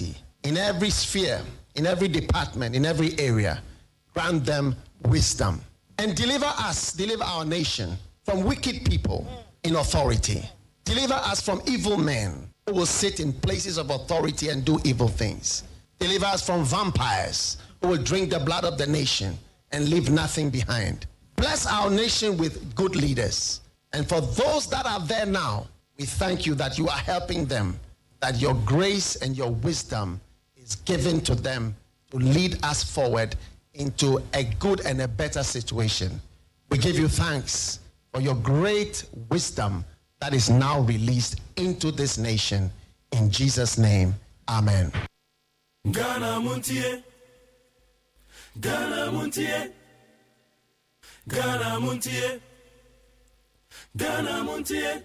authority in every sphere, in every department, in every area. Grant them wisdom and deliver our nation from wicked people in authority. Deliver us from evil men who will sit in places of authority and do evil things. Deliver us from vampires who will drink the blood of the nation and leave nothing behind. Bless our nation with good leaders. And for those that are there now, we thank you that you are helping them, that your grace and your wisdom is given to them to lead us forward into a good and a better situation. We give you thanks for your great wisdom that is now released into this nation. In Jesus' name, amen. Ghana MONTIE, Ghana MONTIE, Ghana MONTIE, Ghana MONTIE.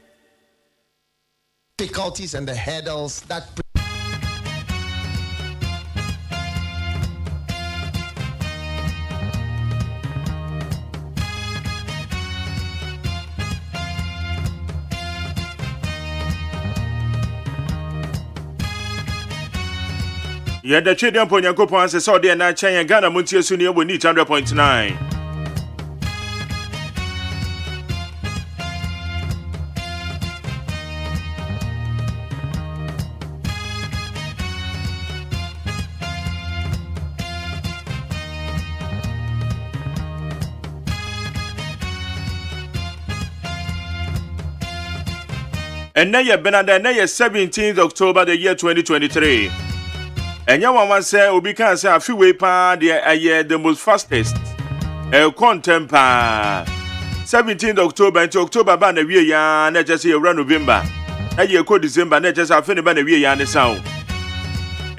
Difficulties and the hurdles that Yeah, the Chadian Ponyakopan says, so dear, not China, Ghana MONTIE, Sunia, we need 100.9. And now you're Benada, now you're 17th October, the year 2023. And your one say, we can say a few way pa, the most fastest. Contempa 17th October into October, ban a year, not just a run November. A year called December, not just a funny ban a year and the sound.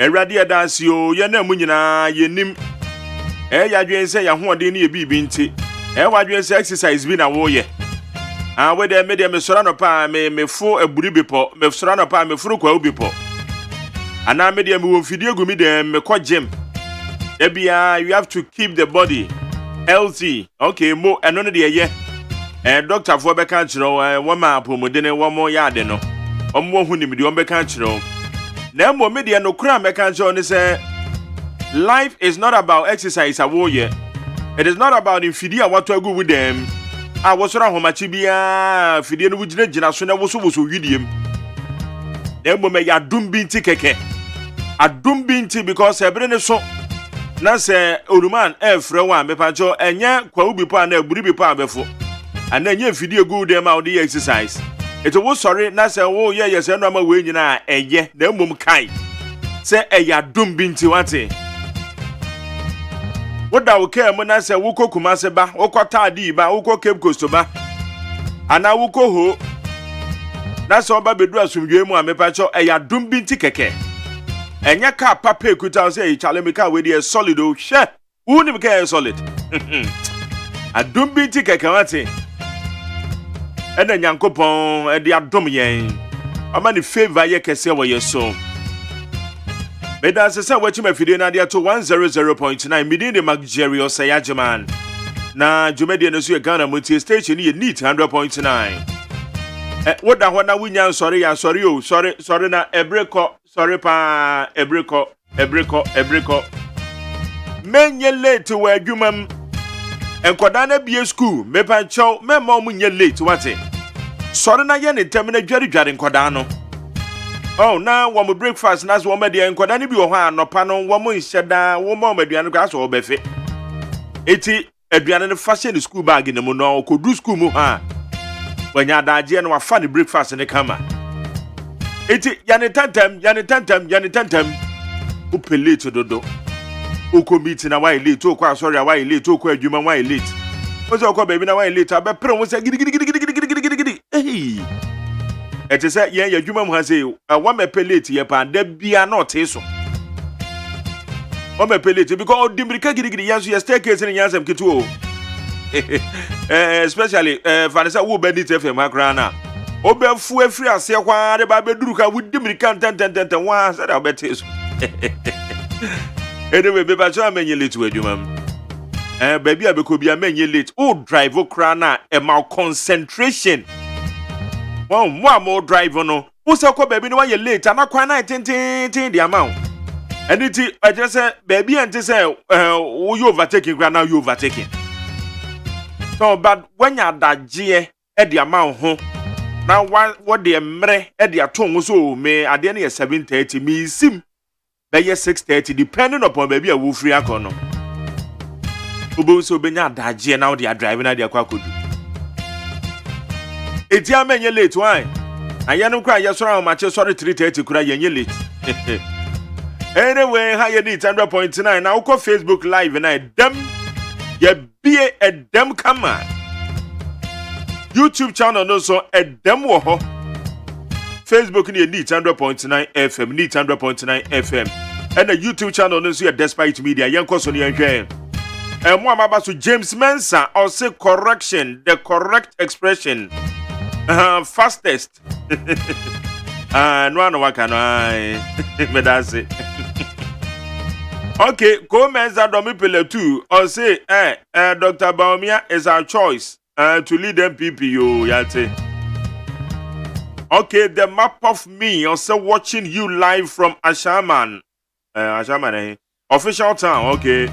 A radia dance you, Yana ye nim. Ya didn't say, I want any be binty. What you say exercise been a warrior. Where they made a Messorano pa, me for a buribipo, me Sorano pa, me fruko bipo. And I made a move video go me them me quite gym. Ebia, you have to keep the body healthy. Okay, more and none of the year. And Dr. For Becantro, one man pomodene, one more yard, no. More who need me on Becantro. Now, more media no cram Becantro say life is not about exercise a warrior. It is not about infidia what to go with them. I was around Homachibia, Fidian with the generation was so idiom. Then we may a doom binti keke. A doom binti because a brain so. Nase Uruman, Frewan, Mepacho, and ya Kwaubi Pan, a Buribi Pan before. And then you video good them out the exercise. It was sorry, Nasa, oh, yes, and I'm away, and ye, the mum kai. Say a ya doom binti wate. What thou care when I say Wuko Kumaseba, Okota Diba, Uko Cape Costoba, and now Wuko ho. That's all Baby dress from you, Mepacho, a ya doom binti keke. And ya car papa could say, Chalemika with a solid old share. Who never care solid? A doom binti keke, and then Yankopon and the Abdomian. A many favor ye can say what you saw. But as I said, what you may feed in idea to 100.9 million the Maggery OSEI AGYEMAN. Na Jumedi and Suya Ghana MONTIE station you need 100.9. What that one we now sorry, na ebreko, sorry pa ebreko. Men ye late to where AGYEMAN and Kodana be a school, me pan chow, me mom ye late what it. Sorry na yen terminate Jerry Jardin Kodano. Oh, now one will breakfast, and as one may and could any be a no panel, one more is shed down, one more may be on grass or befe. 80 a piano fashion school bag in the mono could do school muha. When ya da general funny breakfast in the camera. 80 Yanitantem, who pay late to Dodo. Who could meet in a while late, too, quite sorry, a while late, too, quite human while late. What's all called baby, a while later, but Pro was a giddy. Hey. It is that yeah, your human has a one may pay late, ye pan, there be a not so. One may pay late because Dimrika giddy yes, your staircase in Yansam Kitu. Especially Vanessa who bendit FM Macrana. Obe fu free as a one, the Babeduka with Dimrika 10 once that I bet is. Anyway, baby, I may late to you, ma'am. Baby, I could be a man late. Oh, drive Okrana, a malconcentration. One more drive on. Who's a call baby? No, you're late. I'm not quite 10 the amount. And it I just said, baby, and just say, you overtaking, now you overtaking. So, but when you're that G, at the amount home, now what the mre at the tongue so may at the end of 7:30 me sim by 6:30, depending upon baby a wolf free econo. Ubu so benya that G now they are driving at the aquacodu. It's your man, you're late, why? I don't cry, yes, around my chest, sorry, 3:30 cry, you're late. Anyway, how you need 100.9 now? Go Facebook Live and I dem you be a dem come on. YouTube channel also a dem wo ho. Facebook need 100.9 FM, need 100.9 FM. And the YouTube channel also Despite Media. Yanko so nyanhwe. And mo amaba so James Mensah or say correction, the correct expression. Fastest. No one can but that's it. Okay, comments are domipele too. Or say, Dr. Baumia is our choice to lead MPP. Yate. Okay, the map of me also watching you live from AGYEMAN. AGYEMAN, official town. Okay.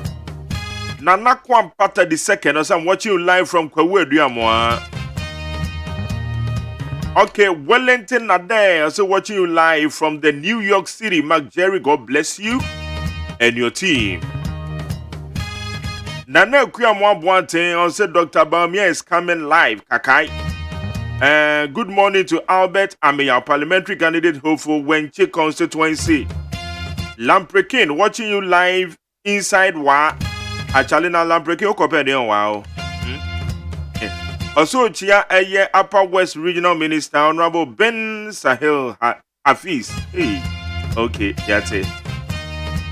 Nana Kwampata the second, also I'm watching you live from Kwawe Duamwa. Okay, Wellington Ade, also watching you live from the New York City. Mark Jerry, God bless you and your team. Nana Kuyamwabwante also Dr. Baumia is coming live. Kakai. Good morning to Albert. I'm your parliamentary candidate hopeful Wenche constituency. Lamprekin watching you live inside Wa. Actually, now Lamprekin Okopedion wow. Also, Chia Aye Upper West Regional Minister Honorable Ben Sahel Hafiz. Hey, okay, that's it.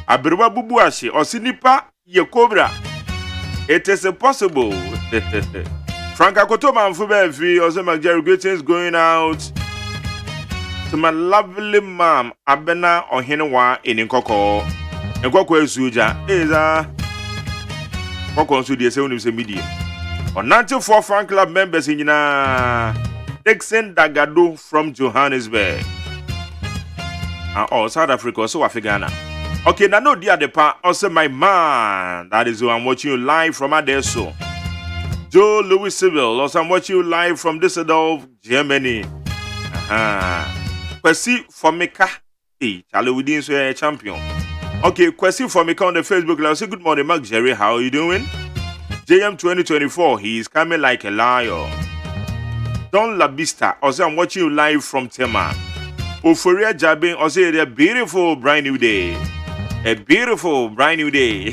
Abriwa Bubuashi or Sinipa Yekobra. It is possible. Franka Kotoma and Fubevi, also my Jerry greetings going out to my lovely mom, Abena or Hinewa in Nkoko. Nkoko Suja is a Koko Sudia, say medium. On 94 fan club members in Dixon Dagado from Johannesburg. South Africa, so Afghana. Okay, now no dear depa, also my man. That is who I'm watching you live from Adesso. Joe Louis Civil, also I'm watching you live from Düsseldorf, Germany. Kwesi Formika. Hey, Charlie Within so a champion. Okay, Kwesi Formika on the Facebook live. Say good morning, Mark Jerry. How are you doing? JM 2024, he is coming like a liar. Don Labista, also I'm watching you live from Tema. Euphoria Jabin, also a beautiful brand new day. A beautiful brand new day.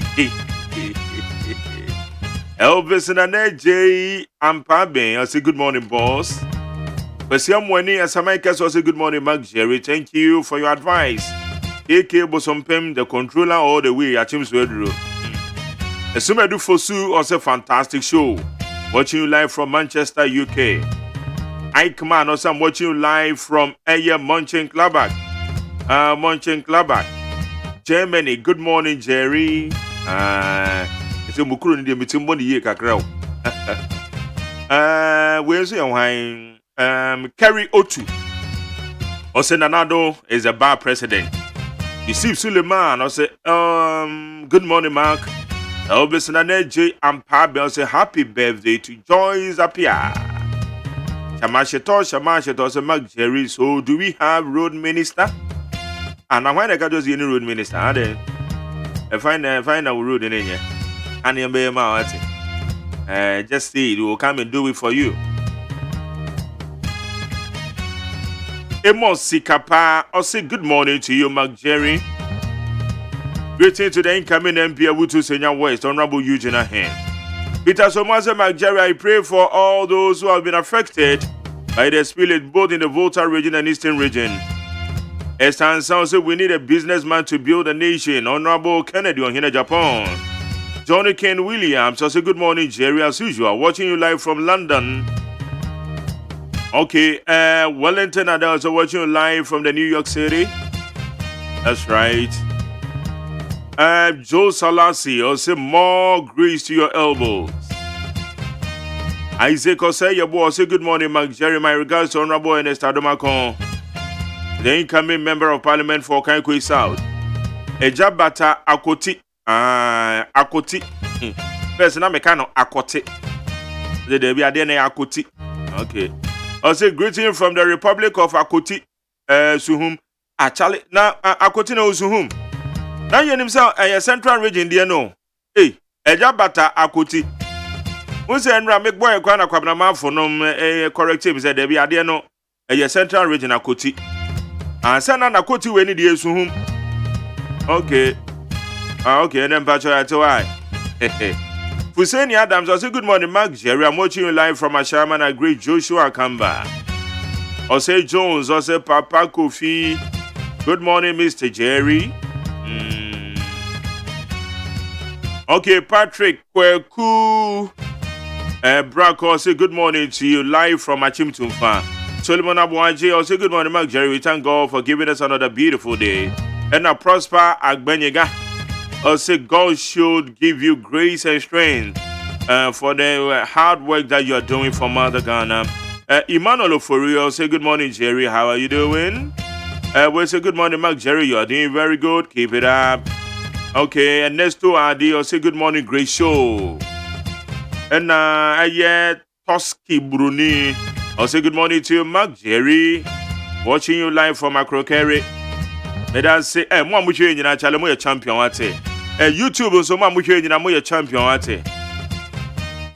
Elvis and Anne J. Ampabe, I say good morning, boss. Kwesiam Weni and Samaikas, also good morning, Mark Jerry. Thank you for your advice. AK Bosompem, the controller all the way at Tim's Wedro. Esumedu Fosu, also fantastic show. Watching you live from Manchester, UK. Ikeman, also I'm watching you live from Mönchengladbach. Mönchengladbach, Germany. Good morning, Jerry. It's a mukuru in the meeting money ye kakrao. Where's your wine? Kerry Otu. Also Nanado is a bar president. Yusuf Suleiman, also good morning, Mark. Elvis and J. Ampabe say happy birthday to Joyce Apia. Shamasheto, say Mark Jerry. So, do we have road minister? And now, when I got any road minister, I find a road in here. And you may just see it will come and do it for you. Emos Sikapa, I say good morning to you, Mark Jerry. Greeting to the incoming MP Awutu Senior West, Honorable Eugene Ahen. Peter Somase McJerry, I pray for all those who have been affected by the spillage both in the Volta region and Eastern region. Estan Sound said we need a businessman to build a nation. Honorable Kennedy on here, Japan. Johnny Ken Williams, also good morning, Jerry, as usual. Watching you live from London. Okay, Wellington and also watching you live from the New York City. That's right. Joe Salasi, also more grease to your elbows. Isaac Osei, your boy, say good morning, Mark Jerry. My regards to Honorable Ernest Adomacon, the incoming member of Parliament for Kankwe South. Ejabata akoti. Akoti. First na mekano akoti. The debi adene akoti. Okay. I say greeting from the Republic of Akoti. Suhum. Actually, na akoti na Suhum. Na yenim say central region there no. Hey, Ejabata akoti. Unse enra make boy kwa na kwabna manfo no correct him say debi ade no central region akoti. Ansa na akoti we ni de Suhum. Okay. Okay, and then Pacho at why. Fuseni Adams, I say good morning, Mark Jerry. I'm watching you live from Ashaman. I greet Joshua Kamba. I say Jones, I say Papa Kofi. Good morning, Mr. Jerry. Okay, Patrick Kweku. Braco, I say good morning to you live from Achimtumfa. Solomon Abuaje, I say good morning, Mark Jerry. We thank God for giving us another beautiful day. And a prosper Agbenyega. I say God should give you grace and strength for the hard work that you are doing for Mother Ghana. Emmanuel Oforio, say good morning, Jerry. How are you doing? We say good morning, Mark Jerry. You are doing very good. Keep it up. Okay, and next to Adi, I say good morning, Grace Show. And Toski Bruni, I say good morning to you, Mark Jerry. Watching you live from Akrokere. May I say, mo amuche nyina chale mo ye champion wate. YouTube so mo amuche nyina mo ye champion wate.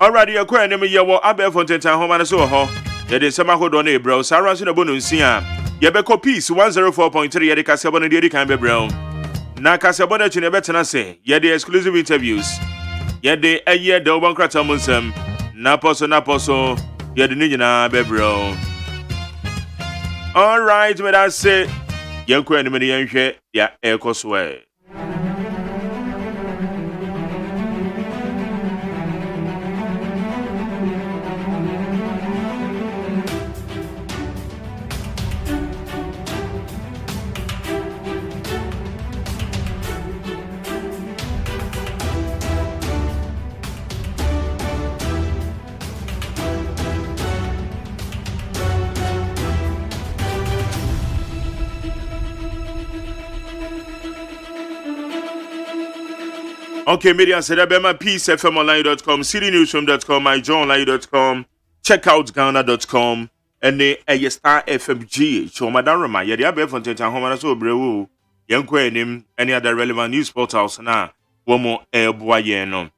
Already you kwa neme ye wo abe fonten tan homa na so ho. Ye de sema hodo na ebro. Sara so na bonu nsia. Ye be ko peace 104.3 ye de kasebo na de kan be bro. Na kasebo na chine betena se. Ye de exclusive interviews. Ye de eye de obon krata mo nsam. Na poso ye de nyina be bro. All right, may I say Yanko and many yanke, ya ekosway. Okay, media said Abema peacefmonline.com, citynewsroom.com, myjohnline.com, checkoutghana.com, and the Star FMG. So, Madam Rama, yeah, the Abbey Fontaine Home so brew, young quenim, any other relevant news portals now, one more boyeno.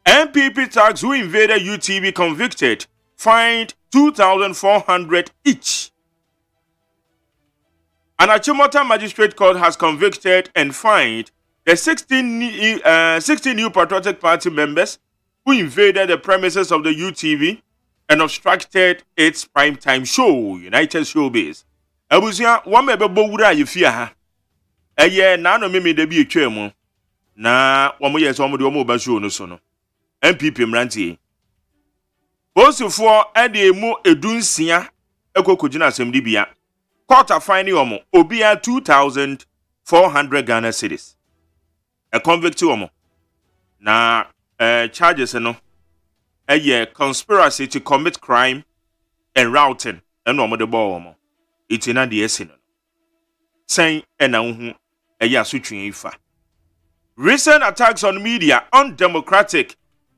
MPP tax who invaded UTV convicted, fined 2,400 each. An Achimota Magistrate Court has convicted and fined the 16 new Patriotic Party members who invaded the premises of the UTV and obstructed its primetime show, United Showbiz. Abusia, one member Bowura, you fear her. A year, none of me de be a chairman. Na, one more years, one more mobile show no sono. MPP Mranti. Also for Eddie Mo Edunsia, Eko Kujina Semdibia. Quarter finding Omo, Obia 2,400 Ghana cedis. A convict to Omo. Na charges no. A conspiracy to commit crime and routing and Omo the ball Omo. It's in the essence. Saying and a yasutri ifa. Recent attacks on media undemocratic.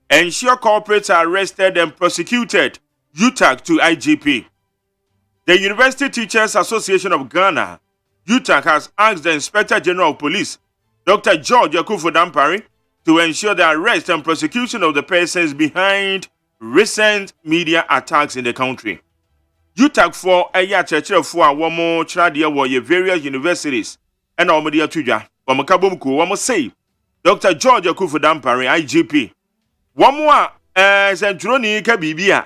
Ensure corporates are arrested and prosecuted. Utak to IGP. The University Teachers Association of Ghana, Utak, has asked the Inspector General of Police, Dr. George Akufo-Dampare, to ensure the arrest and prosecution of the persons behind recent media attacks in the country. Utak for a year church for one more tradia warrior various universities and Omodia Tuja, Wamakabumku, one more say, Dr. George Akufo-Dampare, IGP. One more Centroni Kabibia.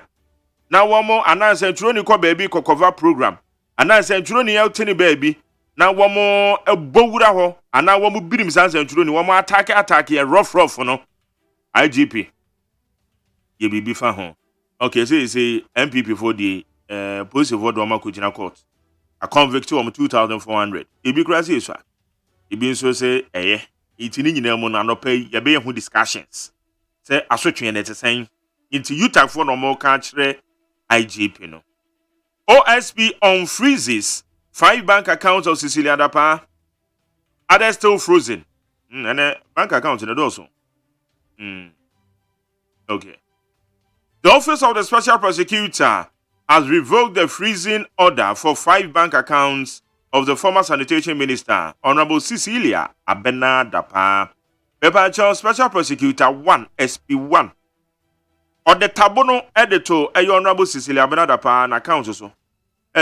Now one more announce Centroni ko baby kokova program. Announce Centroni Eltini baby. Now one more a bowura ho. And now one more bidim sans Centroni. One more attack a rough no. IGP. Ye be fan home. Okay, so you say MPP for the police vote Wama Kujina court. A convict of 2,400. It be crazy, sir. It be so say, it's in the no pay, ya be who discussions. Say, I switch in it saying, into Utak for no more country, IGP no. OSP unfreezes 5 bank accounts of Cecilia Dapa. Others still frozen. And a bank account in the dorsal. Okay. The Office of the Special Prosecutor has revoked the freezing order for 5 bank accounts of the former Sanitation Minister, Honorable Cecilia Abena Dapa. Pepacho Special Prosecutor 1, SP1. Or the tabono editor, a Honorable Cecilia Abena Dapa, an account so.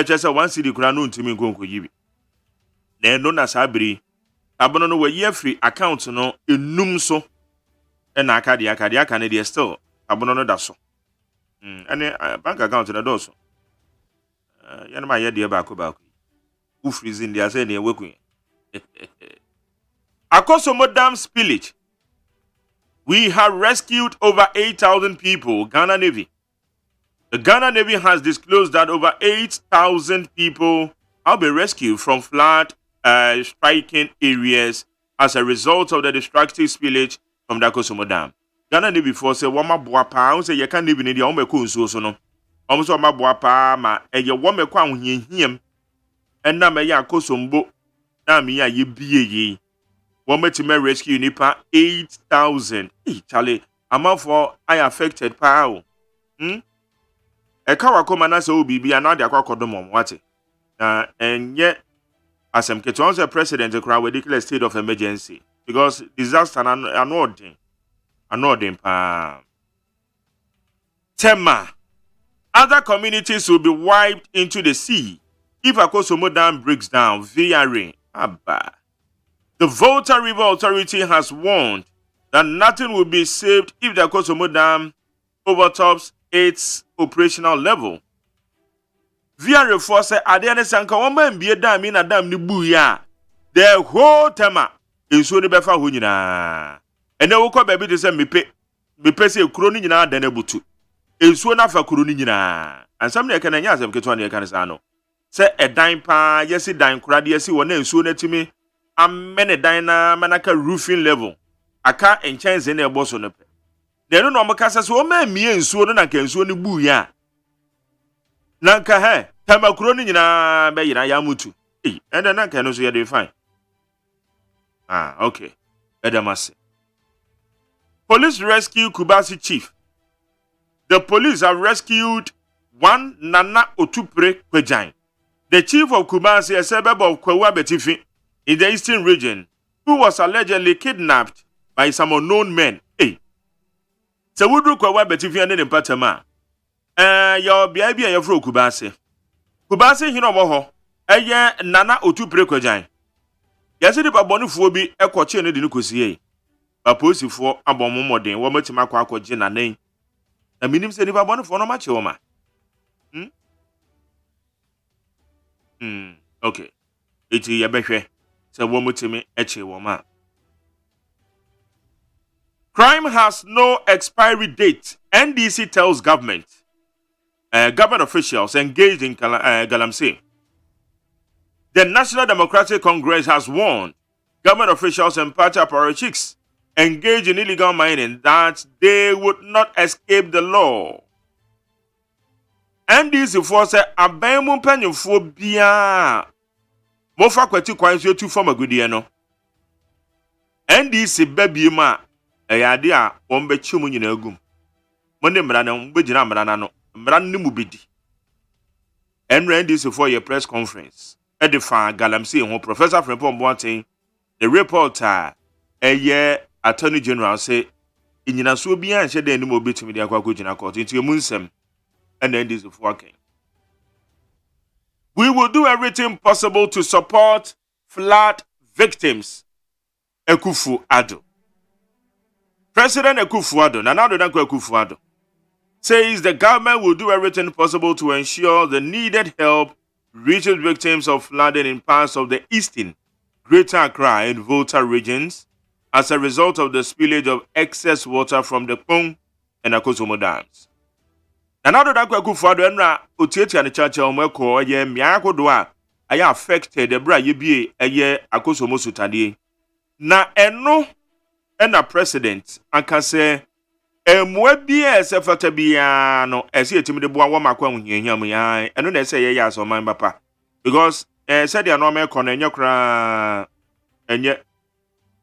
Just a 1 city crown to me go yibi. Then no nasabri. Tabono no year free account no enum so. And Akadia Canada still. Tabono no daso. And a bank account in the dorsal. My idea back. Who freezing the assay near working. Akosomo Dam spillage. We have rescued over 8,000 people, Ghana Navy. The Ghana Navy has disclosed that over 8,000 people have been rescued from flood striking areas as a result of the destructive spillage from the Akosomo Dam. Ghana Navy force wama boapa, say you can't live in the omeko nsuo no. Almost wama boapa ma eye womeko ahihiem. Ena me ya Akosombo na me ya ye Wometime rescue nipa 8,000. Charlie, amount for I affected pa. E kawa koma na se obibi anade akwakodom wate. Na enye asem keto the president kra we declare state of emergency because disaster anodin pa. Tema. Other communities will be wiped into the sea if Akosomo Dam breaks down via rain. Abba. The Volta River Authority has warned that nothing will be saved if the Akosomo Dam overtops its operational level. Via reforce Adene Sanka woman be a dam in a dam ni buya. The whole tema is so the befa hunyina. And then we call baby to say me pay say kroni nyina denebutu. Ensuo na fa kroni nyina. And some can anya asem ketwa ne kan sa no. Say a dime pa yesi dime krade yesi wona ensuo na timi amene dina manaka roofing level. Aka enchanze na ebo so no pe. De no mo kasa so o ma mie ensuo no na kan ensuo ni bu ya. Nanka he tama kroni nyina be yina ya mutu. And then nanka no so ye dey fine. Okay. Edamase. Police rescue Kubasi chief. The police have rescued one Nana Otupre Kwejan, the chief of Kubasi, a suburb of Kwewa Betifi, in the eastern region, who was allegedly kidnapped by some unknown men. So we do Kwewa Betifi and then Patama. Your baby and your fro Kubasi. Kubasi, you know what? Nana Otupre Kwejan. Yesterday, Babonifobi, a coachin in the Nukusi. A pussy for a bomb more than one much Makwa Jin and name. A minimum said if I want for no much oma. Okay. It's a yabeche. So woman to me, eche woman. Crime has no expiry date. NDC tells government. Government officials engaged in Galamsey. The National Democratic Congress has warned government officials and party apparatchiks engaged in illegal mining that they would not escape the law. NDC force abemu panyufo bia mofa kwati kwanso tu form agudie no. NDC babie ma eyade a wombe chimu nyina agum. Monde mra na mbegina mra na no. Mra ni mu bedi. NDC for your press conference. Edifa Galamsey ho Professor Frempong Boateng, the reporter Attorney General say inyina so bia nche de anim obetumi de akwa kogina court into emunsem and then this working. We will do everything possible to support flood victims. Akufo-Addo. President Akufo-Addo, Nana Addo Akufo-Addo, says the government will do everything possible to ensure the needed help reaches victims of flooding in parts of the eastern, Greater Accra and Volta regions as a result of the spillage of excess water from the Kpong and Akosomo dams. Nana Addo Akufo-Addo enra otietia ne chacha omeko ye miakodo a aya affected the bra ye bie eye Akosomo sutade. Na eno ena president anka se emwa bia se fata bia no ese etimi de boa wo makwa hunhiahiam ya eno na ese ye ya so man papa because said ya no me kono enye kra enye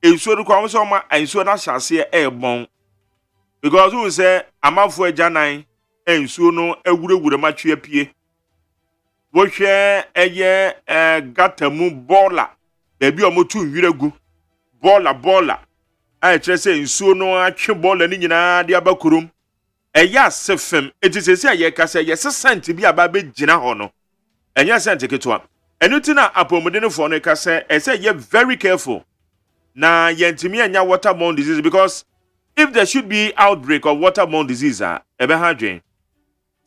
ensuo no kwa so ma ensuo na hyase e bon because who say amafo agyanan ensuo no awurawura matwe apie wo hwe eye gatamu bola bebi omotu nwiragu bola a kire say ensuo no atwe bola ni nyina de abakurum eya sefem etisesi aye kasa ye sesent bi aba be gina ho no enya sent ketwa enutina apomodene fo no kasa say ye very careful na yentimi anya waterborne disease because if there should be outbreak of waterborne disease ebe ha dwen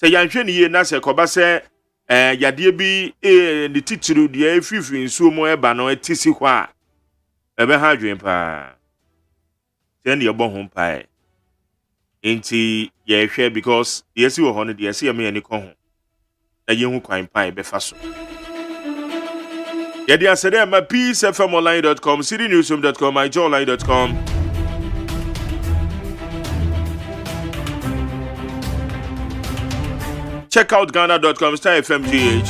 say yanhwe ni ye na se koba se yade bi ni titiru de afifi nsuo mo eba no etisi hɔ a ebe ha dwen pa sen ye bo ho pa enti ye hwɛ because ye si wo hɔ no de ye si ye me ani kɔ ho na ye hu kwan pa ebe fa so ye de asede ma peacefmonline.com citynewsroom.com myjoyonline.com check out ghana.com /FMGH.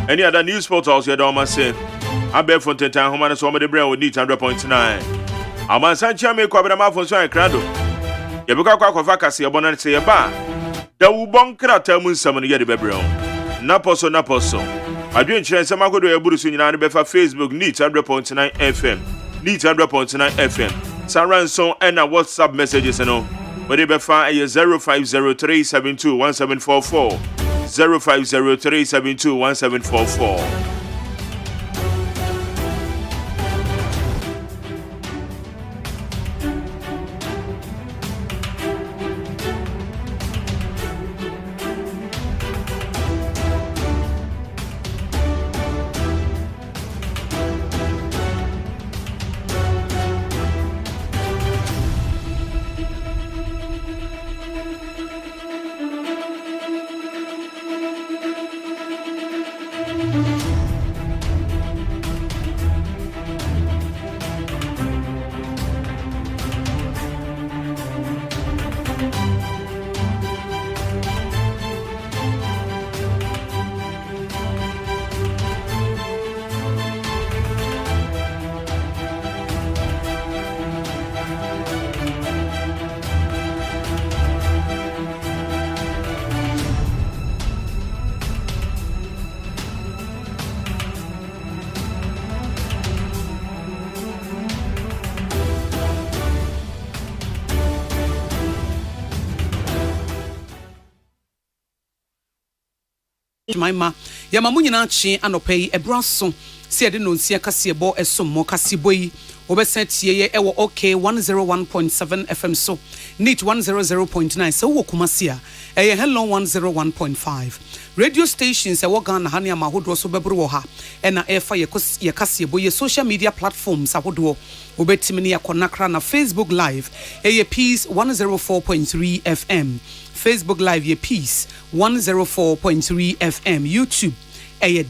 Any other news portals you don't say. I bet for 10 times, Homan so many brain with need 100.9. Aman Sancha me kwabra for so crado. Yabuka kwa vakasi abona say ba. Da wubon krata mun samani ye de bebro. Naposo. Adwen chere se makodo eburu so nyina ne befa Facebook need 100.9 FM. Need 100.9 FM. Saranson and WhatsApp messages no. But it be 0503721744 0503721744. Maima ya mamunyina chi anopai ebraso se de no nsia kasebo esommo kaseboyi obesentie ye ewo okay 101.7 FM so NEAT 100.9 so wo kumasia eye hello 101.5 radio stations e wo Ghana ha ne amahodo so bebro wo ha ena efa ye kaseboyi social media platforms ahodo obetimi ne yakonakra na Facebook live eye Peace 104.3 FM Facebook Live ye Peace 104.3 FM YouTube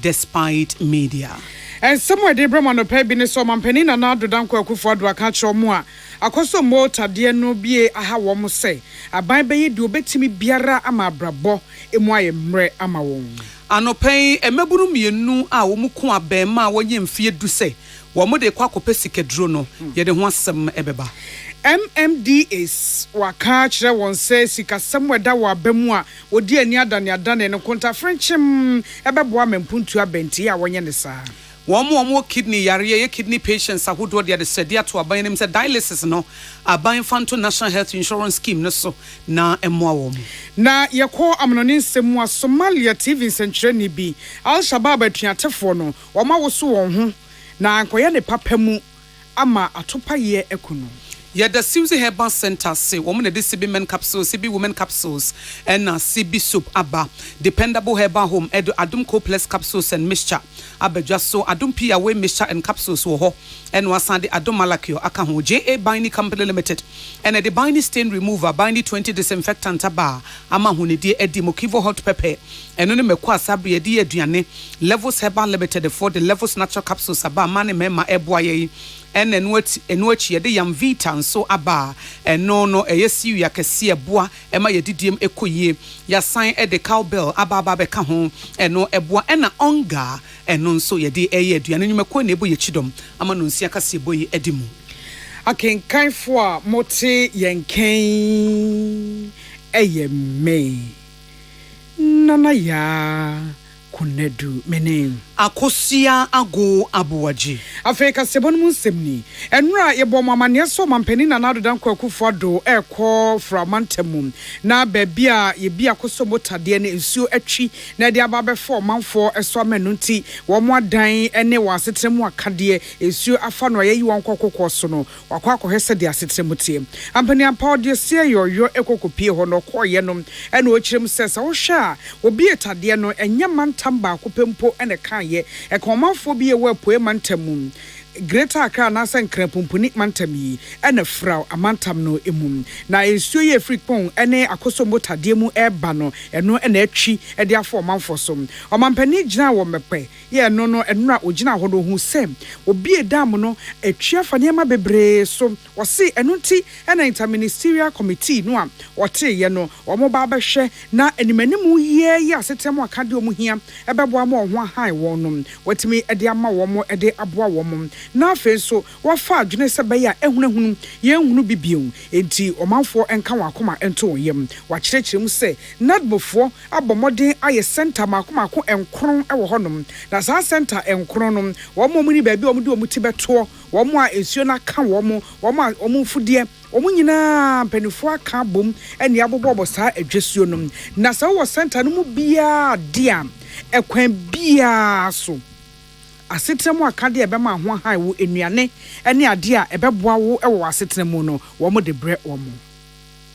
Despite Media. And somewhere de brema no pay bi so mampani na na dodan kwa akufo ado aka kire mu a akoso mota de no bie aha wo mo se aban be ye de obetimi biara ama abrabo emu aye mre ama won anopai emeburu mienu a wo mu ko abema wonye mfie du se wo mo de kwa kopesikedro no ye de ho asem ebeba MMDAs waka kire won se sika samweda wa bamu a odi ani adane no konta frenchim ebeboa mempuntu abenti a wonye ne saa Womo kidney yare ye kidney patients ahodo de the said to aban nim say dialysis no aban fanto national health insurance scheme no so na emoa wo na yeko amnonin semu a Somalia TV sentreni bi Al Shabaab atuatefo no woma wo so won ho na ankoye ne papamu ama atopa ye ekunu. Yeah, the Susie Herbal Center say woman the CB men capsules, CB women capsules, and CB soup abba, dependable herbal home, edu adum complex capsules and mixture. Abba just so adum pia away mixture and capsules wo and wasandi adum malakio akaho JA Binding Company Limited. And the binding stain remover, binding 20 disinfectant aba, ama hunidi edi mokivo hot pepper, and only mekwa sabri edi eduane, Levels Herbal Limited for the Levels natural capsules aba mane mema ebwaye. ene enu achi de yam vita nso aba eno no eyesi ya kese eboa ema yedidiem ekoyie ya san de cowbell aba be ka ho eno eboa ena onga eno nso yede eye aduane nwumako na ebo yechidom ama no nsia kase eboyi edimu akenkanfo a mote yenken eyeme nana ya kunedu menem akosia ago abuwaji Afrika sebon mu semni enra yebo mamane so mampani na nadodan kwakufo do ekọ framantamum na babia ye bia koso motade ne nsuo atwi na de ababe fo manfo eso amenunti wo mo adan ene wasetremu akade nsuo afa no yayi won kokokọ so no wakọ akọhese de asetremu tie ampani ampa de se yoyo ekokopie ho no koye no ene o kirem sesa wo hwa obi etade no enya mantam ba kopempo ene kan ye ekomanfo bi ye wapoe mantamum Greater Accra na senkra pumpuni mantam yi ene frau amantam no emum na ensuo ye frikpon ene akoso motade mu eba no eno ene atwi ede afọ manfo so omampani gina wo mepe ye no no enura ogina hodo hu sem obi edam no atwi afane ma bebre so wose eno nti ene interministerial committee no a wote ye no omo ba behwe na enimanimu ye asetem akade omu hia ebebo ama ho hai won no watimi ede ama wo mo ede aboa wo mo na fe so wafa adwene se be ya ehunahunu ye hunu bibiu enti omanfo enka wakoma ento yem wakyerɛkyerɛ se nadbofo abomoden aye center makomako enkron ewo honom na sa center enkron no wo mo muni ba bi wo de wo muti beto wo mo a esuo na ka wo mo mfude omu nyina mpanifo aka bom ene abobobo saa adwesuo no na sa wo center no mu bia dia ekwan bia so asetremu akade ebema ho hai wo enuane ene ade a ebeboa wo ewo asetremu no wo mo de bre wo mo.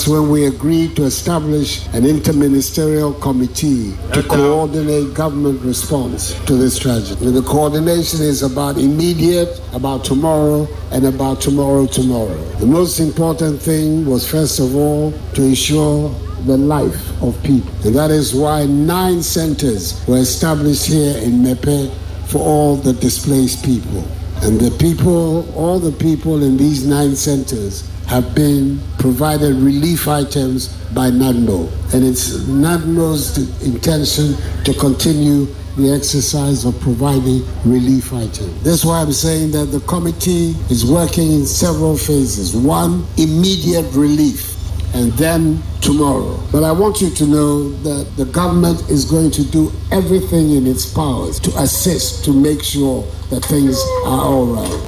When we agreed to establish an interministerial committee to coordinate government response to this tragedy. And the coordination is about immediate, about tomorrow, and about tomorrow. The most important thing was, first of all, to ensure the life of people. And that is why 9 centers were established here in Mepe for all the displaced people. And the people, all the people in these 9 centers have been provided relief items by NADMO. And it's NADMO's intention to continue the exercise of providing relief items. That's why I'm saying that the committee is working in several phases. 1, immediate relief, and then tomorrow. But I want you to know that the government is going to do everything in its powers to assist, to make sure that things are all right.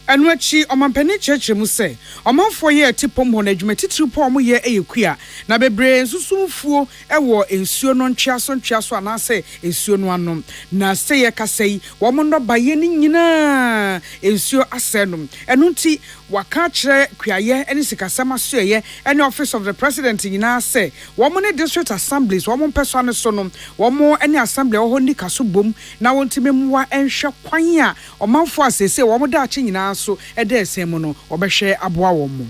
Anwachi omampani cheche mu se omanfo ye tipom ho na adwumatitiri po mo ye eyekua na bebre nsusumfuo ewo ensuo no ntwiaso anase ensuo no anom na se ye kasei wo mo no baye ni nyina ensuo asenum eno nti waka kire kuaye ene sikasama so ye ene office of the president nyina se wo mo ne district assemblies wo mo peso ane so no wo mo ene assembly wo ho ni kaso bom na wontimemwa enhwe kwan a omanfo asese wo mo da achi nyina so edesemo obehwe aboa wo mo.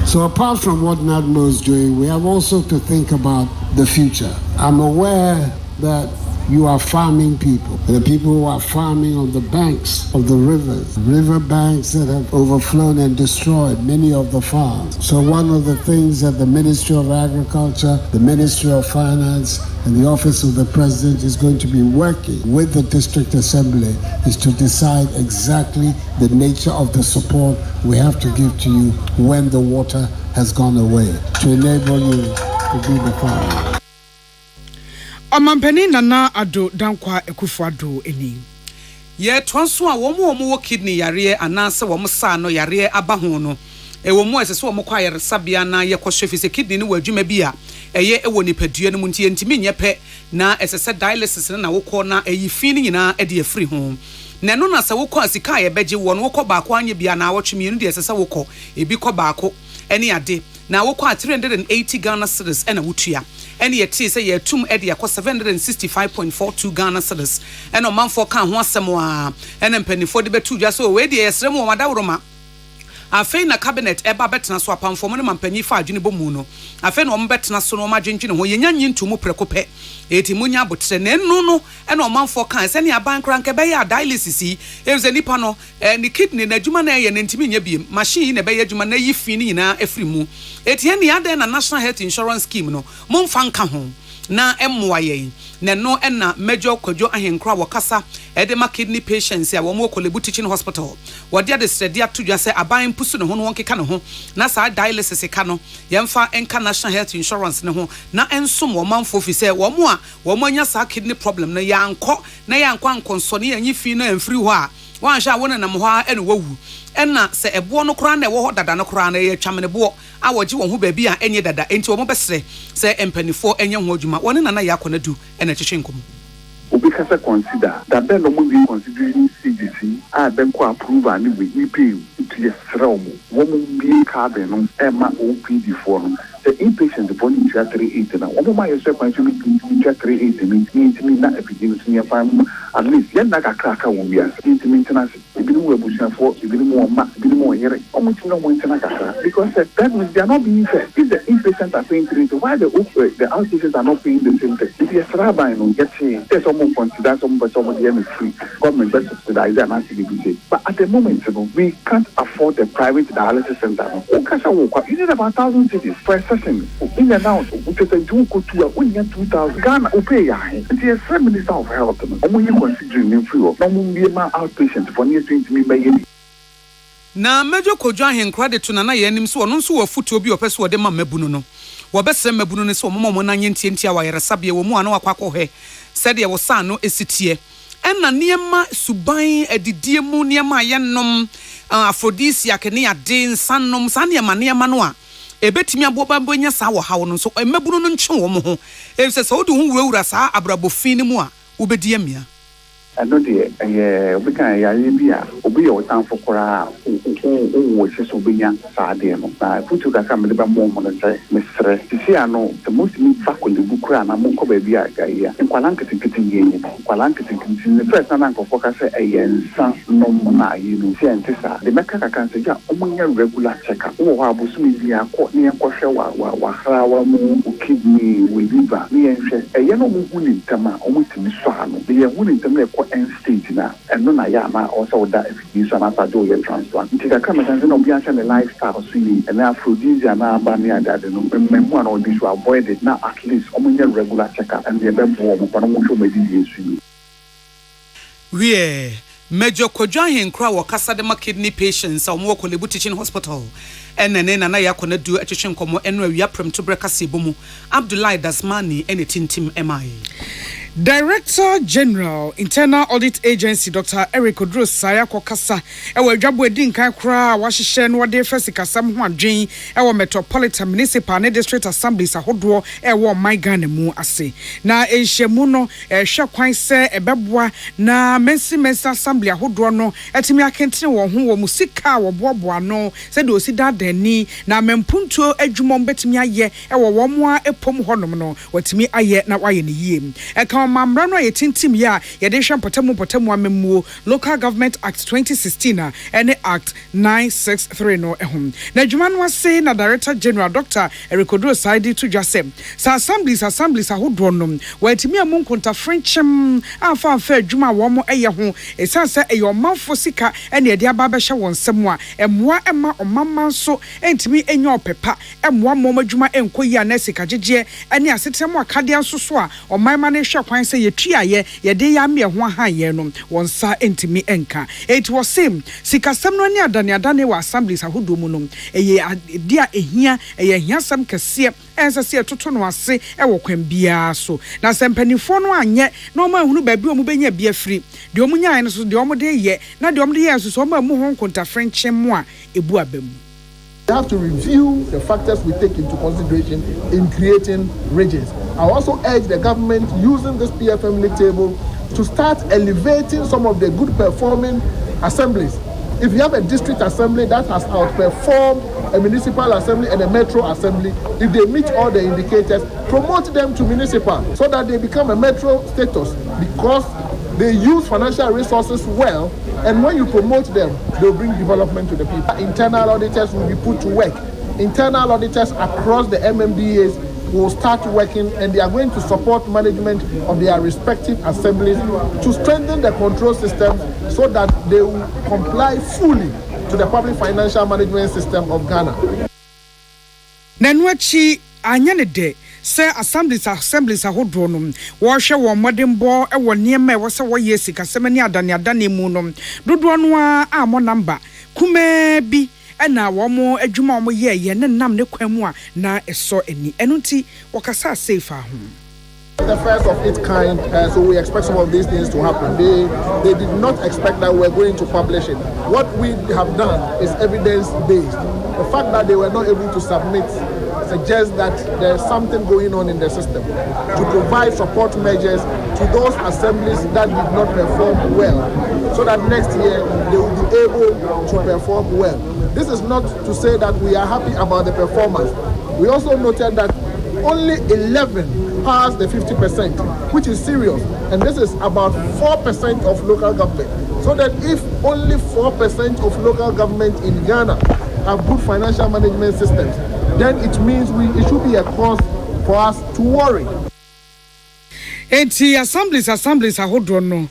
So apart from what NADMO is doing, we have also to think about the future. I'm aware that you are farming people. The people who are farming on the banks of the rivers, river banks that have overflown and destroyed many of the farms. So one of the things that the Ministry of Agriculture, the Ministry of Finance, and the Office of the President is going to be working with the District Assembly is to decide exactly the nature of the support we have to give to you when the water has gone away to enable you to do the farming. Omampani nana ado dankwa ekufu ado eni. Ye twanso a womo wo kidney yare anase womo sa no yare aba ho no. Ewo mo esese womo kwa yare sabia na ye kwhwe fise kidney no wadwuma bi a eye ewo nipadua no muntie ntimi nyepe na esese dialysis na wokọ na eyifi ni nyina e de afiri ho. Na no na se wokọ asika ye beje wo no wokọ baako anye bia na awotwemi no de esese wokọ ebi kọ baako ene ade na wokọ 380 Ghana cedis ena wotua ene yeti se ye tum ede yakọ 765.42 Ghana cedis ena manfo kan ho asem a ena mpanifo de betu dwa so we de yesrem wo madaworoma afei na cabinet eba betena so apamfo mo ne mampanyi fa adwene bomu no afei na om betena so no madwenjene ho yenya nyintu mu prekope eti munya abotre na enu no e na omanfo kan se ne aban kranke be ya dialysis yi e nipa no ni kidney na adwuma na ye ntimi nya biem machine na be ya adwuma na yi fi ni nyina afiri mu eti ene ade na national health insurance scheme no momfa nka ho na emmoa ye na no na major kwadwo ahenkra wakasa edema kidney patients ya wo Kolebu teaching hospital wodi ade sredi atodwa se aban pusu ne ho no wonkeka ne ho na sa dialysis ka no yemfa enka national health insurance ne ho na ensom wo manfo fi se wo anya sa kidney problem na yankọ ankonso ne yanyi fi na amfiri ho a wan sha wona nam ho a ene wawu enna se ebo no kora na wo ho dada no kora na ye twamene bo a wogi won ho baabi a enye dada enti wo mo besre se empanifo enye ho adwuma woni na yakọ du ena chiche nkom obi kasa consider that ben no mo be considering CGC ben ko approve ani we pay to the sraum wo mo be ka be no ma OPD for no the inpatient for ni 38 na wo ma yeso kwan so mi 38 mi na epidemic ni fa at least yen na kakaka wo bia intimate ebi mu ebusia for ebi mu ma ebi mu yere omo ti no mo intena kaka because that means they are not being fair. If the inpatients are paying 3, why the outpatients are not paying the same thing? If you are no get there's someone consider somebody is free government better subsidize and actually be safe. But at the moment we can't afford the private dialysis center. You need about 1,000 cities for a session in and out. Which is a 2,000 Ghana pay the Prime Minister of Health. You considering free no outpatient for near 20 million. Na mejo kodwa henkra de tuna na yenim so ono nso wafuto bi opese wode ma mabunu no wobesem mabunu ne so mommo na nyentie wa yeresabie wo mu ano akwakohwe sede wo sa no esitie enna niema suban adidie mu niema yenom aphrodisiac ne ade nsanom sa niema no a ebetimi aboba bonya sa wo hawo no so mabunu no ntwe wo mo ho efse so wode hu wurawura sa abrabofin mu a wobedi amia no de we can ya bia obi o tan fokora o se so benya sa de no na futu ka kam de ba mo mo nse mesre sisi ano the most me fakole bukura na mo ko ba bia ga ya nkwala nketenkete yenye nkwala nketenkete ne first na nko foka se eyensa no mo na yi no se entesa de meka ka kan se ja o mo nya regular check up wo ha bosu mi bia ko ne enko hwe wa hra wa mo kidney we liver ne enhwe eye no mo hu ni ntama o mo timi so ano de ye hu ni ntama e end stage na no na ya ma also that if you so na do your transplant tika kama tanzania obi ansa ne lifestyle so yi and aphrodisia na ba ne ada de no memu an obi so avoid it na at least omunya regular checkup and the bebo mo pa no mo so medi yesu yi we Major Kwadwa henkra wakasa de kidney patients a mo Kolebu teaching hospital enene na yakona du atwetwe nkomo eno awia prem to breka sebomu Abdullahi Dasmani ene tintim MI Director General Internal Audit Agency Dr. Eric Odros Saya Kokasa ewa dwabo edi nkan kra wahihye no de first kasam ho adwen ewa Metropolitan Municipal and District Assemblies ahodo ewa Ghana mu ase na enhyemu no ehwe kwan se ebeboa na mensi assembly ahodo no etimi akentene wo ho wo musika wo boaboa no se de osi dadani na mempuntuo adwumom betimi aye ewa wo mo a epom honom no watimi aye na waye ne yie mamra no yetintim ya yede hwe potamu amemmuo Local Government Act 2016 and Act 963 no ehum na dwuma no ase na Director General Dr. Eric Odros Saidi to Jasem sa assemblies ahodo no watimi amunkonta Frenchem afa dwuma wo mo eye ho esanse eyo manfo sika ene yede aba be hye won sem a emmoa ema omamma so entimi enye opepa emmoa mo adwuma enkoyi na sika gege ene asetem akade anso so a omanma ne hwe kwan se yetuaye yede ya me ho ahaye no wonsa entimi enka it was same sikasam no ne adane wa assemblies ahodo mu no eye dia ehia eye hia sam kese ensa se toto no ase ewo kwan bia so na sempanifo no anye no ma hunu ba bi omu benya bia free de omu nyae no so de omu de ye na de omu de ye so ma mu ho nkonta French mu a ebu abam. We have to review the factors we take into consideration in creating regions. I also urge the government using this PFM league table to start elevating some of the good performing assemblies. If you have a district assembly that has outperformed a municipal assembly and a metro assembly, if they meet all the indicators, promote them to municipal so that they become a metro status, because They use financial resources well, and when you promote them, they'll bring development to the people. Internal auditors will be put to work. Internal auditors across the MMDAs will start working, and they are going to support management of their respective assemblies to strengthen the control systems so that they will comply fully to the public financial management system of Ghana. Nanwachi anyanede say assemblies ahodo no wo hwe wo modembo e wo niema e wo se wo yesi kasemani adane mu no dodo no a mo number kuma bi ena wo mo adwuma mo ye ne nam ne kwamu a na eso ani enunti wakasa safe ahom. The first of its kind, so we expect some of these things to happen. They did not expect that we're going to publish it. What we have done is evidence-based. The fact that they were not able to submit suggests that there's something going on in the system to provide support measures to those assemblies that did not perform well, so that next year they will be able to perform well. This is not to say that we are happy about the performance. We also noted that only 11 passed the 50%, which is serious, and this is about 4% of local government. So that if only 4% of local government in Ghana have good financial management systems, then it means it should be a cause for us to worry. Assemblies ahodo no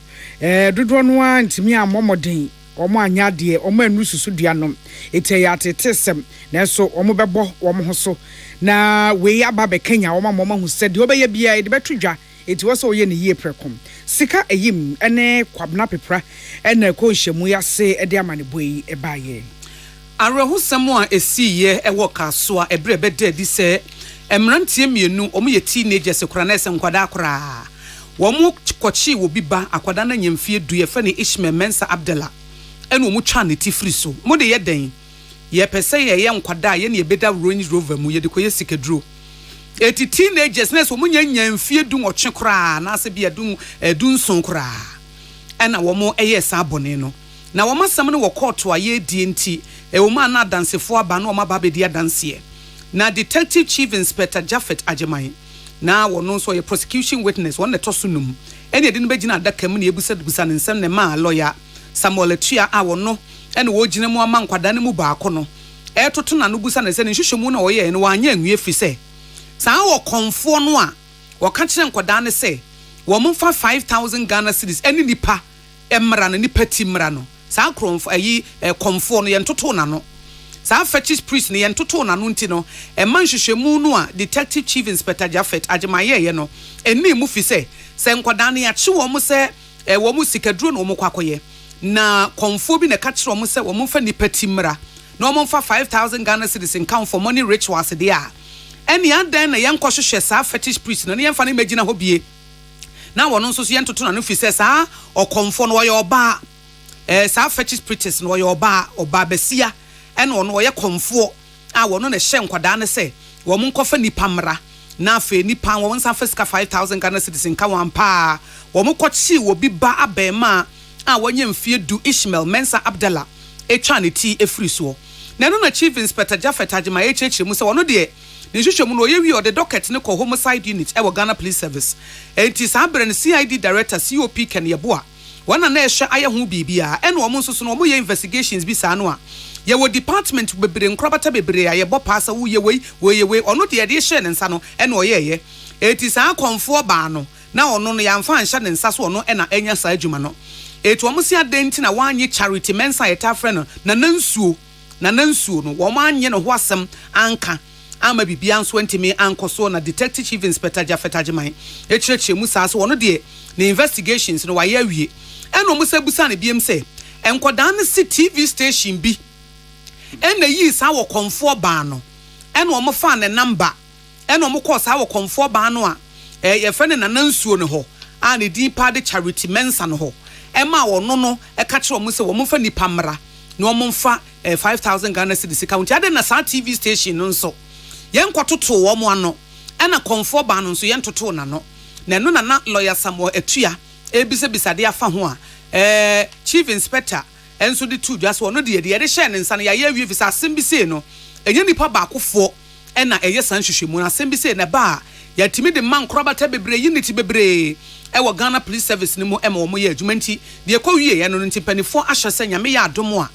dodo no antimi amomodin omo anyade omo anu susudua no eteyatete na so omo bebo omo ho so na we aba be Kenya omo hu se de obeye bia de betudwa eti wo so ye ne ye prekom sika eyim ene kwabna pepra ene ko hyemu yase ede amane boyi ebaye arehusem a esiye ewo kaso a ebre bede di se emrantie mienu omo ye teenagers kora na ese nkwada kora wo mu kochi wo biba akwada na nyemfie du ye fa ne Ishmael Mensa Abdallah enu mu twa ne tifri so mo de ye den ye pese ye nkwada ye ne beda Range Rover mu ye de koye sikaduro eti teenagers na so mu nyamfie du nwotwe kora na ase bia du nson kora ena wo mo eye sa abone no na wo masam ne wo court a ye die nti wo ma na dansefo aba na wo ma ba be dia danse na Detective Chief Inspector Jafet Agyeman na wo no so ye prosecution witness won ne tosunum ene de no begina adaka mu ne ebusa ne nsem ne ma lawyer Samuel Etua a wo no ene wo gine mu ama nkwada ne mu baako no etoto na no busa ne se ne hwehwemu na wo ye ne wanya anwie fi se saa wo konfo no a wo ka kire nkwada ne se wo mfa 5,000 Ghana cedis ene nipa emra no nipa timra no saa kronfo ayi konfo no ye ntoto na no saa fetish priest ne ye ntoto na no nti no man hwehwemu no a Detective Chief Inspector Jafet Agyeman ye no eni mu fi se nkwada ne ya chi wo mu se wo mu sikaduro no wo kwakoye na konfo bi ne ka kire wo se wo mfa nipa timra na wo mfa 5,000 Ghana cedis in count for money rituals de a eni adan na yenko hwehwe saa fetish priest na yemfa na imagine ho bie na wono nso so yentoto na no fi se saa okonfo no wo ye oba saa fetish priest no wo ye oba besia ene wono wo ye konfo a wono na hye nkwada ne se wo mo nkofa nipa mra na afa nipa wo nsa fa sika 5,000 Ghana cedis in ka wampa wo mo kochi wo bi ba abema a wonye mfie du Ishmael Mensa Abdallah etwa ne ti efri so na no na Chief Inspector Jafet Agyeman echeche mu se wono de ne hwehwemu no ye wi o de docket ne ko homicide unit e wo Ghana Police Service enti saa bre ne CID director COP Ken Yeboa wana na ehwe aye ho bibia ene wo nso so no mo ye investigations bi saa no a ye wo department bebre nkrobata bebre aye bo paasa wo ye we ono de ye hye ne nsa no ene o ye enti saa konfo ba no na ono no ya mfa anhya ne nsa so ono ena enya saa adwuma no etu omo si adenti na wanye charity mensa yeta frɛ no na nansuo no wo ma anye no ho asem anka ama bibia nso ntimi ankoso na Detective Chief Inspector Jafet Agyeman ekyerɛkyerɛ mu saa so ono de ne investigations no waye awie ɛna omo sa busa ne biem sɛ enkoda ne si TV station bi ɛna yi saa wo konfo ba no ɛna omo fa ne number ɛna omo kɔ saa wo konfo ba no a ye frɛ ne nansuo no ho a ne din pa de charity mensa no ho ema wono no eka kire omo se wo mfa nipa mra na omo mfa 5,000 Ghana cedis count ade na saa TV station no nso yen kwototo wo mo ano ena konfo ba no nso yen toto na no na no na lawyer Samuel Etua ebisebisade afa ho a Chief Inspector enso de tu dwaso no de ye hye ne nsa na ya awie fisa asem bi se no enye nipa ba akofo ena eye san hwehwemu na asem bi se na ba ya timi de man krobata bebre unity bebre ewo Ghana Police Service ni mu ema wo ye adwuma nti de ekɔ wie ye no nti panifo ahye sɛ nyame yɛ adom a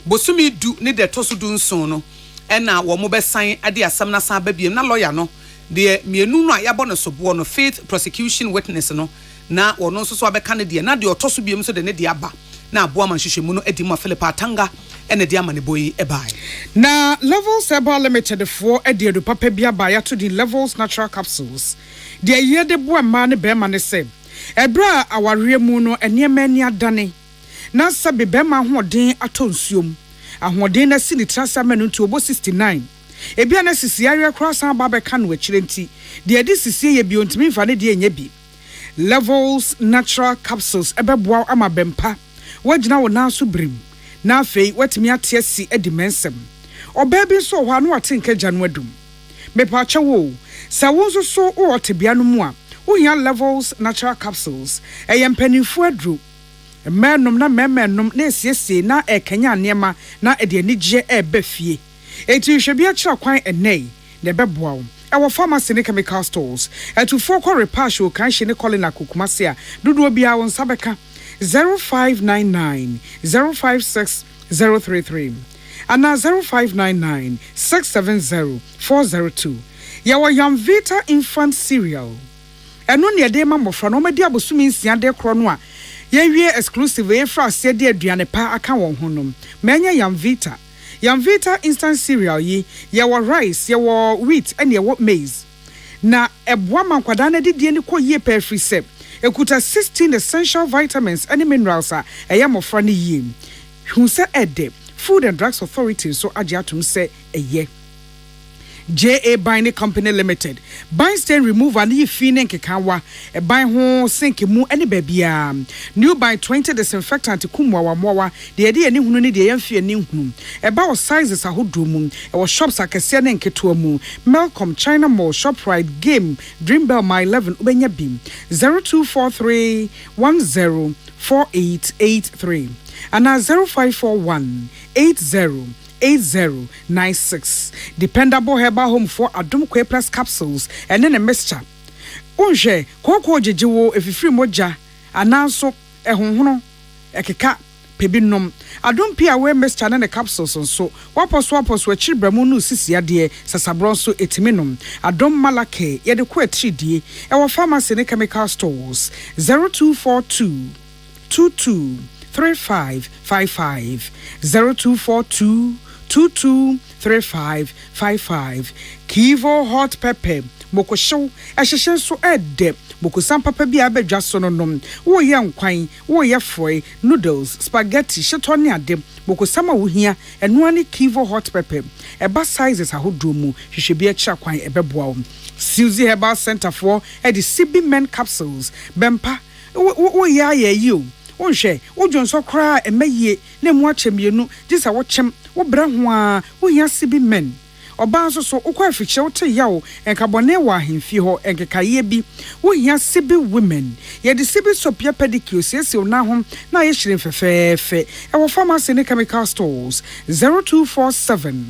bosumi du ne de toso du nson no ɛna wo mo bɛsan ade asɛm na san ba biem na lawyer no de mienu no a yabɔ no sobo no faith prosecution witness no na wo no nso so abɛka ne de na de otoso biem so de ne de aba na aboa man hwehwɛ mu no edi mu Philip Atanga ene de amane boy ebai na Levels Herbal Limited for edi do papa bia ba ya to the Levels natural capsules de ye de boa ma ne be ma ne se ebra aware mu no enema ani adane na sabe be ma hoden atonsuom ahoden na si ni trasa manu to obo 69 ebia na sisi area cross an ba be ka no akire nti de edi sisi ye bi ontimi fa ne de enya bi Levels natural capsules ebeboa ama bempa wagina wo na so brim na afei watimi ate si edi mensem oba bi so ho anu ate nkaja no adum mepa ache wo sa wo so so wo otebia no mu a wo hia Levels natural capsules eyempanifo adru mmenom na mmenom na esiesie na ekanya anema na edi anigye eba fie eti hwebia kira kwan enei na beboa wo ewo pharmacy ne chemical stores etufo ko repash o kan hye ne colina kokumase a dodo bia wo nsabeka 0599 056 033 and 0599 670 402. Yawa Yamvita infant cereal. Eno ne de ma mofra no medi abosumi nsia de kro no a ye exclusive e fra se de aduane pa aka won honom. Menya Yamvita. Yamvita instant cereal yi yawa rice, yawa wheat and yawa maize. Na eboa mankwada na didie ne koyie pa free sep. Ekuta 16 essential vitamins and minerals a eyamofra ne yie. Hu se ede Food and Drugs Authority so agiatum se eye. JA Binding Company Limited. Bind stain remover ni fine nkekawa. E bind ho sink mu any babia. New by 20 disinfectant kumwa wa mwa. De ede ani hunu ni de yemfi ani hunu. E ba o sizes ahodo mu. E wo shops akese ne nketo mu. Melcom China Mall, Shoprite, Game, Dreambell My 11 ubenya bim. 0243 104883. And 0541 8096. Dependable herbal home for Adum Kwe Plus capsules and then a mixture. Unje, koko jejewo efifiri moja, ananso ehunhuno, ekeka pebinom. Adum pia we mixture and the capsules on so. Wapos we chilbremu nu sisi adie sasabronso etiminum. Adum malake yede kwe 3D. Ewa pharmacy ne chemical stores 0242 223555 0242 223555. Kivo hot pepper moko show ehhehhe so ede moko sam papa bia abedwa so no nom wo ye nkwan wo ye froy noodles spaghetti shetone ade moko sam awohia eno ani Kivo hot pepper eba sizes ahodo mu hwehwe bia kira kwan ebeboa wo Suzy Herbal Center for edi CB men capsules bempa wo ye ayi o Onhwe ojonso kra emaye na mu achemienu disa wo chem wo bra ho a wo hia sibi men oba so ukwa afiche wo te yawo enkabone wa ahemfi ho enkekaye bi wo hia sibi women ye de sibi sopia pedicure sese na ho na ye hyiren fefefe e wo pharmacy ne chemical stores 0247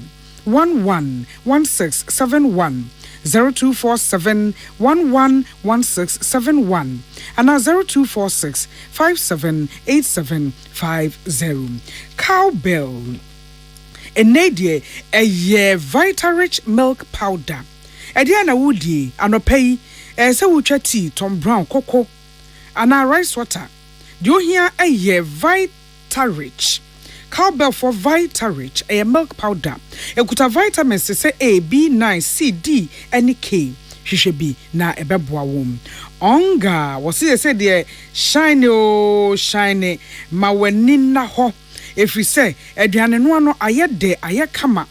111671 0247 111671 and 0246 578750. Cowbell. Enedie a ye Vitarich milk powder. Ediana woody anopay se wucha tea Tom Brown cocoa and rice water. Do you hear a ye Vitarich? Cowbell for Vitarich, a milk powder. Ekuta vitamins say A, B9, C, D, and K. She should be na ebeboa wom. Onga was say the shiny ma wenina ho. If we say aduane no ano ayede ayekama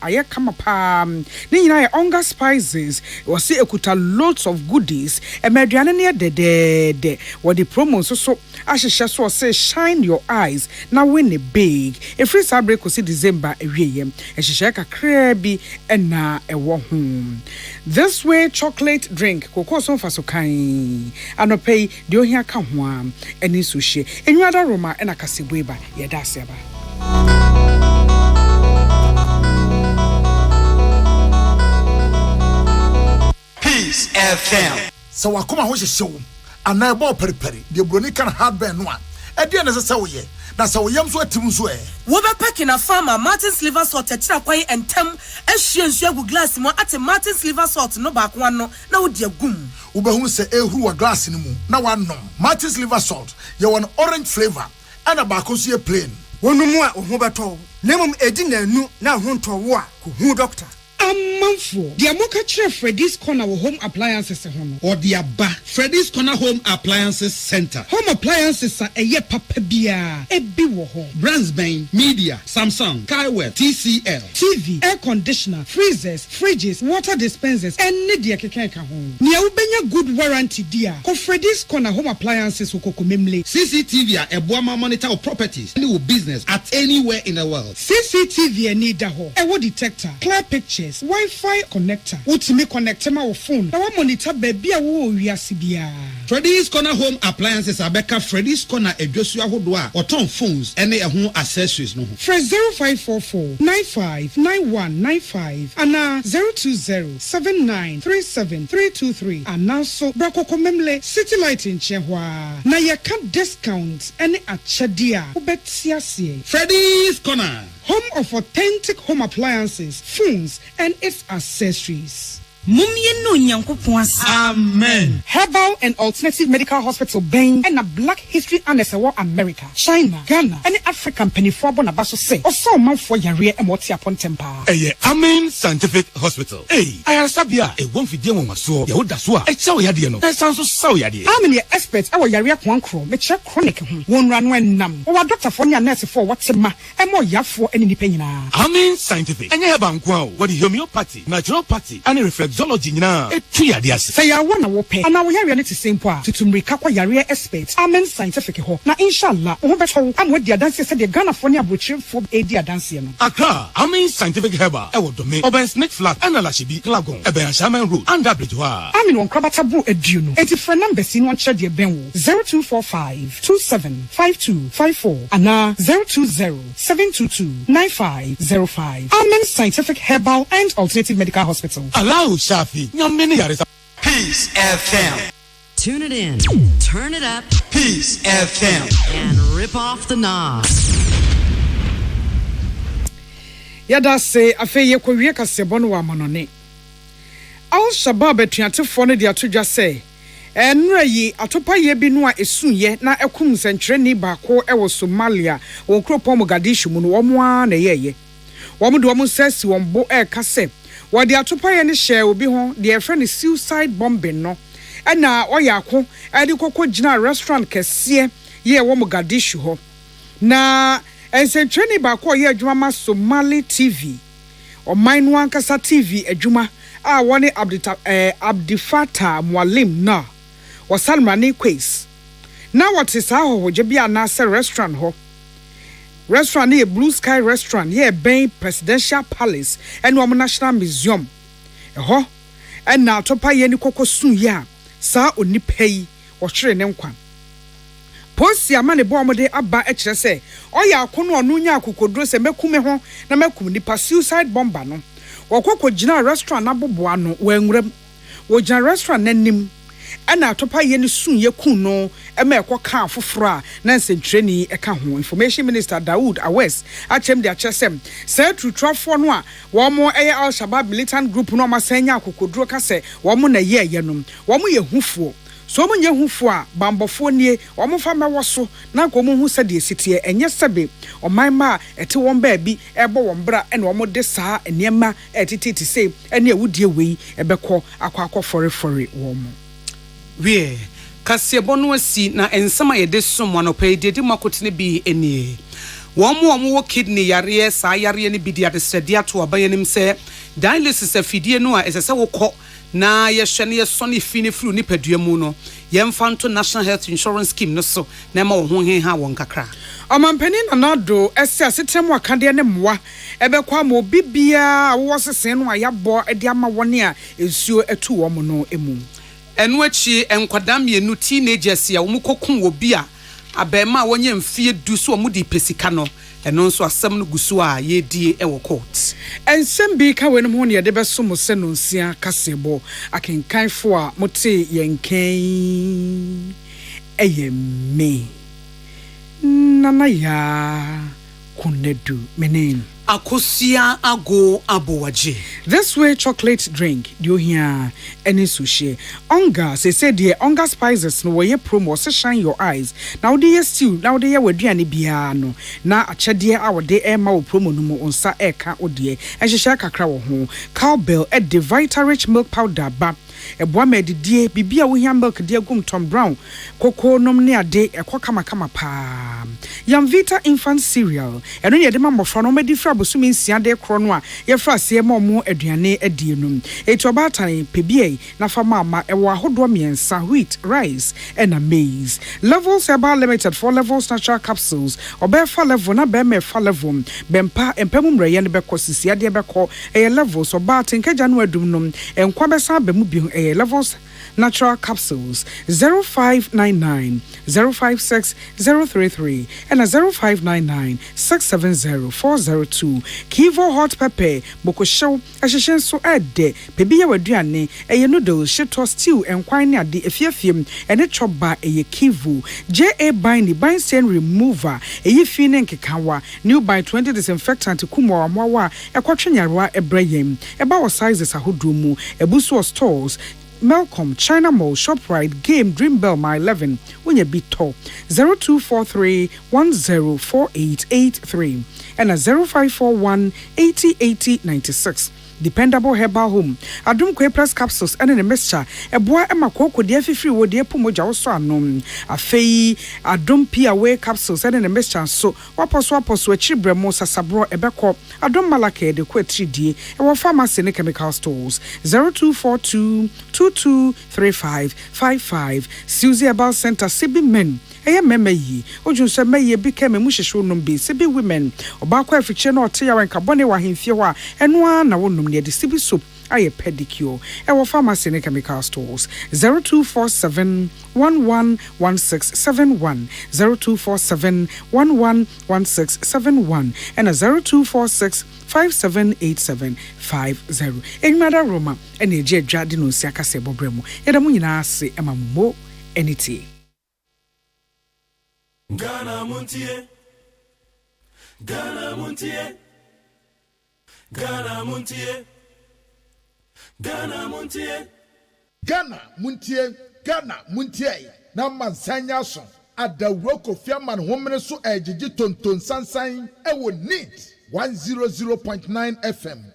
pa ne nyina onga spices was say ekuta loads of goodies e aduane ne de what the promo so ahihye so say shine your eyes na win big if we break ko see December ewieyem ehihye kakra bi na ewo ho this way chocolate drink kokos so fa so kan anopay de ohia ka ho a eni so hye enwada roma na kaseboeba yeda aseba Peace FM. So wakoma ho hyehyɛ and I bought periperi, the Bronican hardware no. At the end of the Sawyé, that's how Yams were Timsway. Woba packing a farmer, Martin's liver salt, Tetraquay, and Tem, as she and Shagu glass more at a Martin's liver salt, no back one, no dear goom. Uba who say, who a glass in the moon, now one no. Martin's liver salt, you want orange flavor, and a bacosia plain. One more, Hobato, Nemum Edina, no, now home to war, who doctor. Manfo, the Amoka Chair Freddy's Corner Home Appliances or the Abba Freddy's Corner Home Appliances Center. Home appliances are a ye papabia, a biwo brands Bain, Media, Samsung, Kaiweb, TCL, TV, air conditioner, freezers, fridges, water dispensers, and Nidia Keka home. Nia Ubenya good warranty dear. Ko Freddy's Corner Home Appliances Memle. CCTV a Boama monitor of properties, any business at anywhere in the world. CCTV need daho. Ewo detector, clear pictures. Wi-Fi connector. Ultimate connector my phone. Now monitor baby awo wiasibia. Freddy's Corner Home Appliances Abeka Freddy's Corner Ejosua Hodwa or ton phones any home accessories no. Fresh 0544 959195 and 02079373323 and now so Brako Komemle City Light in Chehwa. Na ya can discount any achadia. Ubetiasie. Freddy's Corner. Home of authentic home appliances, phones, and its accessories. Amen. Herbal and Alternative Medical Hospital, Bain, and a Black History and America, China, Ghana, and African penny for Bonabaso say, or so month for Yaria and Motia Pontempa. Amen Scientific Hospital. Hey, I have Sabia, a one video on my soul, Yodaswa, a chow yadiano. That sounds so yadi. How many experts our Yaria Quancro, make check chronic, one run when numb, or Dr. Fonia nurse for what's a ma, and more yaf for any penina. Amen Scientific, and you have Banquo, what the homeopathy, naturopathy, and reflexology now. Say I want to pay, and now we are ready to same part to Mrikakwa Yaria experts. Amen Scientific ho. Now inshallah, I'm with the dancer said the Ghana Fonia Butcher for AD dancing. Accra, Amen Scientific Herba, I will domain, Oben Snake Flat, and Alashibi, Klagon, Eben Shaman Road, and Abridjoa. I'm in one Krabatabu Eduno. 84 numbers in one Chadia Benwo 0245 275254 and now 020-722-9505. Amen Scientific Herbal and Alternative Medical Hospital. Allow Shafi, Peace FM. Tune it in, turn it up, Peace FM, and rip off the knob. Yada say afe ye kwawie kasebon wa monone. Al Shabab etuatefo no de atodwa say enra yi atopa ye bi no a esunye na ekum sentreni baako e wo Somalia wo kropon Mogadishu mu no wo mo a na yeye. Wo mo de wo mo sesi wo mbo e kase. Wo de atopa ye ne share obi ho de e friend suicide bombing no. Na oyako e de kokko gina restaurant kese ye wo Mogadishu ho. Na ensentreni baako ye adwuma Somali TV. O mine wan kasa TV adwuma a woni Abdifata Mwalim na wasalmani quiz na what is how ho je bia na se restaurant ho restaurant e Blue Sky restaurant ye ben Presidential Palace and wo National Museum ho and na topa ye ni kokosun ya sa onipa yi wo hwere ne nkwan posi amane bo amode aba e kire se oya akono onu nya akokodro se mekume ho na mekum nipa suicide bomber no wakoko gina restaurant aboboa no wanwuram wo gina restaurant nanim ana atopa ye ne sun ye kun no ema ekoka afoforo a na nsentreni eka ho information minister Daoud Awes achem de achesem say trutrofo no a wo mo Al Shabab militant group no ma sanya akokodro ka se wo mo na ye yenom wo mo ye hufuo so mo nye hufo a bambofo nie wo mo fa mewoso na ko mo hu se de sitie enye sebe o manma ete won ba bi ebo won bra ene wo mo de saa enema etititi se ene awudie wei ebekọ akwa forefore wo mo wie kasebonu asi na ensama ye de somo no pay de makotene bi enie wo wo kidney yare sa yare ne bi de adesede ato abayanim se dialysis afidie no a esese wo kọ na ye hwene ye sone fini fru ni paduamu no ye mfanto National Health Insurance Scheme no so na ma wo ho ha won kakra amampani na nado ese asetremu akade ne moa ebekwa ma obibia wo sesen no ayabo de ama wone a ensuo etu wo mo no emu enu achi enkwadam yenu teenagers ya wo kokun obi a abema wonye mfie du so wo di pesika no ɛno nso asɛm no gusu a yɛdie ɛwɔ court ensɛm bi ka wenum ho ne yɛde bɛso mo sɛ no nsia kasebo akenkanfo a mote yɛnkan ɛyɛ me nana ya kunedu menen Akosia ago abowaje. This way chocolate drink do here any sushi. Onga say the onga spices no way promo say shine your eyes. Now they stew now they we duane bia no. Na achede our day e ma promo no mo onsa e ka odie. E hye kakra wo ho. Cowbell e the Vita Rich milk powder ba. Eboa medidie bibia wo hia milk de agum Tom Brown koko nom ne ade ekọ kama pa Yam Vita infant cereal eno ye de ma mofra no medi fra bosumi nsia de kro no a ye fra se ma mo aduane adie num eto batan pebie na fa mama ewo ahodo miensa wheat rice and a maize levels herbal limited for levels natural capsules obefa level na be me fa level bempa empemum reye ne be kosisi ade be ko levels obatin kaja no adum num enkwa besa be mu bi levels natural capsules 0599 056 033 and a 0599 670 402 Kivo hot pepper boko show ehyen so ede pebi ya waduane noodles shito stew enkwan ne ade efiefiem ene choba Kivo JA bind stain remover fi ne nkekawa new by 20 disinfectant kumo amwa ekwatwenyarewa ebrayem eba wo sizes ahodomu ebuso stores Malcolm, China Mall, ShopRite, Game, Dreambell, My 11, Unya Bito, 0243 104883 and a 0541 808096. Dependable herbal home. Adum kwe plus capsules and a mixture. Eboa ema koko de afifiri wo de pomoja wo so anom. Afei adum pia way capsules and a mixture so waposo achibre mo sasabro ebeko adum malake de ko atridie. Ewo pharmacy ne chemical stores 0242 223555 Suzy Herbal Center Sibi Men. Eye meme yi ojunse meye bi ke me muhwehwe nom bi se bi women obakwa afiche na ote ya wenka bone wa hemfie ho a eno a na wonum ne de sibi soap aye pedicure ewo pharmacy ne chemical stores 0247 111671 0247 111671 and a 0246 578750 Enmada Roma ene je adwade no sia kase bobremu yeda mu nyina ase emammo eniti Ghana Montie, Ghana Montie, Ghana Montie, Ghana Montie, Ghana Montie, Ghana Montie. Na mansanya so adawroko fiaman homene so ejiji tonton sansan ewo neat 100.9 FM.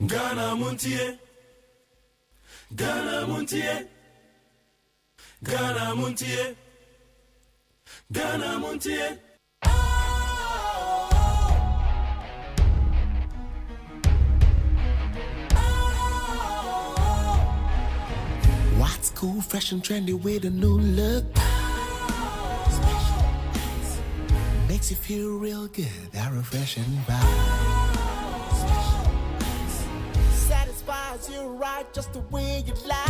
Ghana Montie, Ghana Montie. Ghana Montie, Ghana Montie. What's cool, fresh and trendy with a new look? Makes you feel real good, that refreshing vibe. Satisfies you right just the way you like.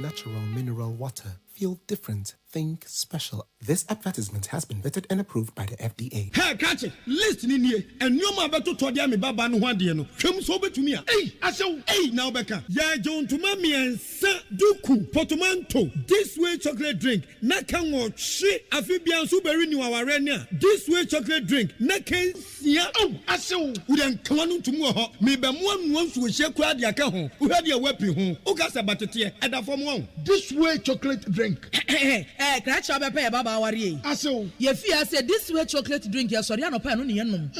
Natural mineral water. Feel different. Think special. This advertisement has been vetted and approved by the FDA. Hey, catch it. Listen in here. And you ma beto to dia me baba no hwade no. Hwem so betumi a. Hey, asew. Hey, now beka. Ya jon to ma miensa duku portmanteau. This way chocolate drink. Na kan wo hwe afibian so beri ni waware ne a. This way chocolate drink. Na kan sia. Oh, asew. We den kan no tumu ho. Me be mo anu anso hye kura dia ka ho. Wo hwade a wapi ho. O ka se batete e da fom ho. this way chocolate drink. Catch up a pair, Baba Warrior. I saw. Ye fear said this way chocolate drink, your Soriano pan on yanum.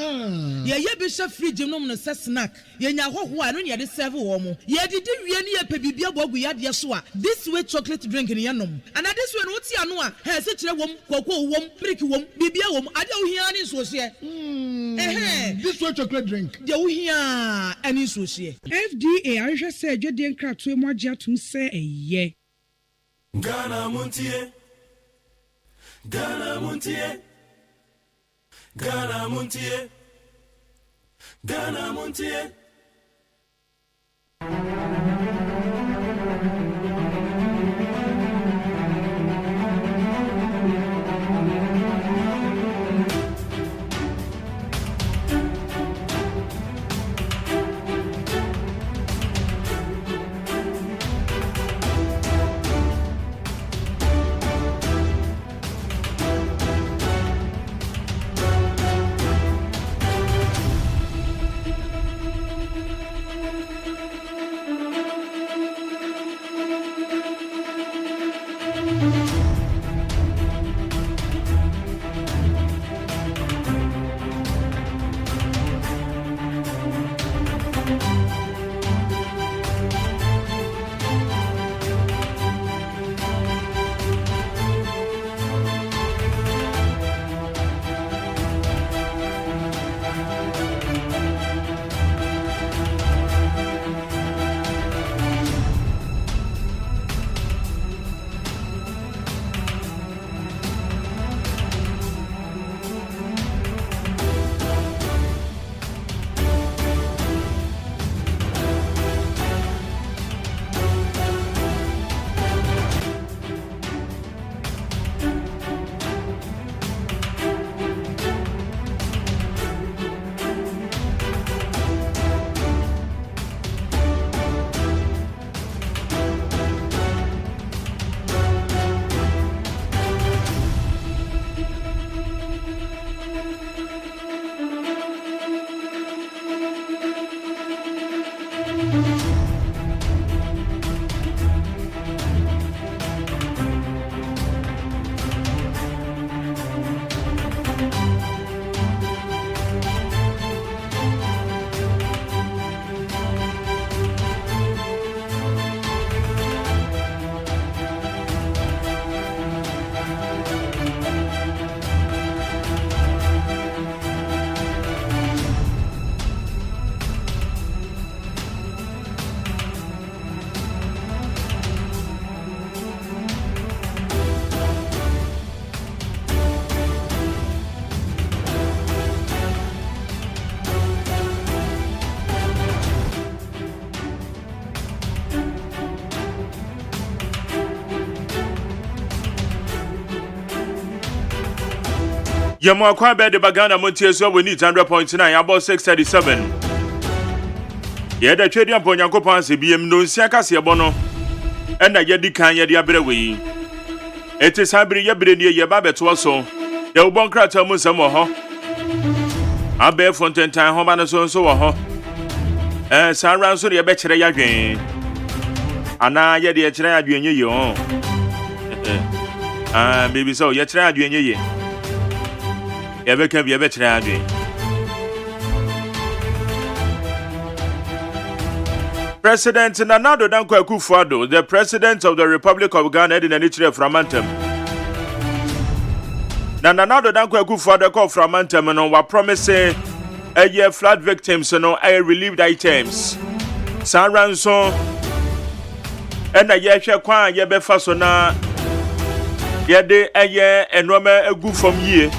Ye bishop free genome no snack. Ye know one on the serve warm. Ye did really a pebibia bogu yad yasua. This way chocolate drink in yanum. And at this one, what's Yanua has such a wom, cocoa wom, pricky wom, bibia wom, I don't hear any social. This way chocolate drink. You hear any social. FDA, I just said, you didn't crack to more jet to say a ye. Ghana Montie, Ghana Montie, Ghana Montie, Ghana Montie. Yamo kwa be de bagana montie so we need 100.9 about 637. Ye da twedi ampo Nyankopon ase biem no nsia kase ebo no. E na ye di kan ye de abere we. Eti sabiri ye bere ne ye ba beto so. Ye ubon krata mu nsam wo ho. Abe fontentan ho ba no so wo ho. Sanran so de ye be kire ya dwen. Ana ye de ye kire ya dwen ye yo. Baby so ye kire ya dwen ye. President Nanado Danko Akufo-Addo, the President of the Republic of Ghana, in an issue from Anthem. Nanado Danko Akufo-Addo called from Anthem and was promising a year flood victims and a relieved items. Sanranso and a year shakwan ye befasona yede a year and Roma a good from ye.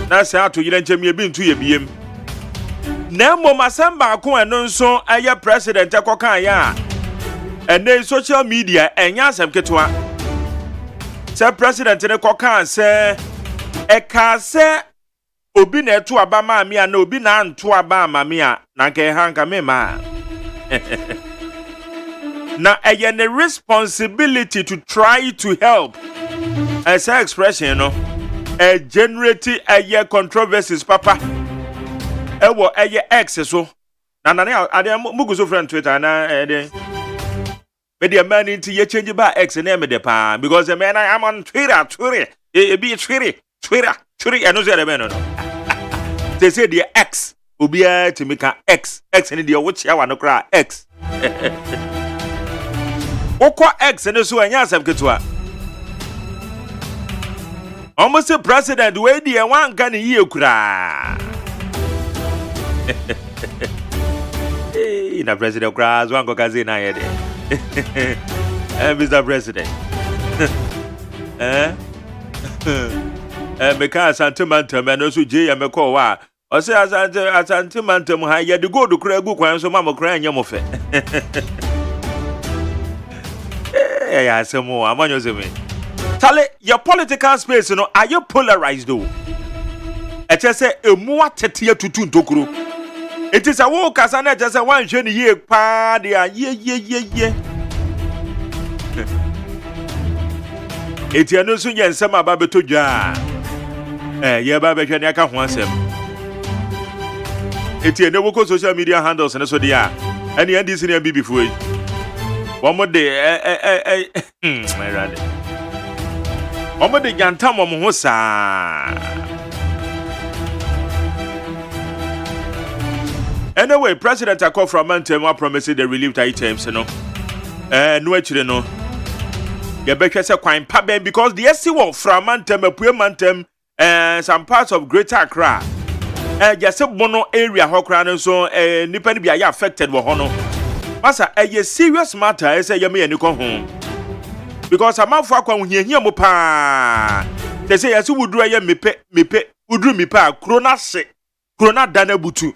Na say ato yirenche me bi ntu ye biem na mo masamba ko eno nso aye president ekokan ya ene social media enya asem ketwa say president ne kokan say e ka say obi na eto aba ma me a na obi na anto aba ma me a na nke hanka me ma na aye ne responsibility to try to help as an expression, you know. A generate a year controversies, papa. Ewo a year X so. Na ade muguzo friend Twitter na Me the man into ye change by X and M de pa because the man I am on Twitter. It be Twitter. I know the man. They say the X will be to make an X and the watch I want to cry X. Oko X and so anya sam ketwa. Almost a president we the one kan ye kura. Hey, na president kura one go kaze na ye de. Mr. President. Meka asantemantam and also J and McCall wa. O say asantemantam ha ye de go do kura gu kwan so mama kura anya mo fe. Yeah, some more. I'm on your me. Tell your political space, you know, are you polarized though? I just say a more tetia to tun tokuru. It is a walk as an just a one journey year party. Yeah. It's a no soon and some about to ja. Yeah, Baba Janiaka wants him. It's a no social media handles and so they are. And the end is in a baby before. One more day, my rad. One more day, Yantam Mohosa. Anyway, President Akko from Montema promised the relief items, you know. No, actually, no. You better say quite paben because the SC wall from Montema, Pure Montem, and some parts of Greater Accra. Just a mono area, Hokran, so Nippon be affected with honor. Masa, a serious matter, I say, you may come home. Because I'm out for one here, Mopa. They say, as you would do a me would do me pa, Crona se, Crona Dana Butu.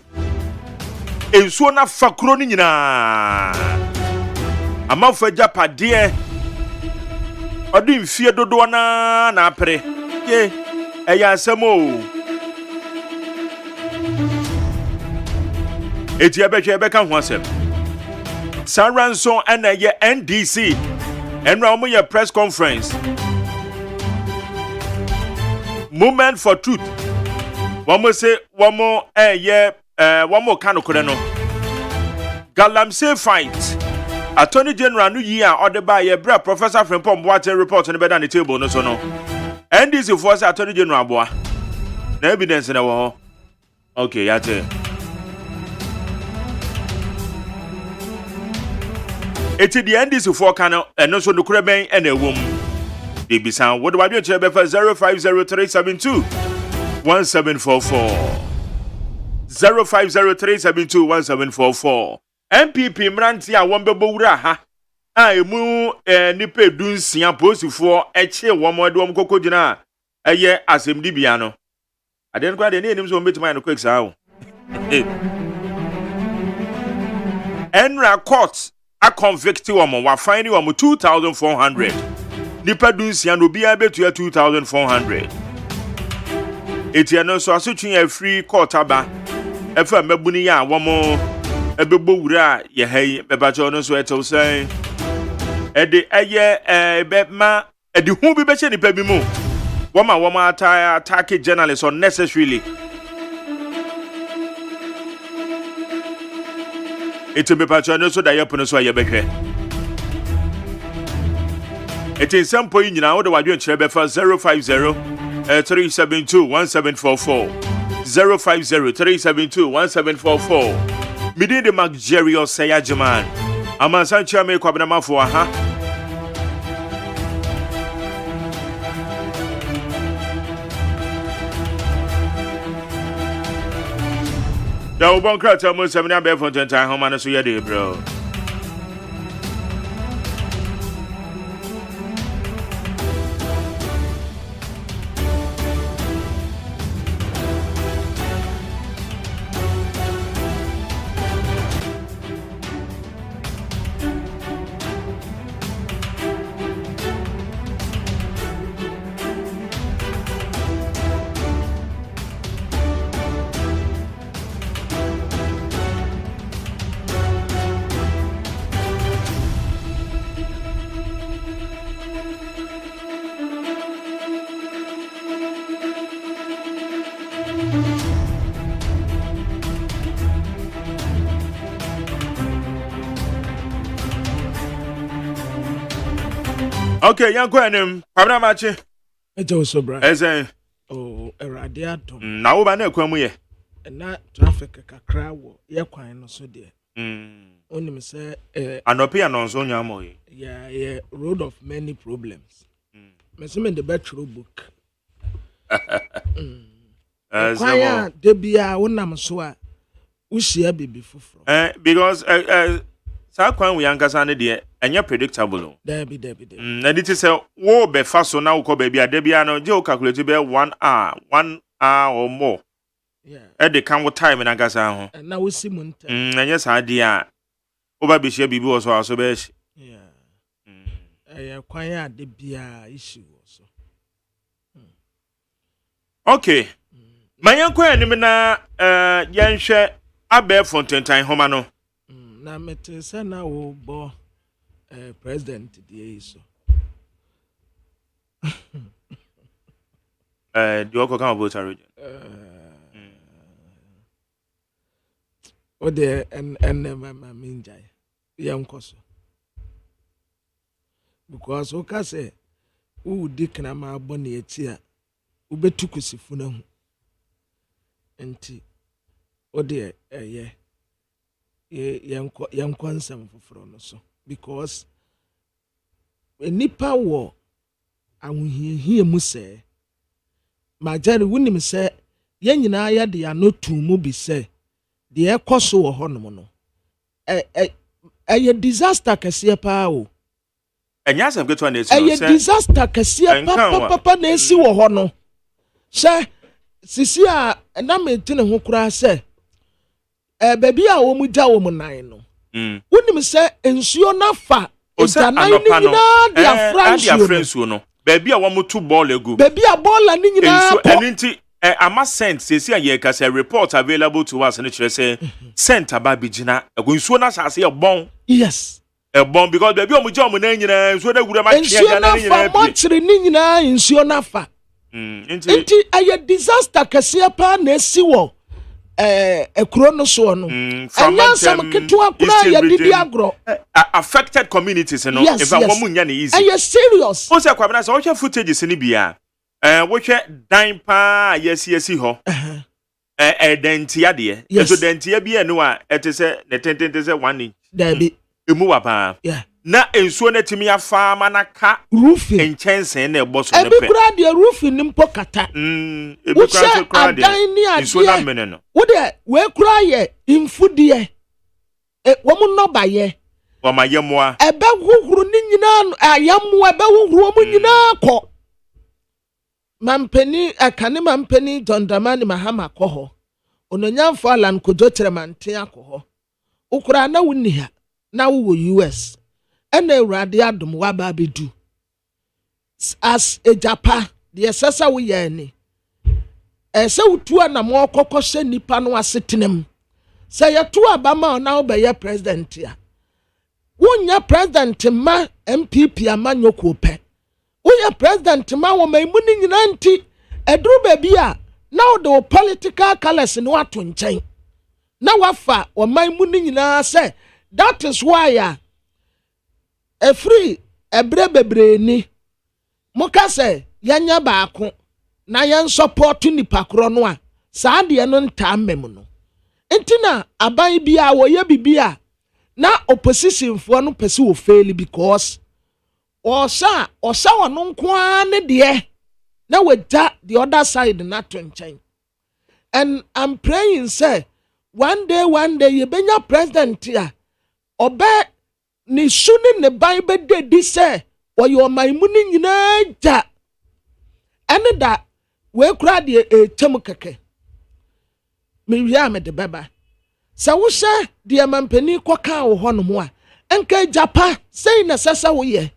And so na fa Cronina. I'm out for Japa, dear. I didn't fear Dodoana, na pre. Yea, a yasamo. It's your better once. Saranson and a NDC and Ramoya press conference. Movement for truth. One more say one more one more kind of colonel. Galamsey fight. Attorney General New Year ordered by a brother Professor Frimpom Water report on the bed on the table. No, so no. NDC force Attorney General Bois. No evidence in the wall. Okay, yate. It's the NDC for Cano and also the Creben and a woman. They be sound. What do I do? 050372 1744 050372 1744. MPP Mrantia Wambabura ha. I mu nipe dunsia post for eche womo de omkoko gina eye asem di bia no. I didn't quite any names on bit my quick sound. Enra court a convict woman wa finding woman 2,400. Nipa dunsia no bia betu 2,400. Etiano so asotwe a free court aba. Efa mabuni ya womo ebebo wura ye hey bebacho no so eto say ede eye bema ede hu bi be che nipa bi mu woma attack journalists unnecessarily. It be patron so that you put so ye behwe. It is some point nyina wo de wadwe kire be fa 050 372 1744 050 372 1744. Midin the luxurious say AGYEMAN. Amansan chame kwabnama fo aha. Ya ubon krata mo 7 na be for 20 home na so ye dey bro. Okay, young Quenim, Pabra Machi. It's also bright. As a radiatum. Now, by no quamu, and not traffic a crowd, quine so dear. Only me say, Anopia non so yamoy. Yeah, road of many problems. Messim the bachelor book. Quire, Debia, one am so. We share baby for because South Quan we young Cassandra dear, and you're predictable. Debbie. And it is a war be fast so now, baby, a Debiano, Joe calculated be 1 hour or more. Yeah, at the count time in Agasa. And now we see Monte. And yes, idea. Over be shabby was also best. Yeah, I acquire the beer issue also. Okay. My young Quenimina, Yansha, Abe Fontaine Homano. Na metesa na wo bo president die so the oko kan vote region o de en ma minjai yam koso because o ka say wo dik na ma bo na eti a wo betukusifu na hu enti o de yam kwansam foforo no so because nipa wo ahunhie mu se majari wunim se yen nyina ya de anotu mu bi se de ekoso wo honom no disaster kase pa o enya sam geto na esi se disaster kase pa na esi wo ho no se sisi a na metine ho kura se baby a wo mu ja wo mu nan no wonim se ensuo na fa ejanan ni nyina dia fransuo no baby a wo mu to ball egu baby a ball ni nyina ensuo eninti ama sent sesi a ye ka say report available to us no kire say sent aba bigina egu ensuo na sase e bon yes e bon because baby o mu ja wo mu nan nyina ensuo na gura ma tia ga na nyina ensuo na fa mo kire ni nyina ensuo na fa enti aye disaster kase pa na esi wo ekuro no so no anya sam ketwa kura ya didi agro affected communities no if I want munya na easy are serious o se kwabena se o hwe footage ni bia wo hwe dan pa yes ho dentia de so dentia bia no a etese ne tentente se 1 inch dabi emu wa pa na ensuo na timi afa manaka roofing enchensen na ebo so ne pe ebi kura de roofing ni mpo kata ebi kura de ensuo na mene no wo de we kura ye imfudie wo mu no ba ye wo ma ye moa ebe huhuru ni nyina ayam ebe huhuru mu nyina ko mampeni akane mampeni dondamani mahama ko ho ononyamfo alan kojo tremante akoho ukura na wuni ha na wo US ena ewrade adom wa ba bedu as ejapa de sesa wo ye ni ese utu na mo kokoshe nipa no asetenem se yetu abama na wo be ye president ya wonya president ma MPP amanyoko pe wonya president ma wo maimu ni nyina nti eduru baby a na wo de political colors ni wato nchen na wafa wo maimu ni nyina se that is why a free ebrebebre ni muka se yanya baako na yan support nipa kro no a saa de no nta mmem no entina aban bia wo ye bibia na opposition fo no pese wo fail because osa wono nko ne de na wada the other side na to nchen and I'm praying say one day ye benya president ya obe ni suni ne Bible de di say oyo maimuni nyina ja ene da we kura de etem keke me wia me de baba sa wo hye de mampani koka wo ho no mo a enka japa sei na sasa wo ye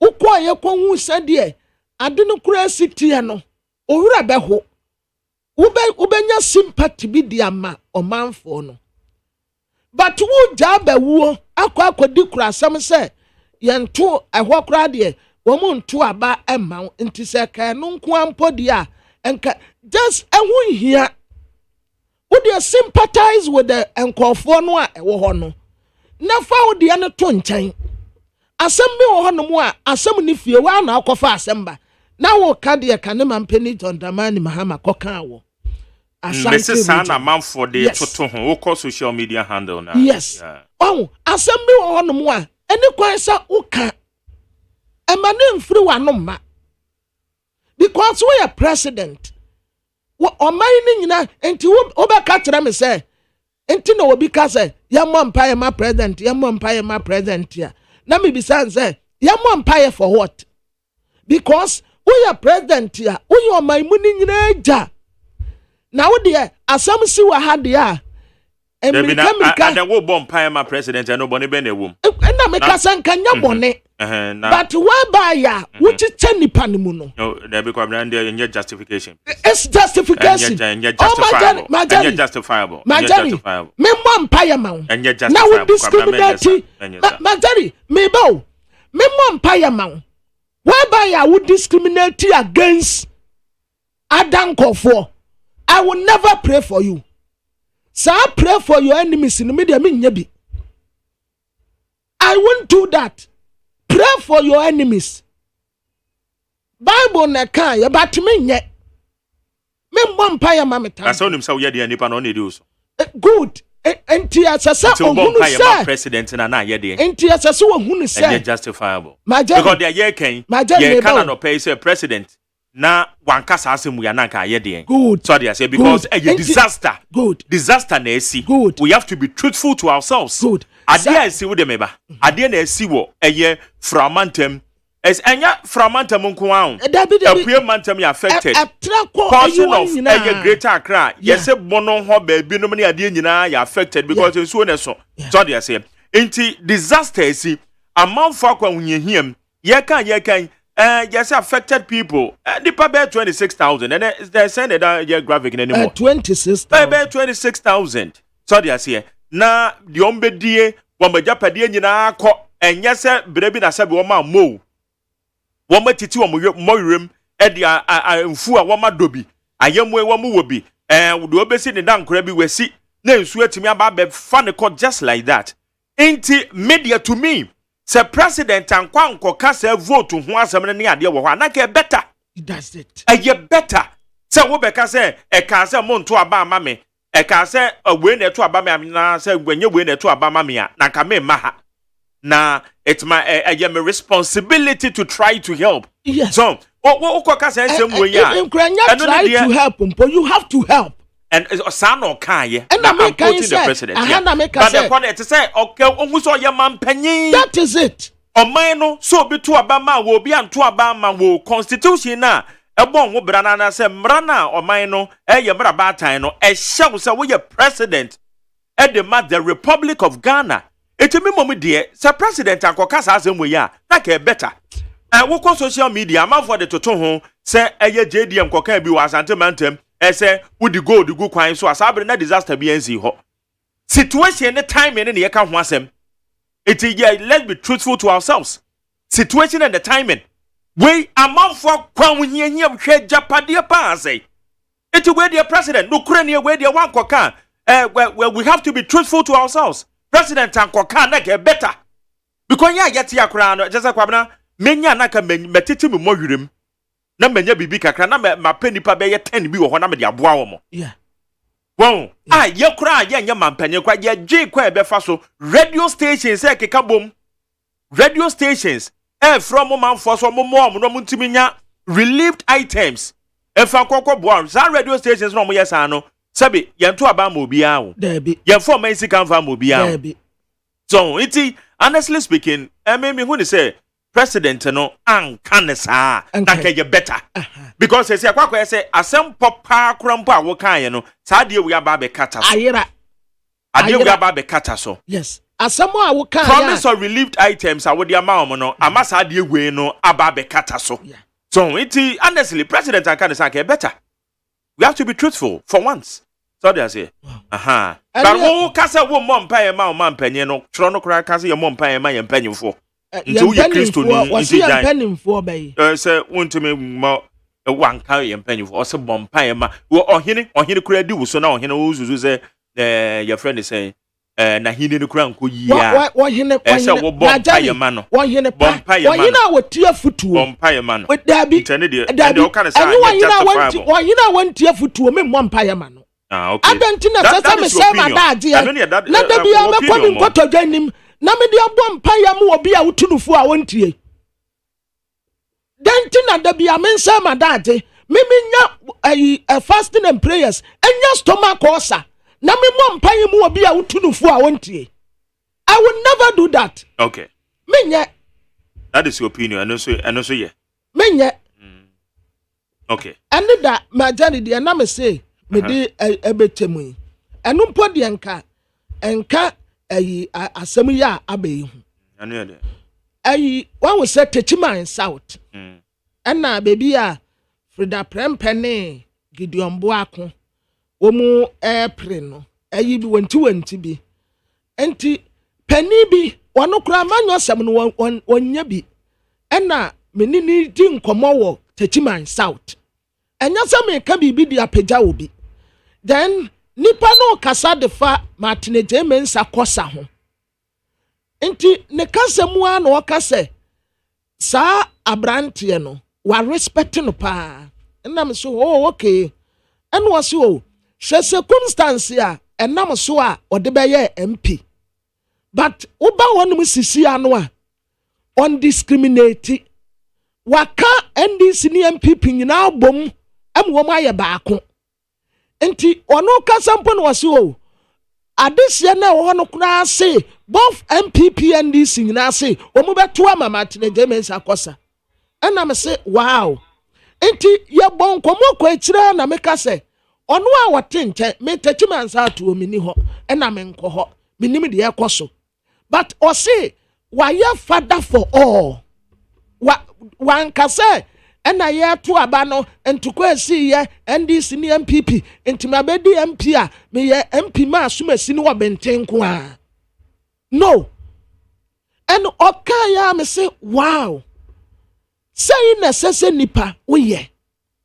ukọ ye kwanwu se de ade no kura sitie no owura beho ubenya sympathy bi di ama omanfo no but wo jaba wuo akodi kura asem se yento ehwo kura de wo mu nto aba ema nti se ka no nko ampodi a enka just ehun hia would you sympathize with the enkofo no a ewo ho no na fa wo de no to nchen asɛm bi wɔ hɔ no mu a asɛm ni fie wa na akɔfa asɛm ba na wo ka de ka ne mampani Tontamani Mahama kɔka wo Mrs. Sana Manford de toto ho wo social media handle na. Yes. Oh, asɛm bi wɔ hɔ no mu a ɛne kwan sɛ wo ka emane mfiri wa no ma because we are president wo ɔman ni nyina enti wo be ka kyerɛ me sɛ enti na obi ka sɛ yɛmmɔ mpaeɛ ma president yɛmmɔ mpaeɛ ma president ya na me bisa sɛ yɛmmɔ mpaeɛ for what because we are president ya we ɔman mu ni nyina agya na wo de asɛm si wa ha de a America wo bɔ mpaeɛ ma president no bɔne bɛ na ɛwom na me ka sɛ nka nya bɔne but whereby ya which nipa ni mu no there be kwabran there in justification it's justification justifiable justifiable me mo mpaeɛ ma wo na wo discriminate majari me bo me mo mpaeɛ ma wo whereby ya wo discriminate against adankofo I will never pray for you. So I pray for your enemies in the media. I won't do that. Pray for your enemies. Bible na kan ya but me nye. Me mbompa mama ta. Asa onim sa wo ye de nipa na onedi so. Good. Enti asasa ohunu say president na ye de. Enti asasa ohunu say. Justifiable. Because they are ken. Ye can no pay say president. Na wankasa asemu ya nanka ayede. Good. So they say because a disaster. Good. Disaster na esi. Good. We have to be truthful to ourselves. Good. Ade esi wo de meba. Ade na esi wo eye framantem. Es enya framantem nko an. Apue mantem ya affected. Portion of eye Greater Accra. Yes bono ho ba bi no ne ade nyina ya affected because ensuo ne so. So they say enti disaster esi amanfo akwa hunyehiam. Ye kan yes, affected people. The pay 26,000, and they're saying that your graphic anymore. 26,000. Pay 26,000. So they say na the ombedie, wambajapadie nyina ko, and yes, brebi na sabi wama mo. Wama titi wamu edia mfua wama dobi. Ayemwe wamu wobi. The obesi ni dan krebi wesi. Ne nsuwe timi ababe fan just like that. Inti media to me. Say president and kwanko kase vote ho asem ne ade wo ho anaka better. He does it. Better. Say wo be ka say e ka say monto aba ama me. E ka say we na to aba me na say gwenye we na to aba ama me na ka me ma ha. Na it's my my responsibility to try to help. Yes. So wo ka say nsem we ya. Try to help him, but you have to help. And Sano Kaye, and I'm quoting the president. But the point to say, okay, Onguso Yaman Penny. That is it. O mano, so be to Abama will be and to Abama will constitution now. A bon will branana say Mrana or mino, Yamra Batino, a show so we a president at the Republic of Ghana. It's a memo, dear, Sir President and Cocas and we are like a better. I walk on social media, I'm out for the Totoho, say a JDM Cocabi was antimantem. Say would go the good crime so as na disaster be enzi ho situation the time and the account wasem it let's be truthful to ourselves situation and the timing we amount for kwan here hwe japade pa say it where the president no kura where the one koka we have to be truthful to ourselves president and koka na get better because yet ya kura no just kwabna menya na ka metiti mu mohwirem na menya bibi kakra na ma penipa be ye 10 bi wo ho na me de aboa wo mo won ye kura ye nya mampanye kwa ye gye kwa be fa so radio stations e keka bom radio stations from man for so mo no ntimi nya relieved items e fa kokko boa za radio stations no mo yes ano sabi ye nto aba ma obi a wo ye for man sika fa ma obi a wo so iti honestly speaking me hu ni say president no ankanesa na ye better because say akwa say asem popa krampo a wo kan ye no sa de we aba be kata so ayira ade we aba be kata so yes asem a wo kan promise of relieved items a wo de ama no ama sa de we no aba be kata so so it honestly president ankanesa ke better we have to be truthful for once so they say but wo kasa wo mompa ye ma o mampanye no tro no kra kasa ye mompa ye ma ye mpanyimfo nti ye Kristo ni nti ye mpanyimfo bayi say wontumi ma wanka ye mpanyimfo o se bompa ye ma wo ohene kra di wo so na ohene wo zuzu say your friend is saying na hine no kura nko yia ese wo bompa ye ma no bompa ye ma no wo tie futuo bompa ye ma no dabi ntene de o kana sa wanyina wantie futuo me bompa ye ma no okay adantina sasa me say ma daade na dabi ya me kwa mi nkoto dwanim na me de bompa ye ma obi a wotunufu a wontie dantina dabi ya me say ma daade me nya fasting and prayers enya stomach ulcer na me bompa ye ma obi a wotunufu a wontie. I will never do that. Okay. Menye. That is your opinion. And also yeah. Menye. Okay. And that my journey the na me say me de ebetemu. Enu mpo de enka asem ya abeyi hu. Anu de. When we say Techiman South. And na baby a Frida Prempene Gideon Boako. Omu April no. Bi 2020 bi. Enti penny bi wano kura manyo sem no wonya bi ena menini di nkomo wo Techiman South enya se me ka bibi di apagya obi then nipa no kasa de fa Martin Jemensa kosa ho enti ne kasa mu a no kasa sa abrante no wa respect no pa ena me so oh okay ena wo so she circumstance a enam so a ode beye MP but uba wonum sisi ano a undiscriminate waka NDC ni MPP nyina bom amwom aye baako enti ono kasampo no wase o adehye na wo no kuna se both MPP NDC nyina se omu beto ama Martin Jemensa kosa ena me se wow enti ye bon komo ko akira na meka se ono a wote nche me Techiman South o mini ho ena me nko ho minim de ekoso. But Ose, why you father for all? One can say, and I hear to abano and to go see ye and this in the MPP into my baby MP, me ye MP ma sume sinua bentenkwa. No. And Okaya me say, wow. Say necessary nipa, we ye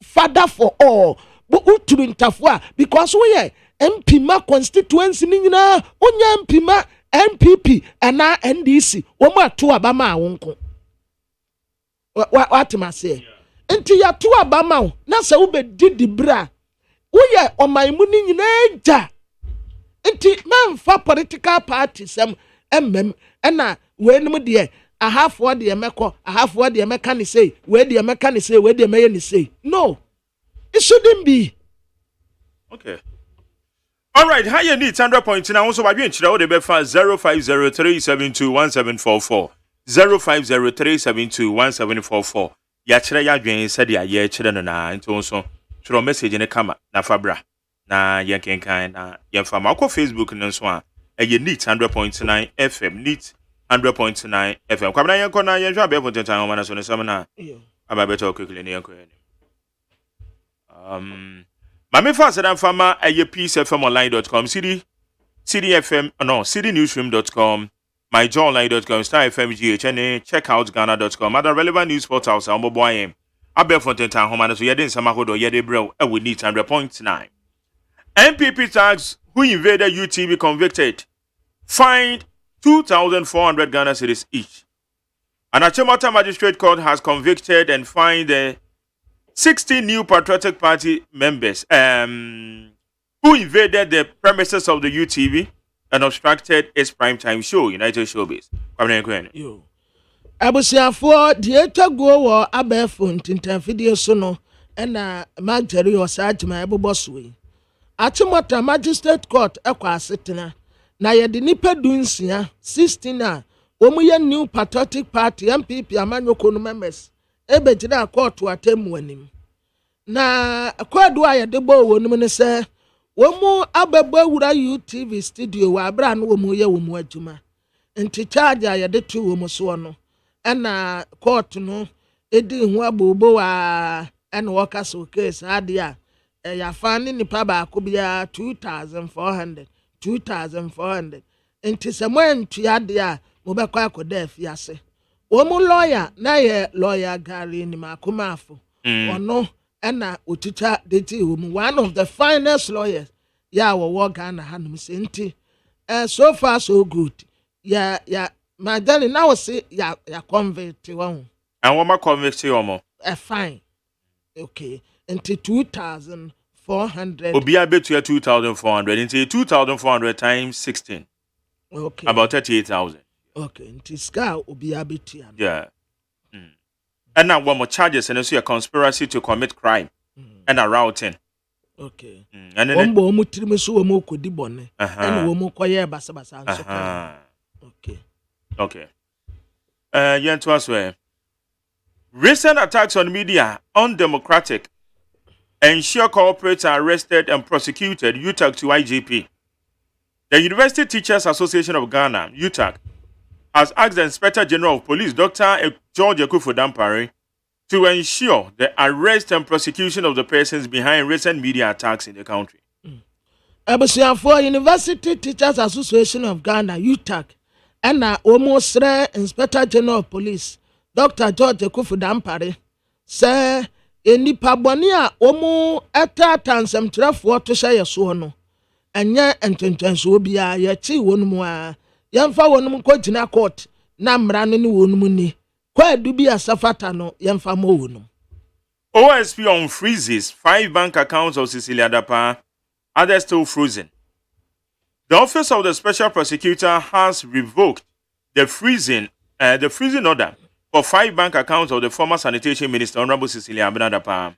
father for all, but utu intafwa because we ye MP ma constituency nina, unya MP ma. MPP and NDC woma to abama wonko what ma say enti ya to abama na se wo be didi bra wo ye omanmu ni nyina ja enti memfa political party sem na we num de a half word de meko a half word de meka ni say we de meka ni say we de meye ni say no it shouldn't be. Okay. All right, how you need 100 points now? Also, by being children, they be fast 0503721744 0503721744. Ya children, ya join said ya ye children na into also through message in the camera na fabra na ya can kind na ya fama ko Facebook no so a you need 100.9 FM need 100.9 FM. Kwabna ya ko na ya jwa be for time na so ne sam na aba better quickly na ya ko Mami faster than farmer at your peacefmonline.com, cdnewsroom.com, myjoyonline.com, Star FM GHNA, checkoutghana.com, other relevant news portals, our mobile AM. Abel Fontaine Town Home, so Yedin Samahodo, Yede Bro, and we need 100.9. MPP tags who invaded UTV convicted, fined 2,400 Ghana cedis each. An Achimota Magistrate Court has convicted and fined 60 new Patriotic Party members who invaded the premises of the UTV and obstructed its primetime show, United Showbiz. Yo. Abusiafo dieta go wo abefo ntintan video so no na magari osajima eboboswe. Achimota Magistrate Court ekwa asetena na ye de nipa dunsia 16 a omu ye new Patriotic Party MPP amanyoko no members ebejira court atemu anim na kwadu aye de bo wonum ne se womu ababa wura UTV studio wa abra no womu ye womu adwuma nti charge aye de tu womu so no na court no edi hu abobo wa na wakaso case ade a ya fani nipa ba ko bia 2400 nti se mo antu ade a mo be kwa akoda afiase womu lawyer na ye lawyer Gary ni makomafo ono na otucha deti womu one of the finest lawyers ya wo Ghana hanum senti So far so good. Yeah, my darling, now say convict one. And what my convict you Fine. Okay. Into 2,400. Obia bet you 2,400 into 2,400 times 16. Okay. About 38,000. Okay. Into scar obia bet you. Yeah. And now one more charges and also a conspiracy to commit crime and a routing. Okay. And then Ombo mutiri so omo kodi bone. And omo koye basa anso. Okay. Yen to us where recent attacks on media undemocratic. Ensure corporates are arrested and prosecuted. Utak to IGP. The University Teachers Association of Ghana, Utak, has asked the Inspector General of Police, Dr. George Ekufu-Dampare, to ensure the arrest and prosecution of the persons behind recent media attacks in the country. For University Teachers Association of Ghana, Utak, and almost Inspector General of Police, Dr. George Ekufu-Dampare, say, enipa bɔne a ɔmo ɛtata nsɛmtwerɛfoɔ to hyɛ yɛ soɔ no ɛnyɛ ntwentwɛnsoɔ biara yɛkyi wɔn mu a yɛmfa wɔn mu kɔgyina court na mmara no ne wɔn mu ni kwaadu bi asafata no yɛmfa mɔ wɔn mu. OSP on freezes 5 bank accounts of Cecilia Dapa, others still frozen. The Office of the Special Prosecutor has revoked the freezing order for 5 bank accounts of the former Sanitation Minister, Honorable Cecilia Dapa.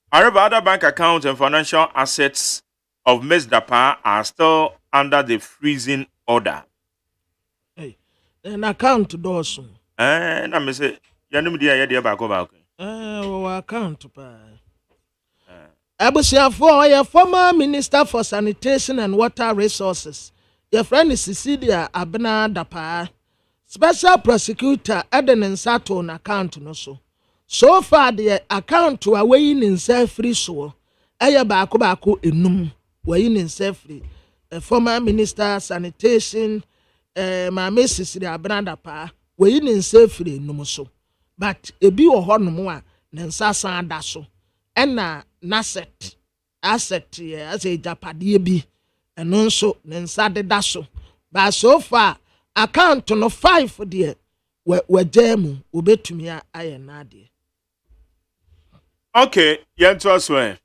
However, other bank accounts and financial assets of Ms. Dapa are still under the freezing order. Hey, an account does. And I say, Yanum back over. Account. For your former Minister for Sanitation and Water Resources, your friend is Cecilia Abena Dapa. Special prosecutor Eden Sato on account no so far the account to away in free so aya baako enum way in free former minister sanitation my Mrs. Abena Dapa way in free enum so but ebi wo ho no mo a ne nsa san da so na asset as a japade bi eno nso ne nsa de da so but so far account no 5 there we jam obetumi aye na de. Okay, yento aswe.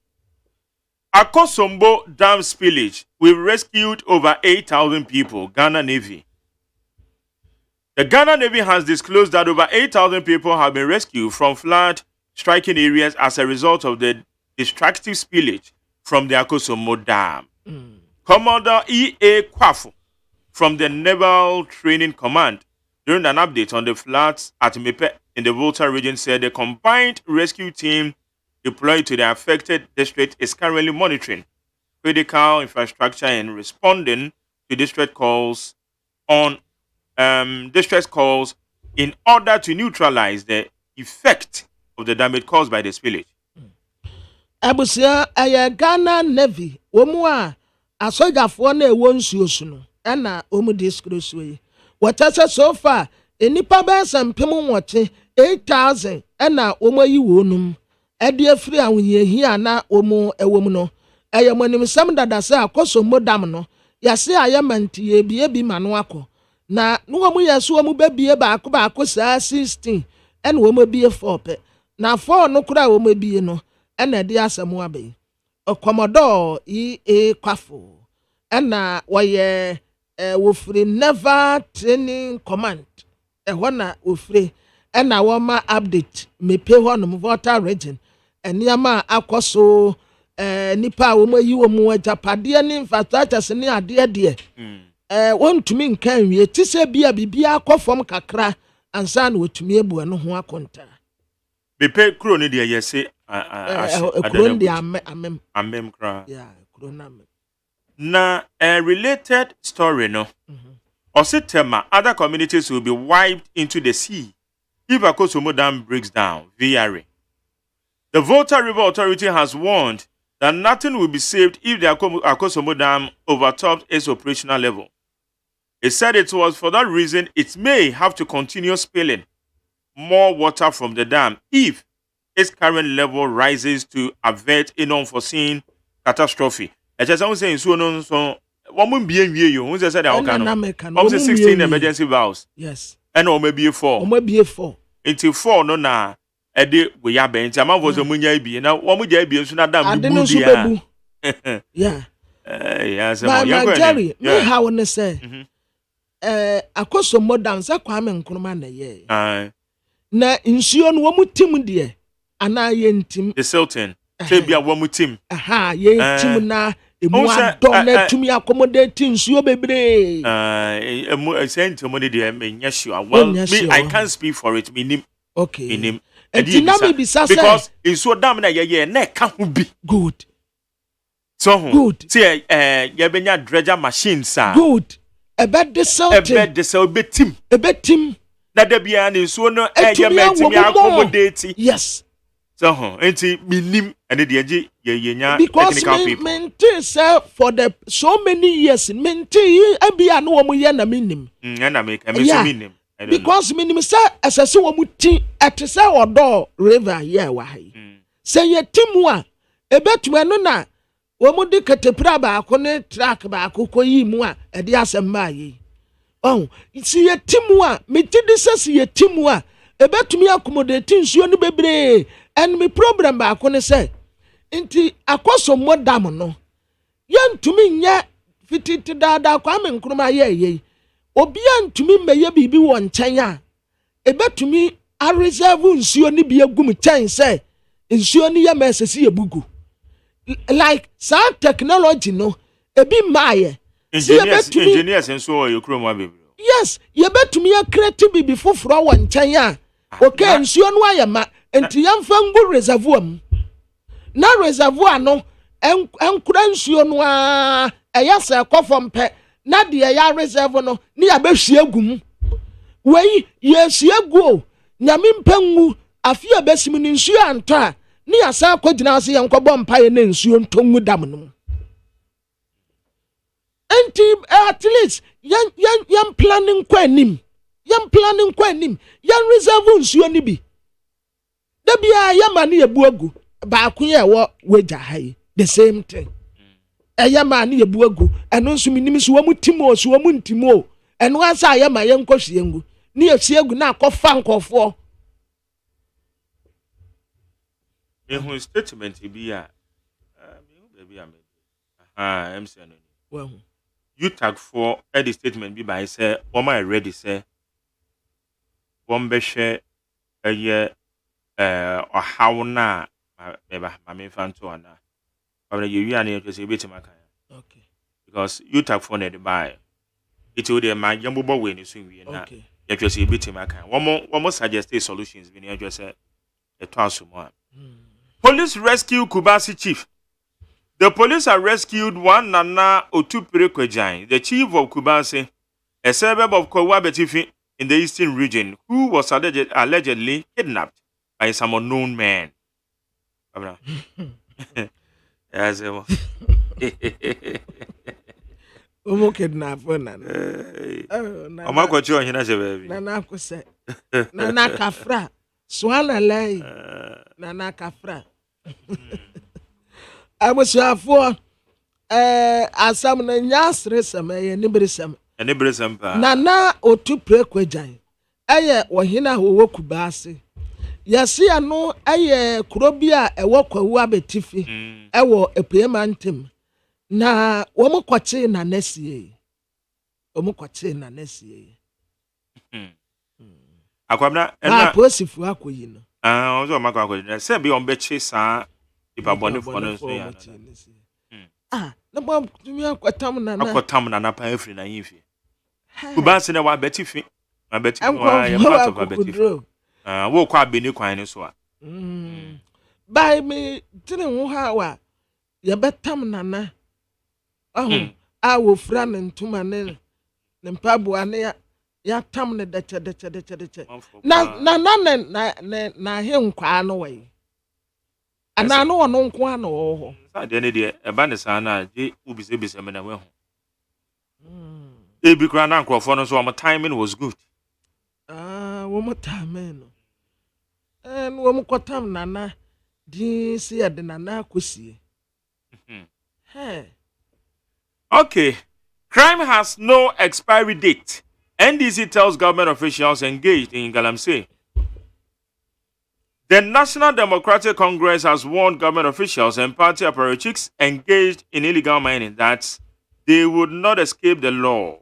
Akosombo Dam spillage. We've rescued over 8,000 people. Ghana Navy. The Ghana Navy has disclosed that over 8,000 people have been rescued from flood striking areas as a result of the destructive spillage from the Akosombo Dam. Commander E.A. Kwafu from the Naval Training Command during an update on the floods at Mepe in the Volta region said the combined rescue team deployed to the affected district is currently monitoring critical infrastructure and responding to distress calls in order to neutralize the effect of the damage caused by the spillage. Abusia Ghana Navy omwa asogafo na ewo nsuo so no na omu disclose we what so far enipa ba sampem nwote 8,000 na omu yi wonum ade afiri ahonyehia na omu ewom no eyemonim sam dada se Akosombo dam no yase AGYEMAN bi mano akọ na no omu yeso omu babie baako saa 16 na omu bie 4 pe na 4 no kura omu bie no na de asemu abai Commodore E.A. Kwafu na woye wofre Naval Training Command na wofre na woma update mepe ho no Volta region eniama akoso nipa wo mayi wo mu ajapade ne infrastructure ne ade de wontumi nkan wie ti se bibia akofom kakra ansa na wotumi ebu no ho akonta mepe kro ne de yese amem kra yeah krona na a related story no Ositema other communities will be wiped into the sea if Akosombo Dam breaks down VRA. The Volta River Authority has warned that nothing will be saved if the Akosombo Dam overtops its operational level. It said it was for that reason it may have to continue spilling more water from the dam if its current level rises to avert an unforeseen catastrophe. I just want to say so woman be in you, who's said I can. Of 16 emergency vows. Yes. And or maybe 4. Or maybe 4. Until 4 no na. Ede we ya bench. Ama was a munya bi. Na woman ya bi so na dam bu. Yeah. Yes. But Jerry, me how on say. Akoso modern say Kwame Nkrumah na ye. Na nsuo no wo mutim de ana ye ntim. The Sultan. Say bia wo mutim. Aha, ye ntim na emu adon na tumi accommodate nsuo bebre. Say ntim de enya sure. Well, me I can't speak for it. Me nim. Okay. Me nim. Because nsuo dam na ye na ka ho bi. Good. So good. See ye benya dredger machines sir. Good. Ebe de Sultan. Ebe tim. Na da bia na nsuo no ye metimi accommodate. Yes. So enti minim ene de age ye nya technical people. Because maintain sir for the so many years maintain ebia no wo ye na minim. Na make minim. Because minim sir asase wo muti etese odo river ye wa hai. Say ye timu a ebetuma no na wo mu de katepra ba ko ne track ba ko koyi mu a e de asem ba yi. Oh, si ye timu a meti de se ye timu a ebetumi accommodate nsuo no bebre and me problem ba ko ne se nti akoso modam no yantumi nya fititi dada Kwame Nkrumah ye obi antumi meye bibi wo nkyɛn a ebetumi a reserve nsuo ni bi agum kyɛn se nsuo ni ye mesesi ebugu like some technology no ebi maaye engineers nso yo kuro mu bebre. Yes, ye betumi ya create bibi foforo wo nkyɛn a okay nsuo no ayema enti yamfa ngu reservoir mu na reservoir no enkura nsuo no a eya se kofom pe na de ya reserve no ni ya behwie agum wei ye hwie go nyame mpangu afia besim ni nsuo anto a ni ya sa akogina ase yenkobɔ mpaye na nsuo ntongu dam no enti at least yan planning kwanim yan reserve nsuo ni bi da bia yama ni ebu agu ba ko ye wo weja hai the same thing yama ni ebu agu eno nso minim so wo mutimo so wo muntimo eno asa yama ye nkohwie ngu ni ehwie agu na akɔfa nkɔfo ehun statement bi a baby am MC no well Utak for the statement bi by say woman ready say one be share how na ma me fan to ana but you wi ana say betima kan okay because Utak for the buy it will the man yambo we ni so wi na you say betima kan one suggest solutions bi na you say e to asomo. Police rescue Kubasi chief. The police have rescued one Nana Otupere Kwejan, the chief of Kubasi, a suburb of Kowabetifi in the eastern region, who was allegedly kidnapped by some unknown man. Yes, kidnap Nana. Nana Kose. Nana Kafra. Swana lay. Nana Kafra. I was for asam na nyasre sama ye nibresam Nana Otupere Kwejan eye wohina wo Kubasi yase ano eye kurobia ewo kwawu abetifi ewo epuemantem na wo mokwache na nesie akwamna na posifu akoyi no ozo makwa akoyi se bi on beche sa iba bone for no so ya na bom tumi akwatam na pa afri na yimfi Kubasi na wa betifi wa ya part of betifi wo kwa beni kwan ni so a by me tini wo ha wa ya betam nana wo fra ne ntuma ne mpaboa ne ya tam ne deche na he nkwa no we ana no ono nko ana wo ho sa de ne de e ba ne sa na je ubise me na we ho ebi kra na nkrofo no so am timing was good wo mo timing no en wo mo kotam nana di si ya de nana akosie okay Crime has no expiry date. NDC tells government officials engaged in Galamsey. The National Democratic Congress has warned government officials and party apparatchiks engaged in illegal mining that they would not escape the law.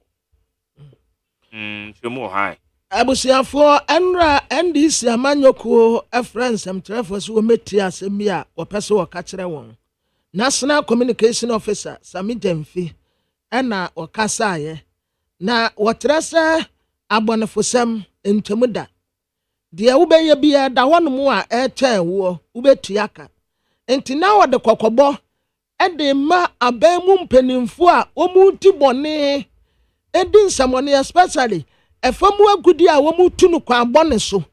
High. Abusiafo enra NDC amanyoko friends amtrefo so meti asemia opese wakachire won. National Communication Officer Sami Demfi ena okasaye na wotrese abonefosem entemuda. Dia ubeye bia da honom a eche wo ubetiaka. Enti na wode kokobo ede ma abemu mpenimfo a omuti bone edin samone especially efamu agudi a womu tunu kwa bone so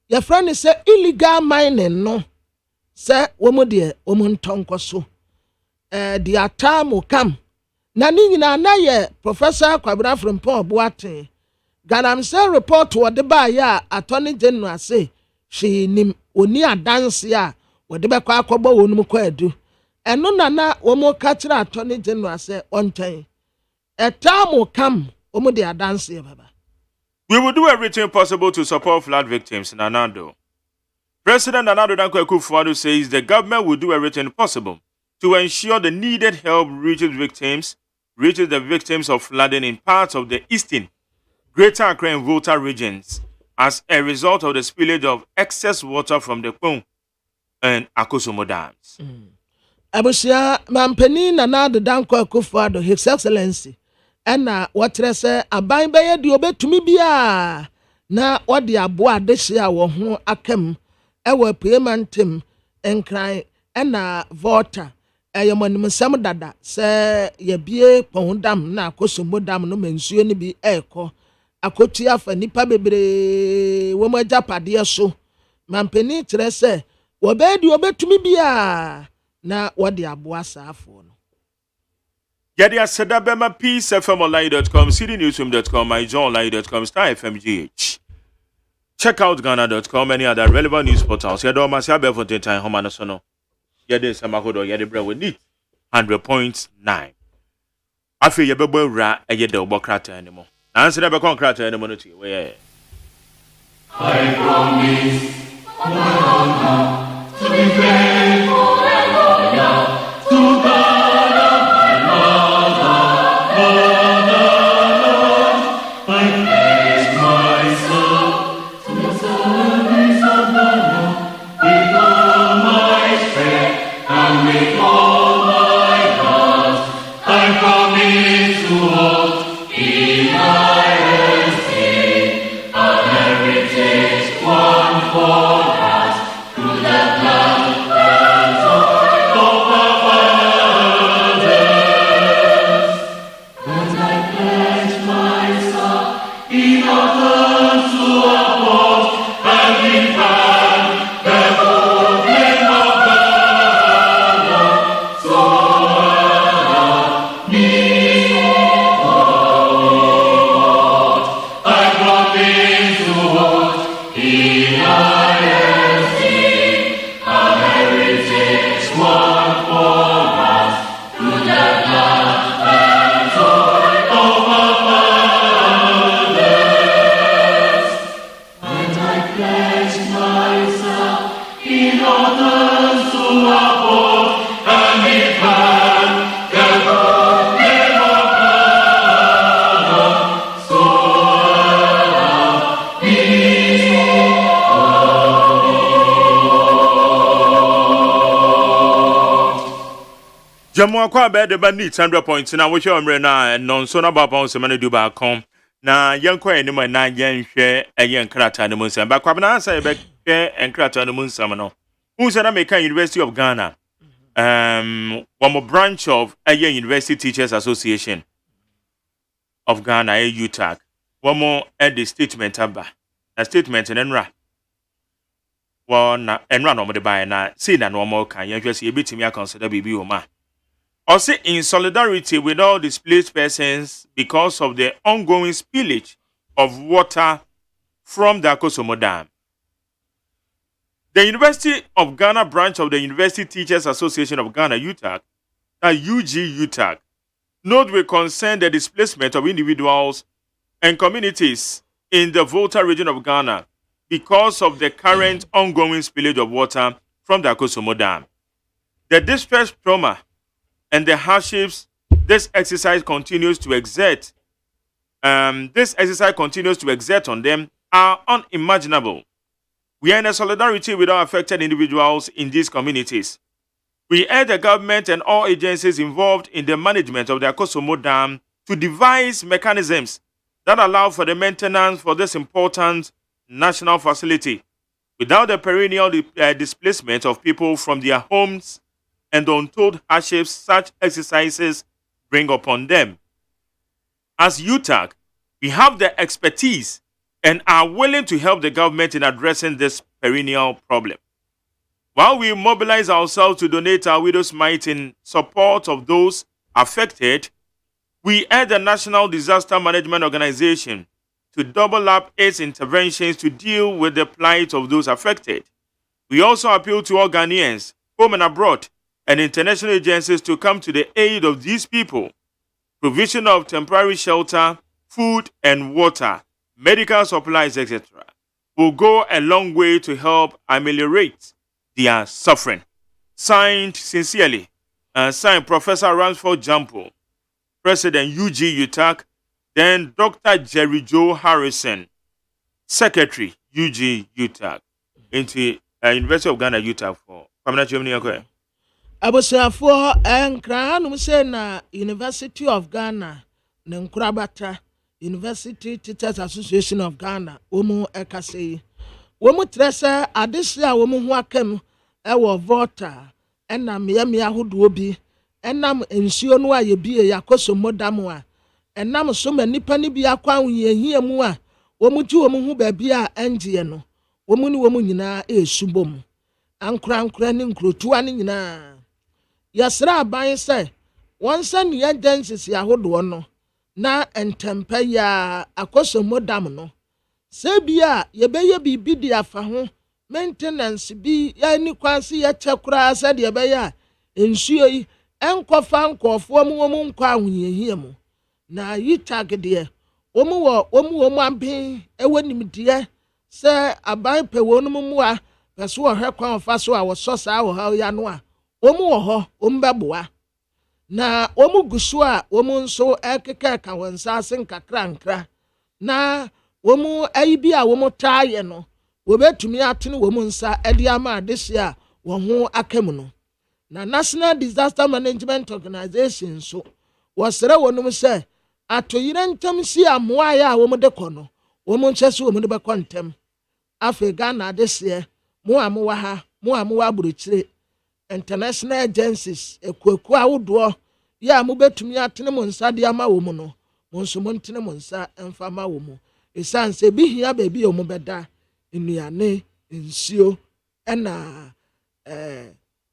ye friend say illegal mining no say womu de womu ntonko so the time come na ni nyina na ye Professor Kwabena from Paul Boate Galamsey report wo de ba ya Attorney General say she nim oni adanse a wo de be kwa akobo wonum kwa adu eno na womu ka kire Attorney General say ontwen a time come womu de adanse baba. We will do everything possible to support flood victims, Nanado. President Nanado Dankwa Akufo-Addo says the government will do everything possible to ensure the needed help reaches the victims of flooding in parts of the eastern, Greater Accra and Volta regions as a result of the spillage of excess water from the Kpong and Akosomo dams. Abusia Mampeni Nanado Dankwa Akufo-Addo, His Excellency, ena watrese aban beye di obetumi bia na wode aboa dehia wo ho akam ewa paymentim enkran ena Volta eyemonim sam dada se ye bie pondam na Akosomo dam no mensuo ni bi eko akotua fa nipa bebre wo mo japade so mampeni trese wo be di obetumi bia na wode aboa saafo no. Yadi aseda bema peacefmonline.com, cdnewsroom.com, myjohnonline.com, Star FMGH. Check out Ghana.com, any other relevant news portals. Yado Masia Befonte Time Homana Sono. Yadi Samakodo, Yadi Bra with need 100.9. I feel you bebo ra a yede obokrata anymore. Answer never concrete anymore. Where I promise to be faithful and loyal to God. Jamu kwa be de ba need 100 points na wo hwe omre na non so na ba pon se mane du ba kom na yenko enim na yenhwe eye nkrata ne munsa ba kwa na ansa be nkrata ne munsa no unsa na American University of Ghana one branch of eye University Teachers Association of Ghana Utak one more at the statement aba na statement enra na enra no mo de ba na see na no mo kan yenhwe se ebetimi consider bibi o ma. Also, in solidarity with all displaced persons because of the ongoing spillage of water from the Akosomo Dam. The University of Ghana branch of the University Teachers Association of Ghana, Utak, UG Utak, Note with concern the displacement of individuals and communities in the Volta region of Ghana because of the current ongoing spillage of water from the Akosomo Dam. The distress, trauma, and the hardships this exercise continues to exert on them are unimaginable. We are in a solidarity with our affected individuals in these communities. We urge the government and all agencies involved in the management of the Akosomo Dam to devise mechanisms that allow for the maintenance for this important national facility without the perennial displacement of people from their homes and the untold hardships such exercises bring upon them. As Utak, we have the expertise and are willing to help the government in addressing this perennial problem. While we mobilize ourselves to donate our widow's mite in support of those affected, we urge the National Disaster Management Organization to double up its interventions to deal with the plight of those affected. We also appeal to all Ghanaians, home and abroad, and international agencies to come to the aid of these people. Provision of temporary shelter, food and water, medical supplies, etc. will go a long way to help ameliorate their suffering. Signed sincerely, signed Professor Ransford Jampo, President UG Utak, then Dr. Jerry Joe Harrison, Secretary UG Utak, into University of Ghana Utak for permanent Germany. Abosafo enkranum say na University of Ghana ne nkurabata University Teachers Association of Ghana omu ekase womu trese adehye a womu ho akam ewo Volta enam yemia hodo bi enam ensuo no aye bie Akosomo Dam a enam so manipa ni bi akwa ahuyehia mu a womu ti womu ho ba bia engie no womu ni womu nyina esubom ankura ni nkrotuwa ni nyina yasra aban say wonsa ni agencies yahodo no na entempa ya Akosomo Dam no se bia yebeye bibi di afa ho maintenance bi ya ni kwanse ya chekura se de yebeye ensuo yi enkofa nkofo mu nkwa ahuyehia mu na yitag de omu amben ewenimdie se aban pe wonu mu a peso ohwe kwan fa so a wo so sa wo ha ya no a omu wo ho ombeboa na omu gusu a omu nso ekeka ka wansa asen kakra na omu ayibi a omu taaye no wobetumi atene omu nsa edi ama adehye a wo ho akam no na National Disaster Management Organization so wasere wonum se atoyire ntam si amoa ya a omu de kono omu nchese omu de bekontem afi Ghana adehye mo amowa ha mo amowa buruchire international agencies ekweku awodo ya mo betumi atene mo nsa de ama wo mu no mo nso mo ntene mo nsa emfa ma wo mu esanse bi hia ba bi o mo beda nnuane nsio ena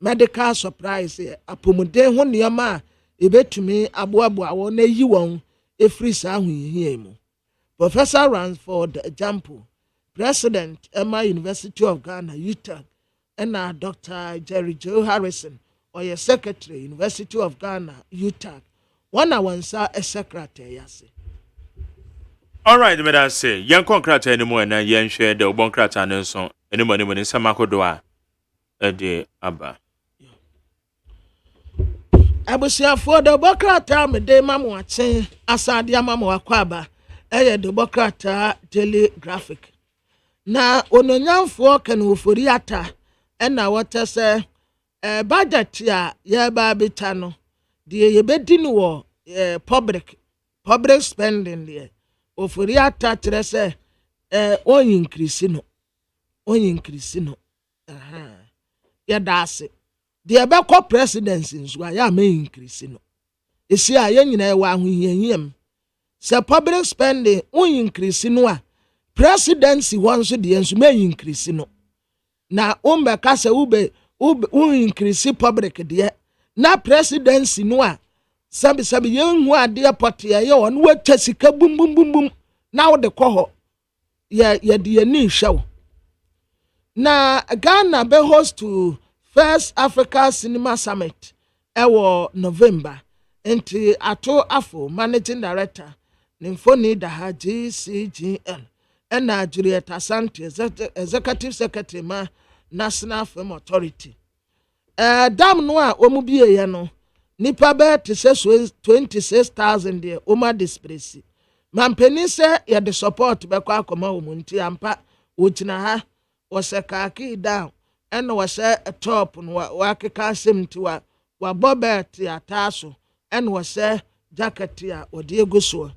medical supplies apomuden ho niama ebetumi aboaboa wo na yi won efri sa ho hia mu. Professor Ransford Jampo, President Emma University of Ghana Utak, and Dr. Jerry Joe Harrison, or your Secretary University of Ghana Utak. One hour a secretary yase. All right, madam say, young concrete anymore, and young share the Boncrat and so anybody when it's a Macodoa a day abba. I was here for the Bocrata, a day mamma watching Asadia Mamma Aquaba, the Bocrata Daily Graphic. Na ononyam fo kan woforiata ena wota se budget ya ba beta no de ye bedi no wo public spending de oforiata kire se on increase no ya dase de be ko presidency nso ya ma increase no esi a ye nyina wa ahohiahiem se public spending on increase no a presidency wants the ensu may increase no na umbe kase ube increase public de na presidency no a sabi yenhu ade pot ye won wata sika bum na wo de koho ye de ni hwew na Ghana be host to First Africa Cinema Summit ewo November enti ato afo managing director nimfoni da ha GCGN ena Juliet Asante executive secretary ma National Film Authority dam no a omu bie ye no nipa be te se 26,000 de oma dispresi mampeni se ye de support be kwa akoma omunti ampa wogina ha wo se kaki down ena wo se top no wa keka semti wa bobet ataso ena wo se jacket ya odi eguso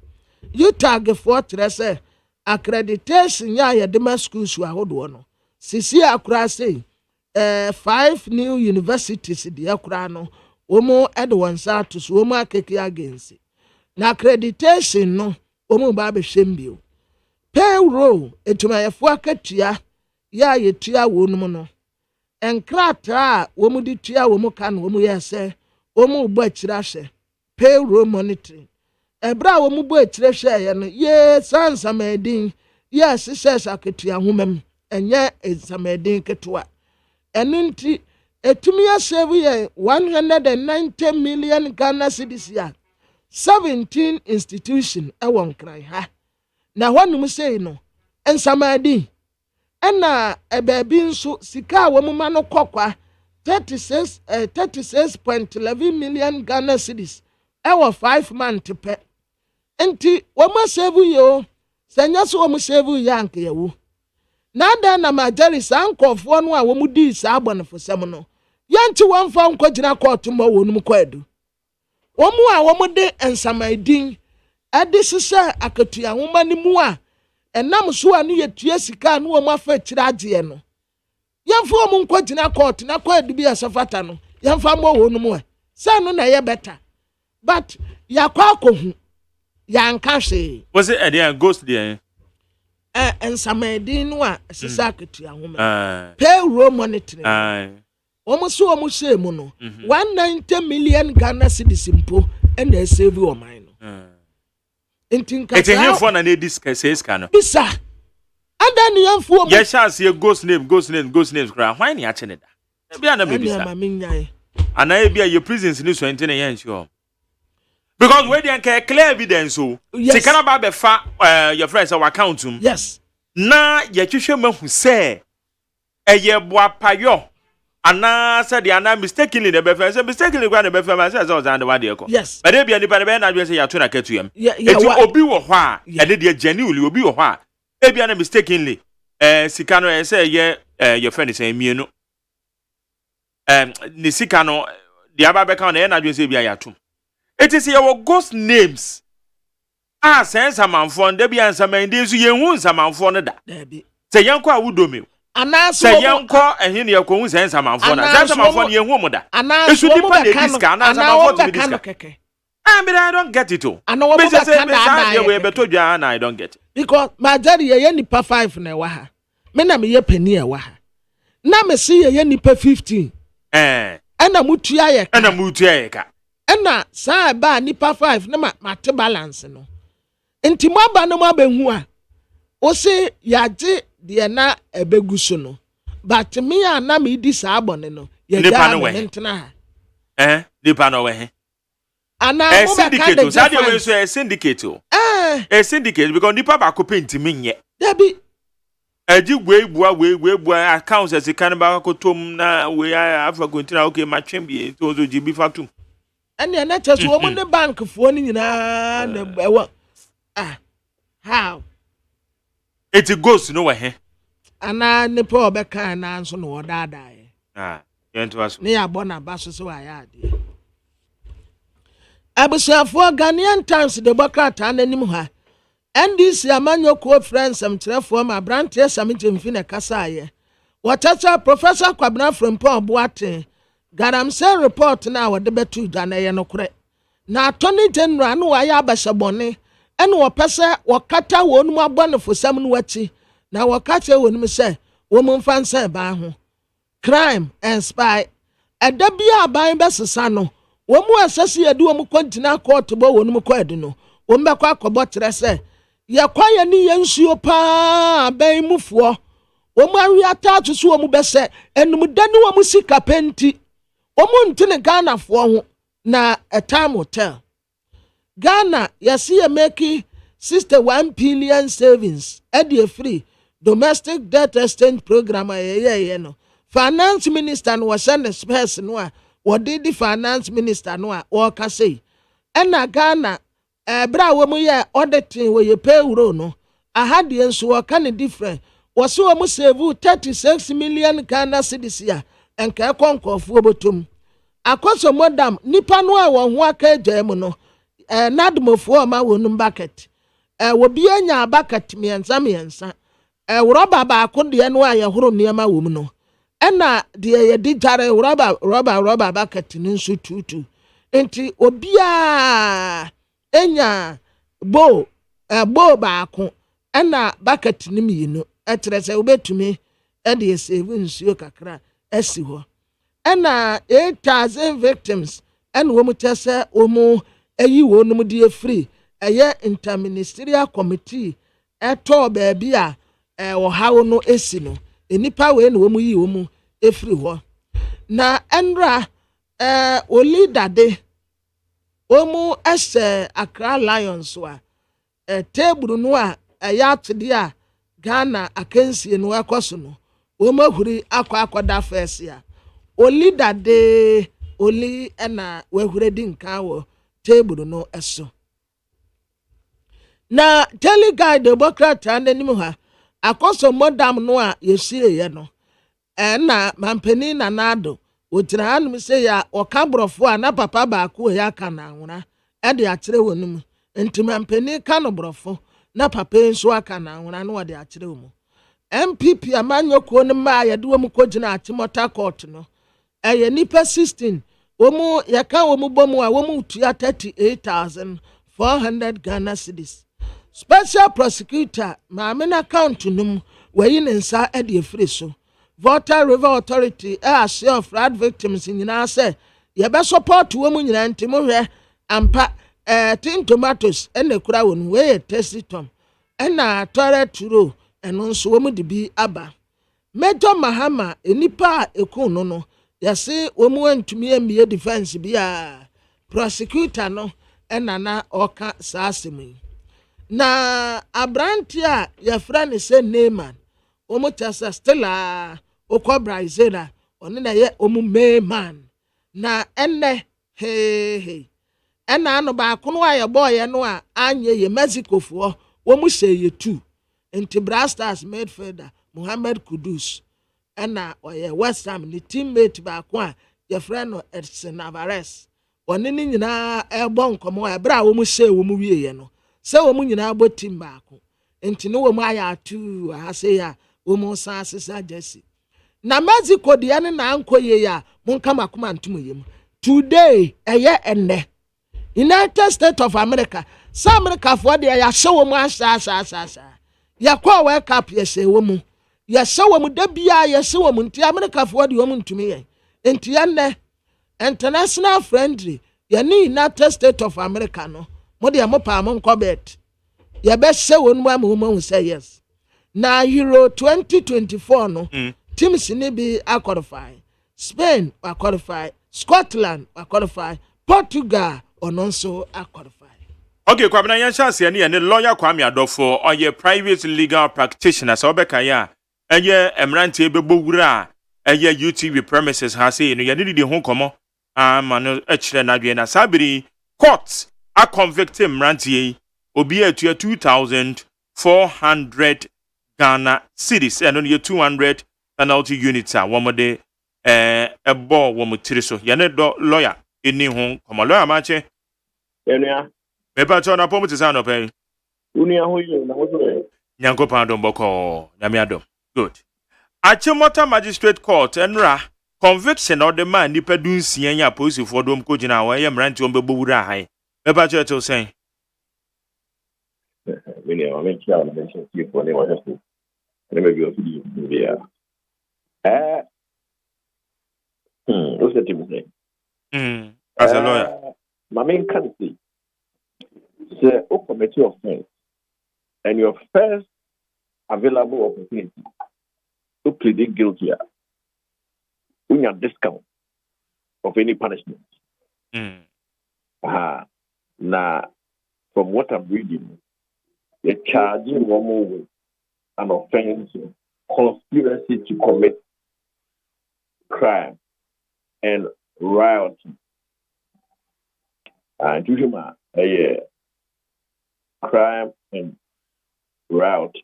Utak for trese accreditation ya ye de schools wa hodo no sisi akura sei 5 new universities de akura no omo edwansa to so omo akeke agency na accreditation no omo ba be hwembio payroll etumayefo akatua ya yetua wonum no enkrata omo di tua omo kan omo yese omo bo akira hye payroll monitoring ebra omo bo akira hye ye no ye sansamedin yes says akatua homam enye examedin ketwa enunti etumia save ye 190 million Ghana cedis ya 17 institution ewon kran ha na hwanum sei no ensamadi ena ebabi nso sika wo muma no kokwa 36.11 million Ghana cedis ewo 5 month pe enti wo ma save yo sanya so wo mu save yank yawo na da na majari sankofo no a wo mu di sa abonfo sem no yanti wonfa nkogina court mo wonum kwadu wo mu a wo mu de ensamadin ade sisa akatua homa ni mu a enam so a ne yetua sika no wo mu afa kira agye no yamfa wo mu nkogina court na kwadu bi asafata no yamfa mo wonum a sa no na ye better but yakwa akohu yanka hwe was it a ghost there ensamadin no a sisa akatua homa payroll monitoring omuso omushe mu no 190 million Ghana cedis mpo and they save your mind intinka it's a new phone and this says kana bisa and then you for yes chance your ghost names cry why ni ache ne da bia na be bisa and I be your prisons ni so ente na yan sure because we dey clear evidence so se kana ba be fa your friends our account yes na ye twehwe mahu se eye boa payo ana said ana mistakenly the befa say mistakenly gwa the befa man say so and what dey ko yes but dey bia ni pa be na adwe say ya to na katuam eti obi wo ho a e dey genuinely obi wo ho a e bia na mistakenly sika no say ye your friend say mienu ni sika no the aba be kan na adwe say bia ya to it is your ghost names sense amanfo nda bia nsamandi so ye hu nsamanfo no da say yanko a wudomi say yanko ehini ye ko hu sense amanfo na sense amanfo ne ye hu mu da esu dipa de diska na amanfo to diska I don't get it all. I know what we beto dwa na I don't get it because majari ye nipa 5 na wa ha me na me ye pani wa ha na me see ye nipa 15 ana mutua ye ka ena saa ba nipa 5 na mate balance no enti mo aba no mo abehu a o se yaje de na ebeguso no but me ya na me di saa abone no ye ga me ntena ha nipa no we he ana mo ba ka de sadia we so a syndicate a syndicate because nipa ba ko penti menye dabi aji we bua accounts as kan ba ko tom na we afa ko ntina okay ma twembie to zo gibi fatum ene na cheso wo ne bank fo ni nyina na ewo how it goes no we he ana ne po obeka na nso no wodada yento aso ne ya bona baso so ayade abusuafo Ghanaian Times de bokata nanim ha NDC amanyo ko friends am trefo ma brantie samite mfine kasaye watacha Professor Kwabena Frempong Boate garamse report na wode betu Ghana no kure na Attorney General no waya abashabone ene wopese wakata wonum abonefo sam no wachi na wakache wonum se womumfa nsa ba ho crime and spy edabia aban besesa no womu asase yedu womu kontina court bo wonum kwadu no wombekwa akobo tere se yakwaye ni yensuo pa aban mufuo womu awiata atuso womu bese enum dani womu sika penti womu ntine Ghana fo ho na a time will tell. Ghana, you see a making 61 billion savings at the free domestic debt exchange program. Finance minister was sent a space no what did the finance minister no or say. And Ghana, bra woman ya auditing where you pay no. I had the answer kind of different. Was so almost save 36 million Ghana cedis here and can conquer for botum. Akwaso modam nipa no a won ho aka gyamu no nadmofo ma wonum bucket wo bi anya bucket miensa roba ba ko de no a ye horo niam wo mu no na de ye di jare roba bucket ni nso tutu enti obia enya bo ba ko na bucket ni mienu etre se obetumi de save nsuo kakra asi ho. Ena 8,000 victims and womu tese omu eyi wonum die free eye interministerial committee eto baabi a wo hawo no esi no enipa we na womu yi womu efri ho na enra o leader de omu ese Accra Lions wa table no a ya atde a Ghana akansie no akoso no womu ahuri akwakoda first ya oli dade oli na wahuredi nka wo table no eso na tele guy democrat ananim ha akoso modam no a yesire ye no na mampani na nado otira hanum se ya okabrofo a na papa ba ko ya ka na nwura de akire wonum enti mampani ka no brofo na papa nso aka na nwura no de akire wo mu MPP amanyoko ne ma ya de wo mu kogina atimota court no nipa 16 womu yaka womu bomu a womu tuya 38,400 Ghana cedis. Special prosecutor maamena account num wayi nsa e de free so. Volta River Authority share of flood victims nyina say ye be support womu nyina ntimo hwe ampa tin tomatoes ene kura won we tasty tom ena toilet turo eno nso womu de bi aba. Major Mahama enipa ekun no yase womu antumi emie defense bia prosecutor no na oka saasemi na abranti a yefra ne se Neyman womu tasa stella okobra izera oni na ye omu man na enne ena no ba kono a ye boy no a anye ye Mexico fo womu se ye tu enti Brasters midfielder Muhammad Kudus ena oye West Ham ni teammate ba ko a ye friend no Edson Alvarez oni ni nyina ebo nkomo e bra wo mu she wo mu wie ye no se wo mu nyina bo team ba ko enti no wo mu aya atu ha se ya wo mu san asesa Jesse na Mexico de ene na ankoye ya monka makoma ntum yem today eye enne United States of America sa America for de ya hye wo mu asa ya kwa World Cup ye se wo mu ya shawo mu da bia ya shawo mu nti America fo de wo mu ntumi ye enti ya ne international friendly ya ni United States of America no mo de mo pa mo nkobet ya be shawo nu ma mo say yes na Euro 2024 no teams ni bi qualify Spain qualify Scotland qualify Portugal ononso qualify. Okay, Kwabena Yanshasi and the lawyer Kwame Adofo or your private legal practitioner so Bekaya and ye Emranti Bebura and ye UTV premises has say no yadi the home como manu echle na sabiri court a convict Emranti obi to 2,400 Ghana cedis and only 200 penalty units are one more day a ball one mutiriso yane lawyer in home como lawyer mache Meba chona pomu tisano pe. Unia huyo na huyo. Nyango pando mboko nyamiado. Good. Achimota Magistrate Court enra conviction of the man nipa dunsi enya police for dom ko gina wa yem ranti ombe bowura hai. Meba church say. Mini o men chia na mention ti for ne wa hesu. Ne me bi o ti bia. What's the team say? As a lawyer. My main country. The committee of offense and your first available opportunity to plead guilty in your discount of any punishment. Now, from what I'm reading, they're charging one with an offense, conspiracy to commit crime and rioting. And crime and riot.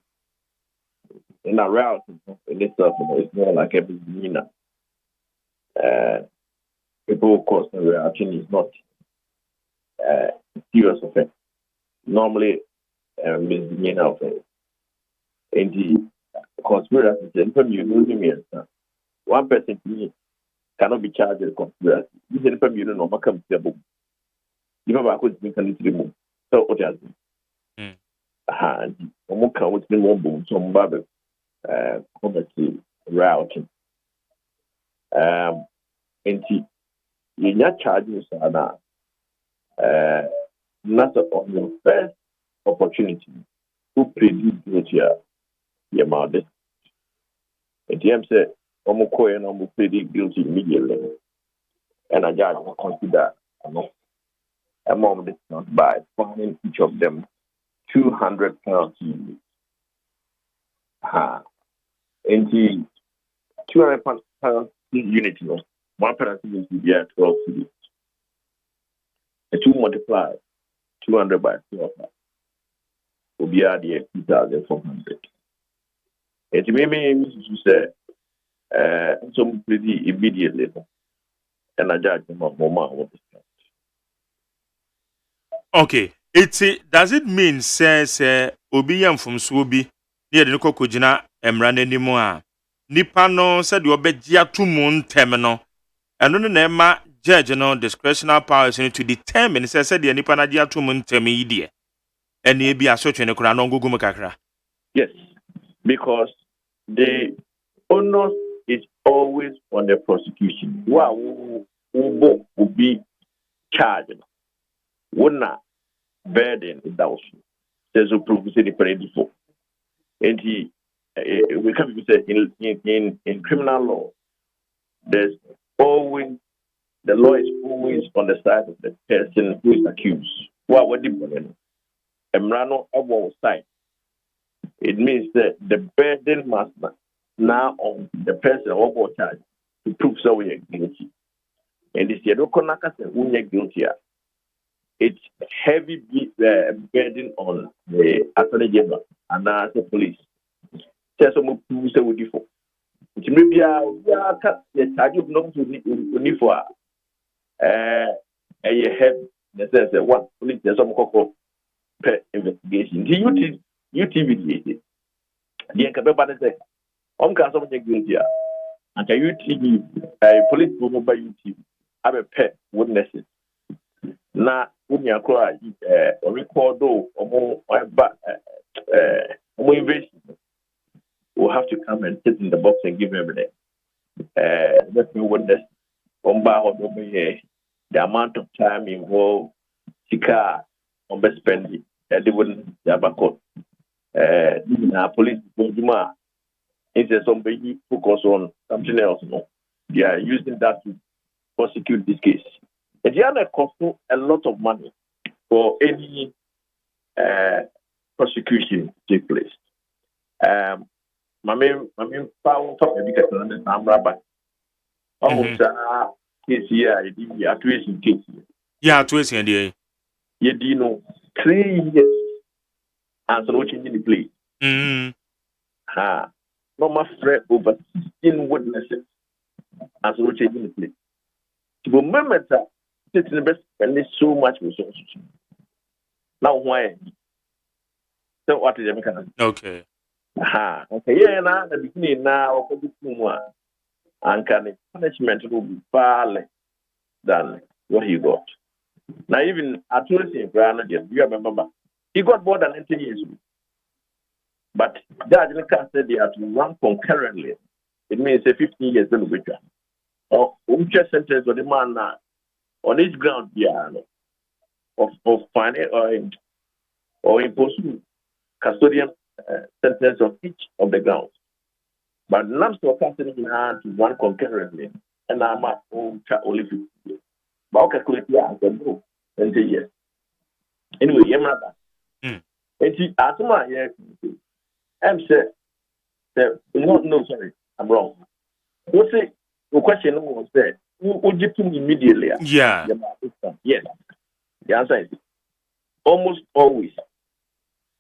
In a riot in itself, it's more like a misdemeanor. People, of course, the rioting is not serious offense. Normally, misdemeanor offense. And the conspiracy, one person to me cannot be charged with conspiracy. This is the you know, come to the you know, I could think a little more. So, what else? And Omoka was the one boom, some babble, comedy, routing. And you're not charging, not on your first opportunity to plead guilty, your mother. And the said, Omoko and Omo pleaded guilty immediately. And a judge will consider among this not by finding each of them 200 penalty. And the 200 penalty unit, one penalty is to be 12 cities. And 2 multiply 200 by 12 will be at the 2,400. And to me, you say, some pretty immediately. And I judge them of more. Okay. Does it mean says obi yam from Swobi near the Kokojina Emran anymore? Nipa no said you obejia to moon terminal. And no nema judge no discretionary powers to determine said the nipa na dia to moon termi and ye be a search in the Quran go kakra. Yes, because the onus is always on the prosecution. Who will be charged? Wouldn't burden is down. There's a proof to say the parade before. And we can say in criminal law, there's always the law is always on the side of the person who is accused. What the Emrano Abo side. It means that the burden must now on the person who was charged to prove so we are guilty. And this year, when you're guilty, it's heavy burden on the attorney general and the police. There's some who say we default. It may be a charge of not to for a heavy, the sense that one police, there's some per investigation. The UTV, the Enkababa said, Castle guilty, and can UTV, police will by UTV, have a pet witnesses. Now, when you cry, record or more invasion, will have to come and sit in the box and give evidence. Let me witness the amount of time involved, Sika, on best spending, they wouldn't have a court. Police, instead somebody focus on something else. No, they are using that to prosecute this case. And the other costs a lot of money for any prosecution to take place. My main power for education and Rabbi. Almost case here, I tracing case. Yeah, tracing the. You know, 3 years and so watching in the play. No more threat over 16 witnesses and so watching in the play. To remember that. It's the best and there's so much resources. Now why? So what is the okay? Okay, yeah, now the beginning now for this one, and can punishment will be far less than what he got. Now even at least in Ghana, you remember he got more than 18 years. But Judge Lincoln said they have to run concurrently. It means a 15 years then we can. Or sentence of the man now. On each ground, of finance or imposing custodian sentence on each of the grounds. But now to accompany to one concurrently, and I'm at home only 50 years. But calculate And say yes. Anyway, your mother. And she Atuma, yes. I'm no, sorry, I'm wrong. What's it? The question was there. Would you to immediately? Yeah. Yes. The answer is almost always.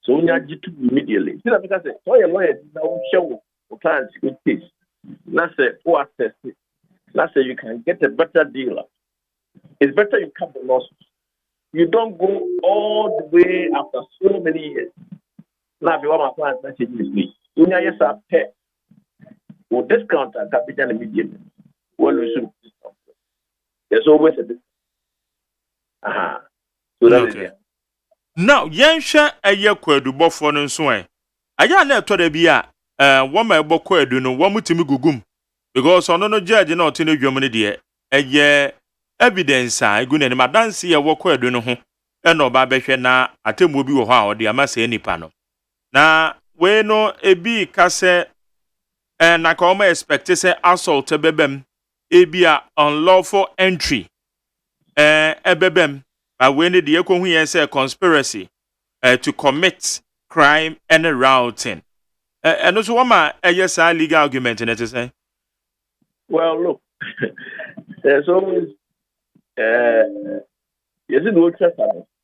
So when you to immediately. See that because so your lawyer now show clients good case. Let's say who access it. Let's say you can get a better deal. It's better you cut the losses. You don't go all the way after so many years. Now if you want my clients message me. When you just pay or discount and capital immediately. Well, we should discount. There's always a discount. So that is it. Now, Yansha a year quedu bofon and swine. I ya net to the bia, one my boquedu no one mutimi gugum. Because on no judge not in the Germany dear, a year evidence I good and madame see a walkwedu no, and no babeshe na atemubi or how the amase any panel. Na we no a be case and I come expect to say assault a bebem, a be a unlawful entry. A bebem. When the Economian say conspiracy to commit crime and routing. And also, one yes, legal argument in it to say. Well, look, there's always yes, in the church,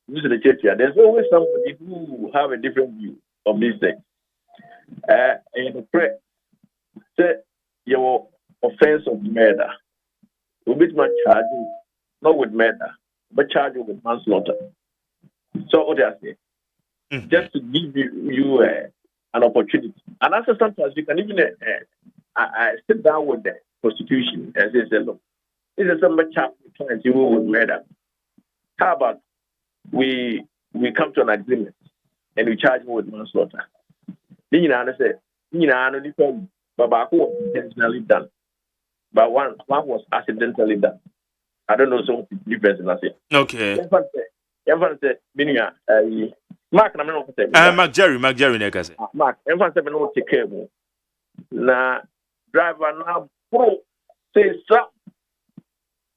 the church here. There's always somebody who have a different view of these things. And the prayer say your offense of murder will be much charging, not with murder, but charged with manslaughter. So what I say, just to give you an opportunity, and also sometimes you can even I sit down with the prosecution and say, look, this is some chap trying to with murder. How about we come to an agreement and we charge him with manslaughter? Then you know, I say, you know, I know but was intentionally done, but one was accidentally done. I don't know some difference in that. Okay. Everyone said, meaning, Mark, I'm not saying. Mark Jerry, Nekase. Mark, everyone said, no, take care of me. Now, driver now, pro, say, stop.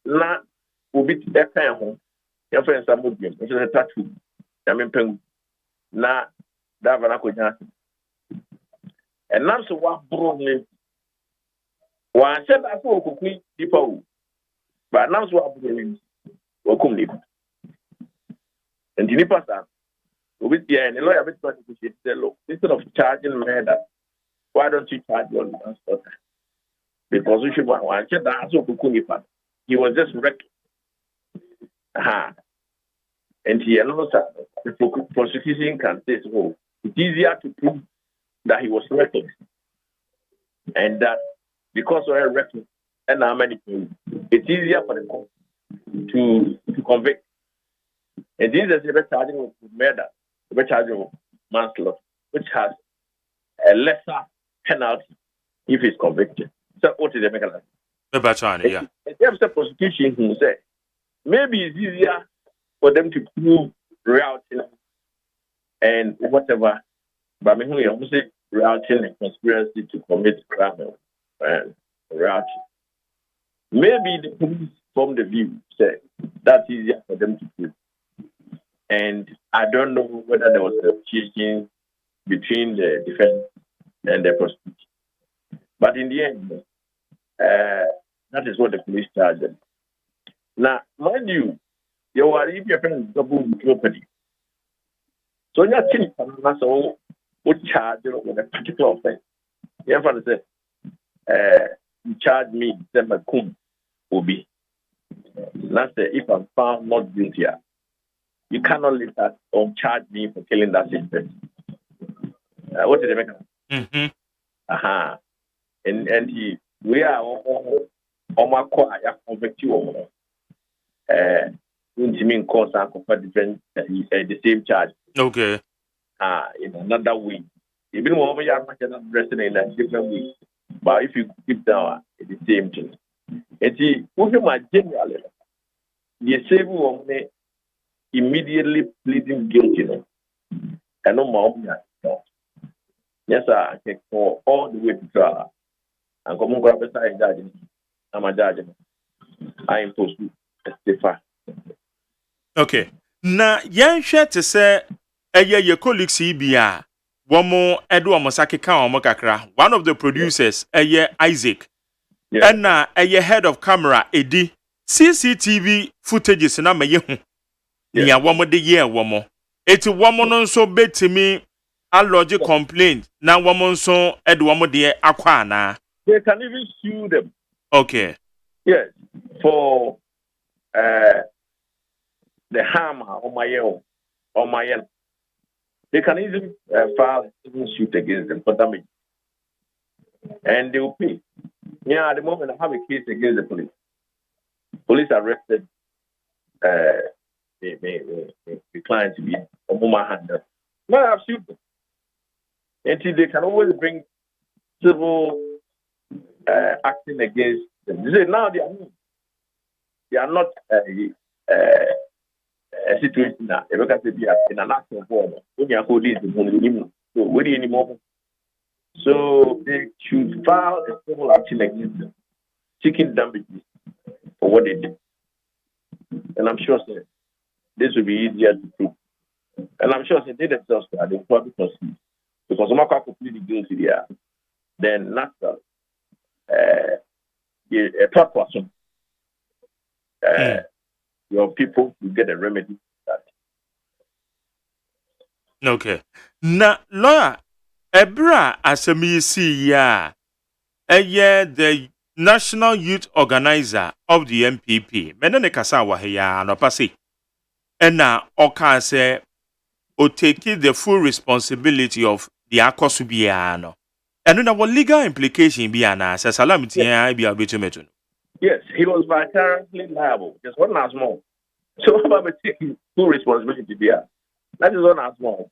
Now, we'll be that kind of home. Your friends are moving, which is a tattoo. I mean, pen. Now, driver, I could not. And now, so what brought me? One said, I thought, complete people. But now, so I'm doing welcome live. And the person with the lawyer, look, instead of charging murder, why don't you charge your manslaughter? Because we should want one. He was just wrecked. And he announced that the prosecution can say, oh, it's easier to prove that he was wrecked, and that because we are wrecked. And how many people? It's easier for the court to convict. And this is a charging with murder, a charging with manslaughter, which has a lesser penalty if it's convicted. So what is the mechanism? Yeah. In terms of prosecution, who say maybe it's easier for them to prove routing and whatever, but I mean, say routing and conspiracy to commit crime and routing. Maybe the police from the view say that's easier for them to prove. And I don't know whether there was a cheating between the defense and the prosecution. But in the end, that is what the police charged them. Now, mind you, you are if your friend is double property. So you're killing someone would charge you with a particular offense. You have to say, you charge me, then my kum will be. That's the if I'm found not guilty, you cannot leave that or charge me for killing that same person. What is the mechanism? And we are on my core, I convict you over. In course, I compare different the same charge. Okay. In another way. Even when you are addressing in a different way. But if you keep down, it's the same thing. And see, my generally, the same woman immediately pleading guilty. And no more. Yes, I can go all the way to trial. And come on, grab a side judge. I'm a judge. I impose to testify. Okay. Na yɛnhwɛ te sɛ ɛyɛ yɛ colleagues yi bi a wɔn ɛde wɔn sa keka wɔn kakra. One of the producers ɛyɛ Isaac. Ɛna ɛyɛ head of camera edi CCTV footages na ma yɛ hu. Nia wɔn de yɛ wɔn. Eti wɔn no nso betimi a lodge complaint na wɔn nso ɛde wɔn de akɔ ana. They can even sue them. Okay. Yes, for the harm on my end. They can even file a suit against them for damage. And they will pay. Yeah, at the moment I have a case against the police. Police arrested the client to be a woman handler. No, I've sued them. Until they can always bring civil acting against them. They say now they are not a situation that they can be in an action form. When you are holding so where anymore. So they should file a civil action against them, seeking damages for what they did. And I'm sure this will be easier to prove. And I'm sure they themselves are the probably proceed. Because I'm not completely guilty there. Then natural a third person. Your people will get a remedy for that. Okay. Na lawyer Ebra Asemisi ya the National Youth Organizer of the MPP. Menene kasa wa ya no pase. Ena oka se o take the full responsibility of the akosu biano. And na what legal implication biana sa salamiti ya bi abetumetu. Yes, he was vicariously liable. Just one last more. So about taking full responsibility there. That is one last more.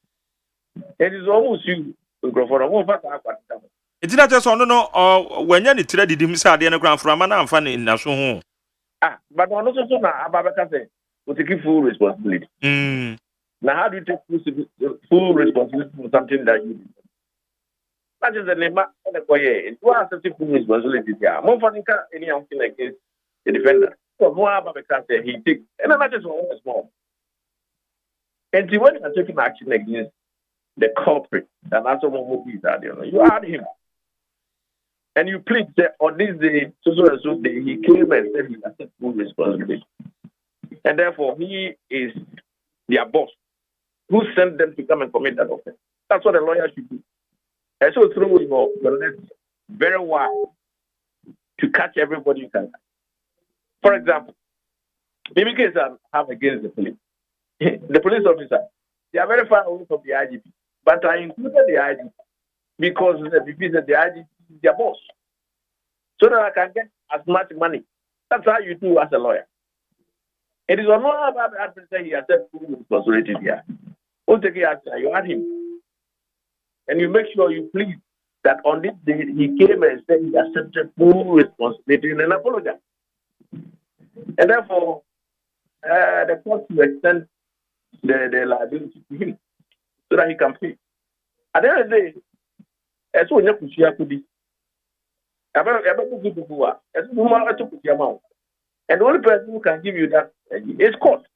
It is almost you. It's not just on no or when you're the himself the ground from an funny in Nasu. But on also now Ababaka say we take full responsibility. Now how do you take full responsibility for something that you did? That is the name of the way. You are taking full responsibility here. More funny anything against the defender. So more Ababaka say he take and that is one small. And when you are taking action against the culprit, and that's what movies are, you add him. And you plead that on this day, so day, he came and said he accepted full responsibility. And therefore, he is their boss who sent them to come and commit that offense. That's what a lawyer should do. And so through your lens very wide to catch everybody you can. For example, maybe case I have against the police. The police officer, they are very far away from the IGP. But I included the IGP because the IGP is their boss. So that I can get as much money. That's how you do as a lawyer. It is on one about the administrator he accepts full responsibility here. You add him. And you make sure you plead that on this day he came and said he accepted full responsibility and apologized. And therefore, the court will extend the liability to him so that he can pay. At the end of the day, as soon as you could be, and the only person who can give you that is court.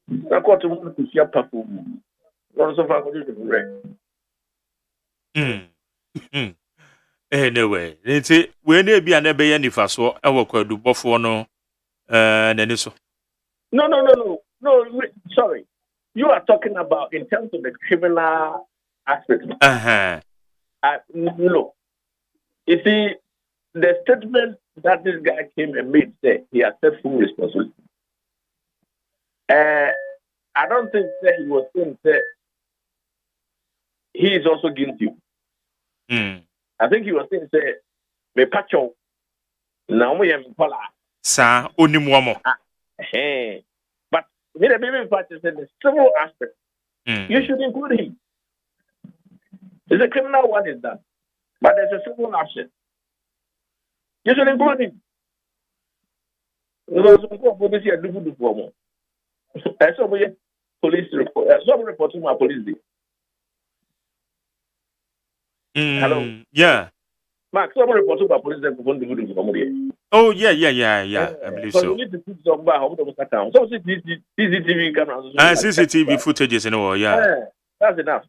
The court will share perform. Not so far Anyway, when they be an ebe any fast so I work with before no so. No, sorry. You are talking about in terms of the criminal aspect. No. You see, the statement that this guy came and made said he accepts full responsibility. I don't think that he was saying that he is also guilty. I think he was saying that me pacho now we am kola. Sa onimwamo. But me the baby party said the civil aspect. You should include him. It's a criminal one is done. But there's a civil action. You should include him. Police report. Some reporting my police. Hello. Yeah. Mark, someone reported by police that going to do the Oh, yeah. I believe so. You need to put some back on the account. So CCTV cameras. CCTV footages in all, yeah. That's enough.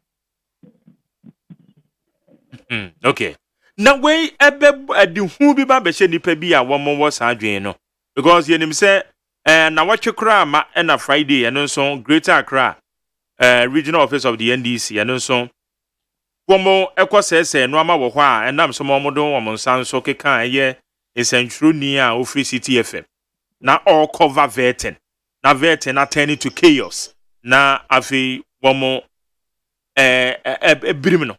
Okay. Now, way the who be Babeshe Nipe be a woman was no. Because you say, now what you cry, and a Friday, and also Greater Accra, regional office of the NDC, and also one more echo says, no, I'm and I'm some more don't sound so can ye is true near Free City FM. Now all cover vetting. Now vetting are turning to chaos. Now I feel one more criminal.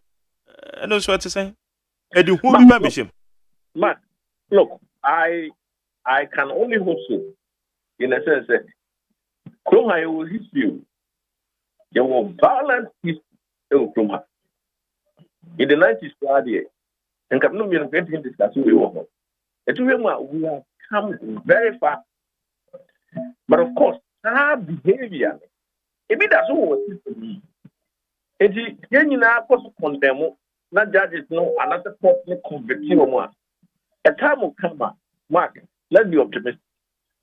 I know what to say. Mark, look, I can only hope so. In a sense that Kroma will hit you. There were violent history in Kroma. In the 90s, and Captain Million painting discussion we were. We have come very far. But of course, our behavior, if it doesn't work, it's condemn. Not judges no another person convict you more. A time will come back. Mark, let's be optimistic.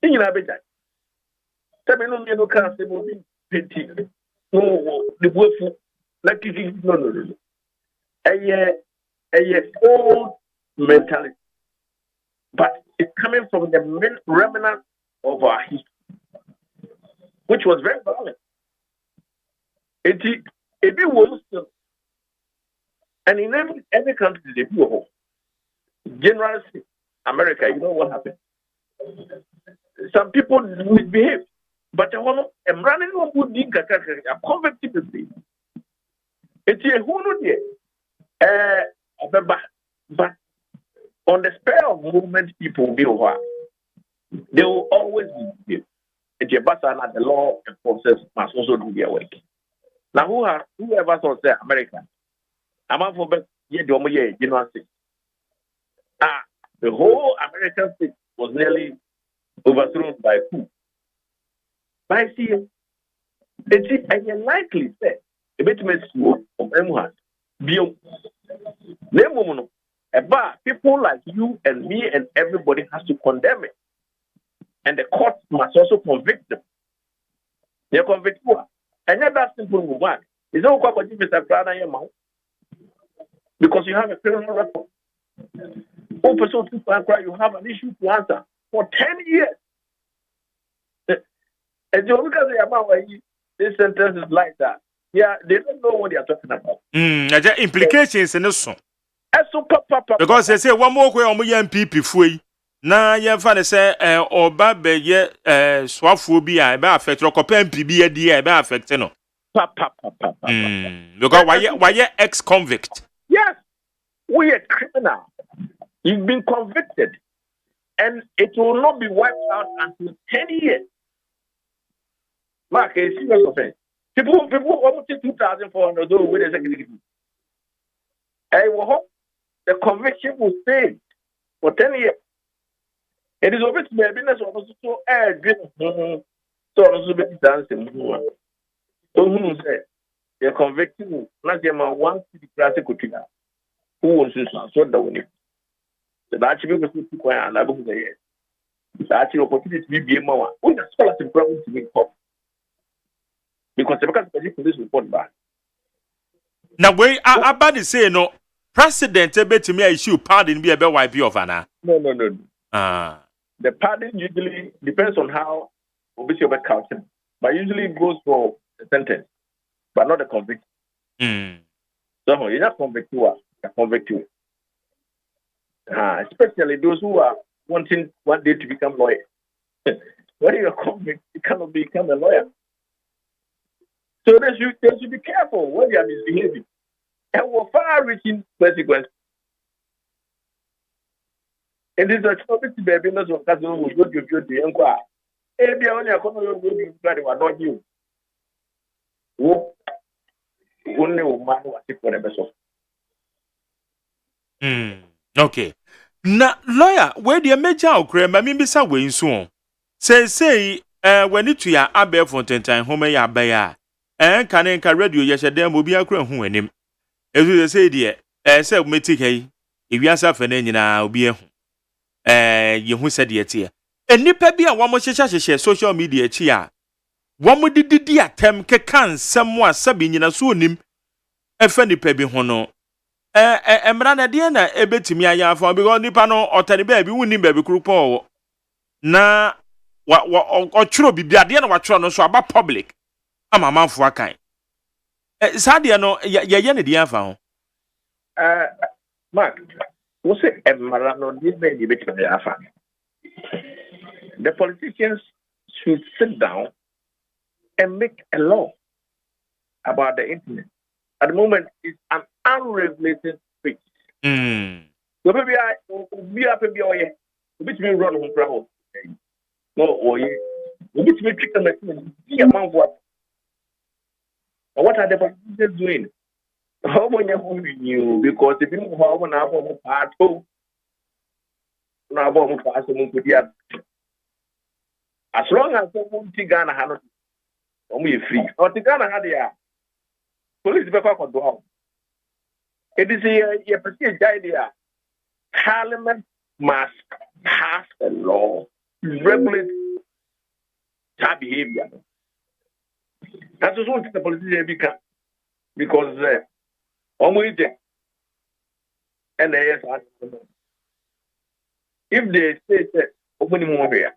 In your appetite. Tell me no can't say moving petty. No, the wolf like it no. A old mentality. But it's coming from the remnant of our history, which was very violent. It was and in every country, they do. Generally, America, you know what happened? Some people misbehave, but I'm running on good thing, a convicted people. It's a whole day. But on the spur of movement, people will be over. They will always be. It's a bastard that the law enforcers must also do their work. Now, whoever saw say America? I'm out for the whole American state was nearly overthrown by coup. But I see, it's likely said, a bit of Emuhan. People like you and me and everybody has to condemn it. And the court must also convict them. They convict you. And that simple woman. It's not quite Mr. Prana. Because you have a criminal record. You have an issue to answer for 10 years. And you look at the amount where this sentence is like that. Yeah, they don't know what they are talking about. The implications in this song. Because they say one more way on my MPP free. Now, you find say, or babe, ye, swaphobia, about affect or copy MPB, a dear, about affecting. Because why ye ex-convict? Yes, we are criminal. You've been convicted, and it will not be wiped out until 10 years. Mark, a serious offense. People almost 2,400 with a second. I will hope the conviction will stay for 10 years. It is over to be a business of so dancing. So who said they're convicting not the man one city classic who wants to so that when the actually was quite an album there. The actual opportunity to be more. We are scholarship problem to make up. Because the police report back. Now, way I about to say no. President to me issue pardon be a bit wipe of Anna. No. The pardon usually depends on how obviously about counting, but usually it goes for the sentence, but not the conviction. So you're not convicted, you're convicted. Especially those who are wanting one day to become lawyer. When you're convicted, you cannot become a lawyer. So they should be careful when they are misbehaving. And we're far-reaching consequences. And this is a topic to be a business of Castle who go to the inquiry. Maybe only a couple of good people were not you. Only one was sick for the best of. Okay. Now, lawyer, where the major crime, I mean, beside way soon. Say, when it to your Abbey Fontaine time, home, ya bear, and can radio, yes, a damn will be a crown who and him. As we say, dear, as said, me take ewiasa fa na nyina obi ehu yehu said yete enipa bi a wamo hyehyehye social media chi a wamo dididi atem keka nsem a sabi nyina so onim efa nipa bi ho no emra na de na ebetimi aya afa because nipa no otani ba bi wuni ba bi kurupo na wa churo bibia de na wa churo no so aba public ama manfo akan sadia no ye ne de afa ho Mark, what's it? The politicians should sit down and make a law about the internet. At the moment, it's an unregulated space. So maybe we run home travel. No, we pick the machine. What are the politicians doing? How many of you? Because if you know how many of them are part as long as the Ghana has only free. Or the Ghana had the police before control. It is a perceived idea. Parliament must pass a law to regulate that behavior. That's what the politicians become. Because if they say that opening more here,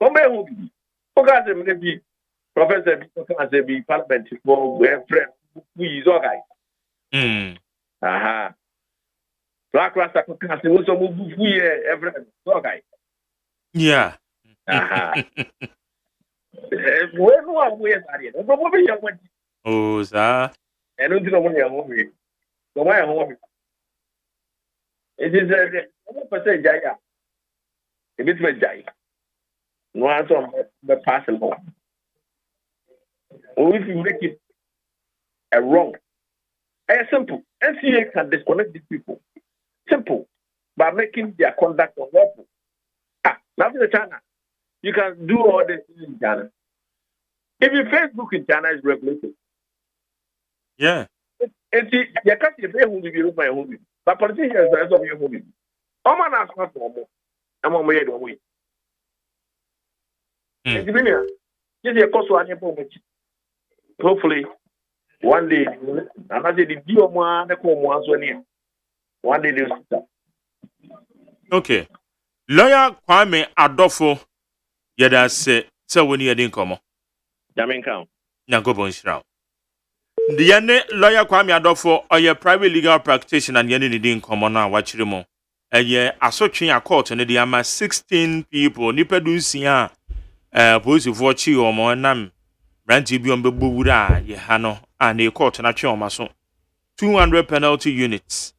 maybe Professor be parliament for friend who is okay. Black Rasta can say also move here every okay. Yeah. When we are oh, sir. I don't know when you're hungry. So why am I? It is a jaya. A bit of jaya. No answer on the parcel home. Or if you make it a wrong, it's simple. NCA can disconnect these people. Simple. By making their conduct unlawful. Now in China, you can do all this in China. Even Facebook in China is regulated. Yeah. You can't say who will be my home. But politicians are also your home. I'm an asking for more. I'm on my head away. Hopefully, one day, and I said, the deal one, the come one day they'll stop. Okay. Lawyer Kwame Adofo, yada se when you didn't come. Jamin count. Nyankopon shira. The yene lawyer Kwame Adofo or your private legal practitioner and yene didn't come on now watch him. Ye asotwe a court ne de ama 16 people nipa dunsia police for chi o mo nam branch bi on bebo wura ye ha no and the court na twe o maso 200 penalty units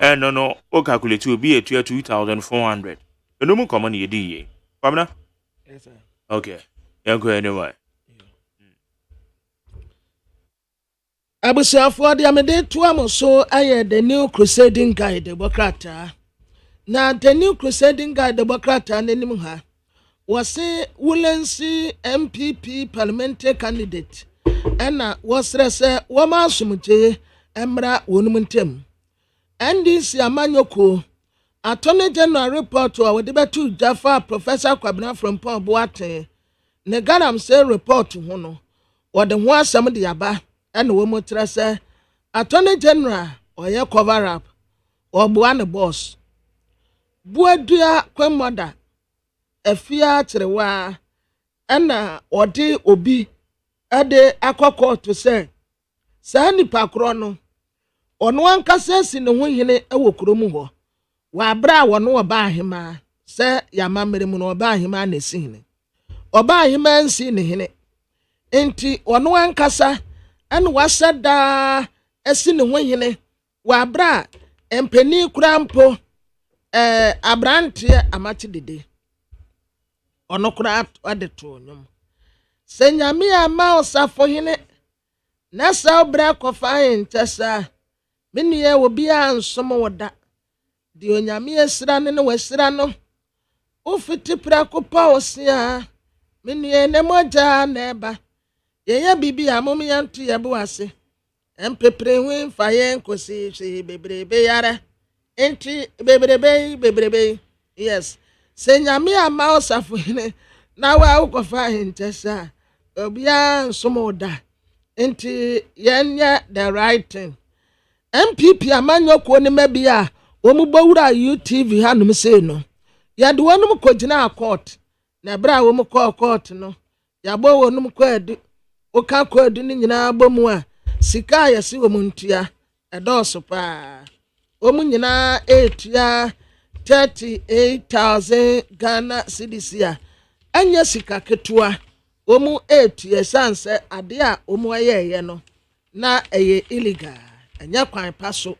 no o calculate will be 2400 no mu common ye di ye kwamna yes sir okay you go anyway abusiafo de amede to am so aye the new crusading guide bokrata na the new crusading guide bokrata nanim ha was Wolensi MPP parliamentary candidate ena wasrese wama sumje emra wonumuntem NDC amanyoko attorney general report wa wode betu Jaffa Professor Kwabena from Paul Boate ne ganam say report ho no wode ho asem de aba ena wo motrese attorney general oye cover up obuane boss buadua kwemoda afia trewa ena ode obi ade akoko to say sani pakro no ono ankasa si ne ho hene ewo kromu ho wa bra wono oba ahema se yamamere mu no oba ahema na si hene oba ahema nsi ne hene enti ono ankasa ena wasada esi ne ho hene wa bra empeni kurampo abrante amati dede ono kura ade to nyom senyame ama osafo hene na sa obra kofa entesa menye obi ansom woda di onyame esira ne wasira no ofiti prakopa osia menye ne moja na eba ye bibi amom yantu ye bo ase empepre hu faye nkosi hwe bebrebe yare enti bebrebe yes sɛ nyame ama osafo hene na wa ukofa hintesa obia nsomo da enti yenye the right thing MPP amanyo ko ne mabia omu bowura UTV hanum sei no yade wonum kogina court na bra wo mu court no yabo wonum ko adu o ka ko adu ni nyina bomu a sika yesi wo muntua edoso pa omu nyina etua 38,000 Ghana cedis a anya sika ketua omu etua sanse ade a omu ayeye no na eye illegal anya kwan paso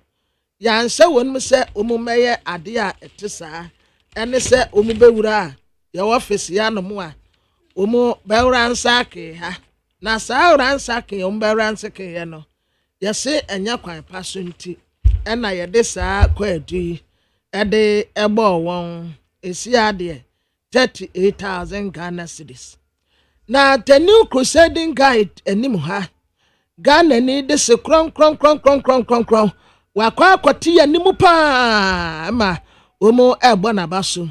yanse wonum se omu meye ade a etesa ene se omu bewura ya office ya no mu a omu bewura nsake ha na sa uransake omu bewura nsake ya no yase anya kwan paso nti ena ye de sa kwadu ede ebo won esi ade 38,000 Ghana cedis na the new crusading guide enim ha Ghana ni de se kron wakwa akwati ya nimu pa ma omo ebo na baso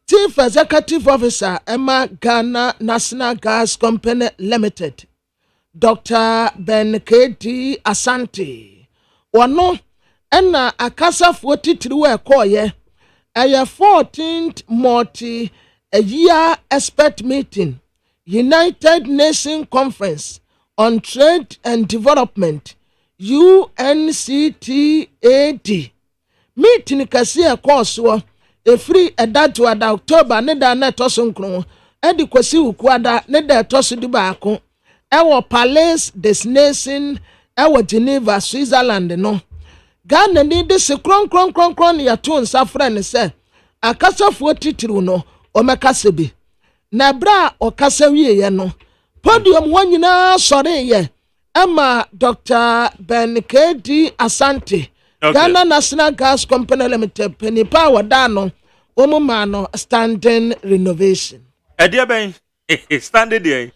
Chief Executive Officer Emma Ghana National Gas Company Limited Dr. Ben K.D. Asante wono ena akasafo titiri we koye aya 14th multi a year expert meeting United Nations Conference on Trade and Development UNCTAD meeting kasi course a free edatu ada October ne da na toso nkron edi kwasi ukuada ne da toso di baako ewo Palace Destination ewo Geneva Switzerland no Ghana ni de se kron ya to nsafra ne se akasafo titiru no o mekase bi na bra o kasa wiye no podium wanyina sore ye ama Dr. Ben K.D. Asante Ghana National Gas Company Limited penny power dano omumano standing renovation Edia ben standing there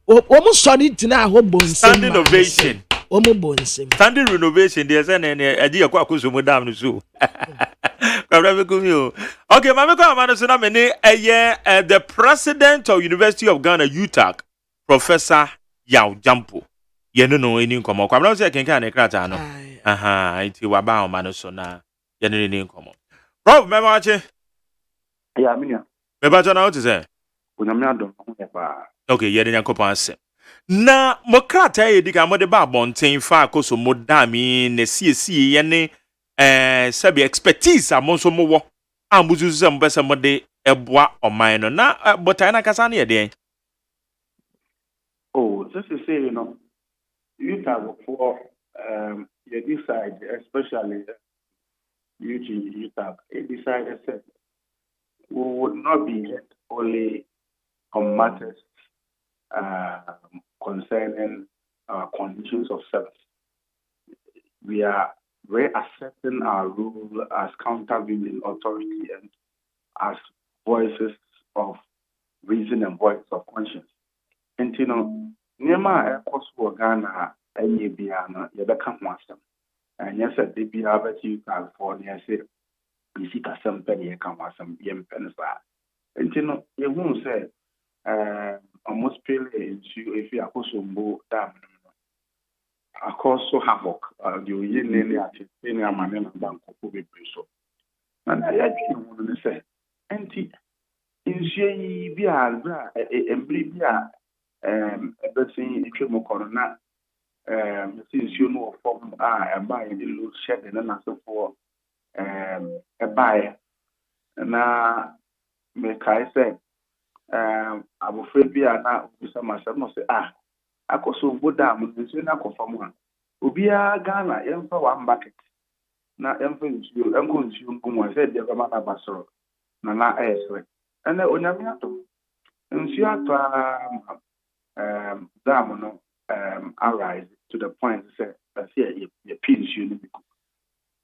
omu sori tina ho bonse standing renovation omu bonse standing renovation there say na edia kwa akuzo dam no so Kabra kumio okay mama ko amano so na me ni the president of University of Ghana Utak Professor Yao Jampo yenu no eni nkomo kwa mra say kenka na krata no iti waba o mano so na yenu eni nkomo Prof mema ache ya minia meba jona what say onyame adom ho ya ba okay yede nyakopa ase na mokrata edika mode ba bonten fa akoso modami ne siesie yene sabi expertise amonso mowo ambuzu se mbese mode eboa oman no na botai na kasa na yede oh just to say you have for you decide especially you have decided that we would not be only on matters concerning conditions of service. We are reasserting our role as countervailing authority and as voices of reason and voices of conscience. And Nema Ekoswo Ghana any biana Yabeka Mwasam. And yes, at the Biavet you California say Bisika some penny Kamasam Yem Pensa. And you won't say almost pale if you are Kosumbo Dam. Of course, so havoc. You yin at any man and bank of be so. And I actually want to say, Auntie, in she be a bribia, everything if you more corona, since you know from and buy a little shed and answer for a buyer. Now, make I say, I'm afraid we are now with some myself, must say, akoso bodam nso na konfam obia Ghana yemfa one bucket na yemfa nsuo enko nsuo nkumu say de ba na basoro na esre ene onyame ato nsuo ato dam no arise to the point say say ye pin nsuo no biku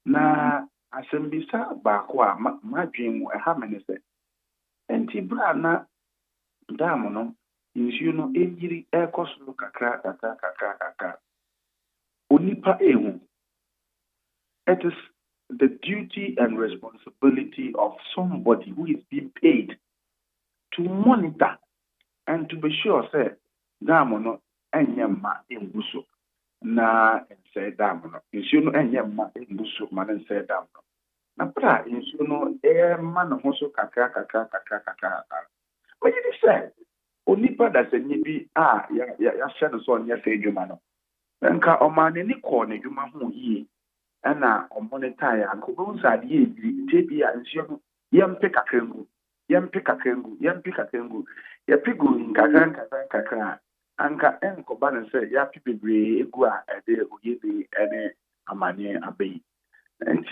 na asembisa ba ko a madwen mu ha mene say enti bra na dam no nsuo no eyiri ekosoro kakra onipa ehu it is the duty and responsibility of somebody who is being paid to monitor and to be sure, say, Damono, and Yamma in Busso. Na and say Damono. You know, and Yamma in Busso, man, and say Damono. Na pra, you know, man, also kaka. But you say, Onipa that's a nibi, ya shan so on your say, Jumano. And ka omani ni corner, Jumahu ye. Ana monitor ya ko sa die tebi a nsuo yam peka kengu ya pigu nkaka anka enko ban say ya pibebre egu a ede oyebe ene amane abai and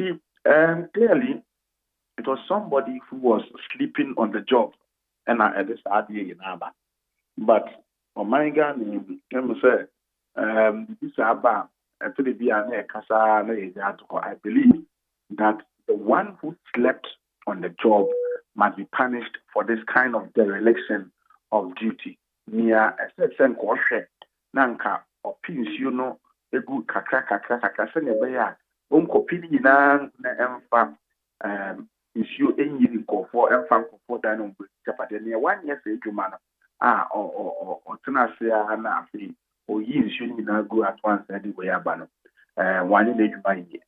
clearly it was somebody who was sleeping on the job and at this idea in aba but omanga ni say this aba I believe that the one who slept on the job must be punished for this kind of dereliction of duty. Near a certain caution, Nanka, or pins, you know, a good kaka, send a bear, uncopini nan, is you any for and fan for Dano Japadania 1 year age, man, or Tenasia, Nafi. Or years you go at once anyway, Abano. One in age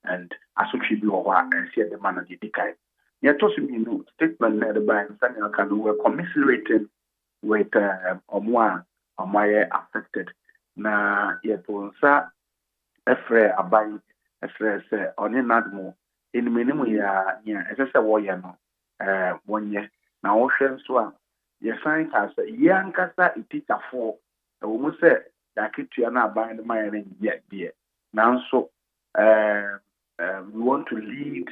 and associate you or and see the man of the decay. Yet, also, statement led by Samuel Kanu were commiserating with Omwa or my affected. Na yet, Sa Efre Abai, Efre say, on in Admo, in minimum, as I warrior, 1 year. Now, Ocean Swan, your sign has a young cassa, it is a 4. A woman said, that you are not buying the money yet, dear. Now, so we want to lead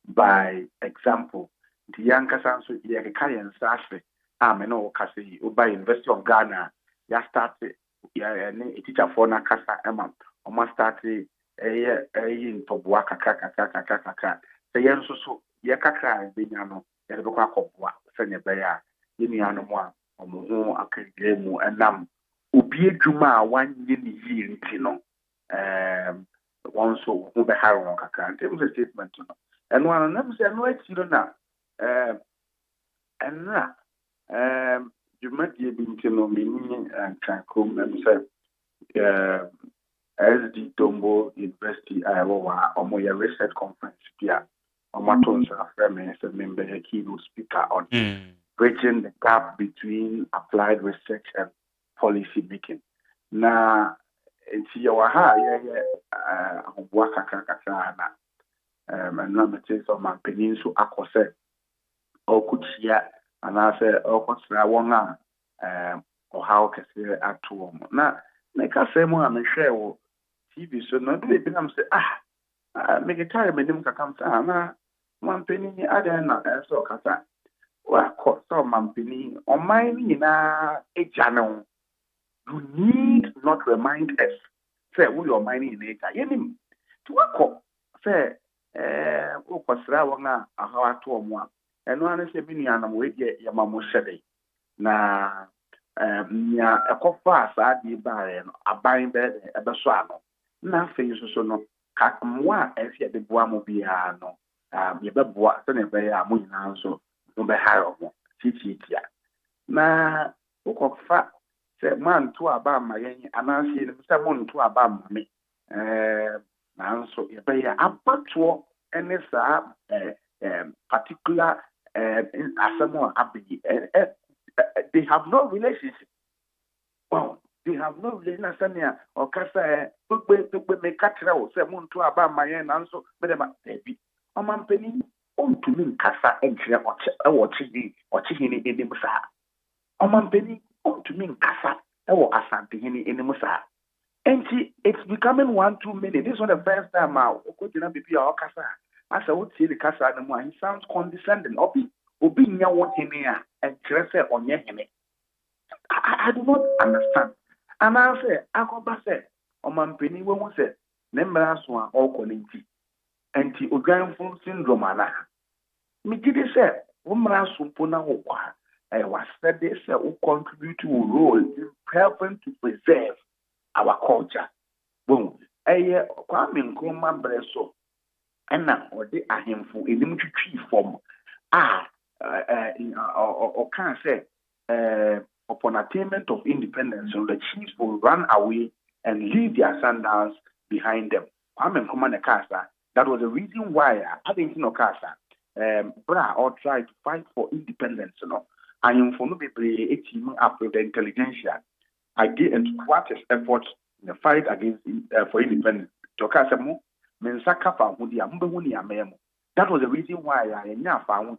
by example. The young Cassanso, the Carrian Sassy, no Cassi, by University of Ghana, ya started a teacher for Nakasa Emma, or must start a in Tobuaka Kaka. The Yanso, Yakaka, Binyano, and the Quacoa, Senya Baya, Yiniano, or Moho, Akademu, and Nam. Ubie Juma 1 year in Tino. One so who be harrow kaka. It was a statement. And one of them said, no, it's you know. And now, you might be in Tino meaning and can come and say, SD Tombo University, Iowa, or my research conference here. On my tones are friendly as a member, a keynote speaker on bridging the gap between applied research and policy making. Na nti yawa ha ahobwa kakra na na mete so man penin so akose okutia ana se okosra won a o how kese ato na ka se mu a mehwe wo TV so no be bi nam se me getare menim kakam sa na man penin adan na so kasa wa ko so man penin o man ni na ejano. You need not remind us. Say, we are mining in nature. Yenim to work. Say, Okosra wanga ahawa to omwa. And one say mini anam we get yamamu shade. Na nya ekofa sa di bare no aban be ebeso ano. Na fe so no kakmwa efi de boa mo bia no. Ye be boa se ne be ya mo nyina so no be haro mo. Titia. Na okofa say man to aba ma yen anansi ni say mon to aba ma me nanso ye be ya abato ene sa particular asamo abi they have no relationship. Well, they have no relationship or kasa to me katra o say mon to aba ma yen nanso be dem bi o man pani on to me kasa entre o chihini enim sa o man pani to me kasa ewo asante hini enimusa enti it's becoming 1-2 minutes. This is not the first time okojina bibi a okasa asa wotie the kasa na mu he sounds condescending obi nya won hini a enkyere se onye hini. I do not understand. And I say akoba se omampeni we hu se ne mmara so a okonenti enti odwanfo syndrome ana me gidi se wo mmara so mpo na wo kwa was said this will contribute to a role in helping to preserve our culture. Boom. Kwame Nkrumah Breso ɛna ɔde ahemfo enim twitwi fam or can say upon attainment of independence, the chiefs will run away and leave their sandals behind them. Kwame Nkrumah Nekasa. That was the reason why I didn't know Kasa. Bra or tried to fight for independence. I am for no be a team after the intelligentsia. I did and what his efforts in the fight against for independence. Tokasa mu mensaka fa hudi ambehuni amemo. That was the reason why I found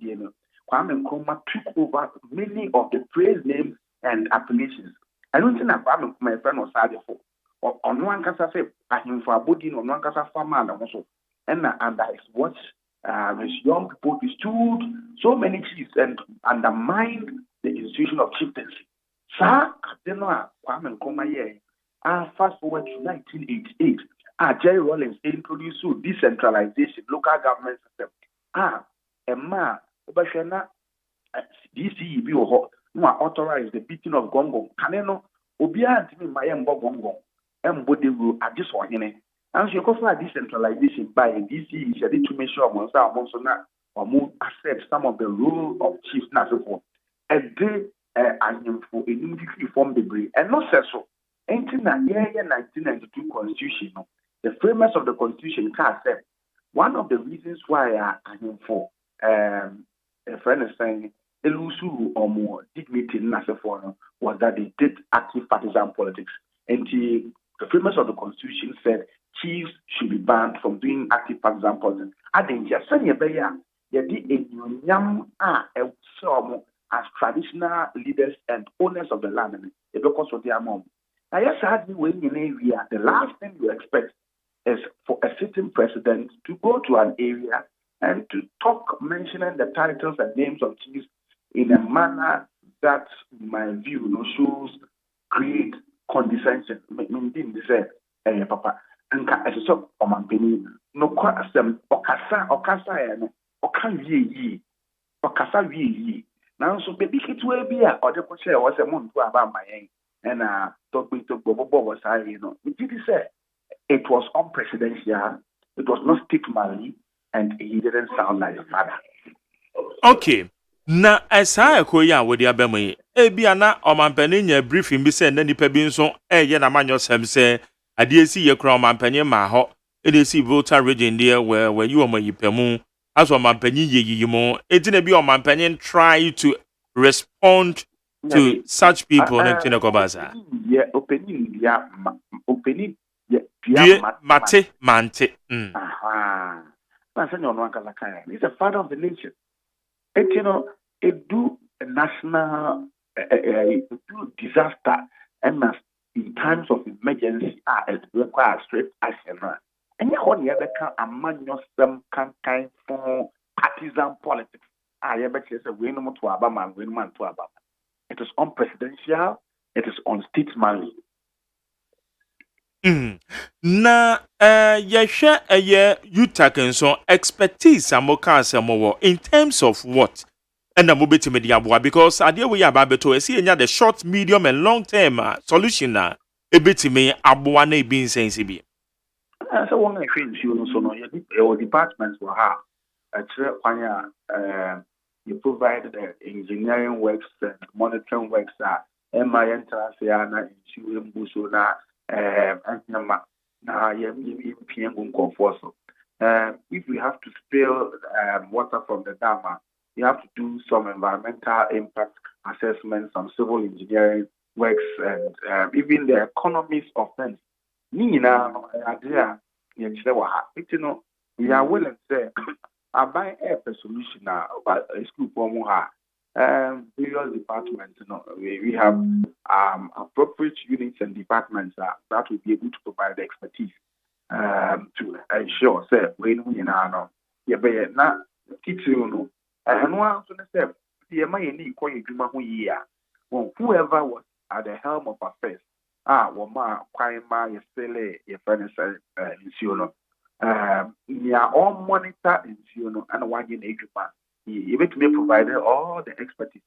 Kwame Nkrumah took over many of the praise names and appellations. I don't think that Kwame Nkrumah, my friend, was sad for. On one case, I say, I him for a body, on one case, for man, also. And that is what his young people withstood so many chiefs and undermined the institution of chieftaincy. Sir, I don't know, Kwame Nkrumah, fast forward to 1988, Jerry Rawlings introduced decentralization, local government system. Emma, Obashana, DCE, no authorize the beating of Gongo. Caneno, Obia, Mayambo Gongo, Mbode will adjust for him. And she offer decentralization by DCE, she did to make sure Monsa, Monsona, or move accept some of the rule of chiefs, not so forth. A day, I'm for a new decree form degree, and not so. 1992 Constitution, the framers of the Constitution can accept. One of the reasons why I'm for a friend is saying Elusu or more dignity in Nasafona was that they did active partisan politics. And the framers of the Constitution said chiefs should be banned from doing active partisan politics. I think just send as traditional leaders and owners of the land, because of their mom. Now, yes, when in an area, the last thing you expect is for a sitting president to go to an area and to talk, mentioning the titles and names of chiefs in a manner that, in my view, shows great condescension. Meaning, they say, Papa, and as a sort of mampeni, no question, Okasa, Okasa, ye. Now, so baby, it will be a or the question was a month about my end. And talk to Bobo was I, Did he say it was unpresidential, it was not stigmatic, and he didn't sound like a father. Okay. Na esa ekoya wodi abemu ebia na omampani nya briefing bi se na nipa bi nso eye na manyo sem se ade esi ye kra omampani ma ho ede esi voter region there where you omayipemu as omampani yeyiyimu etina bi omampani try to respond to such people na tina ko baza opening mate mante he's a father of the nation. It do a national disaster and in times of emergency it requires straight action. And you hold the other among some kind for partisan politics. I ever say we no to Abama, we no to Abama. It is unpresidential, it is unstatesmanly. Na yehwe Utak nso expertise amoka asemowo in terms of what and mobetime di aboa because ade we ya babeto esi enya the short medium and long term solution na ebetime aboa na ebi nsense bi so one thing you know so no your departments will have you provide the engineering works and monitoring works MI Transiana issue mbuso na if we have to spill water from the dam, you have to do some environmental impact assessment, some civil engineering works, and even the economies of things. We are willing to say, I buy a solution now, but a school for more. Various departments, we have appropriate units and departments that will be able to provide the expertise to ensure that when we know, not teaching, and one to the whoever was at the helm of affairs, Wama, Kwaima, Yesele, Yefenesa, Insuno, all monitor Insuno, and one in Ajuman. You may provide all the expertise,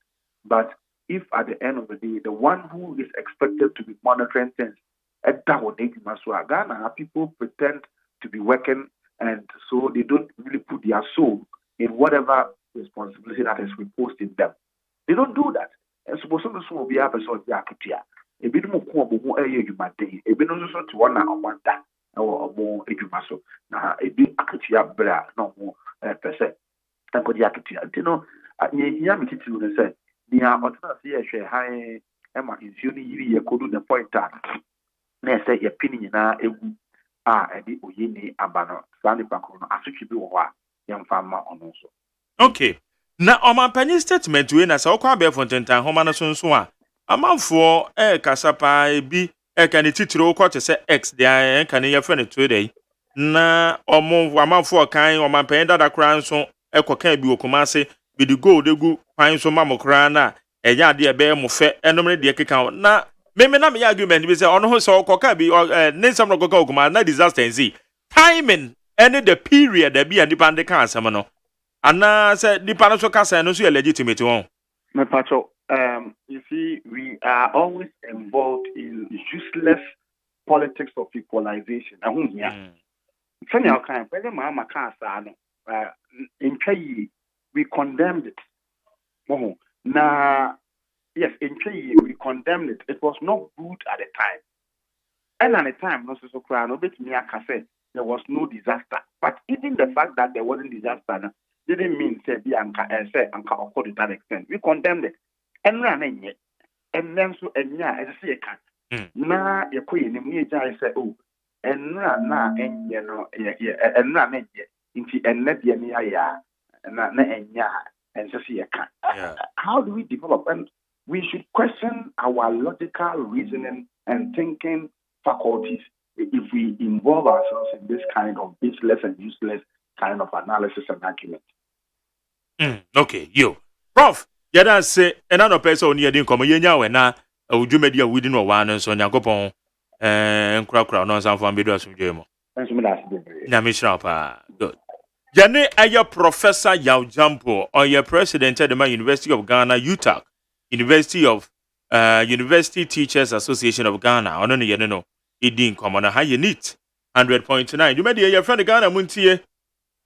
but if at the end of the day, the one who is expected to be monitoring things, Ghana people pretend to be working and so they don't really put their soul in whatever responsibility that is reposed in them. They don't do that. And suppose some will be a person of Yakutia. A bit more cool, you might day. A bit also to one or that or more edumaso. Now, a bit Akutia bra, no more per se. And for the Akutia, you know, Yamity to say, the Otana high Emma is usually a could do the point that they say a pinning in a and the Uyini Abano, Sandy Bacono, after you do a young farmer on also. Okay. Na omanpanyi statement we na sa okwa be fontentan homa no sonso a amanfo kasapa bi ka ne titiro okwa te se x dia ka ne yefe ne to dey na amanfo kan omanpanyi dada kra nso ekoka bi okumase bi di gold egu kwan so mamokra na eya ade e be mo fe enom ne de keka na me na me argument bi se ono ho so okoka bi ne nsam no okoka okuma na disaster nzi timing any the period that be anipa de kan asem no Anna said the panel cast no so legitimate one. My patrol, you see, we are always involved in useless politics of equalization. In Chai, we condemned it. Yes, in Chai, we condemned it. It was not good at the time. And at the time, no so cry, no bit me said there was no disaster. But even the fact that there wasn't disaster didn't mean say be anka occurred to that extent. We condemned it. And ran yet. And then so and as I say na ye queen me jai say oh and na and you know and na yet into and let ye me ya na and just see how do we develop? And we should question our logical reasoning and thinking faculties if we involve ourselves in this kind of baseless and useless kind of analysis and argument. Okay, yo. Prof, yada say another person on your income, yenya we na udwumadi a wudi no wa no so nyakopon nkrakra no san fam bedu asumdwemo. Na me shira pa. Good. Jane aya Professor Yaw Jampo or your president at the University of Ghana Utak, University Teachers Association of Ghana. Ono ne yene no idin komo na ha ye neat 100.9. You media your friend Ghana Montie.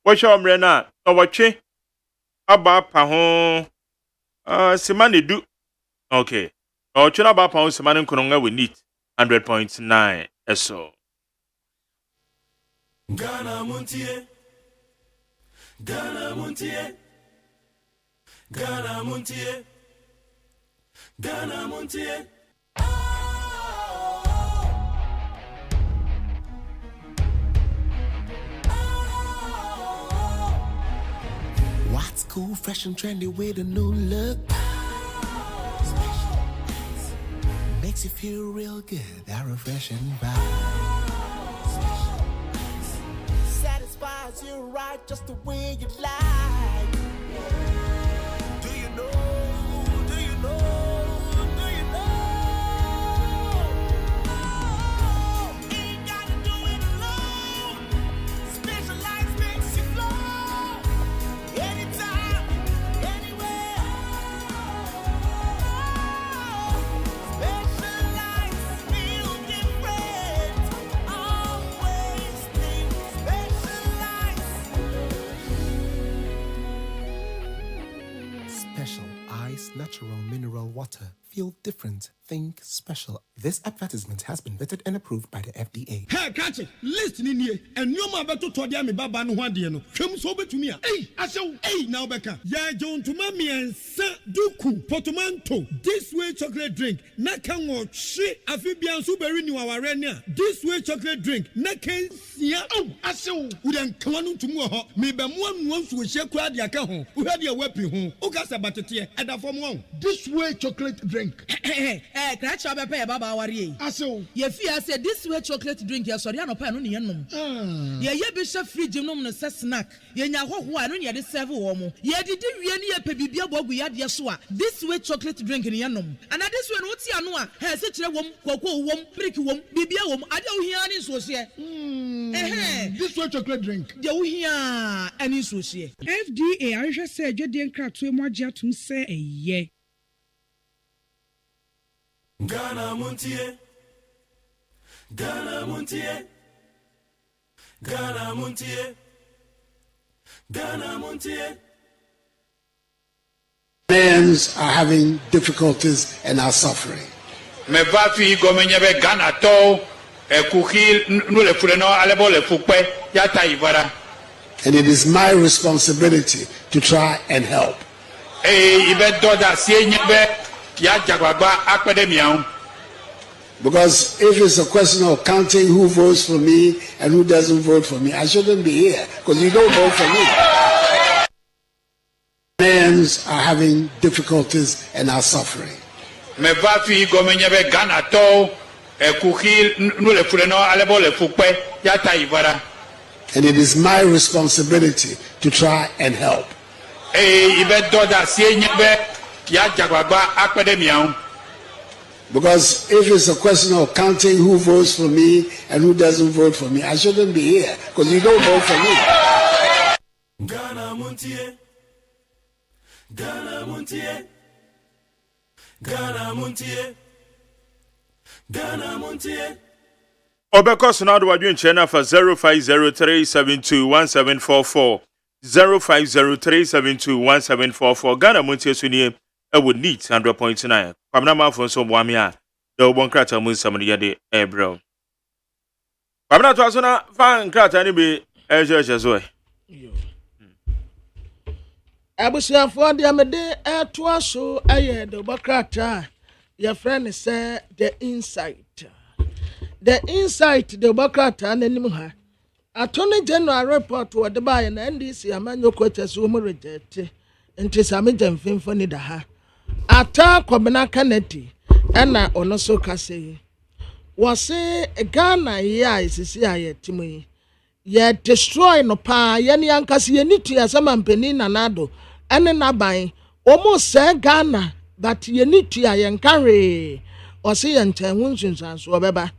What show mre na watwe aba pa ho semane du. Okay. O twa aba pa ho semane nkononga we neat 100.9 eso. Ghana Montie. Ghana Montie. Ghana Montie. Ghana Montie. What's cool, fresh and trendy with a new look? Makes you feel real good, that refreshing vibe. Satisfies you right just the way you like. Do you know? Do you know? Do you know? Ain't gotta do it alone. Specialized makes you flow. Anytime, anywhere. Specialized feel different. Always think special ice, natural mineral water. Feel different. Think special. This advertisement has been vetted and approved by the FDA. Hey, catch it. Listen in here. And you ma beto to dia me baba no hwade no. Hwem so betumi a. Hey, asew. Hey, now beka. Ya John to mami ensa duku potomanto. This way chocolate drink. Na kan wo hwe afibia so beri ni waware ne a. This way chocolate drink. Na kan sia. Oh, asew. Udan kwanu tumu ho. Me be mo anu nso hye kura de aka ho. Uhade e wapi ho. Ukasa batete. Eda fom ho. This way chocolate drink. Crash up pay baba wari. Aso. Ye fear say this way chocolate drink ya sorry no pay no ne yenom. Ye be chef fridge nom no se snack. Ye nya hoho a no ne de serve wo mo. Ye didi wie ne ye pe bibia bogu ya de so a. This way chocolate drink ne yenom. And this way no ti ano a, he se kire wom, kwakwo wom, brick wom, bibia wom, ade wo hia ne so se. This way chocolate drink. De wo hia ani so se. FDA ahwehwe se adwede nkratoe mo agye atum se eye. Ghana Montie. Ghana Montie. Ghana Montie. Ghanaians are having difficulties and are suffering. Me va fi gomenye be Ghana to kuki no le fure no alebo le fukpe ya ta ivara. And it is my responsibility to try and help. Ibe doda sie nyebe ya jagbagba akpede miaun. Because if it's a question of counting who votes for me and who doesn't vote for me, I shouldn't be here because you don't vote for me. Ghanaians are having difficulties and are suffering. Me va fi gomenye be Ghana to kuki no le fure no alebo le fukpe ya ta ivara. And it is my responsibility to try and help. Ibe doda sie nyebe ya jagbagba akpede miaun. Because if it's a question of counting who votes for me and who doesn't vote for me, I shouldn't be here because you don't vote for me. Ghana Montie, Ghana Montie, Ghana Montie, Ghana Montie. Obekos now do wadwin chena for 0503721744 0503721744 Ghana Montie suni e would need 100.9 kwamna mafo so boame a de obon krata mu samde yede ebro kwamna to asona fan krata ni be ejeje zo abusuafo de amede eto aso aye de obokrata your friend say the insight the obokrata nanim ha attorney general report wo de baye na NDC amanyo kwachaso mu reject nti same jamfemfo ni da ha ata kwabena kaneti ena ono so kase wose Ghana ya isisi aye timu ye destroy no pa ye ni ankase ye nitu ya sama mpeni na nado ene naban omo se Ghana but ye nitu ya ye nkare wose ye ntanwu nsunsanso obeba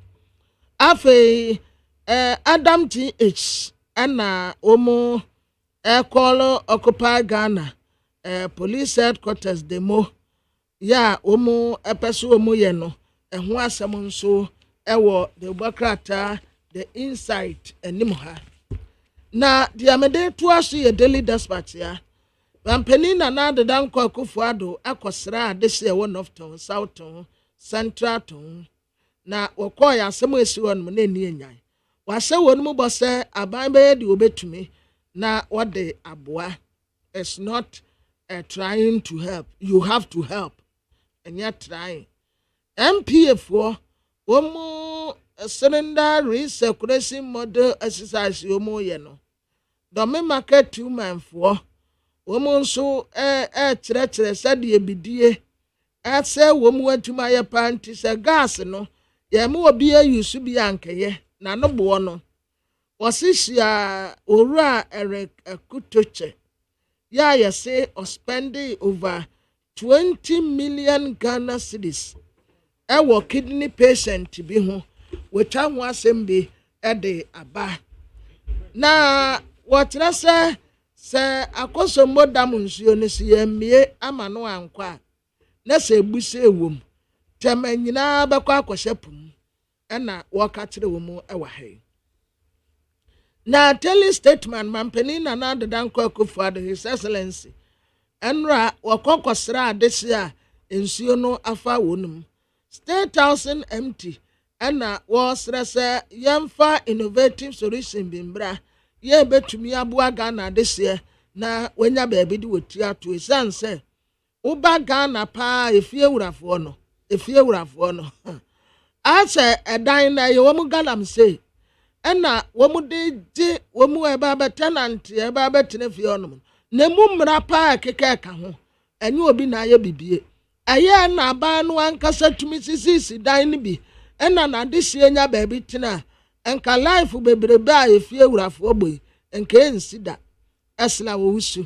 afi Adam GH ena omo call occupy Ghana police headquarters demo ya omo epeso omo ye no eho asem nso ewo the bokrata the insight enim ha na the amede to aso ye daily dispatch ya pampani na adedan kwa Kufuado akosra adese ewo north town south town central town na wokoy asem esi won na eni enyan wase wonmu bose aban be de obetumi na wode aboa. It's not trying to help. You have to help. And you're trying. MPF omo cylinder recirculation model exercise omo ye no. Dome market 2 man for omo nso kire said ye bidie. Say womu antuma ye panty say gas no. Ye mu obi use bi ankeye na no bo no. Wasisia ora Eric Kutoche. Yeah, you say or spending over 20 million Ghana cedis. Our kidney patient to be home, which I want to be at the aba. Now, what I say, I call some more diamonds, you see, me, I'm a no anqua. Let's say, we say, womb. Temenina bakwa shepum, and I walk at the woman away. Na telling statement mampeni na the danko Kufuado His Excellency enra wakokosra adesia ensuo no afa wonum State House empty ena was rese yemfa innovative solution bimbra ye betumi aboa Ghana adesia na wenya baabi de wotia to esanse uba Ghana pa efie wurafo no ase edan na ye wo mu galam say ena womu de womu eba be tenant eba be tenefie onum na mu mra pa keke ka ho enye obi na ye bibie aye na ba no ankasa tumi sisi dan ni bi ena na de sie nya ba bi tena enka life bebrebe a efie wurafo boy enka ensida esla wo wusu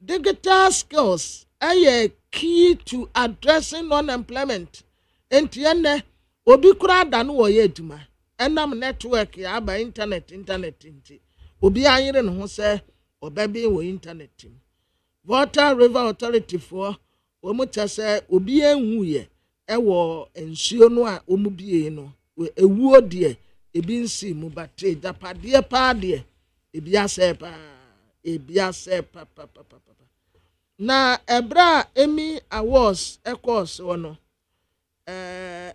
digital skills aye key to addressing unemployment entienne obi kura da no wo ye aduma enam network ya ba internet nti obi anyere no ho se obabi wo internet Water River Authority for omu tase obi enhu ye ewo ensuo no a omu bie no ewuo de ebi nsi mu bate japade pa de ebi ase pa ebia se papa na ebra emi awards equals wono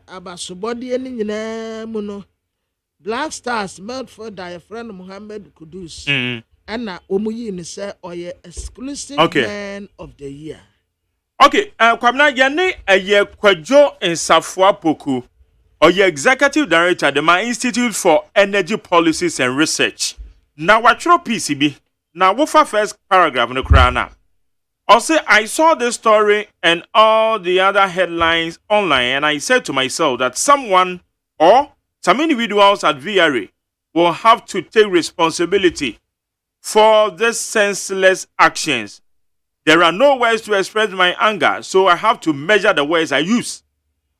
abasobode ni nyina mu no Black Stars made for their friend Muhammad Kudus and omuyi ni say oye exclusive man of the year. Okay, kwamna yane eye Kwadwo Nsafua Poku oye executive director the Ma Institute for Energy Policies and Research. Na watchro PCB. Na wofa first paragraph no krana. Also, I saw this story and all the other headlines online, and I said to myself that someone or some individuals at VRA will have to take responsibility for these senseless actions. There are no words to express my anger, so I have to measure the words I use.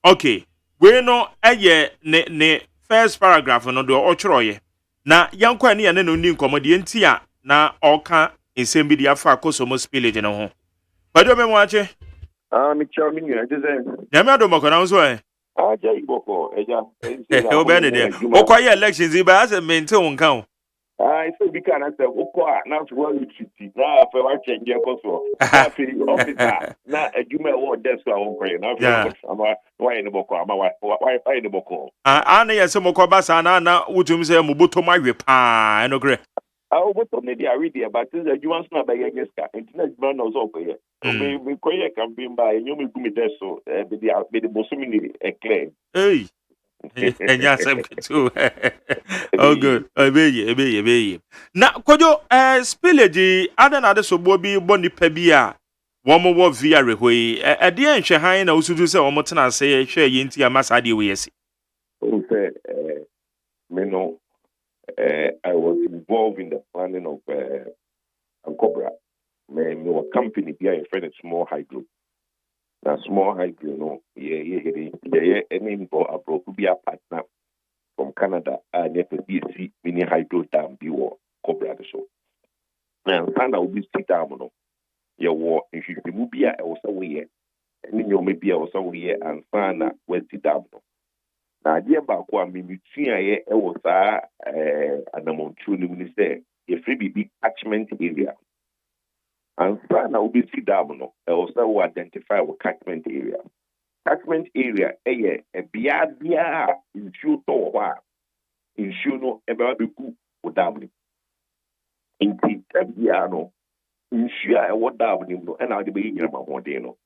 Okay, we know ne first paragraph no do ochroye. Na yankwa ni ane no ni nkomodi entia na oka nsɛm di afa akosomo spillage no ho. Bado me mwache? Mi chair mi nua je Nyame adomako na nso eh. Ja iboko eja. O be ne de. Okoye elections iba as maintain wonka ho. So bi kana say okwa na so wa retreat na fa wa change ekoso. Na fi officer na adwuma e wo desk a won koye na fi ama wa ye ne boko ama wa ye ne boko. Ana ye se mokoba sa na wutum se muboto mawe pa enogre. Oboto ne dia read about things that you want to buy yeska. Internet brand no so koye. Me koye campaign ba enyo me gumi desk so be the bosumi ni clear. Hey. Enya sem too. Oh good. Ebeye. Na Kwadwo spillage ada na de so bo bi boni pa bi a wo mo wo via rehoi. E de enhwe han na usudu se wo mo tena se hwe yenti amasa de we yesi. So say me no I was involved in the planning of Cobra. Me was company be a friend small hydro. Now small hydro, no, any abroad could be a partner from Canada and FBC mini hydro dam be war Cobra show. Now Sanda will be sit down, no. Your war if you will be also we and then you may be also we and Sana will sit down. Now dear back one me I was an amount truly say a free big catchment area. And Sana will be sit down, no. Also will identify what catchment area. Catchment area, a bia in shoe to in shoe no ever be good or down. In Tibiano, in share what down no, and I'll be in my day no.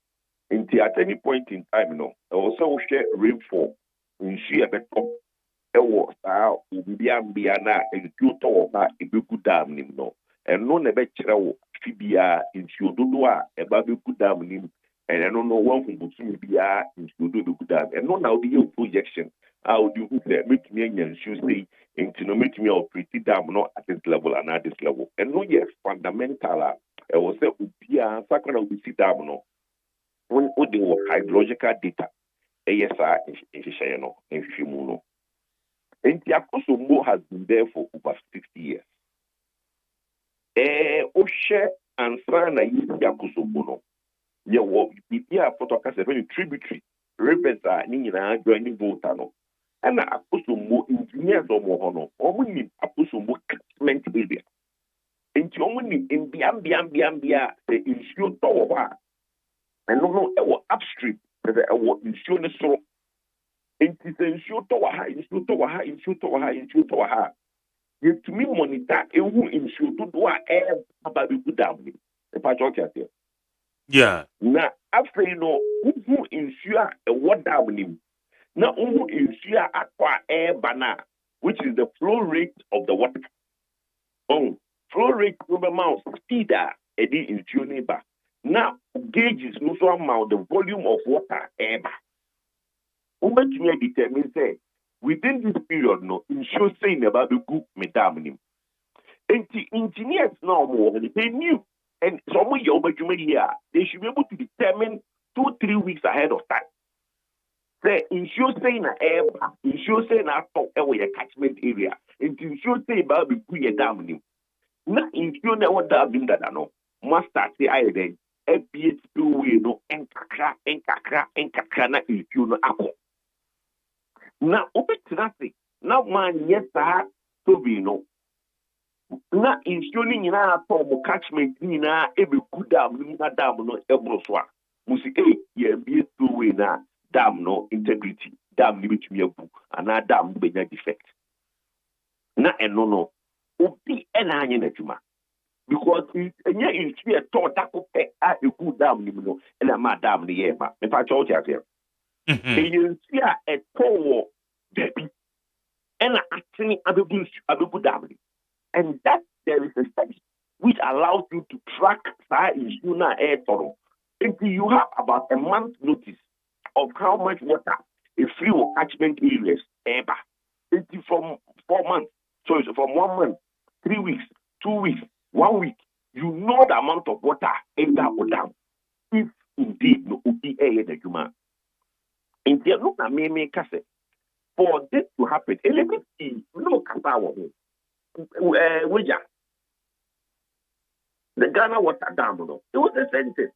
At any point in time, no, also share rainfall in share better. Was now be na and you to a good down no. And no never chero fibia in Shudoa, a baby good down him, and I don't know one from Butsumi Bia in Shudo good down. And no now the your projection. How do you make me and should say into no make me or pretty damn not at this level and at this level. And no yes fundamental I was say Ubia Sakana will sit down no. When they were hydrological data, ASR in Shayano, in Shimuno. And Tiakoso has been there for over 60 years. Oshe and Sana Yakuso Bono. Yeah, what Pia Photocast a very tributary rivers are Nina joining Votano. And Akosumo engineers or Mohono, only Akosumo catchment area. And only in Biambia, the issue Towa. And no, upstream, that I was insurance so. And it's issue Towa. You to me monitor who issue to do about the good down. The patriot here. Yeah. Now, after you know who insure a what down him. Now, who insure aqua air banner, which is the flow rate of the water. Oh, flow rate over mouse speed Eddie insure neighbor. Now, gauges no so amount the volume of water air. Who makes me determine say within this period, no, insure saying about the good medam. And the engineers now more they knew. And some of your here, they should be able to determine 2-3 weeks ahead of time. Say insure saying a air, insure saying a top a catchment area, and insure say about the good dam. Now insure never dam that I know. Must start the island. FPH way no enkakra na insure no apple. Now, open nothing. Now, man, yes, so we know. na nsuo no nyinaa atɔ mo catchment nyinaa ɛbɛgu dam no mu na dam no ɛboro so a musi yɛmbie throwaway na dam no integrity dam no bɛtumi abu anaa dam no bɛnya defect na ɛno no obi ɛna anyɛ n'adwuma because ɛnyɛ nsuo ɛtɔ dako pɛ a ɛgu dam no mu no ɛna ma dam no yɛ ma mepa kyɛw kyɛ aseɛ ɛyɛ nsuo a ɛtɔ wɔ baabi ɛna atene abɛgu dam no. And that there is a study which allows you to track that issue na air tunnel. Until you have about a month's notice of how much water a free or catchment areas ever. Until from 4 months, so from 1 month, 3 weeks, 2 weeks, 1 week, you know the amount of water enter or down. If indeed no be a the human. In the look at me, for this to happen, let me see, no kasa. The Ghana water dam, it was a sentence.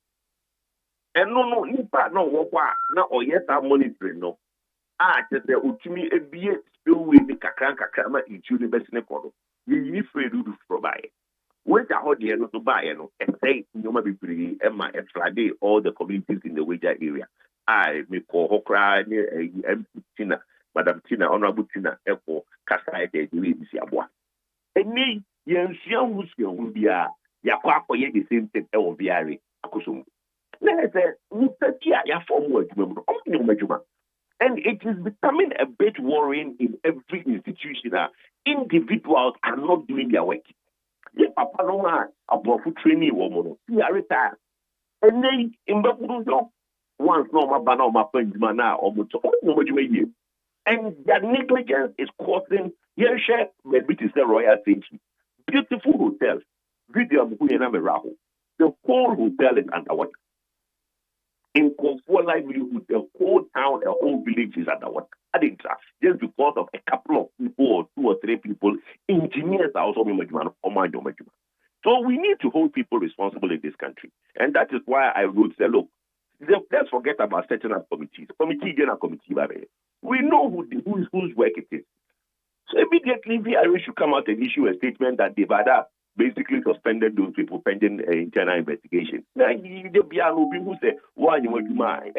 And no, nipa no wokwa na oyeta monitoring no. Just the ultimi ebie spillway ni kakran ma inchu ni best ne kodo. You free to provide. Which are how the no to buy no. And say nyoma bibiri emma e flood all the communities in the Weja area. I me ko hokra ni Tina, Madam Tina, Honorable Tina, Echo, Kasa de Bisi Abwa. Any young who's going to be a Yakwa the same thing, or Viari, Akusum. And it is becoming a bit worrying in every institution. Individuals are not doing their work. Yes, Papa Noma, about training woman, we are retired. And then in Bakudo, once no Mabana, my friend, Mana, or Muto, no much way. And their negligence is causing share maybe to say royal safety. Beautiful hotels. Video the whole hotel is underwater. In comfort livelihood, the whole town, the whole village is underwater. Just because of a couple of people or 2 or 3 people, engineers are also so we need to hold people responsible in this country. And that is why I would say, look, let's forget about setting up committees. We know whose work it is. So immediately, VRA should come out and issue a statement that they've basically suspended those people pending internal investigation. Now, there be no people who say, "Why you want to mind?"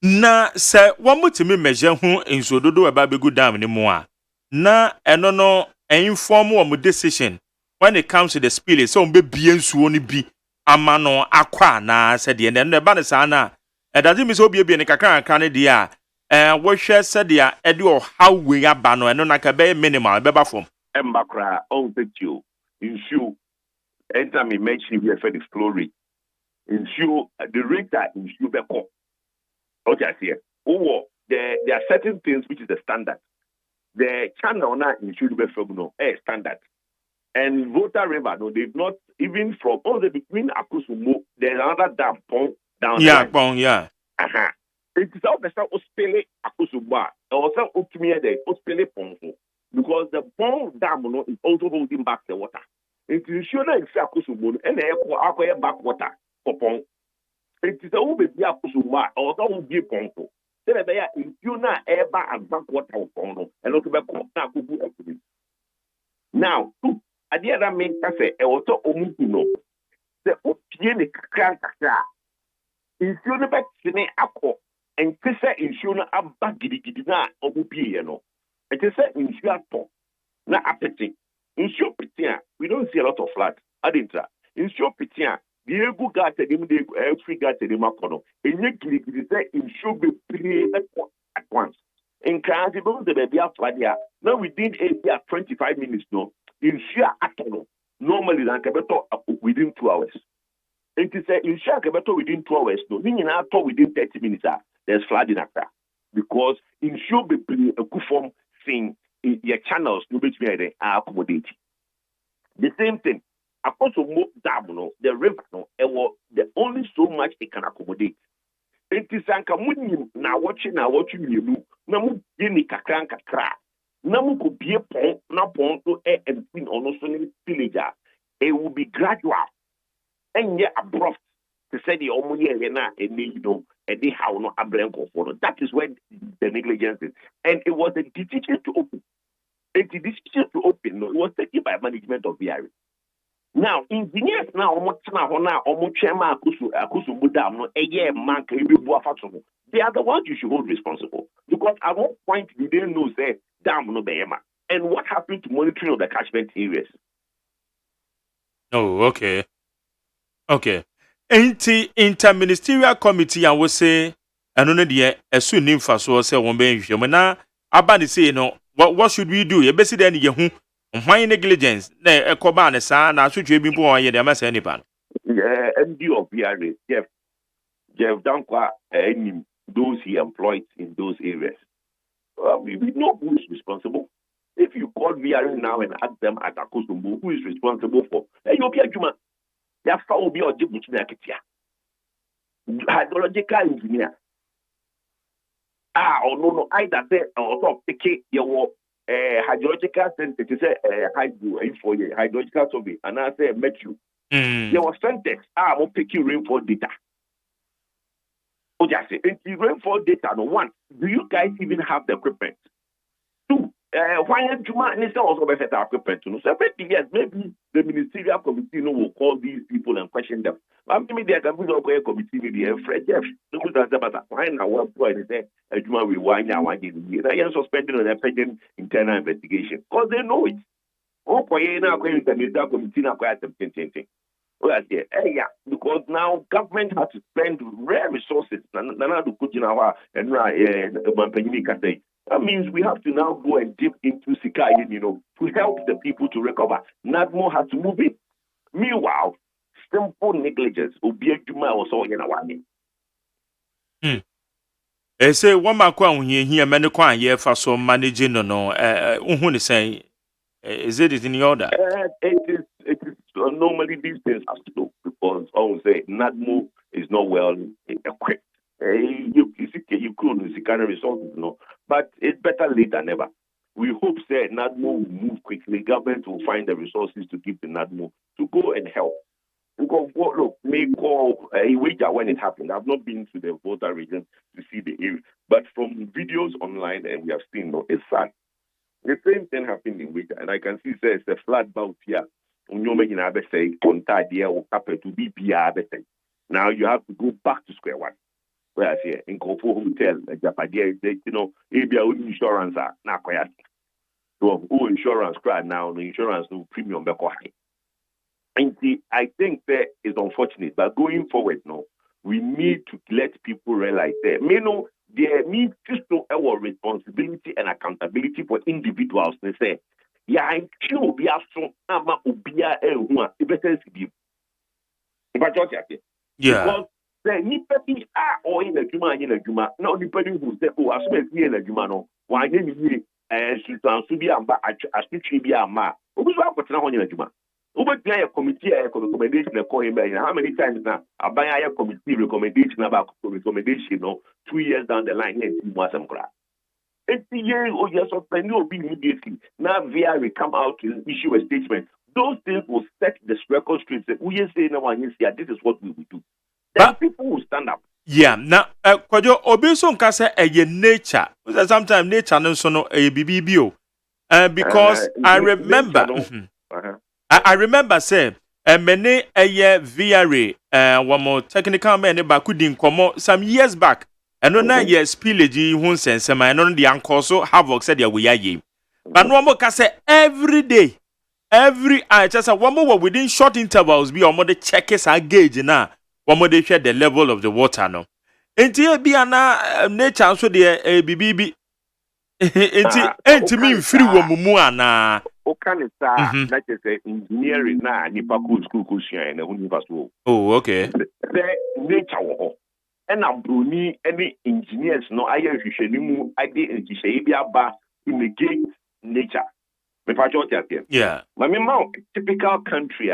Na se one mutimi measure hu insododo eba begu dam ni mo a na eno no inform wo decision when it comes to the spill so be bie nsuo ni bi ama no akwa na se de ne ba ne sa na doesn't mean so be ne kakran kan ne dia wo hwe se dia e de o how we aba no eno na ka be minimal be ba from embakra on picture issue enter me mention we for the flow rate issue the rate that issue be call okay here there are certain things which is the standard the channel na issue be from no standard and Volta River no they've not even from all the between Akusumo there's another dam pond down there it is all the Ospele Akusumba also Ukimia there Ospele Pongo because the pond dam no is also holding back the water. It is sure that it's Akusumo and the back water for pond. It is a baby Akusumba also will be Pongo. Then there is Yuna Eba and back water of Pongo and also back water. Now, at the other main cafe, also Omukuno. The Opiene Kaka. If you never see Ako and Tessa insure about Gidina or Bupiano, it is said insure na appetite. Insure Pitia, we don't see a lot of floods. Adintra. Insure Pitia, the ego got a free got a macono. And yet, insure be paid at once. In Kazibos, the baby flood here. Now within 25 minutes, no, insure at all. Normally, within 2 hours. It is in Shakabato within 2 hours, no, meaning after within 30 minutes, there's flooding after. Because in sure be a good form thing, your channels, no bit me are accommodating. The same thing, a also more dam, no, the river, no, the only so much it can accommodate. It is Ankamunim now watching you, Namu Yini Kakran Kakra, Namu could be a pond, now pond to air and pin on also villager. It will be gradual. And yet abrupt to say the Omoye and you know, and they have no abranco for that is where the negligence is. And it was a decision to open. the decision to open was taken by management of VRA. Now, engineers now, they are the ones you should hold responsible. Because at one point, we didn't know, say, dam no behema. And what happened to monitoring of the catchment areas? Oh, okay. Okay. Interministerial committee, I would say, and only the as soon as so say one bench. Now, Abani say, no, what should we do? You basically then you why negligence? Ne, a coban, son, I should be born here, there must any pan. Yeah, MD of VRA, Jeff Dankwa, those he employed in those areas. We know who is responsible. If you call VRA now and ask them at Akosumbu, who is responsible for? Hey, you okay, Juma? Their phone will be on Djibouti. Hydrological engineer. No. Either say or take your hydrological center to say hydrological survey, and I say metro. There was Centex. I'm picking rainfall data. Oh, just say rainfall data. No one. Do you guys even have the equipment? Two. Why Juma and also better equipment? No, so yes, maybe the ministerial committee will call these people and question them. But maybe they can put up a committee with the Fred Jeff. Look at that. Why now? One point is there. Juma will wind now. Why did they are suspended on a pending internal investigation? Because they know it. Oh, now going to the ministerial committee now quite something. Well, yeah, because now government has to spend rare resources. That means we have to now go and dip into Sikai, to help the people to recover. Nadmo has to move in. Meanwhile, simple negligence will be a Juma or so in a one. They say one man here, many quan here for some managing no, say, is it in order? It is normally these things have to do because I would say Nadmo is not well equipped. You couldn't kind of resources, but it's better late than never. We hope that NADMO will move quickly. Government will find the resources to give the NADMO to go and help. Because look, may call a wager when it happened. I've not been to the Volta region to see the area, but from videos online and we have seen, it's sad. The same thing happened in Wager, and I can see there's a flat bout here. Now you have to go back to square one. Whereas here in Kofo Hotel, Japadia, insurance are not quite. So, insurance cry now, the insurance no premium be high. And I think that is unfortunate, but going forward, we need to let people realize that there needs to our responsibility and accountability for individuals. They say, yeah, I'm sure be as soon as Ubia it better be. Because the nipati or in the Juma, not depending who say, oh, I spent here in the Juma, no, why didn't you Sultan Subia, as Tribia Ma, who was up with now in the Juma? Over there, a committee recommendation, how many times now? I buy a committee recommendation about recommendation, 2 years down the line, and was some crap. 80 years or yes, or no be immediately. Now, VRA come out to issue a statement. Those things will set the record straight. We say now, this is what we will do. Then people will stand up. Yeah, now, Kwajo Obiso Nkasa a nature. Sometimes nature no so no a BBBO. Because I remember. I remember say many a year VRA one more technical man bakudin komo some years back. And on that year spillage won sense and on the uncle so havoc said we are ye. But no more can say every day. Every I just a one more within short intervals be on the checkers are gauge now. One more they share the level of the water no. Until be an nature so the BBB. Until me free woman na. Okan that is engineering na nipa school and university. Oh, okay. The nature and Bruni any engineers no I mu aba to negate nature. Yeah. My typical country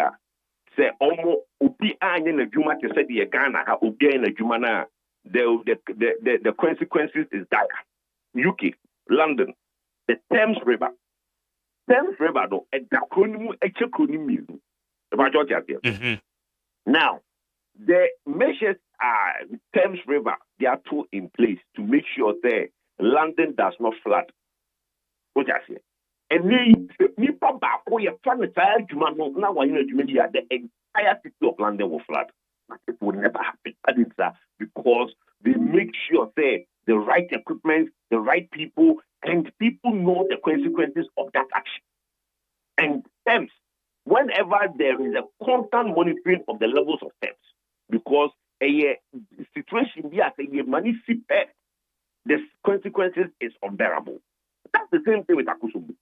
say almost ubi anye na juma te say the Ghana ha ubi na juma na the consequences is dire. UK, London, the Thames River. Thames River no a acronym Now the measures are Thames River, they are put in place to make sure that London does not flood. What I say? And ni papa ko ye plan the juma no na wa yin adwuma bi the entire city of London will flood. But it will never happen. That is because they make sure say the right equipment, the right people, and people know the consequences of that action. And steps, whenever there is a constant monitoring of the levels of steps, because a situation be as a money sip, the consequences is unbearable. That's the same thing with Akusubu.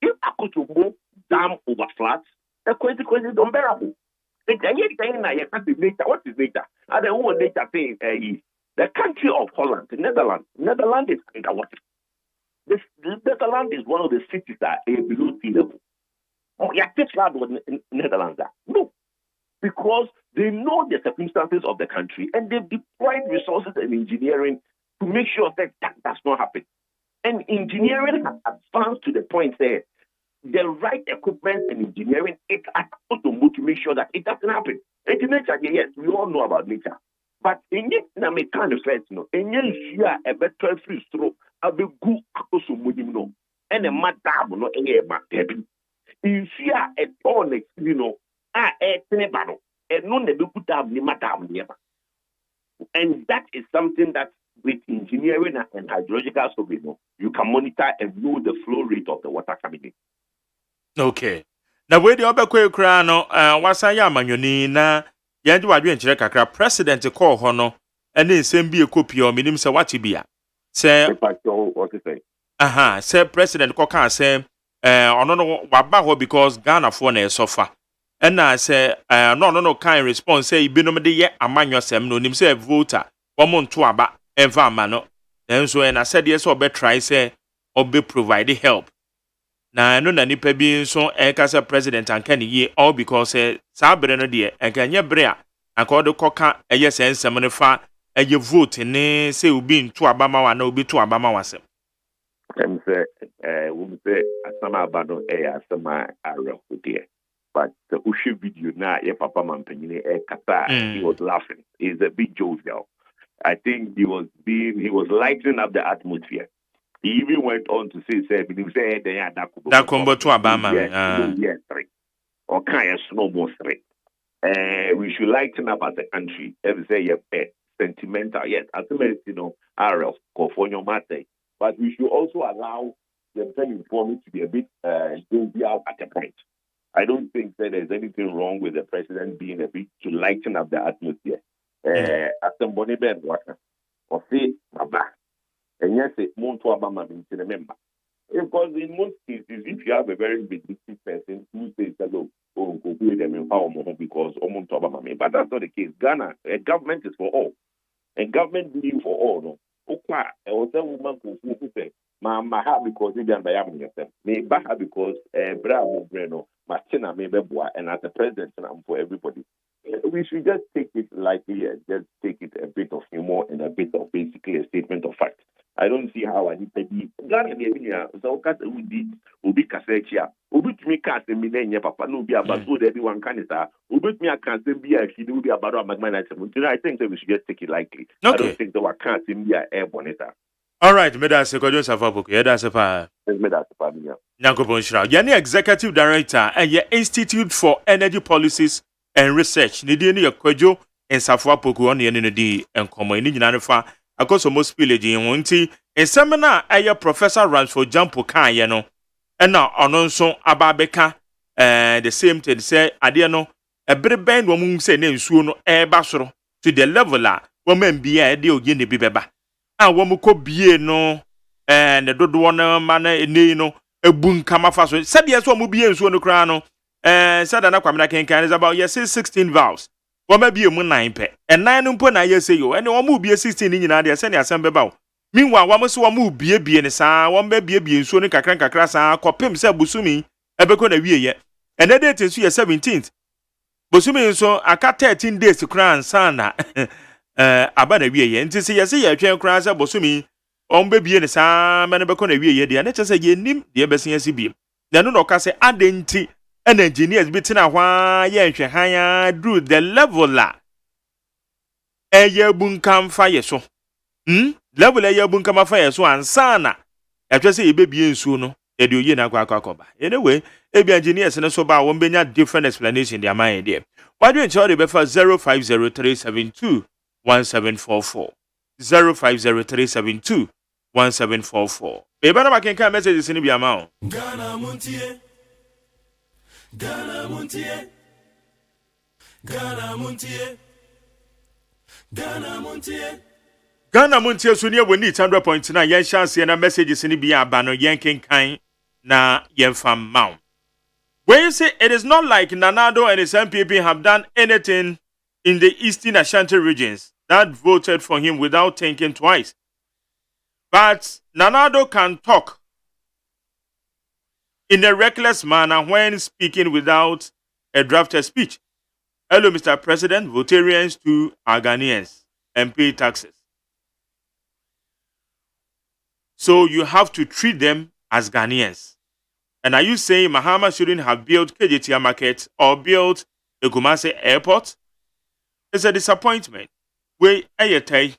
If Akusubu dam overfloods, the consequences is unbearable. What is nature? And the one nature saying the country of Holland, the Netherlands. Netherlands is underwater. The Netherlands is one of the cities that are below sea level. Oh, yeah, in Netherlands. No, because they know the circumstances of the country and they've deployed resources and engineering to make sure that does not happen. And engineering has advanced to the point that the right equipment and engineering is to make sure that it doesn't happen. And in nature, yes, we all know about nature. But in it, na me kind of first, no, and you see a better free stroke, a big good no, and a madam, no, and in fear at all, you know, never, and no, never put up the madam, never. And that is something that with engineering and hydrological survey, you can monitor and know the flow rate of the water coming in. Okay. Now, where the other quick crown, was I am na Yandu Adrian Chiraka, President call Hono, and then send be a copy or minimum say what you be. Say, what to say? Say President Coca say, no, Wabaho because Ghana for a sofa. And I say, no, kind response say, Binomede yet a man yourself, no, himself voter, 1 month to about environment. Then so, and I said, yes, or better try say, or be provided help. Na no na nipa bi so kasa president anka ne ye all because sabre no de enka nya bre a anka odo koka eye sensem ne fa eye vote ne se obi nto abama wa na obi to abama wa sem em say we say asama abano asama arehudie but the ushe video na ye papa mampanyine kata he was laughing. He's a bit jovial. I think he was lightening up the atmosphere. He even went on to say, that combo to Obama. Yes, three. Or kind of snowball three. We should lighten up as a country. Every say, sentimental, yes, as RF, California matter. But we should also allow the information to be a bit jovial at a point. I don't think that there's anything wrong with the president being a bit to lighten up the atmosphere. As somebody been working, or say, Baba. And yes, it won't Obama to remember. Because in most cases, if you have a very big person who says, hello, go with them in power because Obama, but that's not the case. Ghana, a government is for all. A government being for all. No. Okay, I was a woman who said, Maha because they done by yourself. May Baha because Bravo Breno, Martina may be and as a president, I'm for everybody. We should just take it lightly and just take it a bit of humor and a bit of basically a statement of fact. I don't see how I need to be. Ghana be so cat ubi kasechia. Ubi to me cast the millennia papa no be about so everyone can is ubi me I can't be a she do be about McMahon. I think that we should just take it lightly. Okay. I don't think that I can't be a airborne. All right, Medas Kojo Safabook, Yadasafa. Medas Nyankopon Shra. Yani Executive Director and your Institute for Energy Policies and Research. Nidi ni Kojo and Safabook on the end of the and Como in Nanafa. Akoso most village in Montie, a seminar a Professor Ransford Jampo Kan, you know, and now on so Ababeka, the same thing say, Adiano, a bit band woman say name soon, basro to the leveler, woman be a deal guinea bibeba. And woman could be no, and the Dodwana manner in no, a boon come off us. Said yes, one will be in Suno Crano, and said an Aquaman can is about yes, 16 vows. Wama be a moon 9 pe, and 9 umpona yes say you, and one will be a 16 in India, send your son bebao. Meanwhile, one must one move be a be in a sa, one baby be in Sonica Cranka Crassa, copim said Busumi, a becon a year, and the date is 17th. Busumi so I cut 13 days to crown sana about a year, and to see a say a train crasa Busumi, on baby in a sa, man a becon a year, the nature say ye nim, the embassy and CB. The no case adenti. And engineers between a while, higher drew the level la. A year boon come fire so. Level a year boon come fire so and sana. I just say a baby in soon. edu ye na kwa. Anyway, ebi engineers na so ba won benya different explanation their mind there. Why do you ensure the befa 0503721744 0503721744. Ebe na makenka messages ni bi ama o. Ghana Montie. Ghana Montie. Ghana Montie. Ghana Montie. Ghana Montie so near we need 100.9 yen chance na messages ni bi aba no yen kenkan na yen fam mount. When you say it is not like Nanado and his MPP have done anything in the Eastern Ashanti regions that voted for him without thinking twice. But Nanado can talk in a reckless manner when speaking without a drafted speech. Hello, Mr. President, Votarians to our Ghanaians and pay taxes. So you have to treat them as Ghanaians. And are you saying Mahama shouldn't have built KJTR market or built the Kumasi airport? It's a disappointment. We Ayatay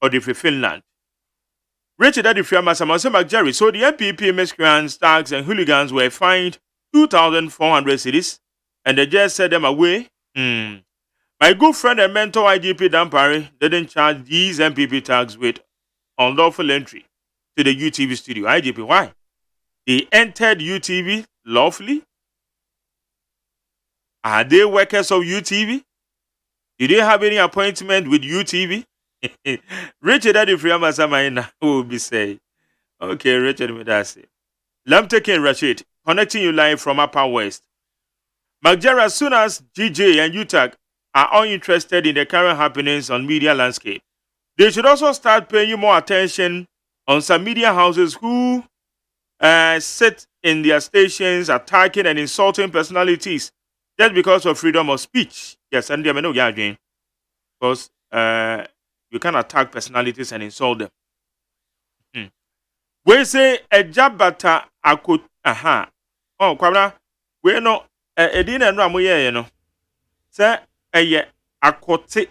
or the Finland. Richard Adifriama Samasema Jerry, so the MPP miscreants, thugs, and hooligans were fined 2,400 cedis, and they just set them away. My good friend and mentor IGP Dampari didn't charge these MPP thugs with unlawful entry to the UTV studio. IGP, why? They entered UTV lawfully? Are they workers of UTV? Did they have any appointment with UTV? Richard Adifriama Samaina will be saying. Okay, Richard Medasi. Lamtekin Rashid, connecting you live from Upper West. Magjara, as soon as GJ and Utak are all interested in the current happenings on media landscape, they should also start paying more attention on some media houses who sit in their stations attacking and insulting personalities just because of freedom of speech. Yes, and they may know because you can attack personalities and insult them. We say a jabata akut oh kwabra we no edina no amoye ye no say eye akote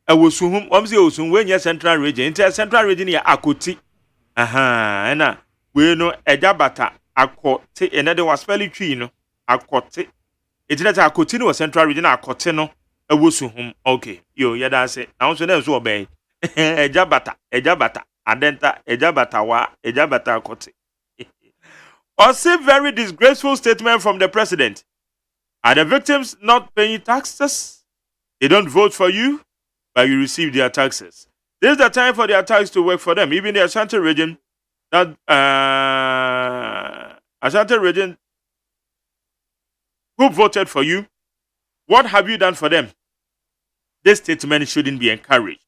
awosuhum omse osun we nya central region inter central region ya akoti na we no ejabata akote enede was spell twi no akote etina ta akoti no central region akote no awosuhum okay yo yeda say na so na so obey ejabata adenta ejabata wa ejabata akote. Also, very disgraceful statement from the president. Are the victims not paying taxes? They don't vote for you, but you receive their taxes. This is the time for their tax to work for them. Even the Ashanti region, that Ashanti region, who voted for you, what have you done for them? This statement shouldn't be encouraged.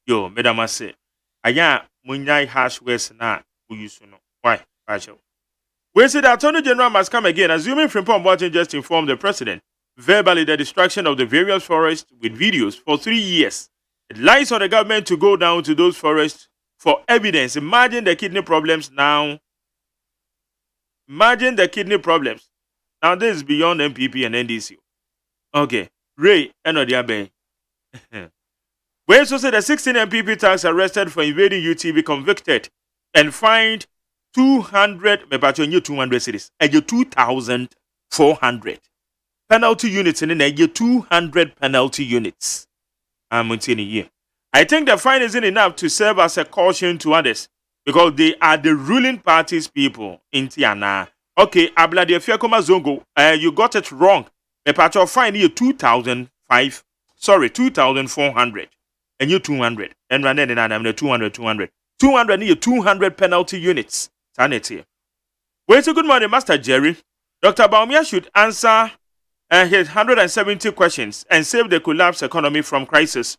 Yo, Madam say, aya munyai hash words na uyusuno. Why? We say the Attorney General must come again, assuming Frimpong Boateng just informed the president verbally the destruction of the various forests with videos for 3 years. It lies on the government to go down to those forests for evidence. Imagine the kidney problems now. Imagine the kidney problems. Now this is beyond MPP and NDC. Okay. Ray, Enodiabe. We also say the 16 MPP thugs arrested for invading UTV convicted and fined 200 cities, and 2,400 penalty units in a 200 penalty units. I think the fine isn't enough to serve as a caution to others because they are the ruling party's people in Tiana. Okay, Ablade Fiakoma Zongo, you got it wrong. The patch of fine here 2,400 and you 200 and run in and 200 200 penalty units. Sanity. Wait a good morning, Master Jerry. Dr. Baumia should answer his 170 questions and save the collapsed economy from crisis.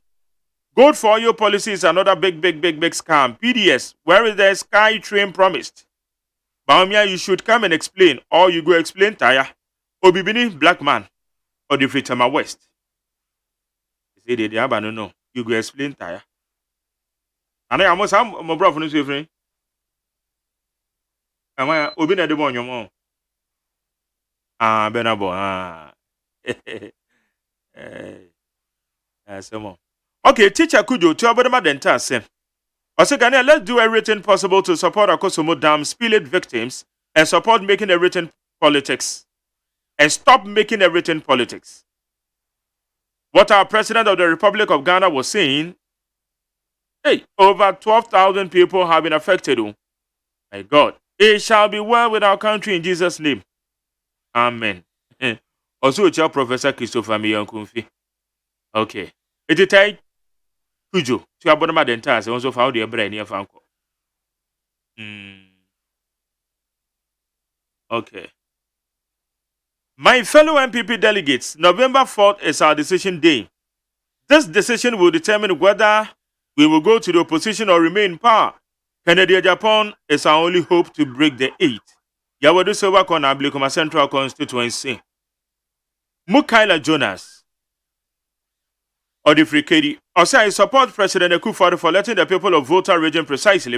Gold for oil policy is another big scam. PDS, where is the sky train promised? Baumia, you should come and explain, or you go explain Taya, Obibini Black Man, or the Fritama West. You say they no. You go explain Taya. And I almost have my brother from friend. Am I Obina de Bon your mom? Benabo. Okay, teacher could you tell about the entire same. Also, Ghana, let's do everything possible to support Akosomo Dam spillage victims and support making everything politics. And stop making everything politics. What our President of the Republic of Ghana was saying, hey, over 12,000 people have been affected. Oh. My God, it shall be well with our country in Jesus' name. Amen. Also, it's your Professor Christopher Miyankumfi. Okay. It is time. Kujo. To abonnement dentals. Also found the brain here, Franco. Okay. My fellow MPP delegates, November 4th is our decision day. This decision will determine whether we will go to the opposition or remain in power. Canada Japan is our only hope to break the 8. Yawadu Silva Kona Ablikoma Central Constituency. Mukaila Jonas. Odifrikedi. Also, I support President Akufo-Addo for letting the people of Volta region precisely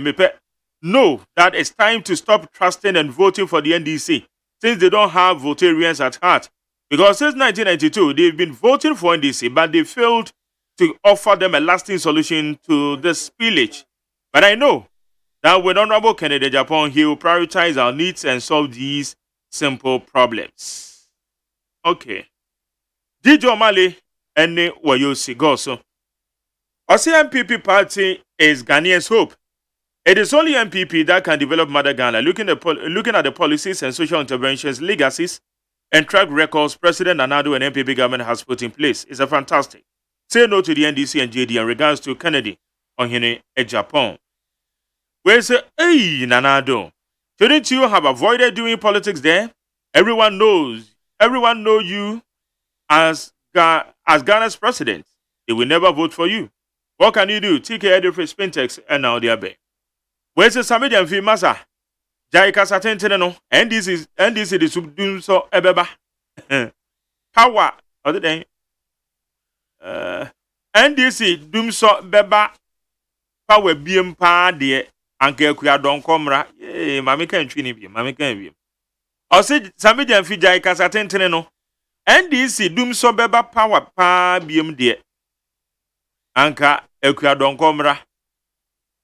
know that it's time to stop trusting and voting for the NDC since they don't have Voltarians at heart. Because since 1992, they've been voting for NDC, but they failed to offer them a lasting solution to this spillage. But I know that with Honorable Kennedy Japan, he will prioritize our needs and solve these simple problems. Okay. Dijo Mali Ene Wayosi Goso. OSEI MPP party is Ghanaians' hope. It is only MPP that can develop Mother Ghana, looking at the policies and social interventions, legacies, and track records President Nanado and MPP government has put in place. It's a fantastic. Say no to the NDC and JD in regards to Kennedy on Hene Japan. Where say, hey, Nanado, shouldn't you have avoided doing politics there? Everyone know you as Ghana's president. They will never vote for you. What can you do? TK Edifri Spintex and now the Abe. Where's the Samidian Fi Masa? Jaika Satenteno, and this is the subdum so ebeba. Power other than and this is doom so beba power beam pa de anke kuya don komra. Mami can twini bi, mami can bi. O say Samidian Fi Jaika Satenteno, and this is doom so beba power pa beam de anka ekuya don komra.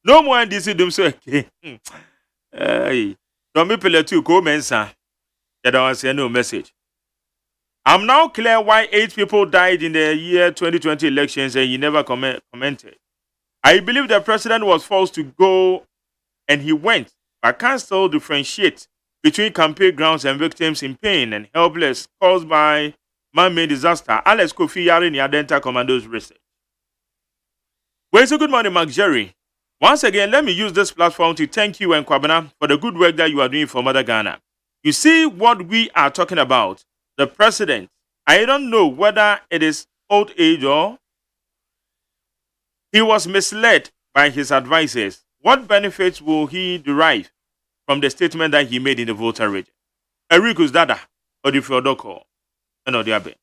No more NDC doom so okay. Hey, don't be pillar two co-mensa. That I was no message. I'm now clear why 8 people died in the year 2020 elections and you never commented. I believe the president was forced to go and he went, but can't still differentiate between campaign grounds and victims in pain and helpless caused by man-made disaster. Alex Kofi Yari Adenta Commandos research. Well, it's a good morning, Mark Jerry. Once again, let me use this platform to thank you and Kwabena for the good work that you are doing for Mother Ghana. You see what we are talking about. The president, I don't know whether it is old age or he was misled by his advisors. What benefits will he derive from the statement that he made in the Volta region? Ericus Dada, Odifrodoko, and Odiabe.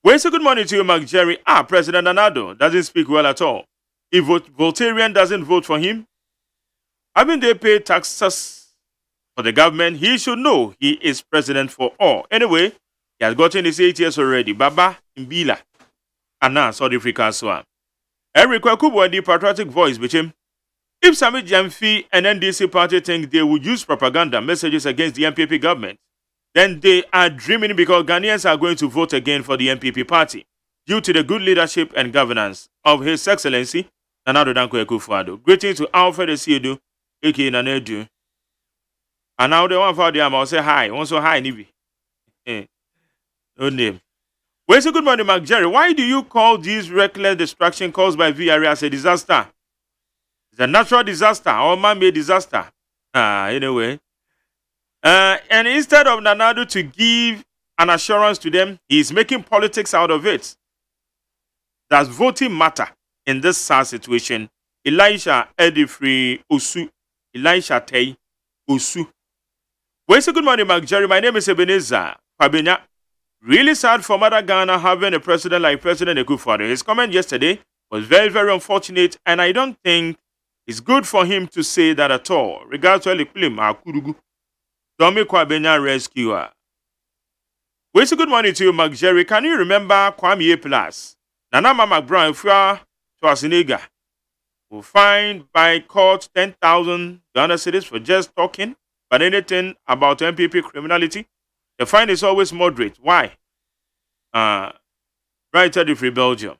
Well, so good morning to you, Mark Jerry. President Nanado doesn't speak well at all. If Voltarian doesn't vote for him, having they pay taxes for the government, he should know he is president for all. Anyway, he has gotten his 8 years already. Baba Mbila. Anna, South Africa, so Eric Kwakubo and the patriotic voice with him. If Sami Jamfi and NDC party think they will use propaganda messages against the MPP government, then they are dreaming because Ghanaians are going to vote again for the MPP party due to the good leadership and governance of His Excellency Nanado Dankwa Akufo-Addo. Greetings to Alfred Esiedu, aka Nanedu. And now the one for the I'll say hi. Also hi, Nibi. No name. Where's a good morning, Mark Jerry? Why do you call this reckless destruction caused by VRA as a disaster? It's a natural disaster or man-made disaster. Anyway. And instead of Nanado to give an assurance to them, he's making politics out of it. Does voting matter in this sad situation? Elisha Edifri Osu. Elisha Tei Osu. Where's a good morning, Mark Jerry? My name is Ebenezer Pabenya. Really sad for Mother Ghana having a president like President Akufo-Addo. His comment yesterday was very, very unfortunate, and I don't think it's good for him to say that at all. Regards to Elipulim Akurugu. Domi Kwabenya rescuer. Where's a good morning to you, Mark Jerry? Can you remember Kwame Plus? Nana Mama Brown Fua Twasinega. will fine by court 10,000 Ghana cedis for just talking, but anything about MPP criminality, the fine is always moderate. Why? Right at the Free Belgium.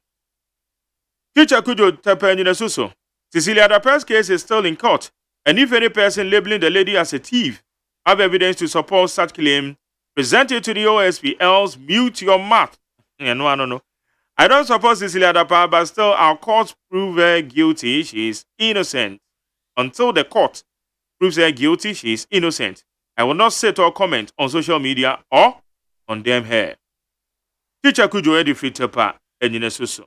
Teacher Kujo Tapenina Suso. Cecilia Daper's case is still in court, and if any person labeling the lady as a thief have evidence to support such claim, present it to the OSP, else mute your mouth. No, I don't know. I don't support Cecilia Daper, but still our court prove her guilty. She is innocent. Until the court proves her guilty, she is innocent. I will not sit or comment on social media or condemn her. Teacher Kujo Edi Fritepa Enyine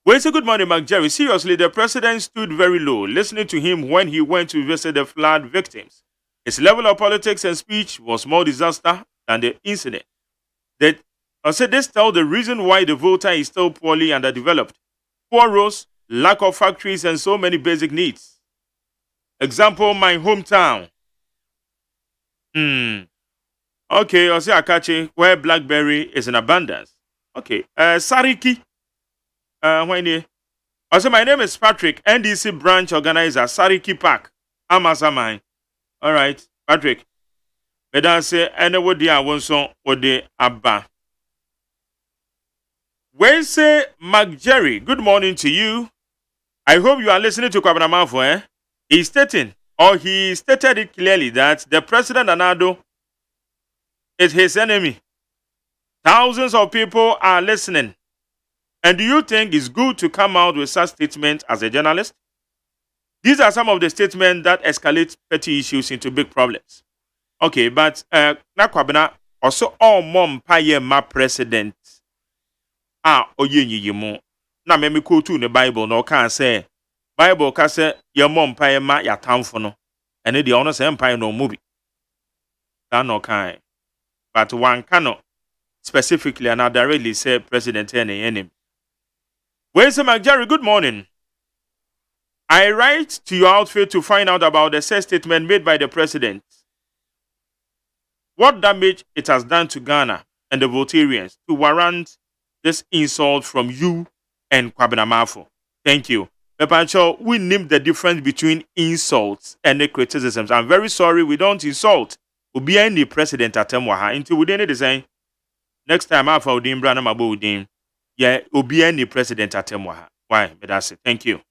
Well, say good morning, Mark Jerry. Seriously, the president stood very low, listening to him when he went to visit the flood victims. His level of politics and speech was more disaster than the incident. I said this tells the reason why the voter is still poorly underdeveloped. Poor roads, lack of factories, and so many basic needs. Example, my hometown. Okay, I say Akache, where blackberry is in abundance. Okay, Sariki. Also, my name is Patrick, NDC branch organizer, Sariki Park, Amasamai. All right, Patrick. Medan say, anyway, dear, one song or the Abba. When say, Mark Jerry, good morning to you. I hope you are listening to Kwabena Mafo, eh? He stated it clearly that the President Anado is his enemy. Thousands of people are listening. And do you think it's good to come out with such statements as a journalist? These are some of the statements that escalate petty issues into big problems. Okay, but Nakwabena also all mom paye ma president. Oyenyiyimu. Na me quote in the Bible no can say Bible can say your mom paye ma ya tamfono. And the honor say empire no movie. That no kind. But one cannot specifically and directly say president any enemy. Where's Mark Jerry? Good morning. I write to your outfit to find out about the said statement made by the president. What damage it has done to Ghana and the Votarians to warrant this insult from you and Kwabena Mafo. Thank you. Pepancho, we named the difference between insults and the criticisms. I'm very sorry, we don't insult. We'll be any president at Temwaha until we didn't design. Next time, Alpha Udin, Branham Abu Udin. Yeah, will be any president at Temwaha. Why? But that's it. Thank you.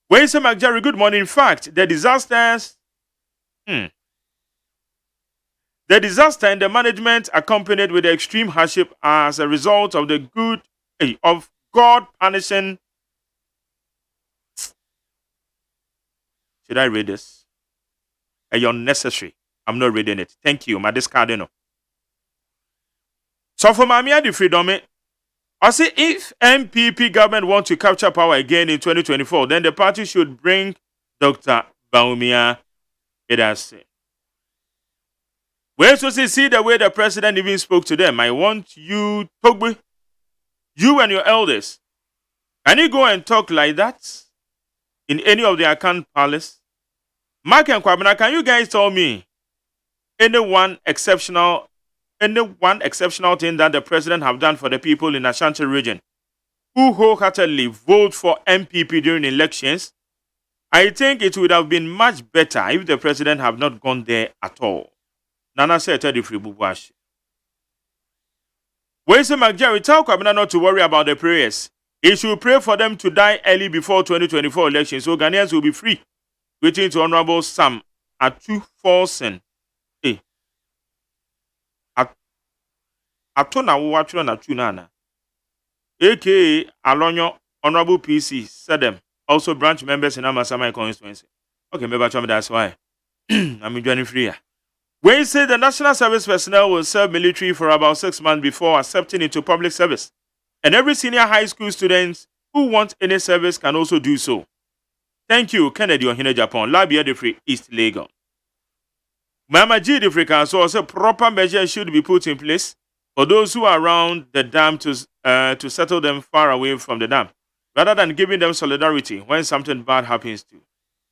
Where's Mark Jerry? Good morning. In fact, the disasters. The disaster and the management accompanied with the extreme hardship as a result of the of God punishing. Should I read this? Unnecessary. I'm not reading it. Thank you. My discardino. So for Mamia the freedom. I say if MPP government want to capture power again in 2024, then the party should bring Dr. Baumia Edase. We also see the way the president even spoke to them. I want you, Togbe, you and your elders, can you go and talk like that in any of the Akan palace? Mark and Kwabena, can you guys tell me any one exceptional thing that the president have done for the people in Ashanti region who wholeheartedly vote for MPP during elections? I think it would have been much better if the president have not gone there at all. Nana said to the free bubuash. Where's Mark Jerry? Tell Kwabena not to worry about the prayers. He should pray for them to die early before 2024 elections so Ghanaians will be free. Waiting to Honorable Sam Atu Folsen. Atona Wachura na Tunana. AKA Alonyo Honorable PC said them. Also branch members in Amasama constituency. Okay, maybe that's why. I'm joining free. When say the national service personnel will serve military for about 6 months before accepting into public service. And every senior high school student who want any service can also do so. Thank you, Kennedy Ohine Japan, Labia de Free, East Lagos. Mama G de Free Council also proper measures should be put in place for those who are around the dam to settle them far away from the dam, rather than giving them solidarity when something bad happens to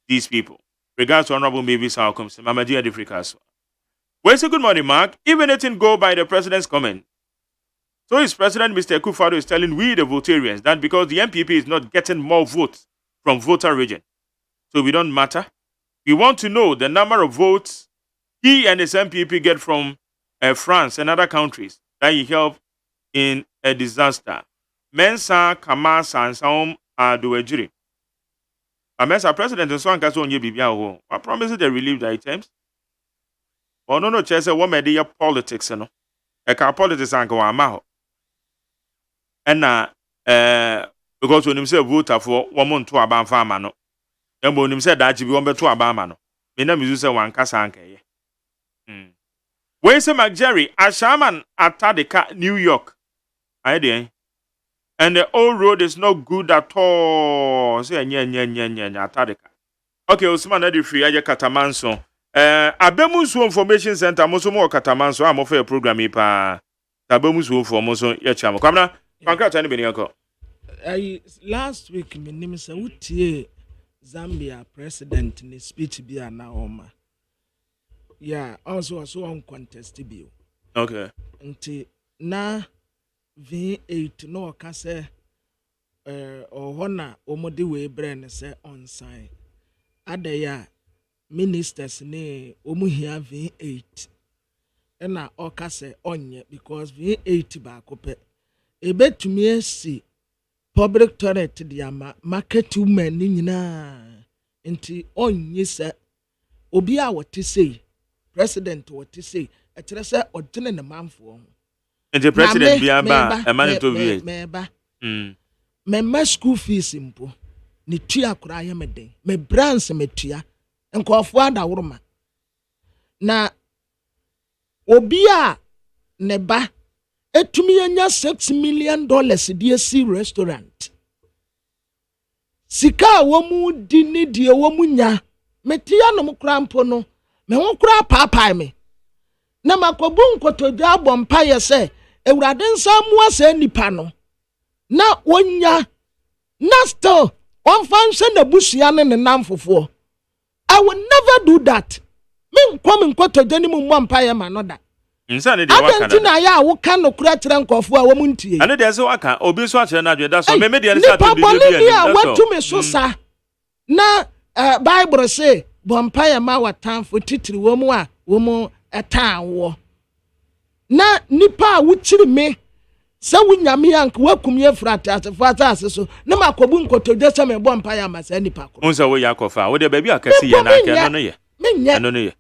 these people. Regards to Honorable Mavis outcomes, Mama G de Free Council. Well, so good morning, Mark. If anything go by the president's comment, So his president, Mr. Akufo-Addo, is telling we, the votarians, that because the MPP is not getting more votes from voter region, so we don't matter. We want to know the number of votes he and his MPP get from France and other countries that he helped in a disaster. Mensa Kamasa and Saum Aduejiri. Mensa president and so on caso onye bibia ho. I promise they relieve the items. But no chese what media politics no. Eka politics anka wa ma. And because when him say voter for woman to aban farmer no. And when him say that you be to abama no. Me na mizu say wan kasa anka ye. When say McJerry Ashaman Atadeka New York. Aye dey. And the old road is not good at all. Say Atadeka. Okay, Osman Edi free aje Katamanso. Abemusu Information Center moso mo Katamanso am offer program pa. Abemusu for moso ye chamo. Kwamna, pankra ni beniako. Last week me nim say utie Zambia president ni speech bi na oma. Yeah, also on contest bi. Okay. Nti na V8 no ka say ohona omode we brand say on sign. Adaya ministers ne omuhia V8. Ena oka say onye because V8 ba kope. Ebetumi esi public toilet diama market women ni nyina nti onye se obi a wote sei president wote sei etere se odene ne manfo the president biaba emane to vie me school fees impo ni tua kura ya meden me brands me tua nkofo adawroma na obi a ne ba etumi anya $6 million die si restaurant sika womu di ni die womu nya metia no mukra mpo no me ho kura paapai me na makobu nkotoja abompa ye se ewurade nsamu ase nipa no na wonya na still on fanse na busua ne namfofo. I will never do that. Me nkom nkotoja ni mu mpa ye ma no da. Insane de waka. Adentina ya wo kan no kura kire nkofo a wo muntie. Ane de se waka obi so akire na dwe da so me de ne sa to bi a watu me so sa na Bible say bompa ye ma watanfo titiri wo mu a wo mu etan wo na nipa a wuchiri me se wunyame yank wakumye frata asefata aseso na makobu nkotoje se me bompa ye ma sa nipa ko. Unsa wo yakofa wo de baby akasi ye na ke no ye.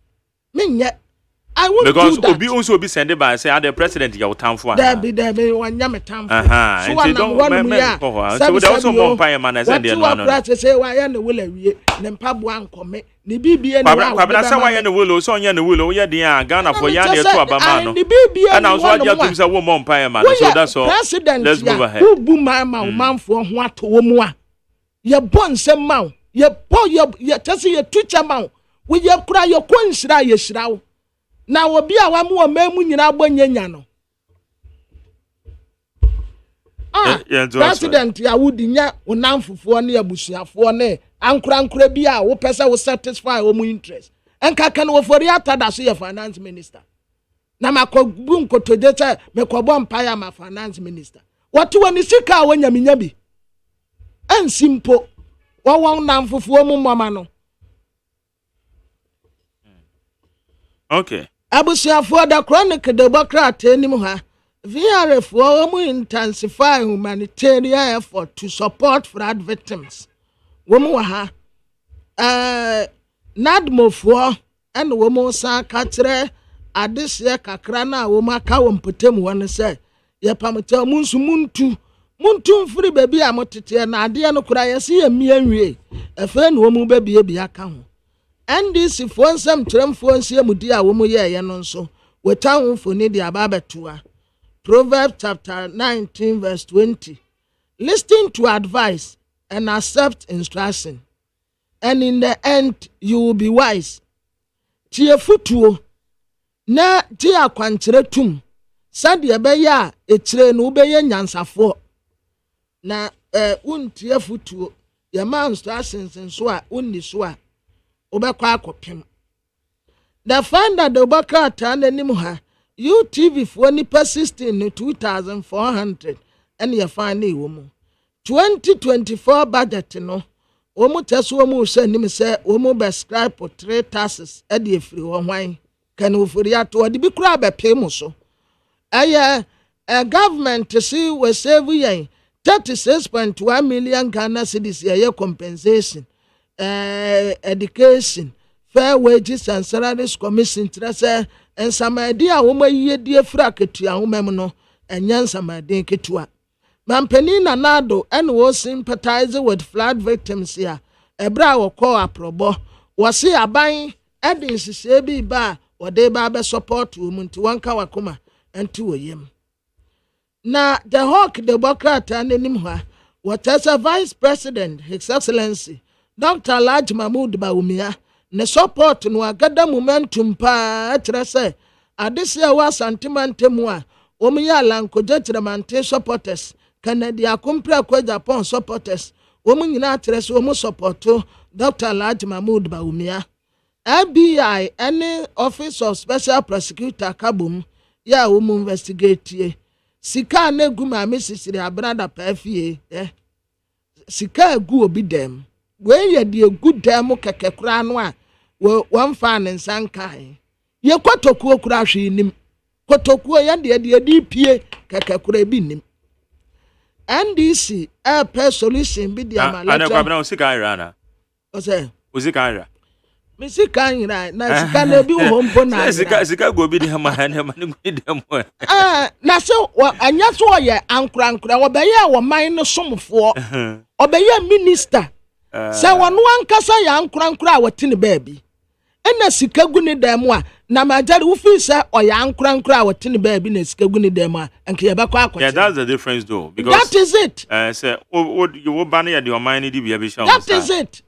Menye I won't because do that. Obi also be sending by say the president your town for. There be wanyame town for. So and don't so we also more pay man as the man. What you say why na will awie ne mpabo ankome ne bibie ne wa. Kwabra say why na will so nya na will ye den Ghana for ya na to abama no. And also ya tum say wo more pay man so that's all. Let's move ahead. Who bu manfo ho ato wo mu a. Ye bon nsem ma ye po ye tese ye tucha ma wo ye kura ye konhira ye hira. Na obi a wamu o memu nyina gbonyanya no president ya wudi nya onamfofo ne abusuafo ne ankura bi a wo pese wo satisfy wo mu interest enkaka no wofori atada so ye finance minister na makobu nkotoje che mekobo mpaya ma finance minister watu woni sika wonyaminya bi ensimpo wo namfofo mu mama no. Okay. Abusiafo da chronic democrat enim ha VRF wo intensify humanitarian effort to support flood victims. Wo mu ha nadmofo en wo mu sa ka kire adese kakra na wo maka wo mpotem won se ye pamta munsu muntu mfiri baby a motete na ade no kura ye se ye mianwie efe na wo mu babie bi aka ho. NDC fonsam tremfonsie mudi a wo mu ye no nso wetan foni de ababetua. Proverbs chapter 19 verse 20. Listen to advice and accept instruction, and in the end you will be wise. Tie futuo na tie akwankyere tum sade be ya ekire no be ye nyansafo na untie futuo ye ma instructions nso a unni so a obekwa akopem. The find that the Obaka ananim ha UTV for nipa 16 2,400 and you find a woman. 2024 budget no. Omo teso omo se nim se omo be scribe for 3 taxes e de free won hwan kan ofori ato de bi kura be pay mo so. A government see we save yen 36.1 million Ghana cedis ye compensation. Education, fair wages and salaries commission trase and samadi a woman ye die fra ketua woman no enyan samadi ketua. Mampeni Nanado and was sympathizing with flood victims here. Ebra wo call aprobo. Was see a buying eddings sebi ba or de ba support woman to one kawakuma and 2 a.m. Na the hawk the Democrat and Nimha, what as a vice president, His Excellency, Dr. Laj Mahmoud Baumia, ne support no agada momentum pa trese. Adisia was antimantemwa, Omiya Lankojetremante supporters, Canada Kumpra Kwa Japan supporters, woman in tres woman supporto, Dr. Laj Mahmoud Baumia. FBI, any office of special prosecutor Kabum, ya woman investigate ye. Sika ne guma Mrs. Abrada Pefie, Sika gu obi dem. When ye de good demo kakekra no a one fan and sankai. Ye kwatokuo kura hwe nim. Kotokuo ye de di pie kakekra bi nim. NDC per solution bi di amala. Ana kwa bna usika ira. Ose. Usika ira. Me sika ira na sika na bi wo mpo na. Sika go bi di ma na ma ni bi dem. Na so anya so ye ankura wo be ye wo man no somfo. Obeye minister. Say one kasa ya ankura a wotini baabi. Ena sika gu ni dem a na majari wo fi say oya ankura a wotini baabi na sika gu ni dem a enke ye bakwa akwati. Yeah, that's the difference though, because that is it. Say you ban ya the omani di bia be show. That is it.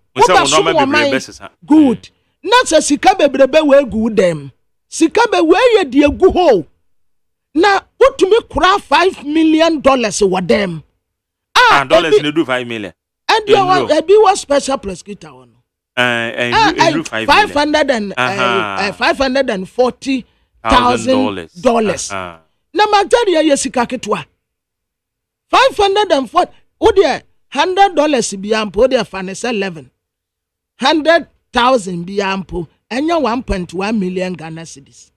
Good. Na say sika bebrebe we gu dem. Sika be we ye de gu ho. Na utumi kura $5 million wo dem. Dollars ne do 5 million. And there was special prosecutor on. $540,000. Na majari ya yesika ketwa. $540. Ode $100 bi ampo ode fanese 11. 100,000 bi ampo enya 1.1 million Ghana cedis.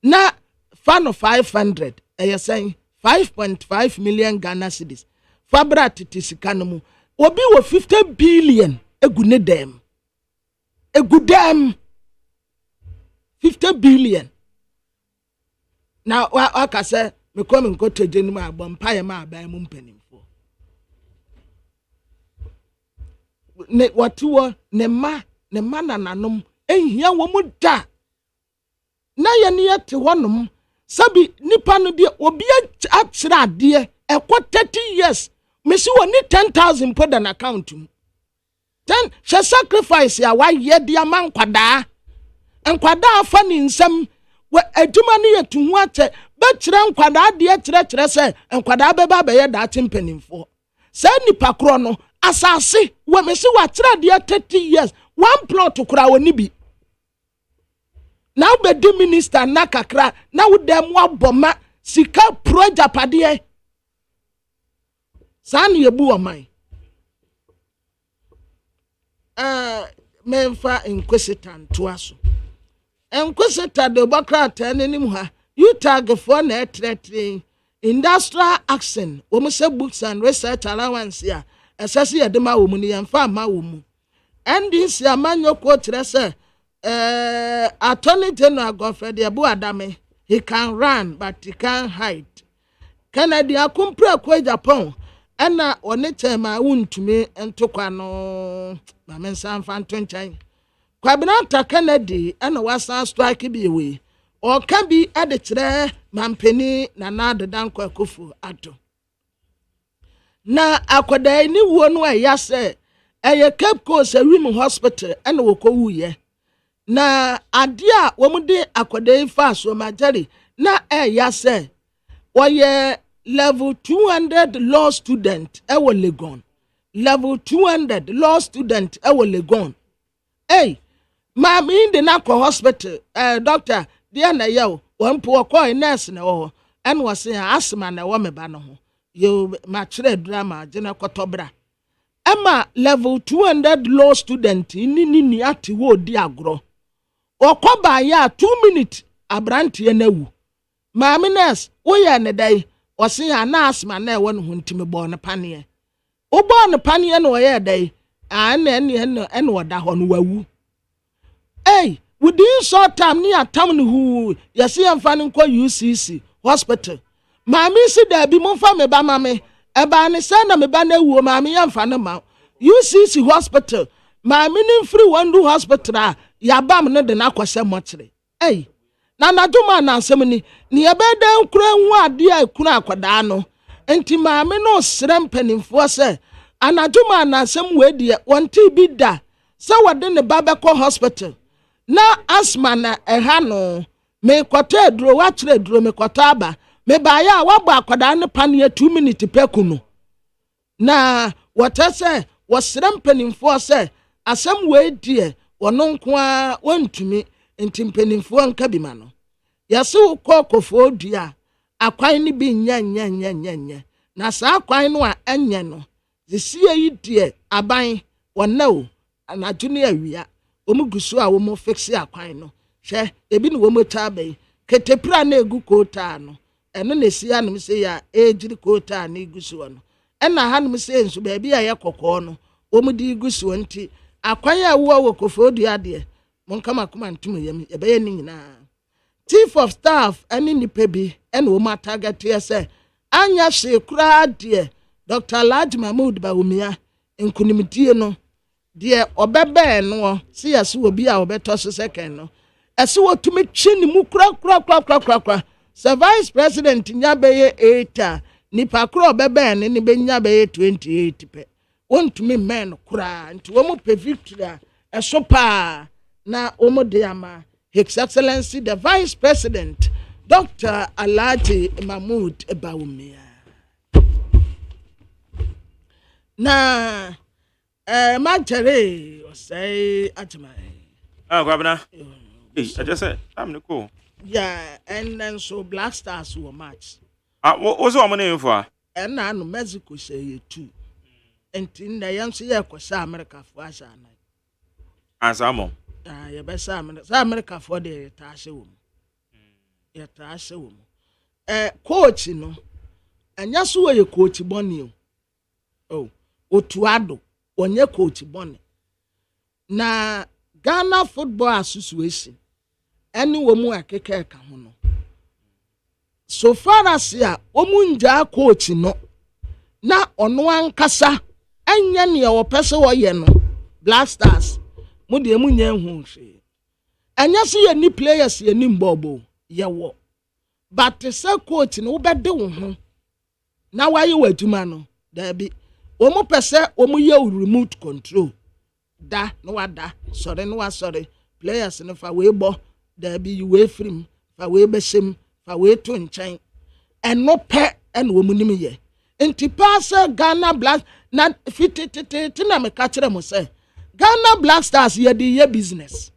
Na fan of 500 saying 5.5 million Ghana cedis. Fabra titisika no mu. Obi wo 50 billion egune dem. Egudem 50 billion. Now aka say me come nko teje mu agbon paye ma aban mu mpanimfo. Ne watuo ne ma nananom ehia wo mu da. Na ye ne yete honom sabi nipa no de obi akyira ade ekọ 30 years. Mesi woni 10,000 put an account. 10 she sacrifice ya wa ye dia man kwada. Nkwada afa ni nsam we aduma ne yetu ate be kire nkwada de kire se nkwada beba be ye da timpanimfo. Sa nipa kro no asase we mesi wa kire de 30 years one plot kura woni bi. Now be di minister na kakra na wo dem wa boma sika project pade. Sani yebu omai. Memfa inquisitor to aso. Inquisitor de Bokrata nenim ha. Utak for na etretre industrial action. Womu se books and research allowance ya. Asasi ya dema womu ni yamfa ma womu. NDC amanyo quote se Attorney General Godfrey Abu Adame. He can run but he can't hide. Kennedy akumpra kwa Japan. Ena one tema untumi entokwa no ma mensan fan tonchan kwabena Kennedy ena wasa strike bi we o ka bi ade kire mampeni na adedankwa akufu ato na akoda ni wo no ya se eye Cape Coast Rim Hospital ena wokowu ye na ade a wo mu de akoda ifa so majari na ya se woye level 200 law student ewo Legon. Level 200 law student ewo Legon. Hey, mami in the Nako hospital, doctor, dear na yo, one poor coy nurse no and was saying asthma na wo me ba no ho you machre drama jena kotobra Emma level 200 law student ni ati wo di agro okoba ya 2 minutes abrantie na wu maame nurse wo ye ne dai wo se ya na asthma na wo no ho ntime bo ne pane wo bo ne pane na wo ye dai ene wada ho no wawu hey within short time ni atam ni hu yesi amfa ni kwa UCC hospital maami si da bi mo fa me ba mame eba ni se na me ba na wu maami yamfa ne ma UCC hospital maami ni free wandu hospital ya bam ne de na kwase mochire hey na naduma na asem ni ebeda nkura hu ade a ekuna akwada no enti maami no srem panimfo se anaduma na asem we de wonti bi da se wode ne ba be ko hospital na asma na eha no me kwata aduro wa kire aduro me kwata aba me ba ya wa gba akwada ne pane 2 minutes pekunu na wotese wosrem panimfo se asem we die wono nko a wontumi enti panimfo nka bi ma no yaso kokofo dua akwan ni bi nya na sa akwan no a enye no zisie yi die aban wonao anadwune awia omugusu a wo mo fixe akwan no hwe ebi ne wo mo tabai ketepira na egu kota no eno na sia no se ya ejiri kota na igusu no ena ha no se nso ba bia ye kokko no wo mo di igusu nti akwan a wo kofodi ade mon kama kuma ntum yam ye be ye ni nyina chief of staff ani nipa bi ena wo ma target ye se anya hwe kura de Dr. Alhaji Mahmood Bawumia nkunimdie no de obebe no si yase obi a obeto so second no ese wotumi twi ni mu kura se vice president nya beye 8 nipa kura obebe ne benya beye 28 pe wontumi men kura nti wo mu pe victory eso pa na omo de ama His Excellency the Vice President Dr. Alhaji Mahmood Bawumia na Mantere OSEI AGYEMAN. Gwabna. I just said, I'm the cool. Yeah, and then so Black Stars were match. What's your name for? And now Mexico say too. And in the young say America for us. And some you best America for the Tasha woman. Coach, you know, and just who you coach Bonnie. Oh, Otuado. Onye coach Bonnie. Na Ghana Football Association any womu akeke ka ho no. So far as ya omunja coach no na ono ankasa anya ne wo pese wo ye no Black Stars mu de mu nya hu hwe. Anya so ye ni players ye ni mbobo ye wo. But say coach no wo bede wo ho na waye waduma no da bi omu pese omu ye remote control da no wada sorry no wa sorry players no fa we bo da bi you we free fa we be shem fa we to nchen eno pe en omu nim ye enti pass Ghana Black na fitititi na me ka kire mo say Ghana Black Stars ye di ye business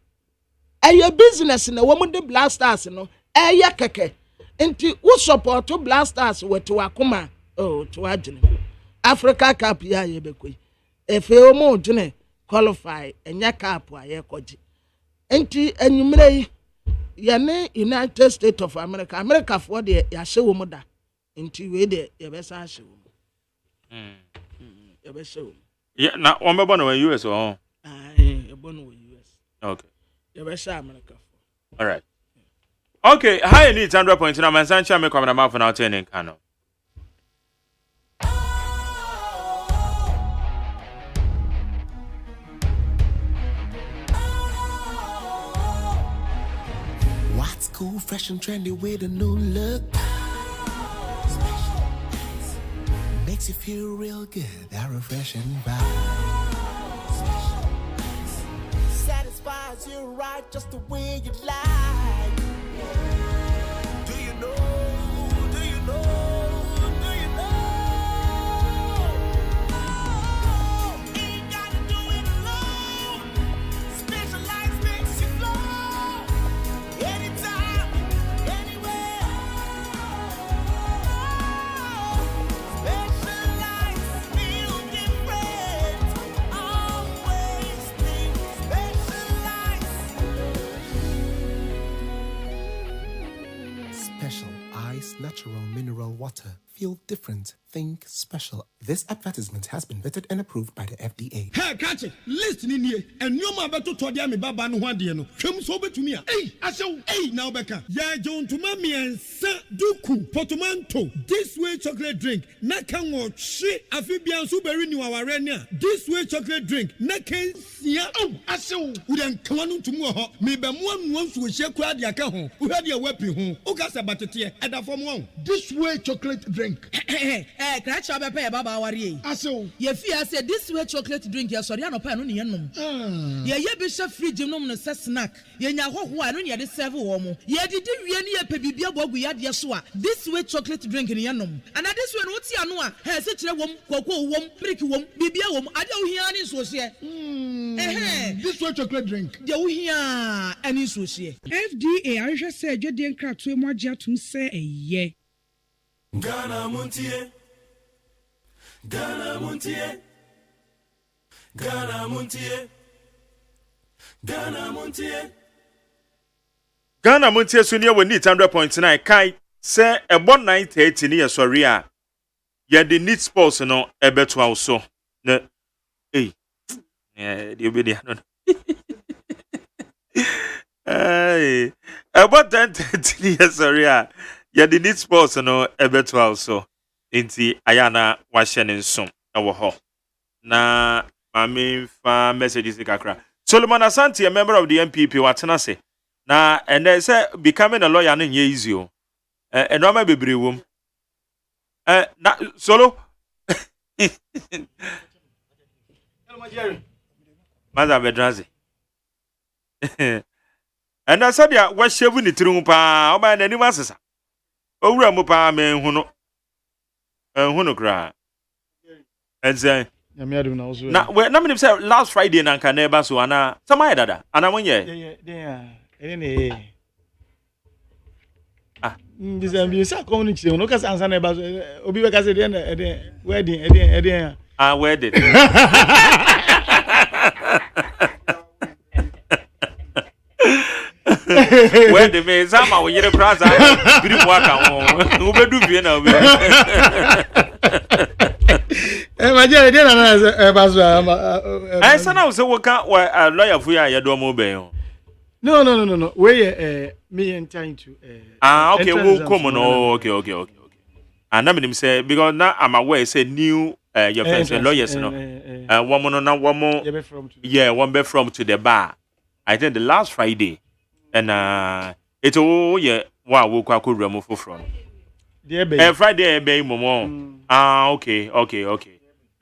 ye business na omu de Black Stars no ye keke enti wo support to Black Stars weto akoma oh to agene Africa Cup ya ye bekoi efe omo dwene qualify enya cup aye koji enti enwumre ye ne United States of America for the ya hye wo da enti we de ye be sa hye wo ye be hye wo yeah na won be born in US or ye born in US okay ye be hye America all right okay high need 100 points na man san cha me kwamna ma for now turning kano. Cool, fresh and trendy with a new look. Makes you feel real good, that refreshing vibe. Satisfies you right just the way you like. Do you know? Do you know? Do you know? Ain't gotta do it alone. Specialized makes you flow. Anytime, anywhere. special. Ice natural mineral water. Feel different. Think special. This advertisement has been vetted and approved by the FDA. Hey, catch it. Listen in here. And you ma beto to dia me baba no hwade no. Hwem so betumi a. Hey, asew. Hey, now beka. Ya John to mami ensa duku potomanto. This way chocolate drink. Na kan wo hwe afibian so beri ni waware ni a. This way chocolate drink. Na kan sia. Oh, asew. Udan kwanu tumu ho. Me be mo anu nso hye kura de aka ho. Uhade e wapi ho. Ukasa batete. Eda fom ho. This way chocolate drink. Crash up a pair, Baba Warrior. Ye fear said this way chocolate drink, your Soriano pan on the enum. Ye bishop free genome snack. Ye know why don't you the seven woman. Ye did really a baby bog we had yasua. This way chocolate drink in the enum. And at this one, what's Yanua? Has such a woman, cocoa woman, brick woman, baby woman. I don't hear any social. This way chocolate drink. You hear any social. FDA, I just said you didn't crack to more to say a ye. Ghana Montie, Ghana Montie, Ghana Montie, Ghana Montie. Ghana Montie Sunia will need 100.9 Kai say about 9:30 near Soria. Ya the need sports no a better also. No, hey, you be there. Hey, about 10:30 near Soria. Ya the need sports no a better also. Inti Ayana Washanin Sum, our ho. Na, my main fa messages kakra. Solomon Asante, a member of the MPP, Watanase. Na, and they say becoming a lawyer in easy. And no, my baby room. Na, solo. Mother Bedrazi. And I said, yeah, what shall we need to do? Pa, or by any masses. Oh, Ramupa, man, who no. Who cry? And say, now, when I say last Friday, and can never so, Anna, some other, and I went, yeah. Ah, this is a community. No, because I'm about Obi because wedding. Ah, wedding. Where the man, some when you're a prize, I didn't work out. Who will do Vienna? I said, I was a worker where a lawyer for your domo. No. Where me and trying to. Okay, we'll come on. Okay. And I mean, say, because now I'm aware, say, new, your friends and lawyers, you know. Woman on one more. Yeah, one bed from to the bar. I think the last Friday. And it's all yeah, wow, we could remove from. Friday, bay, Momo. Okay.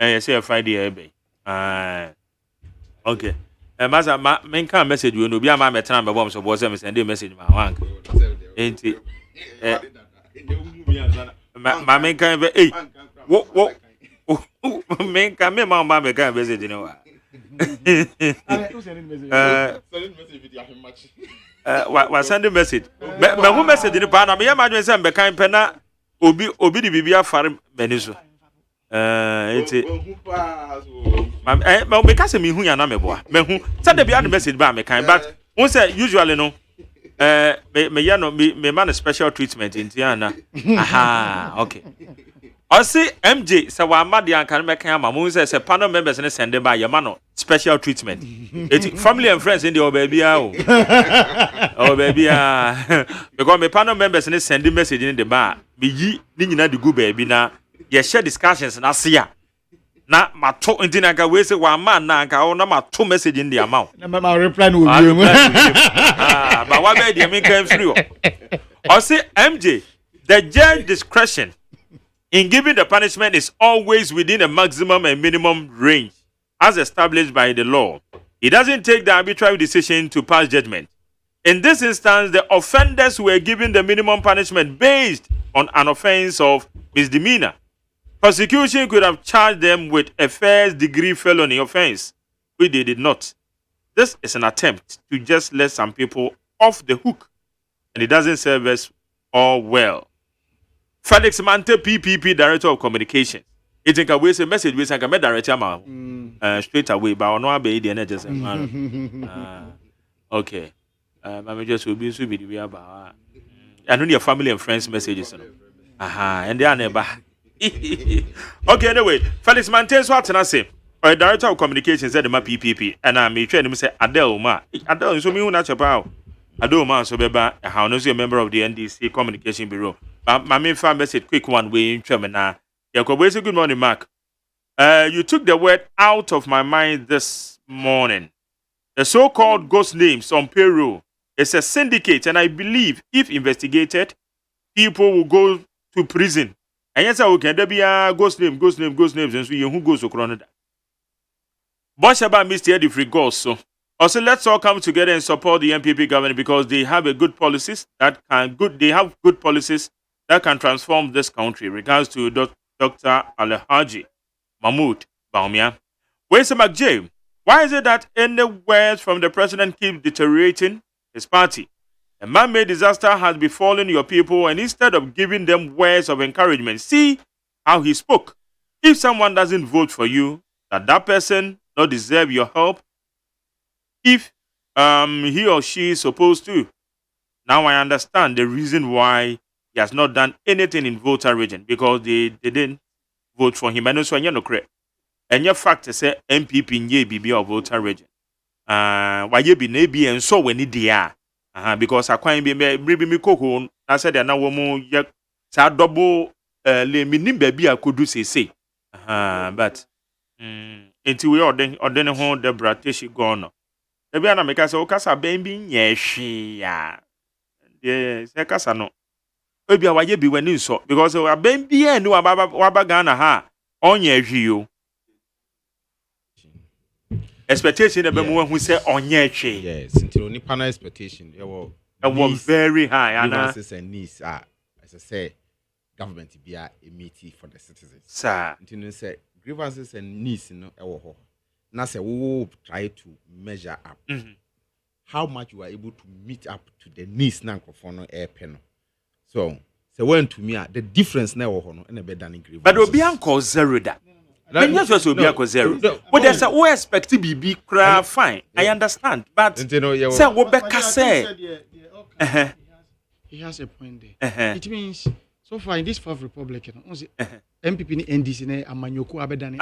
And say Friday, bay. Okay. And Master, main can message you no be a man time bombs or was and they message my wank. Ain't it? My main can be, hey, what? Main can me, my mamma can visit, you know. Was sending message. But who message in the pan? I'm imagine some kind penna obi the bibia farm beniso. It's it. But because me who yana meboa. Me who send the message by me kind, but one say usually no. Me man a special treatment in Tiana. Aha, okay. I see MJ so wa mad yan kan make am mo say panel members ne send by your man special treatment. It family and friends in the baby oh baby because me panel members ne send message in the bar me yi ni nyina de go baby na ye share discussions na see ya na mato intina ka we say wa man na ka o na mato message in the amount na ma reply no be but what be the me can free I see MJ the judge discretion in giving the punishment is always within a maximum and minimum range as established by the law. It doesn't take the arbitrary decision to pass judgment. In this instance, the offenders were given the minimum punishment based on an offense of misdemeanor. Prosecution could have charged them with a first-degree felony offense, which they did not. This is an attempt to just let some people off the hook, and it doesn't serve us all well. Felix Mante, PPP, Director of Communications. It think a waste a message we can make director straight away, but no be the energy. Okay. I'm just will be about don't need your family and friends messages. And they are never. Okay, anyway, Felix maintains what I say. Or director of communications said my PPP, and I'm trying to say Adele Ma. Adele, so me not about Adele Ma, so beba, how knows you a member of the NDC Communication Bureau. But my main fan message, quick one way in German. Good morning, Mark. You took the word out of my mind this morning. The so-called ghost names on payroll is a syndicate, and I believe if investigated, people will go to prison. And yes, I can there be a ghost names, and so you who goes to Canada. Boshaba Mr. Eddie Free goes so. Also, let's all come together and support the MPP government because they have good policies that can transform this country. Regards to Dr. Alhaji Mahmoud Baumia. Where's McJ? Why is it that any words from the president keep deteriorating his party? A man-made disaster has befallen your people, and instead of giving them words of encouragement, see how he spoke. If someone doesn't vote for you, that person not deserve your help. If he or she is supposed to. Now I understand the reason why he has not done anything in voter region because they didn't vote for him. I know so I no correct. And your fact is say MPP nye BB or voter region. Why you be maybe and so when it there. Because I can't be me cocoa. I said that now woman ya sa double le minim baby I could do say. But until we order home the bratish gone. The be na make say okasa baby nyeshi ya. Yes, ekasa no. Obi a waye bi wani so because we baby e no waba Ghana ha onye hwi yo. Expectation the be who say onye hwi. Yes, until nipa na expectation it was very high and needs as I say government be a meeting for the citizens. Sir, until say grievances and needs no ewo na say we will try to measure up how much you are able to meet up to the needs na for no air pen. So when to me the difference na ewo no na be than grievance. But obi anko zero da. When you just obi anko zero. But there's a we expect BB cry fine. I understand. But say we beka say he has a point there. It means so far in this fourth republic, MPP ni NDC ne amanyoko abedani.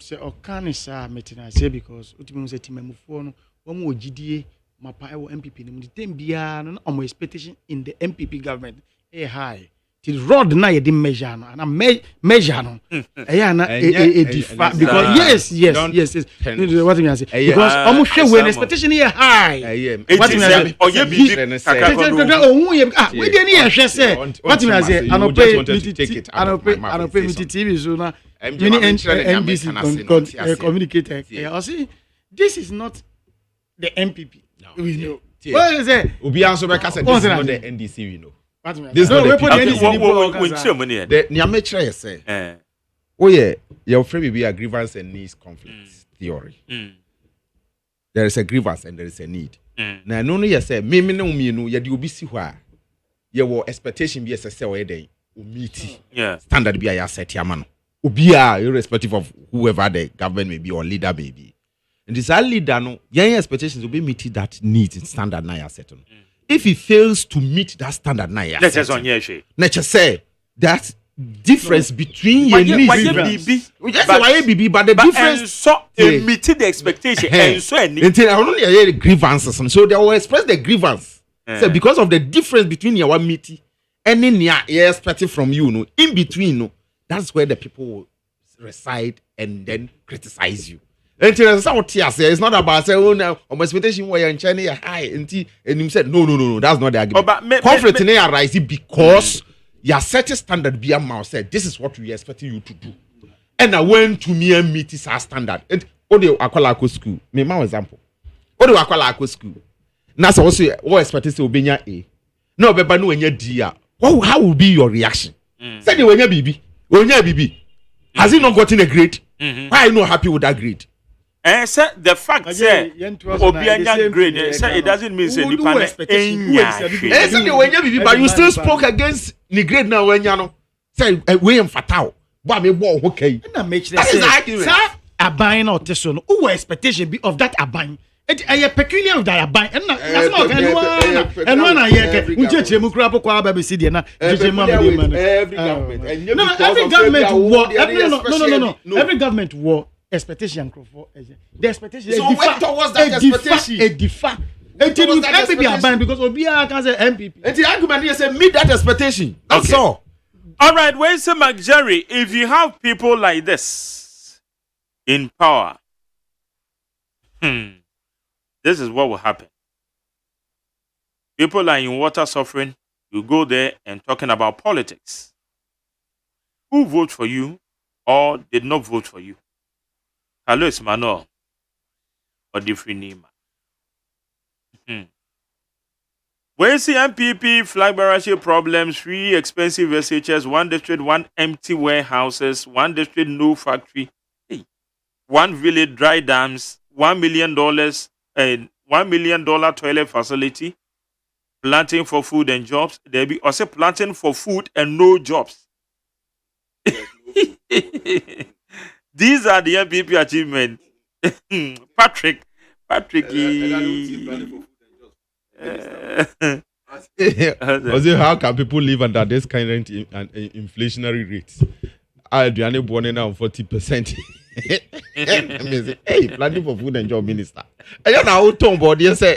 Say okanisa metina say because ultimately say timemufo no womo ogidie mapa ewo MPP ni mu dem bia no omo expectation in the MPP government high. Till road na ye di measure no and measure no na differ because yes what me say because omo hwe when expectation here high what me say oye bibi kakako we dey ni hwe say what me say anope TV so na many NBC communicator I see this is not the MPP we know what is it obi anso be kasa this is not the NDC we know. This no we put the NDC say oh yeah your friend be a grievance and needs conflict theory. There is a grievance and there is a need. Now no you say me no you dey obi si ho a your expectation be say we dey o meet standard be a set yama no obi a irrespective of whoever the government may be or leader may be. And this leader no your expectations will be meet that need standard na ya set no. If he fails to meet that standard now, let's say that difference between your needs, but the difference so meeting the expectation and so until I only hear the grievances, so they will express the grievance. So because of the difference between your meeting and in your expecting from you, no, in between, no, that's where the people will reside and then criticize you. Until it's not about saying, oh, no, my expectation were in China high. And he said, no, that's not the argument. Conflict in arising because your certain standard be a mouse said, this is what we expecting you to do. And I went to me and meet our standard. And what do you call school? Me, my example. What do you call school? Nasa also, what expecting to be A. No, but no, when you're D. How will be your reaction? Say, when you're BB, has he not gotten a grade? Why are you not happy with that grade? And say the fact say Obianya grade say it doesn't mean say the panel but you still spoke against the grade now when you know say we am fatal but me bo okay na make sure say aban or teso no who expectation be of that aban a peculiar that I buy, and every government war expectation for the expectation. So went towards that expectation. A defa. MPP are buying because Obia can say MPP. And the argument is say meet that expectation. That's all. All right, where's the McJerry? If you have people like this in power, this is what will happen. People are in water suffering. You go there and talking about politics. Who voted for you or did not vote for you? Carlos Manuel or different name. Where's the MPP flag barrage problems? 3 expensive SHS, 1 district, 1 empty warehouses, 1 district, no factory. 1 village, dry dams, $1 million, $1 million toilet facility, planting for food and jobs. There be also planting for food and no jobs. These are the MPP achievements. Patrick. How can people live under this kind of inflationary rates? Adriane born now 40%. Hey, planning for food and job minister. I don't know how to body say.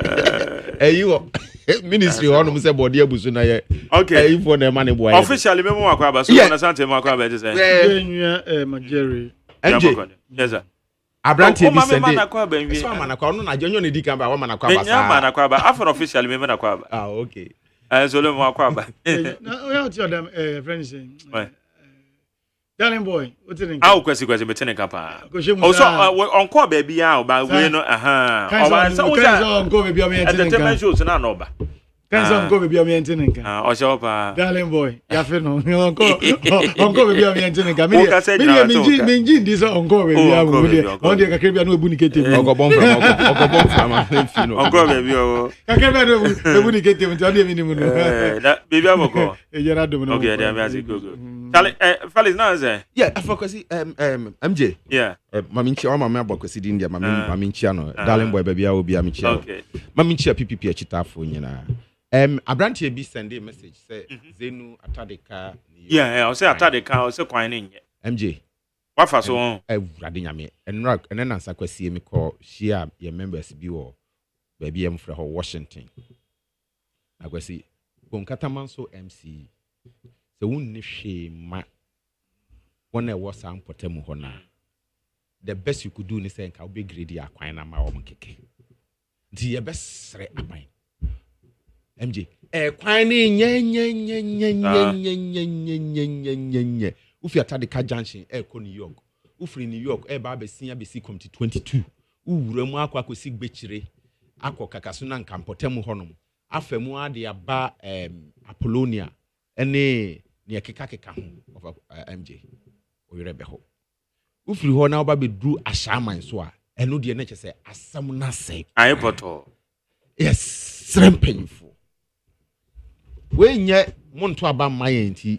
Hey, you ministry on say body abusu na ye. Okay. For the money boy. Officially, me mo akwaba so na sante mo akwaba dey say. Majeri. MJ. Yes sir. Abranti bi sende. So manakwa no na jonyo ne di kan ba wa manakwa ba sa. Me manakwa after officially me manakwa ba. Ah, okay. So le mo akwaba. No, we out them friends. Darling boy, what's it? Ah, kwesi me tene kapa. Also onko ba bia ba we no oba so we onko ba bia me tene. Entertainment shows na no ba. Kansa onko ba bia me tene nka. O sho pa. Darling boy, ya fe no. Onko ba bia me tene nka. Me minji ndi so onko ba bia mo de. On de kakre bia no ebu ni kete. Onko bom from fino. Onko ba bia o. Kakre bia no ebu ni kete, nti on de minimu no. Da bia mo ko. E jera do no. Okay, there me as go. Charlie, Felix, now is there? Yeah, I forgot MJ. Yeah. Maminchi, or my bokwesi India, Maminchi, no, darling boy, baby, I will be a Michi. Okay. Maminchi, PPP, Chita for you know. Abranti be send a message, say, Zenu, Atadeka. Yeah, I'll say Atadeka, I'll say Quining. MJ. What for so on? Radinyame, and rock, and then answer question me call, share your members be or baby, I'm for her Washington. I go see, Bonkatamanso MC. The one shame when I was on Potemu Hona. The best you could do is say, I'll be greedy. I quite a my own cake. The best right at mine. MJ, quine, if you attack the car junction, New York, Ufri New York, Babe Senior BC Committee 22, Remarque could see Betchere, Aqua Cacasunan Camp Potemu Honum, Afemua de Aba Apollonia, and near Kekaka of MJ. We rebel. Ufri ho na be drew a shaman so and no the nature say asamuna say. I poto. Yes, srem painful. When ye monto aba my enti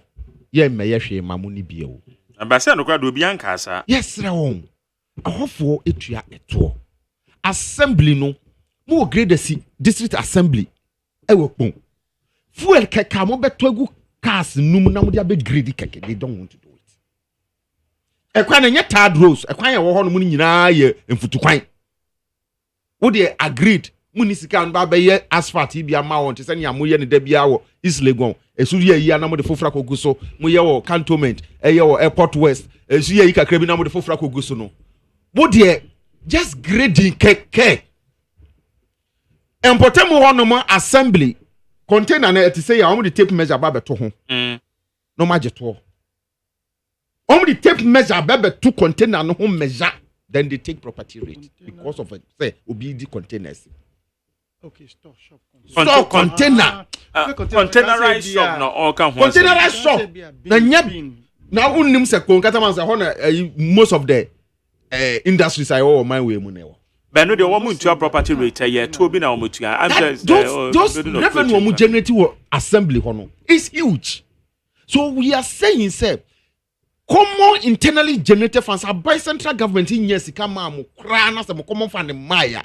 ye meye hwe mamuni bio. Ambassador no kwa do bi anka sa. Yes, rewon. Ahofo etua eto. Assembly no mo grade si district assembly e wo pon. Fuel keka mo beto agu cars num na mo dia be grade keke. They don't want to do it. Ekwan enye third rows, ekwan ye wo ho no mu nyina ye mfutukwan. Wo de agreed munisika no ba be ye asphalt bia ma won te se ne amoye ne da bia wo East Legon. Esu ye yi na mo de fofra kogu so, mo ye wo cantonment, ye wo airport west. Esu ye yi kakra bi na mo de fofra kogu so no. Wo de just grading keke. Empotemu ho no mo assembly container na eti say ya omo the tape measure ba beto ho. No ma jeto. Omo the tape measure ba beto container no ho measure, then they take property rate because of it say obi di containers. Okay, store shop. Store container. Containerized shop no all kan ho. Containerized shop. Na nya na unnim se konkata man say ho na most of the industries I all my way mu na. But no, the woman to property rate here to be now mutua. Those revenue we generate assembly hono is huge. So we are saying say common internally generated funds are by central government in yes come am kra na some common fund maya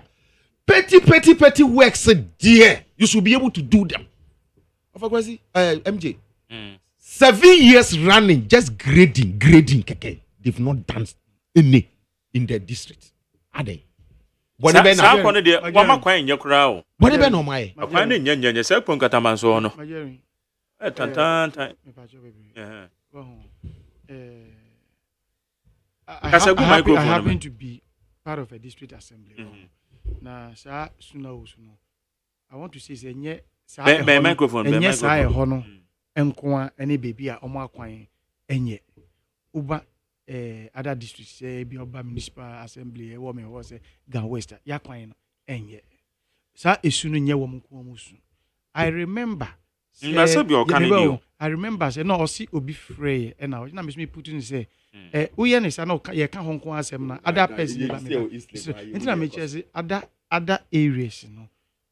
petty works there. You should be able to do them. Of course, MJ. 7 years running, just grading. Keke. They've not done any in their district. Are they? Sa kwano de wama kwan nye kura o. Bode be no mai. Kwan ne nye se pon kataman so no. Tan. I happen to be part of a district assembly. Na sa suna. I want to say say nye sa microphone enye sa ho no enko ene baby a omo akwan enye uba other districts say bi oba municipal assembly e wo me ho say Gan West ya kwan no enye sa esu no nye wo mko musu. I remember I remember say no osi obi frey e na me put in say uye ne sa no ye ka honko asem na other person ba me intina me say other areas no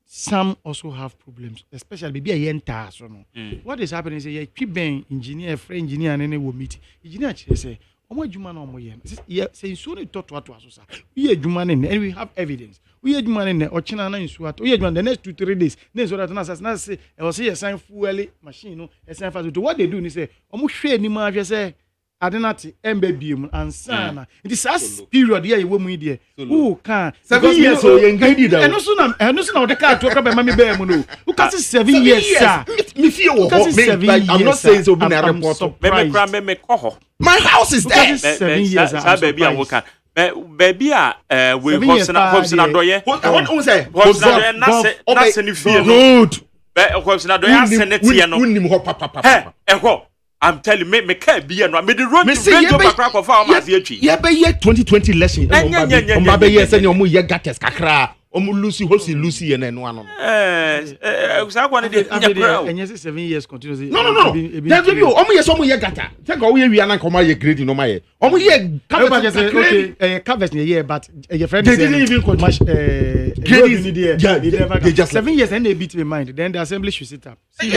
some also have problems, especially maybe a yenta so no. What is happening is a ben engineer, friend engineer, and any will meet engineer say, "Oh my Juman or my say soon it taught what was we are Juman and we have evidence. We are Juman in or China and Swat. We are the next 2-3 days. Then so that I say, I was here a sign fuel machine, no, a sign for what they do. They say, almost share any margin say. Adenati MBBM and sana. It is as period here you will media. Who can 7 years so you engaged and also now the car talk about Mammy Bear Mono. Who can 7 years, sir? Me feel I'm not saying so being a reporter. My house is there. 7 years, baby. I work. Baby, we host na doye. What who say? Host na se ni fie no. Good. Host na doye senate no. Unnim ho papa. I'm telling me can't be no. Me the road to radio back of our maziachi. Yeah, be year 2020 election. Omba ye say omo ye gates kakra. Omo Lucy and no one. So one dey and yes 7 years continuously. No. That video omo ye gata. Take go we na come ye grade no my. Omo ye okay, canvas year but your friend they didn't even much they just 7 years and they beat my mind. Then the assembly should sit up. 7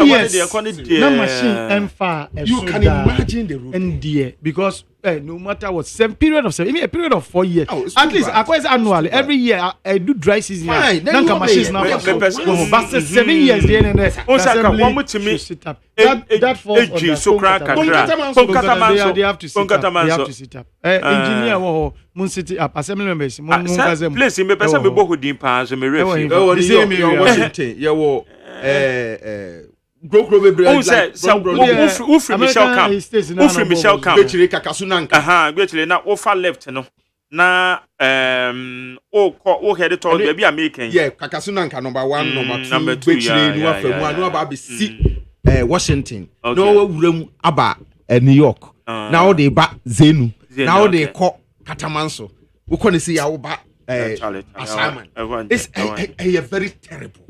years. No machine and far. You can imagine the room. And dear because no matter what, a period of 4 years. At least annually, every year I do dry season. Fine, then machines now. But 7 years then and sit up. That falls on they have to sit up. Engineer mun sit up. Assembly members place me person me bohu din pa so me refi. Washington. Yeah, Ufri Michelle Camp. Betchire Kakasunanka. Betchire na ofa left no. Na o head to baby American. Yeah, Kakasunanka number 1, number 2. Betchire no afemu no aba be si Washington. No wuram aba New York. Now they ba Zenu. Now they call Katamanso. We can see ya ba assignment. It's a very terrible.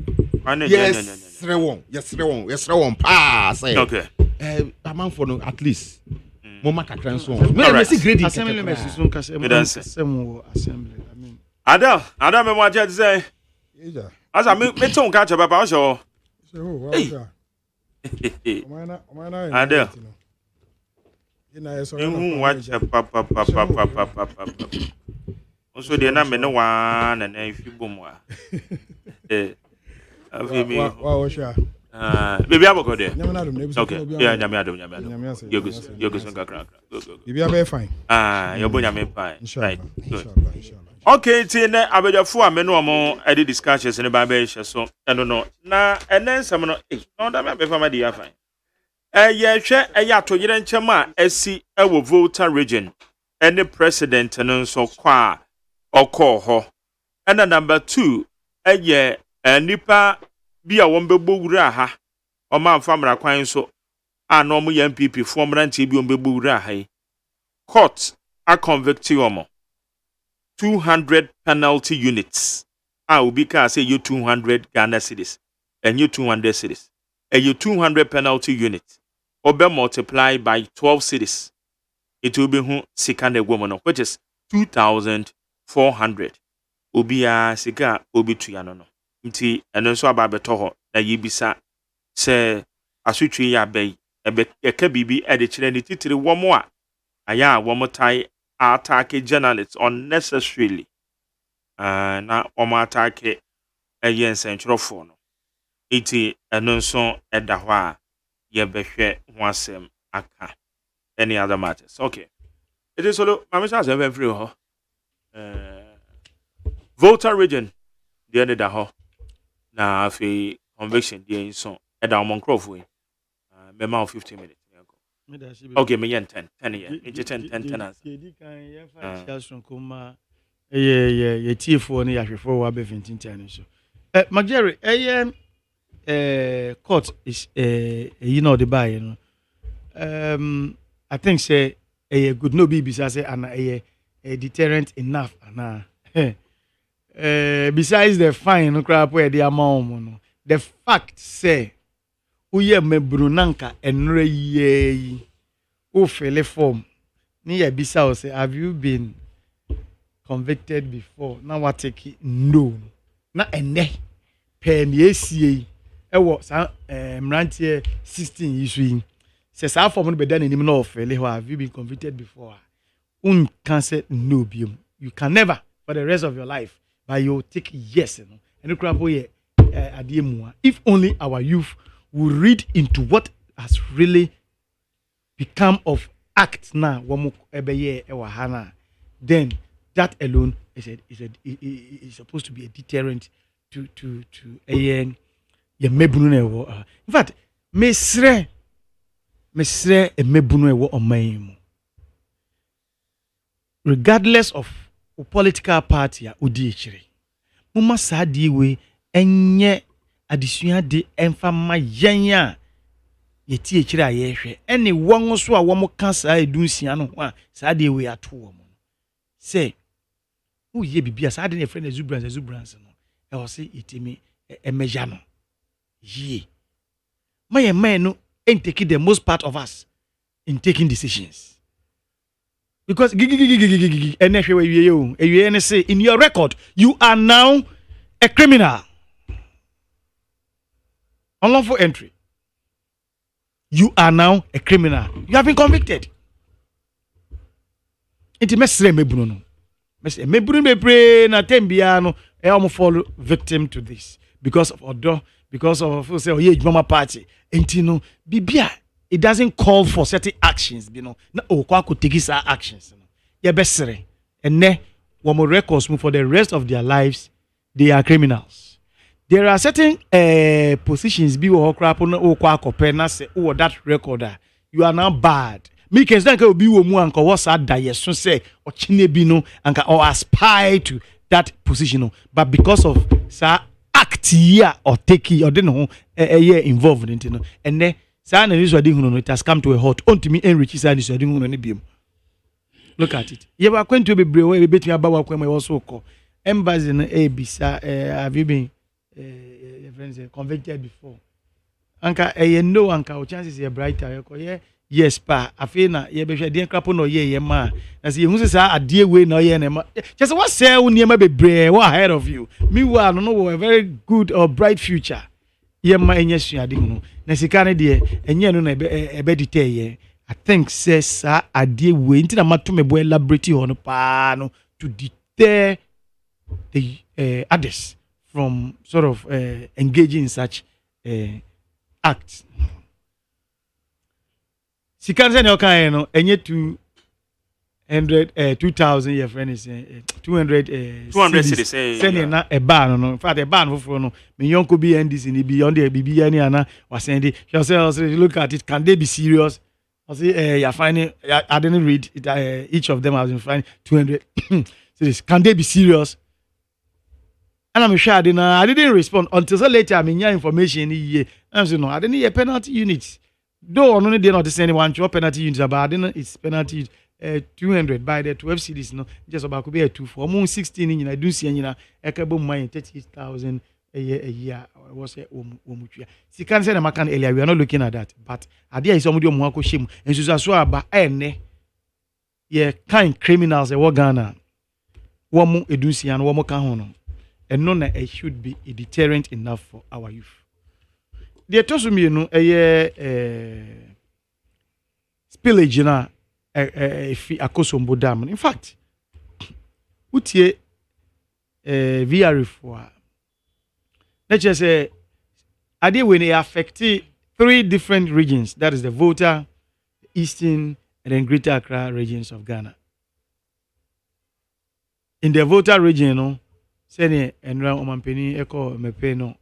Yes, rewon. Say. Okay. A man for no at least. Mama kakran so. Me see grading. Assembly members so assembly. I mean. Ada me what you say. As I me ton catch papa so. Ada. Watch papa. Also dey na me no one and if you boom wa. Baby aboko there. Okay. Yeah, nyame adom. Yogus ngakra. Baby abe fine. Your boy nyame fine. Right. Good. Okay, tine abejafo a me no omo e dey discussions ne ba be hye so. No. Na enen sam no no da me be fama dey fine. Ye hwe ya to yire nchem a asi e wo Volta region. Any president no so kwa okọ ho. And number 2 ye nipa bi a won bebo wura ha o ma famra kwan so ana omo ya MPP fo mrantie bi on bebo wura ha court a convict omo 200 penalty units obi ka say you 200 Ghana cedis and you 200 cedis and you 200 penalty units obe multiply by 12 cedis it will be hu sika na egwo which is 2,400 obi a sika obi tuya no nti eno so aba beto ho na yibisa se asutwe ya bai eka bibi e de kire ni titiri womo a aya womo tai attack journalists unnecessarily na wɔn atake ɛyɛ nsɛntwerɛfoɔ no eti ɛno nso ɛda hɔ a yɛbɛhwɛ ho asɛm aka any other matters okay it is solo maame sɛ asɛm fɛn firi hɔ Volta region deɛ ne da hɔ na afei conviction deɛ nso ɛda wɔn nkurɔfoɔ yi mɛma 15 minutes okay me yen 10 yɛ nti 10 ans yɛdi kan yɛfa hyɛ sonkoma yɛ tiefoɔ ne yɛahwɛfoɔ wɔ abɛfintintan so Magere court is you know the buy no I think say a good no be bisa say and a deterrent enough and besides the fine no crap where the amount no the fact say uye mebrunanka enre ye o fele form ni ya bisa o say have you been convicted before now what take no na ene pen yesie e wo sa mrantie 16 issue say sa form no be dan anim na o fele have you been convicted before un can say no biom you can never for the rest of your life but you take yes no and crap boy if only our youth will read into what has really become of act now then that alone is supposed to be a deterrent to in fact mesre e mebunu ewo oman regardless of political party a odi echire muma saadi we enye adesua de emfa ma yen a yeti echire a yehwe ene won so a wo ka saa edunsia no ho a saadi we ato wo mo say wo ye bibia saadi ne friend exuberance no e wo say itimi emeja no ye my man no ain't taking the most part of us in taking decisions. Because say in your record you are now a criminal. Unlawful entry. You are now a criminal. You have been convicted. It mesre mebunu no. Mesre mebunu bebre na tembia no e am fall victim to this because of odo because of say AGYEMAN party. Enti no bibia it doesn't call for certain actions, you know. Na okwa ko take sa actions, no. Ye besere. Ene womo records for the rest of their lives, they are criminals. There are certain positions be wo crap no okwa akopɛ na say oh that recorder you are now bad. Me can say obi wo mu anka wo sa da yeso say ochine bi no anka or aspire to that position no. But because of sa act here or take or dey no involved in it no. Ene Sana is it has come to a halt. On to me enrich is look at it. You are going to be brave between about when we also call embassy in a bisa have you been friends convicted before? Anka no anka chances are brighter. Yes, pa. Afina ye be hwede krapo no ye ma. Na se hu sa ade we no ye na ma. Just what say woni ma be brave ahead of you. Meanwhile no a very good or bright future. Ye ma enye suade hu na sika ne de enye no na ebe detail ye I think says ade we nti na mato me boy elaborate ho no pa no to deter the others from sort of engaging in such acts. Sika se ne okan no enye 2,000 your friend is 200 cities sending na e ban no in fact e ban for no me yonko be NDC ni beyond the BB any ana was sending yourself look at it can they be serious I say you're finding I didn't read it, each of them has been finding 200 cities can they be serious and I'm sure I didn't respond until so later I mean information here I'm saying no I didn't hear penalty units though only they not send one penalty units but I didn't it's penalty 200 by the 12 cities no just about could be a 2 for moon 16 in I do see in ekabo mine 38,000 a year was a omutua see can say na makan earlier we are not looking at that but idea is somebody omu akoshim ensusu aso aba ene ye kind criminals e wo Ghana wo mu edusia no wo mu ka ho no eno na it should be a deterrent enough for our youth the tosumi no spillage na if akosombo dam in fact utie VR for. Let's just say, idea when they affect 3 different regions. That is the Volta, Eastern, and then Greater Accra regions of Ghana. In the Volta region, no, say Enra Omampeni Eko Mepeno.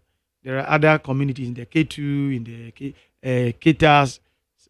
There are other communities in the K2, in the Ketas,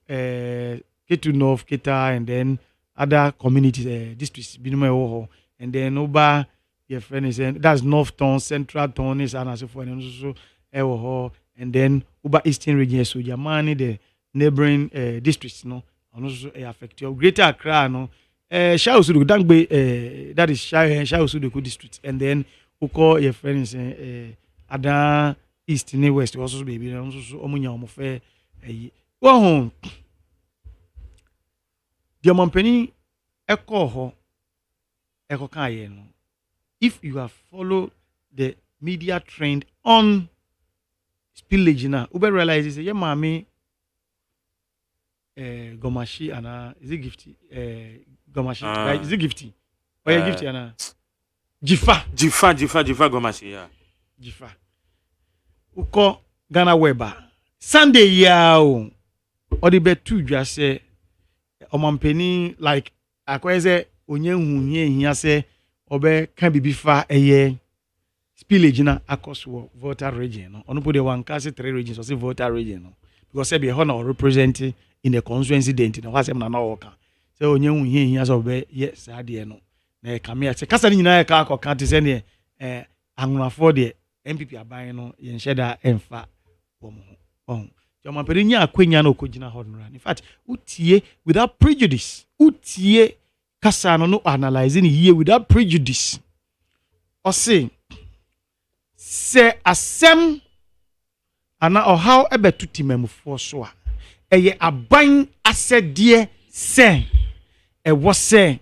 K2 North, Keta, and then other communities, districts, Binume, and then Oba, your friend is saying that's North Town, Central Town, and so forth, and also Ewoho, and then Oba Eastern region, so Yamani, the neighboring districts, no, and also affect your Greater Accra, no, Shausudu, Dangbe, that is Shausudu district, and then Uko, your friend is saying, Ada East and West, also baby, and also Omunya Omofe, go home. The Omampeni Eko Kayen. If you have followed the media trend on spillage now, Uber realizes yeah, mommy Gomashi and is it gifty? Gomashi, right? Is it gifty? Oh yeah, gifty and Jifa Gomashi, yeah. Jifa. Uko Ghana Weber. Sunday yao. Odibe tu just say Omampeni like akweze onye hunye hiya say obe kan bibi fa eye spillage na akoswo Volta region no ono put the one case 3 regions so say Volta region no because say be honor represent in the constituency dent na wasem na work say onye hunye hiya so be yes ade no na e kamia say kasa ni na e ka akoka te say ne anwafo de MPP aban no ye nheda emfa bomo Omampeni nya akwenya na okogina hodnra in fact utie without prejudice utie kasa no analyzing here without prejudice or say asem ana or how ebetuti memfo so a eye aban asede se e wo se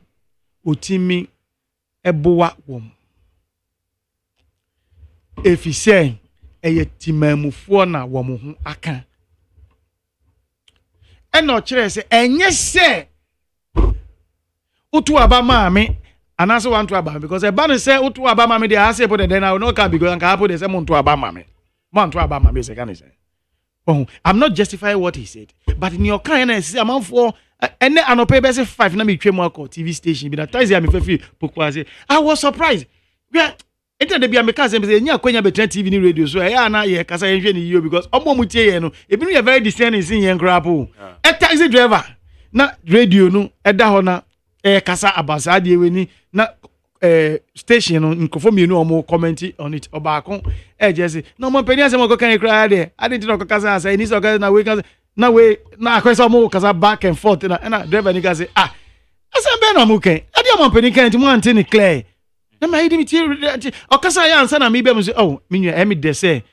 otimi ebowa wom efise eye timamufo na wom ho aka eno kire se enye se utu aba maame anaso want to aba because e ban say utu aba maame dey ase put the now no can because an ka put the say muntu aba maame man to aba maame say can say oh I'm not justifying what he said but in your kind na say amanfo ene anope be say 5 na me twem akọ TV station bi na ties ya me fefi pokwa say I was surprised where ente de bia me ka say nya kwanya betra TV ni radio so ya na ye kasa yenhwe ni yo because omo mutie ye no ebinu ye very discerning sin ye nkrapo a taxi driver na radio no eda ho na kasa abasa de weni na station no nkofo mienu omo comment on it obaako just no mo peni asem ko kan kra de adint no kasa asa ni so kasa na we na akwesa omo kasa back and forth na driver ni ka say asem be na mo kan ade mo peni kan ti mo ante ni clear na ma hidi mi ti o kasa ya ansa na mi be mo say oh minyu emi de say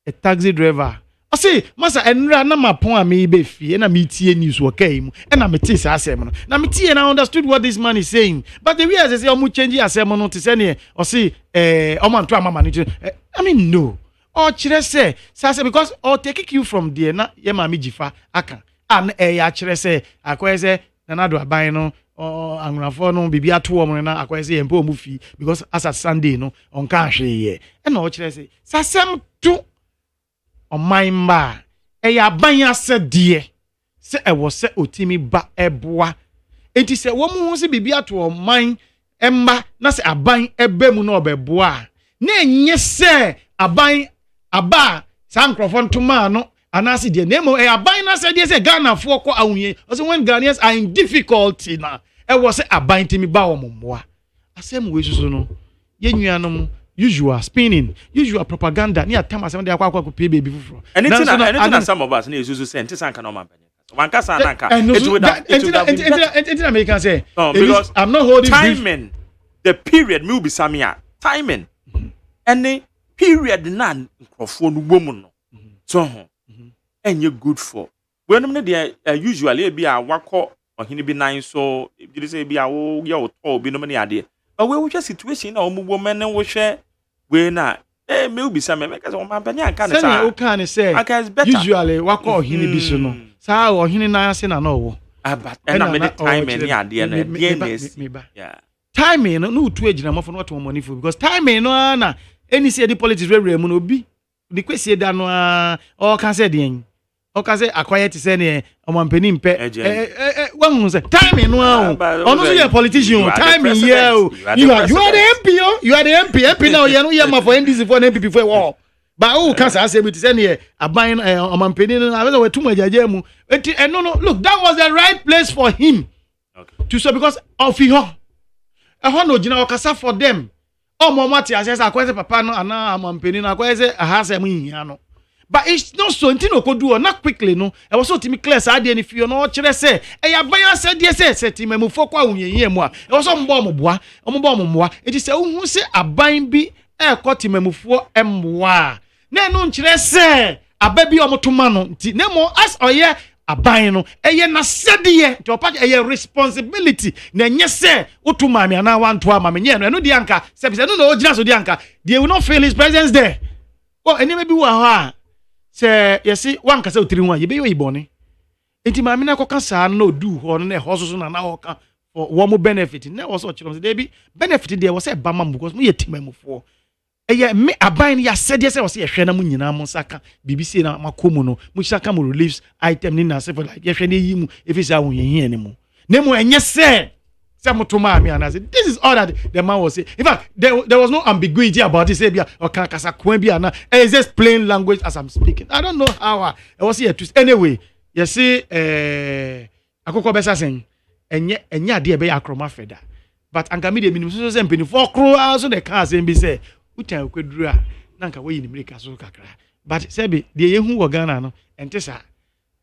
a taxi driver I say, Masa, enra na mapon a me be fie na me tie news wo kai mu na me tie sa asem no na me tie and I understood what this man is saying but the way I say omu change asem no to say ne o say omo anto amama no I mean no or kire say because or take you from there na ye ma me gifa aka an ya kire say akoye say na do aban no angrafo no bibia to omo na akoye say empo omu fi because as at Sunday no on kan hwe ye e na o kire say sasem to on my ma eya banya se die se e wo se otimi ba eboa enti se wo mu se bibia to on man emma na se aban ebe mu na obeboa na enye se aban aba san microphone to man no anase die nemo e aban na se die se Ghana fo ko awunye so when Ghanaians are in difficulty na e wo se aban timi ba wo momoa asem we susu no yenuanom usual spinning, usual propaganda. Ni atama asem de akwa pay baby fufuro. Anything na some of us na isusu say ntisa nka no man panye. Wan kasa na nka. Anything American say. Because I'm not holding timing. The period me be samia. Timing. Any period na nkrofo no bom no. So enye good for. When them dey usually be a wakọ ohini bi nan so you say be a wo ye wo to bi no me ade. But we which situation na omu woman wo hwe we na me ubi sa me ka so man panya aka na sa o kan say usually wakọ ohini bi so no sa ohini na ase na no wo but na me the time any ade na yes yeah timing no to ejina mo for no to money for because timing no na any say the politics rare mu no bi the question da no o kan say den o kan say akwaya ti say ne omampani mpe wan say timing no ono so your politician timing here you are the MP you are the MP now you know for NDC for NPP for war but who can say me to say ne aban omampani no na we too much ajaje mu no look that was the right place for him to so because of him no gina okasa for them mati asesa akwese papa no ana amampeni na akwese ahasa mu hia no but it's not so ntino kodu na quickly no e was so timi clear sa de ni fio no kire se e ya ban asa de se timi mu fokwa wunyehie mu a e was so mbo moboa it is hu se aban bi e kotimi mu fo emboa na no nkire se ababi omotoma no nti nemo as oye aban no eye na sedeye to pa eye responsibility na nye se utuma me na wanto ama me nye no eno di anka se no no ogina so di anka they will not feel his presence there eni maybe wa ha se yesi wanka se otiri hu ye be yo ibone enti ma me na koka sa no do ho no na ho so na ho ka for wo benefit na wo so chiro se dey be benefit there was say bama because mo ye timamufo eye me aban ya sede se wo se yehwe na mu nyina mo saka BBC na makomu no mu saka mo reliefs item ni na se for like yehwe na yi mu efisa wo yehie ne mu enye se mutuma me and I said this is all that the man was saying. In fact there was no ambiguity about it say bia or kan kasa kwan bia na it's just plain language as I'm speaking. I don't know how I was here to anyway you see akoko besa sen enye ade be akroma feda but anka me de minimum so say mpeni for kro so the car say be say utan kwaduru a nanka we yin America so kakra but sebi de yehu wo Ghana no ente sa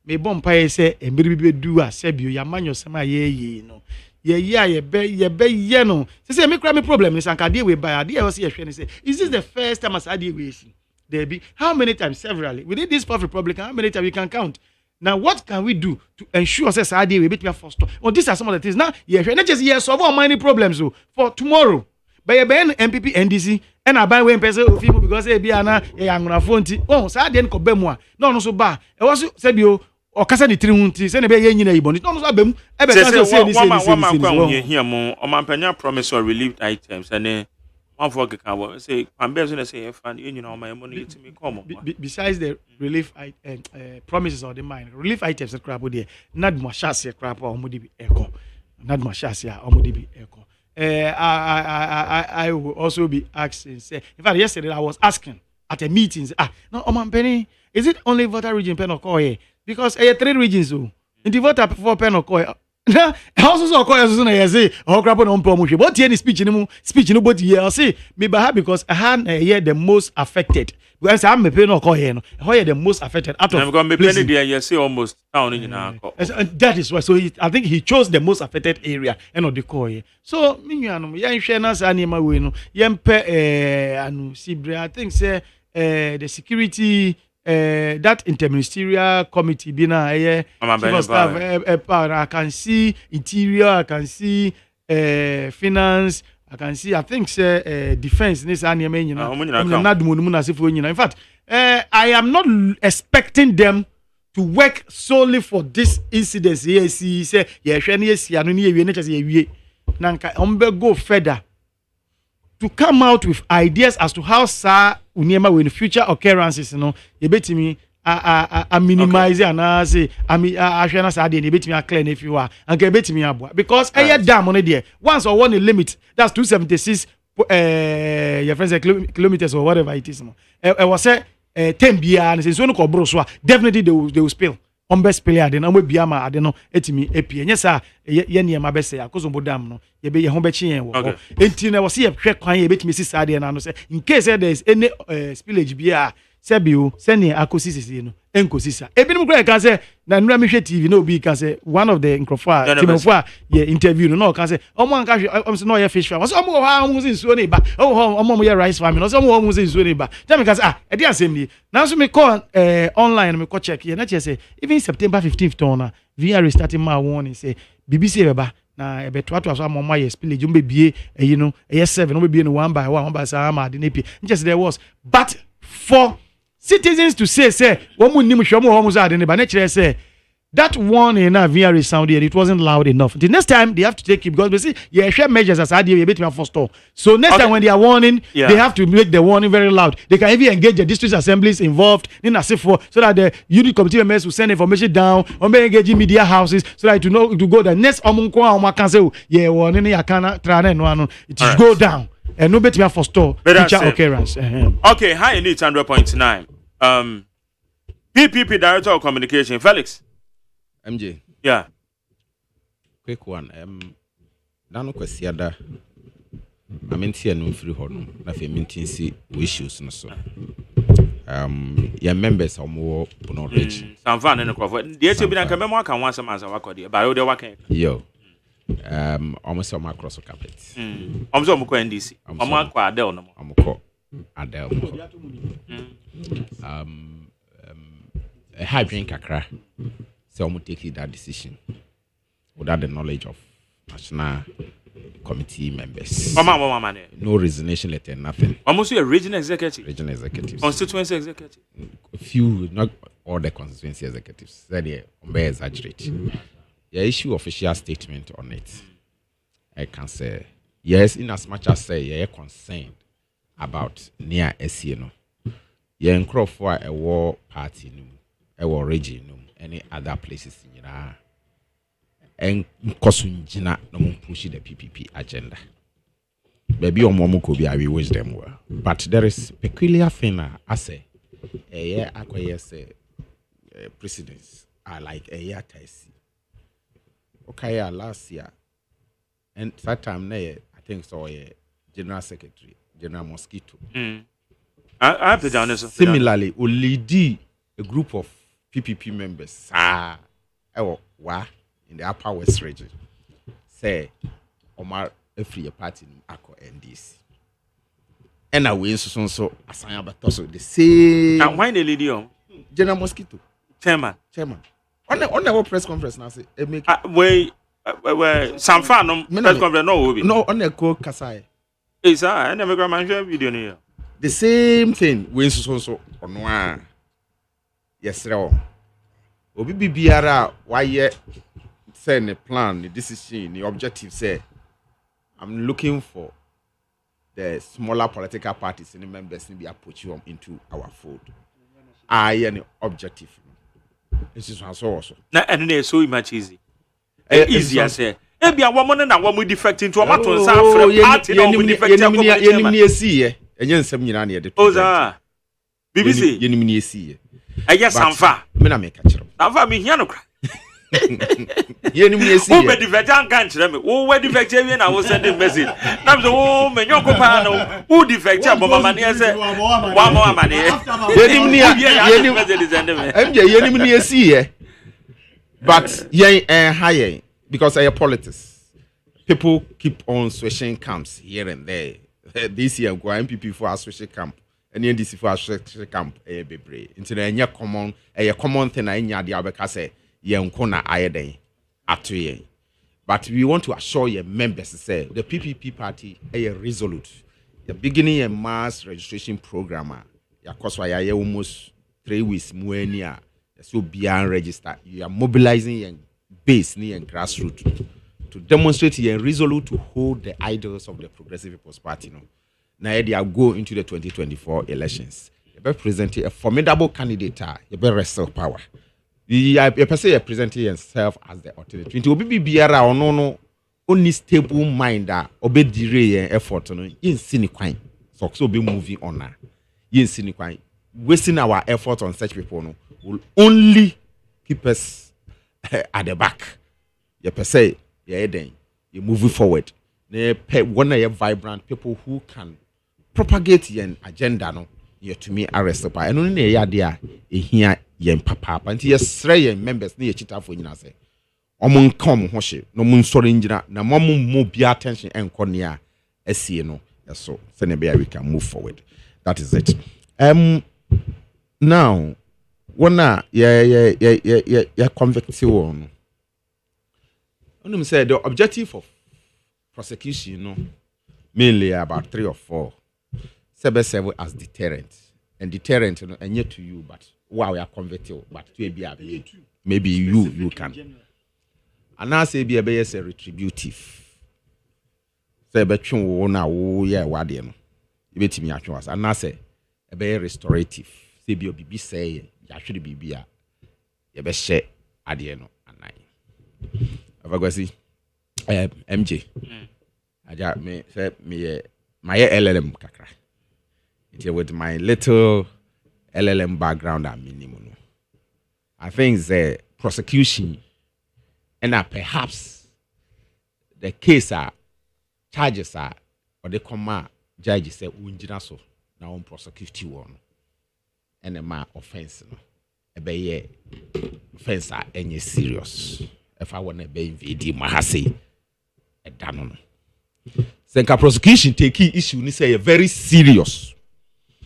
me bompa ye say embere bi bedu a sebi ya manyo sema ye no ye be no say me kra me problem ni sanka de we buy de was ye hwe ni say is this the first time as ade we see there be how many times severally within this Fourth Republic how many times we can count now what can we do to ensure say ade we bit me first well these are some of the things now ye hwe not just ye solve all many problems for tomorrow but ye be MPP NDC and I buy when person of people because e bia na ye anwona fonti say ade nko ba mu a no so ba e was say bio o kasa ni tiri se ne be ye nyina ibo no so abam e be kasa se ni here mo o mampanya promise or relief items and one for can say ambe so na say fan you nyina o ma mo no yetimi come besides the relief promises or the mine relief items that crap there nad mo shase crap o mo di bi eko nad mo shase o mo di bi eko I will also be asking say in fact yesterday I was asking at a meeting no Omampeni is it only voter region Penokoye because 3 regions in the voter for Penokoye na also so Okoye so na ye say o crap no mpo mo hwe but here speech no but here say me ba because I had here the most affected because I'm me pay no Okoye no here the most affected out of because me pay there you say almost town in that is why so I think he chose the most affected area and the Okoye so me nuanom ye hwe na sa niema we no ye mpe anu sibre I think say the security that interministerial committee bina I can see interior I can see finance I can see I think say defense in fact I am not expecting them to work solely for this incident here see say go further to come out with ideas as to how Uniema when future occurrences you betimi minimize and say ahwena sa de betimi clear if you are and betimi aboa because dam on there once or one limit that's 276 your friends kilometers or whatever it is was say 10 bia and so no ko bro so definitely they will spill on best player ade na mo bia ma ade no etimi epie nya sa ye niema be say akozo dam no ye be ye ho be chien wo enti na wo se ye hwe kwan ye betimi sisa ade na no say in case there is any spillage bia sebio sene akosi sisi no enkosisa ebinim kra kan say na nura me hwe TV no obi kan say one of the microphone timofo ye interview no kan say omo anka hwe no ye fish farm so omo ha omo sin suo ne ba omo ye rice farm no so omo sin suo ne ba tell me kan say e dey asem ni na so me call online me ko check ye na che say even September 15th on VR starting my warning say BBC beba na ebe to so amoma ye spillage mbe bie you know ye 7 mbe bie no one by say am ade na pie just there was but for citizens to say wo mu nim hwemo ho mu so ade ne ba na kire say that warning now via resounded, it wasn't loud enough. The next time they have to take it because we see share measures as idea a bit more for store. So next time when they are warning, they have to make the warning very loud. They can even engage the district assemblies involved in so that the unit committee members will send information down or may engage media houses so that to know to go the next can say warning it should go down and no better for store future occurrence. Okay, hi in 100.9. PPP Director of Communication, Felix. MJ. Yeah. Quick one. Nano kwesiada. Amenti enu free hono. Na fe minti si issues no so. Your members are more already. Some fan in the crowd. The HB na kame mo aka wan some answer wakodi. Ba yo de waka. Yo. Almost on my cross carpet. Almost on ko NDC. Omo akwa Adel no mo. Amko Adel. A high drink kakra. So I'm taking that decision without the knowledge of national committee members. No resignation letter, nothing. Almost a regional executive. Regional executives. Constituency executive. A few, not all the constituency executives. That yeah, may exaggerate. The issue official statement on it. I can say yes, in as much as say you're concerned about near SCNO. You're in crop for a war party, a war region. Any other places in and Kosunjina no push the PPP agenda. Maybe on Momo could be I will wish them well. But there is peculiar thing I say a year acquires precedents are like a year Taisi. Okay, last year and that time I think so General Secretary, General Mosquito. I have to down this. Similarly, Olidi, a group of PPP members in the Upper West region say Omar a free party in Ako NDC. And I will so assign about the same. And why the lady on General Mosquito chairman. On the press conference now say make some fan on press conference no on the call Kasai. Is I never got my video here. The same thing we so on one. Yes, sir. Obi biara why send a plan, the decision, the objective say I'm looking for the smaller political parties and the members to be approach you into our fold. An objective. This is also. And it's so much easy. Easy I say. Maybe a woman and one defect into a matter of party defect. BBC. I guess I'm far. Mina make a chiro. I'm far me here no cry. Yeni me see. Who be the vegan can't tell me. Who were the vegetarian I was sending message. Now the oh me nyoko pa who the vegetarian but mama near say one more money. Yeni me see. But high because I politics. People keep on switching camps here and there. This year go MPP for a switching camp. And NDC for a camp bebre. Into the common thing I nya the abeka say yenkona ayeden atoye. But we want to assure your members say the PPP party resolute. The beginning a mass registration program. Ya koswa ya almost 3 weeks muenia. So beyond register. You are mobilizing your base near grassroots to demonstrate your resolute to hold the idols of the Progressive People's Party. Now they are go into the 2024 elections. You better present a formidable candidate. You better wrestle power. You presenting yourself as the alternative. It will be biara or no only stable mind that obey delay effort. In cynical, so be moving on now. In cynical, wasting our effort on such people will only keep us at the back. You per se, you moving forward. One of your vibrant people who can propagate your agenda no you to me arrest pa eno ne ya dia ehia yen papa nti yesre yen members ne yechita fo nyina se omo nkom ho hye no mo nsore ngira na mo be attention enko ne a asie no so se ne be we can move forward. That is it. Now wanna ya convict one only say the objective of prosecution mainly about 3 or 4 serve as deterrent and deterrent and yet to you but wow we are convicted but to be maybe you can. And now say be a say retributive. Say between wo na wo ye wade no. You betimi atwe was. And now say be restorative. Say be obibi say ya hwede bibia. Ye be hye ade no anan. Avagwasi MJ. Aja me say me my LLM kakra. It with my little LLM background and minimum. I think the prosecution and perhaps the case charges are or the comma judge say unjina so na on prosecute one and my offense no e be offense any serious if I want to be invade my say e dano no senka prosecution take issue ni say very serious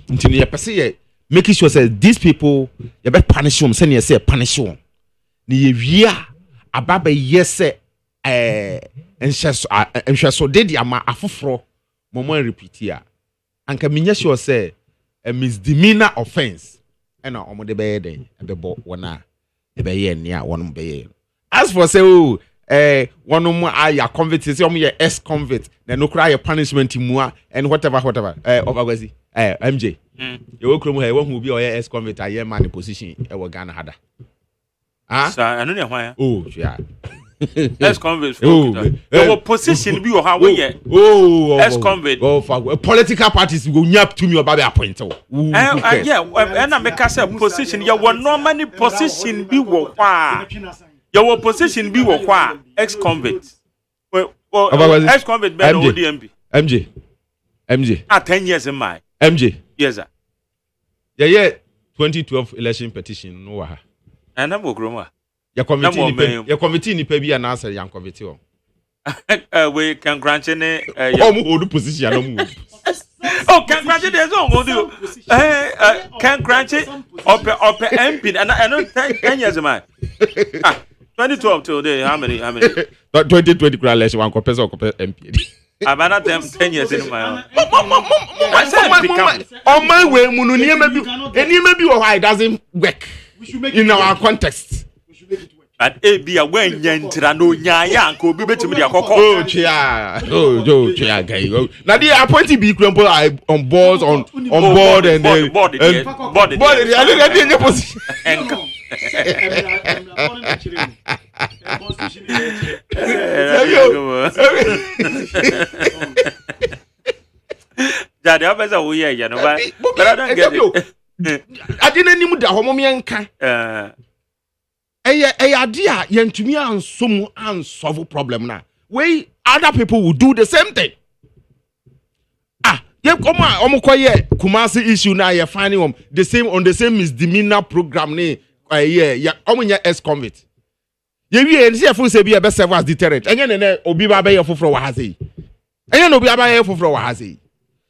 until you person making sure say these people you better punish them say you say punish them ni wia ababa yes so did ama afoforo momo repeat here anka minya sure say a misdemeanor offense and omo de be den e be bo wona e be ye nia wonum be ye as for say one ya convict say omo ye ex convict na no cry punishment mu and whatever obagwazi MJ you krom he won bi o ye ex convict aye man position e wo Ghana hada sir anu ne hwan yeah ex convict your position bi o ha we ye ex convict political parties go nyap to me o ba be appoint yeah na make say position you were normally position bi wo kwa your position bi wo kwa ex convict ex convict be no ODMP MJ 10 years in my MJ yes sir yeah 2012 election petition no wa and am ogroma your committee ni pe bi na answer your committee o we can grant any hold position no oh can grant it there's on do can grant it up MP and I know 10 years in my 2012 till day how many 2020 election one compare MP Abana 10 years in my on my way munu maybe why it doesn't work in our context but be a when yentra no nya ko bi betimi dia kokko oh chia guy na the appointee be crumble on board and board the position Daddy, I better we hear you know, but I don't get it. I didn't need the homomianka. Idea yentumi ansom unsolve problem na. We other people will do the same thing. Yeah, come on, Kumasi issue now. You're finding the same misdemeanor program. Yeah, ex convict. You see, if we say be a best serve as deterrent, and then Obi Baba for Wahazi, and then Obi Baba for Wahazi.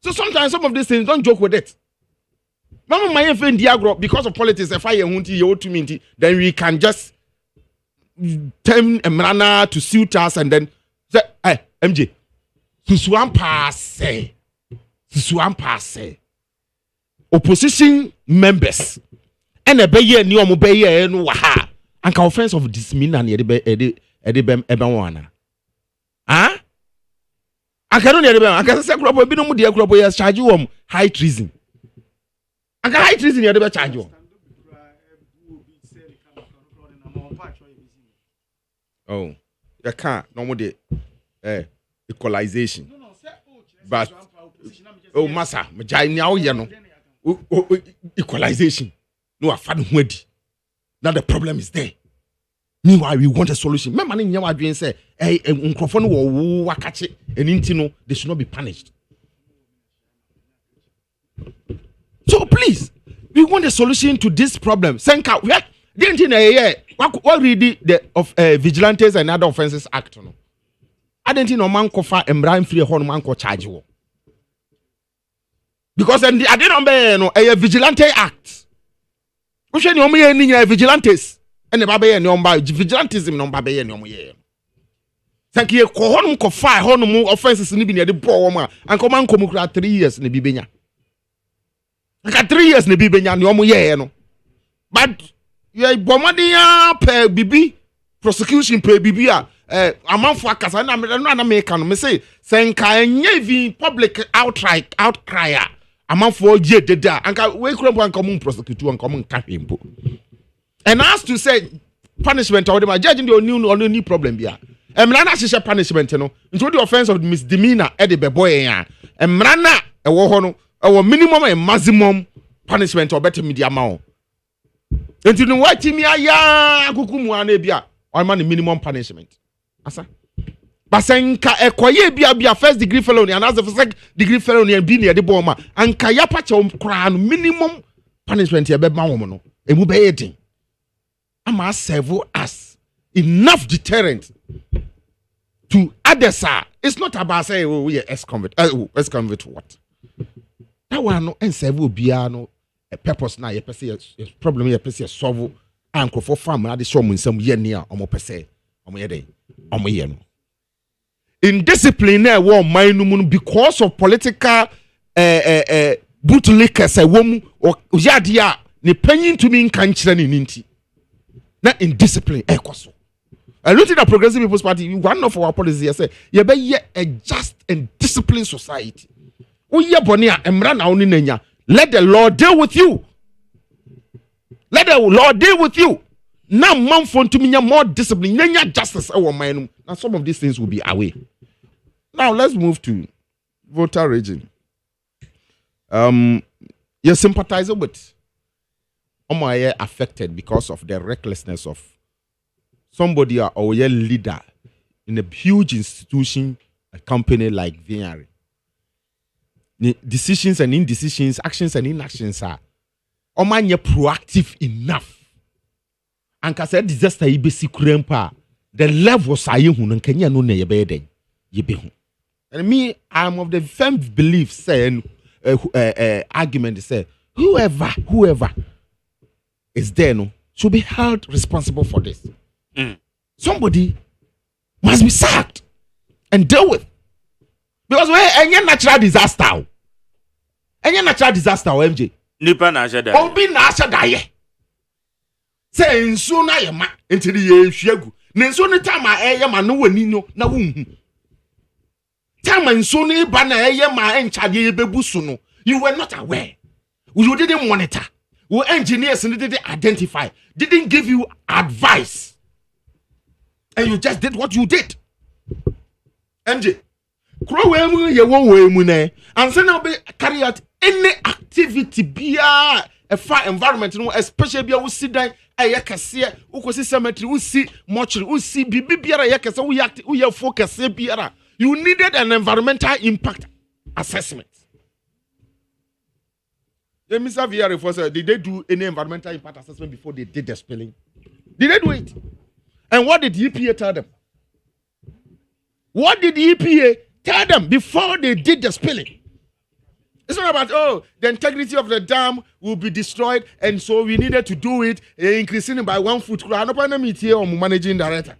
So sometimes some of these things don't joke with it. Mama, my friend Diagro, because of politics, if I to me, then we can just turn a manner to suit us and then say, hey, MJ, Susuan passe. Opposition members and a bayer new mobayer and waha and offense of dismina near the Ebawana. Ah? I cannot hear them. I can say, crop, be no more dear crop, charge you high treason. I can high treason near the charge you. Oh, you can't no more the equalization. But oh, massa, now you know equalization. No, I found ready. Now the problem is there. Meanwhile, we want a solution. My man in your dream say, hey, microphone will catch it, and intino, they should not be punished. So please, we want a solution to this problem. Senka, we didn't know what read the of Vigilantes and Other Offences Act. No, I didn't know man kofa embrain free horn man ko charge you. Because then I didn't know a Vigilante Act. Which any omo vigilantes and the baby and vigilantism no baby and omo. Thank you. Ko honum ko fa honum offenses ni bi na de bo ma and come 3 years na bibenya. Aka 3 years na bibenya ni omo ye no. But ye bomadia per bibi prosecution per bibi amanfo akasa na make no me say senka enye vi public outcry amanfo je deda anka we krampo anka mun prosecute anka mun ka hwempo. And as to say punishment or the judge the only problem bia emra na hye punishment no into the offense of misdemeanor e de beboy ya emra na e wo ho no e wo minimum and maximum punishment or better media ma o into no watimi aya akukumu ana bia or man minimum punishment asa basenka ekoye bia first degree felony and as the second degree felony and be near the bomber anka ya pa che kra no minimum punishment e be ma wo no emu be yedin ama serve us enough deterrent to others. It's not about say we are ex-convict. Ex-convict what? That one no and serve obiano a purpose na ye pese problem ye pese solve anko for farm na de show mun sam ye nia omo pese omo ye dey omo ye no. Indiscipline na wo man no because of political bootlickers a wom yade a ne panyin to me nkan kire ne ninti. Na indiscipline ekoso. I looked at the Progressive People's Party. One of our policies say, "You be a just and disciplined society. Let the law deal with you. Let the law deal with you. Now, man, for to me, more discipline, justice. Now, some of these things will be away. Now, let's move to voter regime. You sympathize with Omoye affected because of the recklessness of somebody or a leader in a huge institution, a company like Vinari. Decisions and indecisions, actions and inactions are Omanye proactive enough. And kase disaster ibe sikurempa the levels are you and Kenya no ne yebede yebehu. And me, I'm of the firm belief saying argument say whoever is there no should be held responsible for this. Somebody must be sacked and dealt with. Because when any natural disaster, MJ. Nipa na asha da. Obi na asha da ye. Say nso na ye ma enti ye hwiagu. Ne nso ne time eye ma no wani no na wonhu. Time nso ne ba na eye ma enchade ye bebusu no. You were not aware. You didn't monitor. Your engineers didn't identify. Didn't give you advice. And you just did what you did. MJ. And so now be carry out any activity be a far environment, especially be a sit down a yakase, ukosi cemetery, usi mortuary, usi bibi biara yakase, uya focus biara. You needed an environmental impact assessment. The Mr. VR enforcer, did they do any environmental impact assessment before they did the spilling? Did they do it? And what did the EPA tell them? What did the EPA tell them before they did the spilling? It's not about, the integrity of the dam will be destroyed, and so we needed to do it, increasing it by 1 foot. I'm not meet here on managing director.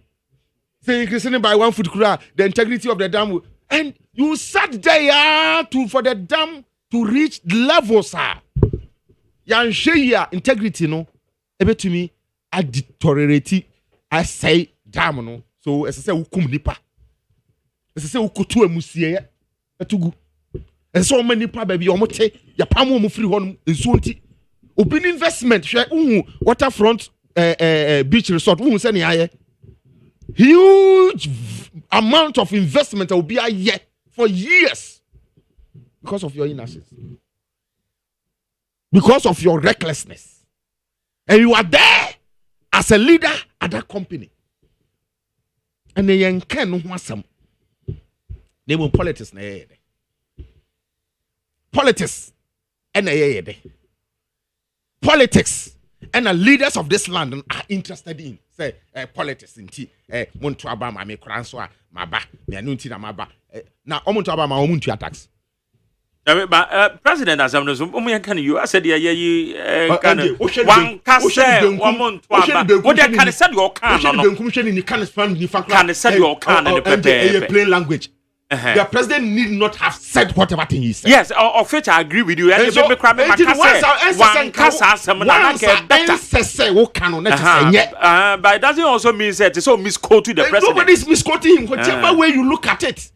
Say increasing it by 1 foot, the integrity of the dam will, and you sat there for the dam to reach levels, sir. Yan share integrity, no, ebe to me, I deteriorate. I say, damn, no. So, as I say, ukum nipa. As I say, ukutu emusie, etugu. And so many nipa baby, omote, ya pamu mu free hon, nsunti. Open investment, share, waterfront, beach resort, send aye. Huge amount of investment will be aye for years because of your inactions, because of your recklessness, and you are there as a leader at that company. And they can no some. They will politics na ye. Politics and ye. Politics and the leaders of this land are interested in say politics in tea. Muntu abama me kranso maba me anunti na maba. Na omuntu abama omuntu attacks. President Azamno can you I said one case one what they can say your can no can say your can in the plain language the president need not have said whatever thing he said. Yes, of which I agree with you. And so, one kasa but it doesn't also mean that it's so misquoted the president. Nobody's misquoting him. Whichever way you look at it,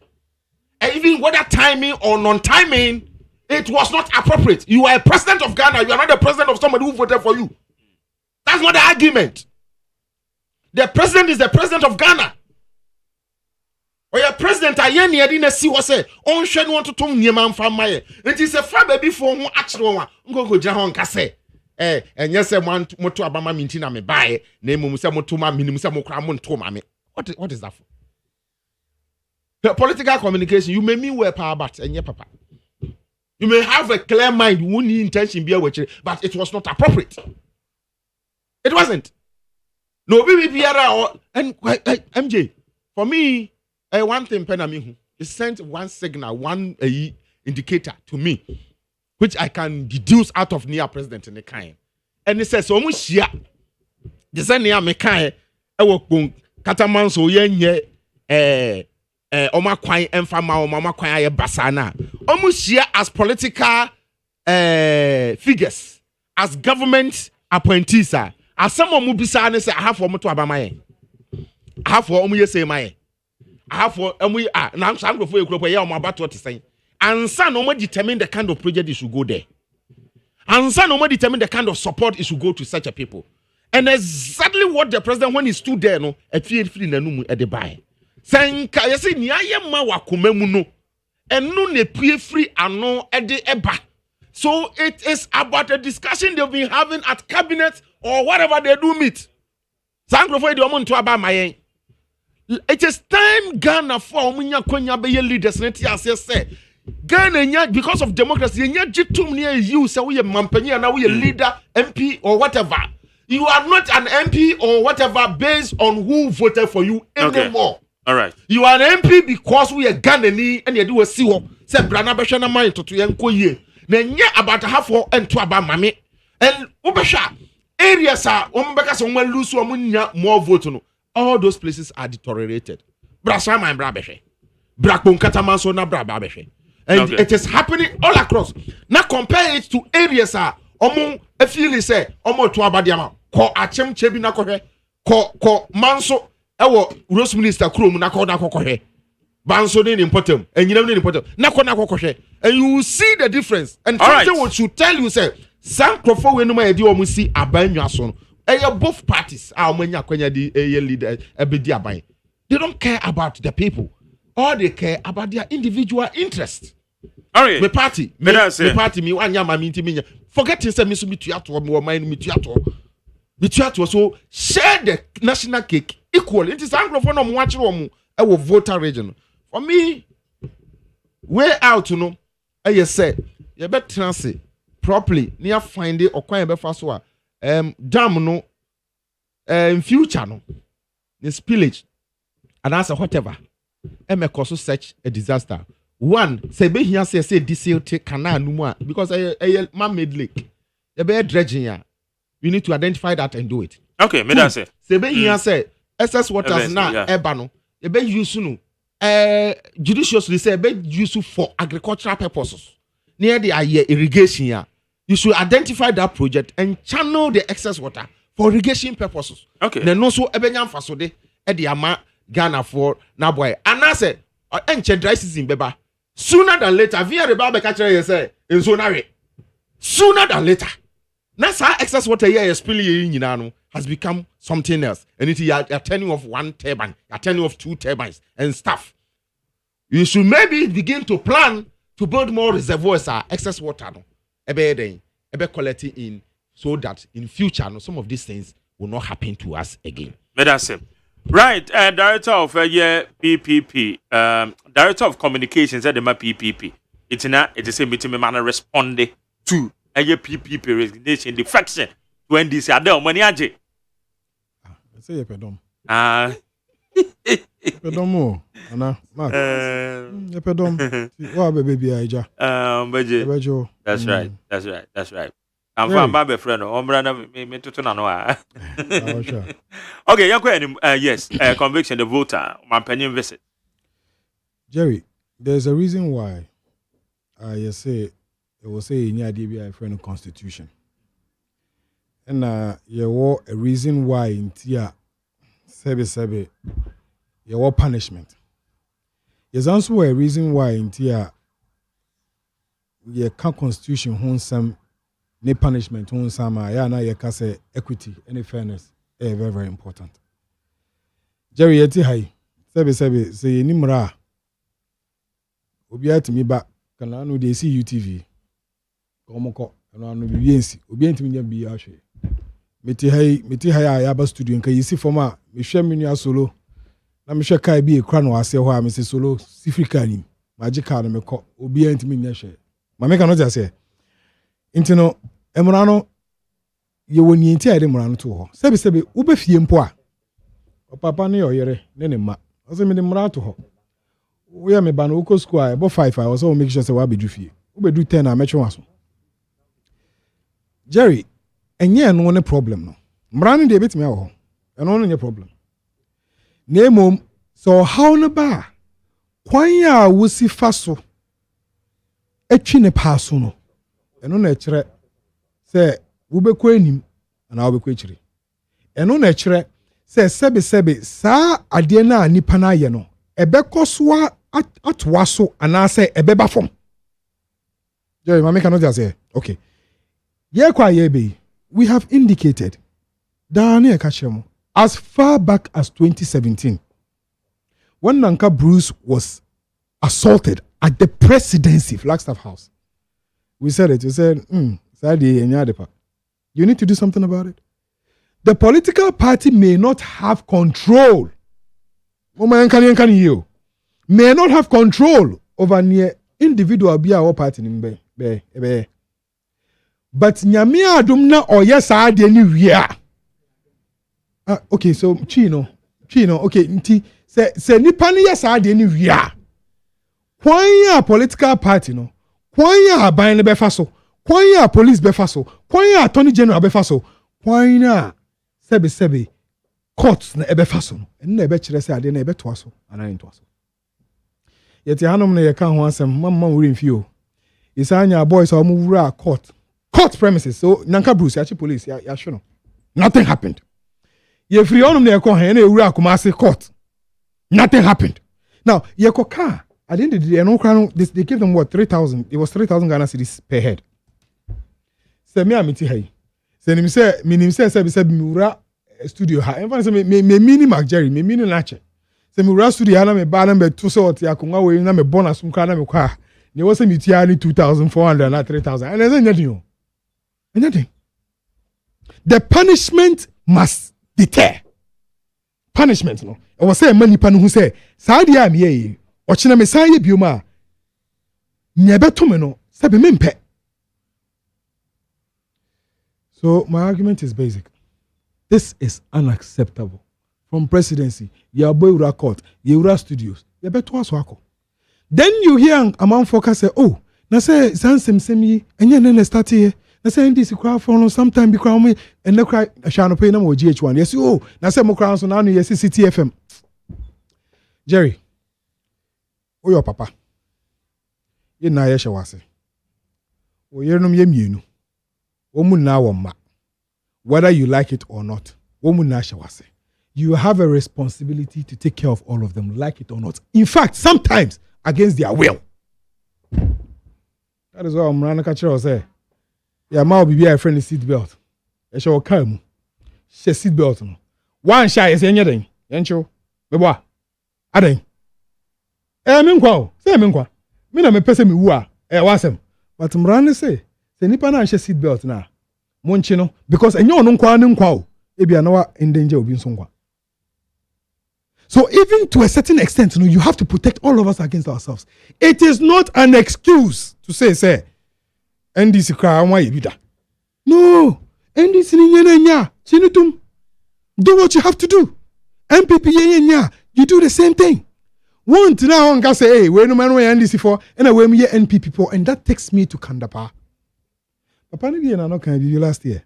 and even whether timing or non-timing, it was not appropriate. You are a president of Ghana. You are not the president of somebody who voted for you. That's not the argument. The president is the president of Ghana. Or your president, I didn't see what say. On Shen want to tell me, man, from my. It is a far baby for one actual one. Go Jahon Casse. And yes, I want Moto Abama Mintina me buy. Name Musamotuma, Minimusamokramon Tomame. What is that for? The political communication, you may mean where power but and your papa. You may have a clear mind, you wouldn't intention be with you, but it was not appropriate. It wasn't. No, baby, and MJ, for me, one thing, Penamihu, it sent one signal, one indicator to me, which I can deduce out of near president in the kind. And it says, almost yeah, the same near Mekai, I work on Kataman, so yen, Oma Kwai Enfama or Mama Kwai Basana. Almost here as political figures, as government appointees, as someone who be saying, I have for Moto Abamaye. I have for Omu say my. I have for Omu now I'm going for you about what to say. And son no more determine the kind of project you should go there. And son no more determine the kind of support you should go to such a people. And exactly what the president when he stood there, no, at free at the buy. Sanka yesi ni ayema wakomemu no enu ne pie free ano ede eba. So it is about a discussion they've been having at cabinet or whatever they do meet. Sankrofo de omo nto aba mayen. It is time Ghana for omunya konya be leaders net ase say Ghana nya because of democracy nya jitum ne you say we mampanyi na we leader MP or whatever. You are not an MP or whatever based on who voted for you anymore. Okay. All right. You are an MP because we are Ghanaian and you do a siwo. Say Brana Bashana mind to yanko ye. Then about half or and to about mammy. And Ubasha areas are someone lose more vote. All those places are deteriorated. Brasama and Brabeshe. Brakon Katamanso na Brabeshe. And it is happening all across. Now compare it to areas are a feeling say omo to abadiama. Ko achem chebina ko manso. Ewo Rose Minister Krum na kokohe. Banso ni important. And you know important. Na kokohe. And you will see the difference. And something what should tell you say some crofo we no ma edi omo si abanwa so no. Both parties are manya kwanya di leader ebedi aban. They don't care about the people. All they care about their individual interest. All right. Me party me party me wanya ma minti minya. Forget say me so mitu ato me mind mitu ato. So share the national cake equally. It is Anglophone of watching them a voter region. For me, way out, you know, I said, you better translate properly. Near find it or quite a fast one. Dam no, in future no, the spillage, and answer whatever. May cause such a disaster. One, say be here say this canal no more because a man-made lake. You better dredging here. You need to identify that and do it. Okay, me that say. Say be here say excess waters now ebano. You be use no judiciously say be use for agricultural purposes. Near the irrigation here. You should identify that project and channel the excess water for irrigation purposes. Okay. Then also ebenyam fasode e the ama Ghana for na boy. And I say enche dry season beba. Sooner than later, via the barber catcher you say in zonare. Sooner than later. NASA excess water here spilling in has become something else. And it is a turning of one turbine, a turning of two turbines and stuff. You should maybe begin to plan to build more reservoirs, excess water, ebe collecting in so that in future some of these things will not happen to us again. Right, Director of PPP, Director of Communications at the PPP. It's a meeting man responding to a PPP resignation, the fraction when this are there money aje. Say pedom. Pedomo, ana, Mark. Pedom. Wa baby aja. Bejo. That's right. I'm from my friend. Me to no. Okay, yes, conviction the voter, my opinion visit. Jerry, There's a reason why I say it will say in your DBI friend constitution. And you were a reason why in Tia Sebe you were punishment. There's also a reason why in Tia you can't constitution hon some ne punishment hon some ya na you can say equity and fairness very, very important. Jerry yeti hai Sebe say ni mra obi atimi ba kana no dey see UTV komoko no no bi yensi obi antimi nya bi ahwe meti hai ya ba studio nka yisi forma me hwe menua solo na me hwe kai bi ekra no ase ho a me se solo sifrika ni magical no me ko obi antimi nya hwe ma me ka no ja se intino emra no ye woni enti a de mra no to ho sebe wo be fie mpo a papa no yoyere ne ne ma o se me de mra to ho we are me ban oko school about 5 I was all make sure say we be fie we do 10 na metwe waso Jerry enye no ne problem no mra no de betimi awo eno no nye problem na mom so how no ba kwan ya wosi faso etwi ne paaso no eno na ekire say wo be kɔ anim ana wo be kɔ ekire eno na ekire say sebe saa ade na nipa na ye no ebekɔ so atwa so anase ebeba fom Jerry mama cannot just say okay ye kwa ye be we have indicated Daniel Kachemo as far back as 2017 when Nanka Bruce was assaulted at the presidency Flagstaff House. We said it. We said, you need to do something about it. The political party may not have control. May not have control over near individual be our party. But nyamia adumna or yes I anywhere. Okay, so Chino, okay, nti se nipa ni yes I anywhere. Kwan ya political party no, kwan ya aban le befa so, kwan ya police befa so, kwan ya attorney general befa so, kwan ya sebe courts na ebefa so no, ene ebe kire se ade na ebe to aso, ana nto aso. Yeti hanom na ye ka ho asem, mamma wuri mfio. Isanya boys are wura court premises. So Nanka Bruce, yachi police, ya shono. Nothing happened. Ye free onum na ye ko han na wura Kumasi court. Nothing happened. Now, ye ko car. At the end of the day, they gave them what 3,000. It was 3,000 Ghana cedis per head. Say me amiti hai. Say me say wura studio ha. Everyone say me mini Mac Jerry, me mini Nache. Say me wura studio ha na me ba na me to so oti akunwa we na me bonus nka na me kwa. They was a mitiani 2,400 and 3,000. And there's anything. Anything. The punishment must deter. Punishment, no. I was saying many panu who say, Saudi am ye, or China Messiah Buma. Never to me no, sabi mimpe. So my argument is basic. This is unacceptable. From presidency, Yaboura court, Yaboura studios, Yabetua Swako. Then you hear among focus say, oh, na say Sansem Semi, and then start here. Na say this crowd for sometime be crown me and the cry shall pay no more GH1. Yes, oh, na say more crowns on now, yes, CTFM. Jerry, oh, your papa. You na yesha wase. Oh, you know me, Omu na wama. Whether you like it or not, Omu na shawase. You have a responsibility to take care of all of them, like it or not. In fact, sometimes against their will. That is why I'm running catcher say. Yeah, ma be a friendly seat belt. E shall come. She seat belt no. One shy is anything. Yancho. Me boa. Aden. Me nkwa. Say me nkwa. Me na me pese me wu a. Wasem. But mrane say nipa na she seat belt na. Monchi no because enyo no nkwa ne nkwa o. E bia na wa in danger obi nso nkwa. So even to a certain extent, you have to protect all of us against ourselves. It is not an excuse to say, NDC cry why you that. No, NDC nya sinitum. Do what you have to do. MPP nya, you do the same thing. One to now on say, hey, where no man where NDC for, and I wear me NPP for, and that takes me to Kandapa. Papa Nibi and I can you last year.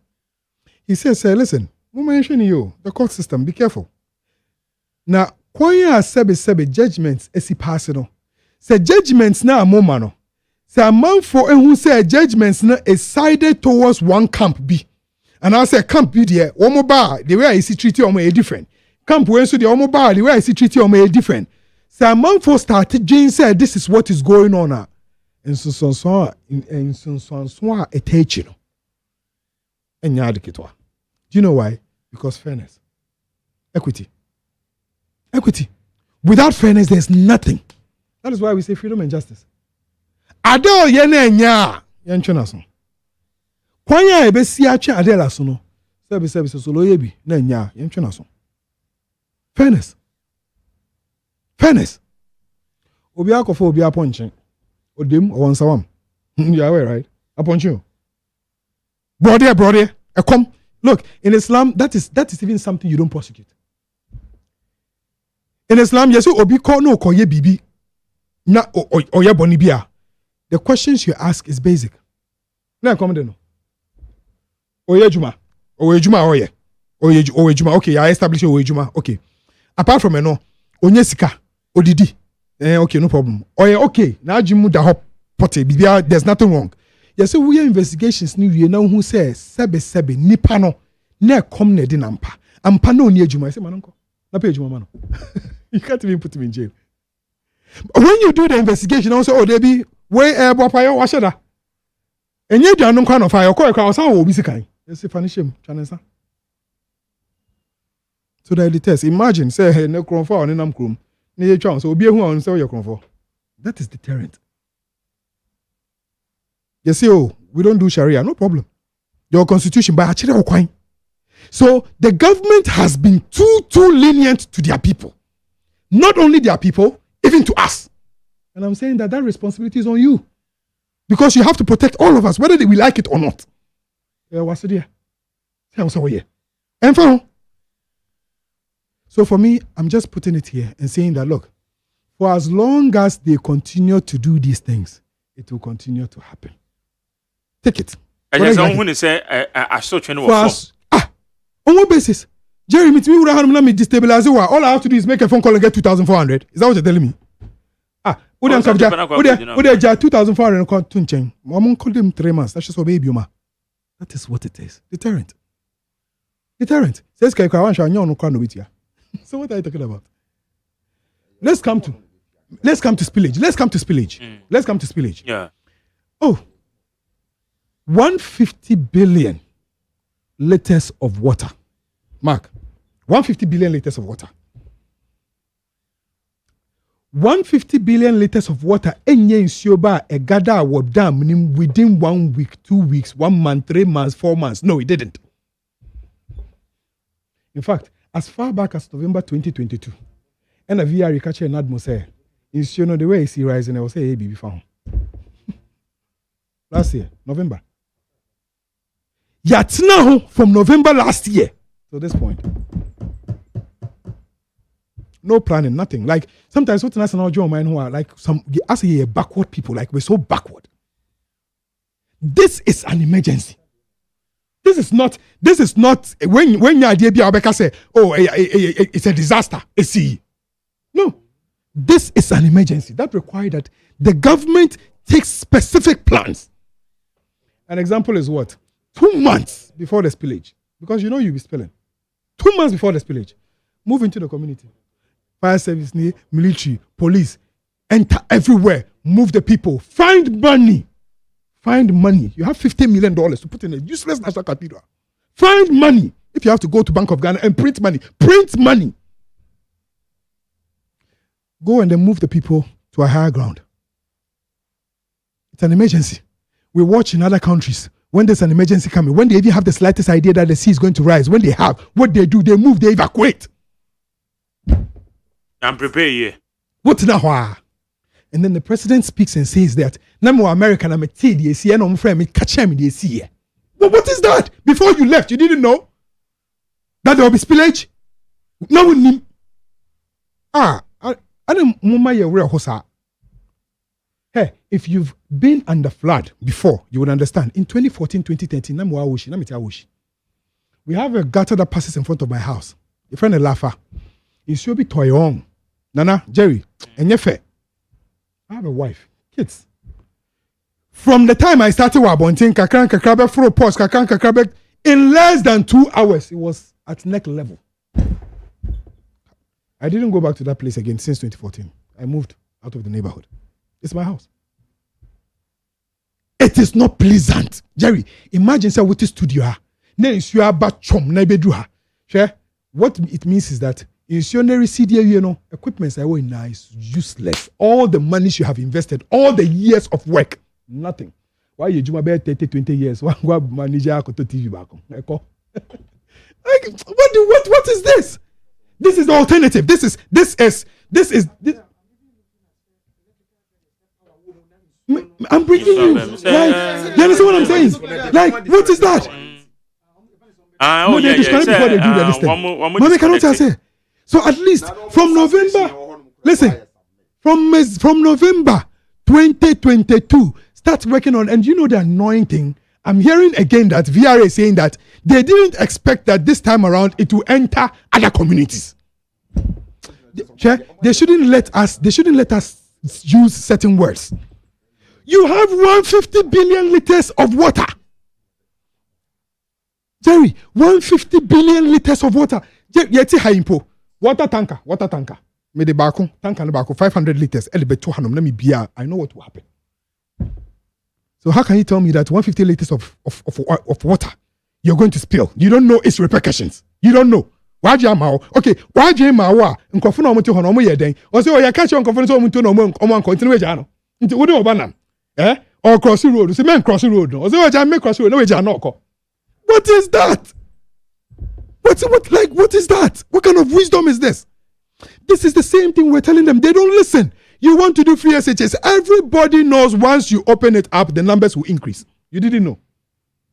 He says, listen, we mention you, the court system, be careful. Now, kwanya sebe judgments esi pass no. Say judgments na amoma no. Say a man for who say judgments na is sided towards one camp B. And I say camp B there, omo ba the way I see treaty omo is different. Camp when so the omo ba the way I see treaty omo is different. Say a man for started Jane said this is what is going on now. And so a teaching. And do you know why? Because fairness. Equity. Without fairness, there's nothing. That is why we say freedom and justice. Adel yene nya yanchona so. Kwanya ebesi ache adela so no. Sebe so lo yebi na nya yanchona so. Fairness. Obi akofo obi aponchen. Odem owonsawam. You are aware, right? Aponchen. Brother, come. Look, in Islam, that is even something you don't prosecute. In Islam, yes, obi ko no koye bibi na oye boni bia. The questions you ask is basic. Na come there no. Oye juma oye. Oye juma. Okay, I establish oye juma. Okay. Apart from no, onye sika, odidi. Okay, no problem. Oye, okay. Na jimu da hop pote bibia, there's nothing wrong. Yes, so we are investigations ni we now who says sebe nipa no na come na di nampa. Ampa no ni ejuma. I say manonko. Na pay ejuma mano. You can't even put him in jail. When you do the investigation, also, oh, they be way bopayo washada. And you don't know of fire, call a sound will be sick. Yes, if I shame, Chanesa. So the test. Imagine, say, no cron for an enam crum. Near chance, so be a one, so you're cron for. That is deterrent. You see, oh, we don't do Sharia, no problem. Your constitution, by actually quine. So the government has been too lenient to their people. Not only their people, even to us. And I'm saying that responsibility is on you. Because you have to protect all of us, whether we like it or not. What's the So for me, I'm just putting it here and saying that, look, for as long as they continue to do these things, it will continue to happen. Take it. On what basis? Jerry, me would have me destabilize it. All I have to do is make a phone call and get 2,400. Is that what you're telling me? Would 2,400 call Tuncheng? Mom called him 3 months. That's just what baby ma. That is what it is. Deterrent. Says so what are you talking about? Let's come to spillage. Yeah. Oh. 150 billion liters of water. Mark. 150 billion liters of water. 150 billion liters of water enye nsioba e gather what dam within 1 week, 2 weeks, 1 month, 3 months, 4 months. No, it didn't. In fact, as far back as November 2022, and a VR catcher and Admo say, you know the way you see rising, I will say, hey, baby, found. Last year, November. Yet now, from November last year to this point, no planning, nothing. Like sometimes what national job man who are like some as a backward people, like we're so backward. This is an emergency. This is not when your idea be Abeka say, oh, it's a disaster. No, this is an emergency that requires that the government takes specific plans. An example is what? 2 months before the spillage, because you know you'll be spilling. 2 months before the spillage, move into the community. Fire service, military, police, enter everywhere, move the people, find money. You have $50 million to put in a useless national cathedral. Find money. If you have to go to Bank of Ghana and print money. Go and then move the people to a higher ground. It's an emergency. We watch in other countries. When there's an emergency coming, when they even have the slightest idea that the sea is going to rise, when they have, what they do, they move, they evacuate. I'm prepared here. What now? And then the president speaks and says that, Namo American, I'm a TDC, and I'm friend, catch him in the sea. Well, what is that? Before you left, you didn't know that there will be spillage? No, I don't know. Hey, if you've been under flood before, you would understand. In 2014, 2013, we have a gutter that passes in front of my house. A friend of Lafa. It should be Toyong. Nana, Jerry, and Yefe. I have a wife, kids. From the time I started Wabontin, Kakan Kakabe through post, Kakan Kakabe, in less than 2 hours, it was at neck level. I didn't go back to that place again since 2014. I moved out of the neighborhood. It's my house. It is not pleasant. Jerry, imagine say what is studio. You are but chum na share. What it means is that in your CD, equipment are very nice, useless. All the money you have invested, all the years of work, nothing. Why you do about 30, 20 years? Why manager to TV back? What is this? This is the alternative. This is I'm bringing you. Like, you understand what I'm saying? Like, what is that? They describe before they do the listing. Mommy cannot say. So at least from November, listen, from November 2022, start working on. And you know the annoying thing. I'm hearing again that VRA is saying that they didn't expect that this time around it will enter other communities. They shouldn't let us use certain words. You have 150 billion liters of water. Jerry, 150 billion liters of water. Yeti haimpo. Water tanker. Me de bako, tanker ne bako, 500 liters. Elebe 200, let me be. I know what will happen. So how can you tell me that 150 liters of water you're going to spill? You don't know its repercussions. You don't know. Why jamao? Okay, why jamao? Nkofuna omuti hono omo yeden. O say o ya catch nkofuna so omuti no omo continue jano. Nti wo de obanam. Or cross the road. See men cross the road. O say o ja make cross the road. No we jano ko. What is that? What is that? What kind of wisdom is this? This is the same thing we're telling them. They don't listen. You want to do free SHS. Everybody knows once you open it up, the numbers will increase. You didn't know.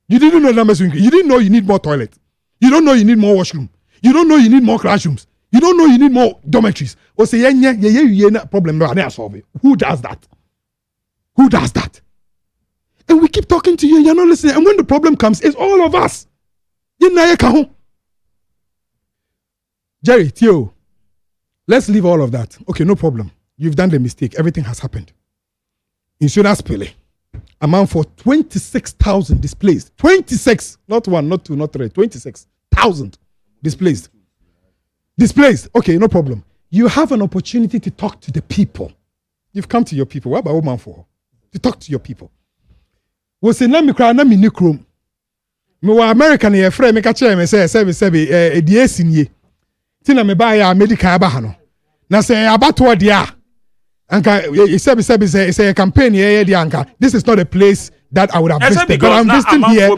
You didn't know the numbers will increase. You didn't know you need more toilet. You don't know you need more washroom. You don't know you need more classrooms. You don't know you need more dormitories. Or say, problem. Who does that? Who does that? And we keep talking to you and you're not listening. And when the problem comes, it's all of us. Jerry, Theo, let's leave all of that. Okay, no problem. You've done the mistake. Everything has happened. Insurance pele. Amount for 26,000 displaced. 26. Not 1, not 2, not 3. 26,000 displaced. Displaced. Okay, no problem. You have an opportunity to talk to the people. You've come to your people. What about woman for? To talk to your people. We say na mi kra na mi ni krom. Me wa American ye frɛ me ka kyerɛ me sɛ die sinye. Ti na me ba ya medical ba ha no. Na sɛ abato de a anka say campaign ye de anka. This is not a place that I would have visited. But I'm visiting here.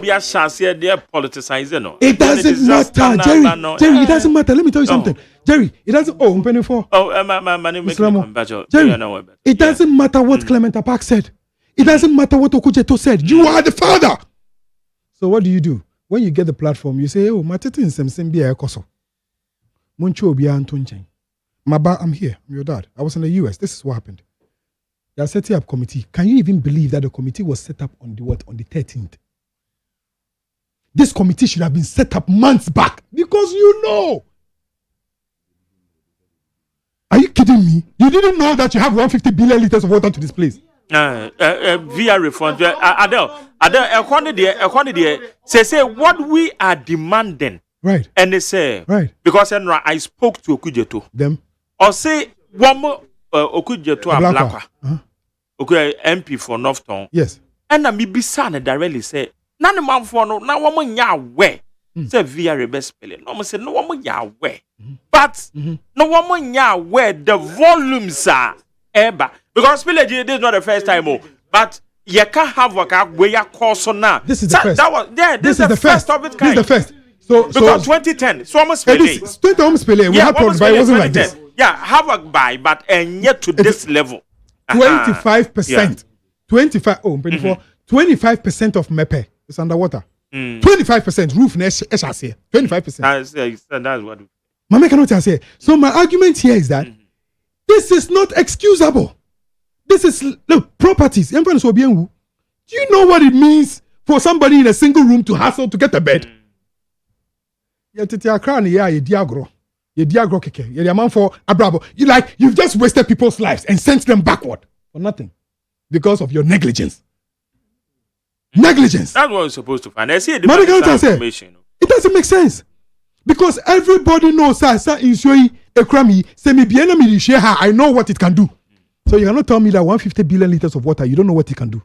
It doesn't matter, Jerry. Jerry, it doesn't matter. Let me tell you something. Jerry, it doesn't. Oh, I'm penny for. My name is Jerry, it doesn't matter what Clement Park said. It doesn't matter what Okujeto said. You are the father. So what do? When you get the platform, you say, "Oh, matete in semsen biya koso. Muncho biya antunchen. I'm here. I'm your dad. I was in the US. This is what happened. They are setting up committee. Can you even believe that the committee was set up on the 13th? This committee should have been set up months back because you know. Are you kidding me? You didn't know that you have 150 billion liters of water to this place. Via refund. Adele, say what we are demanding. Right. And they say, right. Because I spoke to Okujeto. Them. Or say, one more Okujeto Ablakwa. Okay, MP for Northtown. Yes. And I be son directly say, none man for no, now one ya way. Say via rebel spelling. No one say no one ya way. But no one ya way the volumes are ever. Because village this is not the first time, but you can't have work where you call so now. This is the first. That was this is the first of it kind. This is the first. So because 2010, so almost we had problems, but it wasn't like this. Yeah, have work by, but and yet to this level. 25%. 25. Oh, 25% of MEPE is underwater. 25% roof next 25%. That's what. Mama cannot say. So my argument here is that this is not excusable. This is properties. Do you know what it means for somebody in a single room to hustle to get a bed? You've just wasted people's lives and sent them backward. for nothing because of your negligence. Negligence. That's what we're supposed to find. I see a Mother different Ghana say, information. it doesn't make sense because everybody knows sir in Sui Ekrami say me biena me share her. I know what it can do. So you cannot tell me that 150 billion liters of water you don't know what it can do.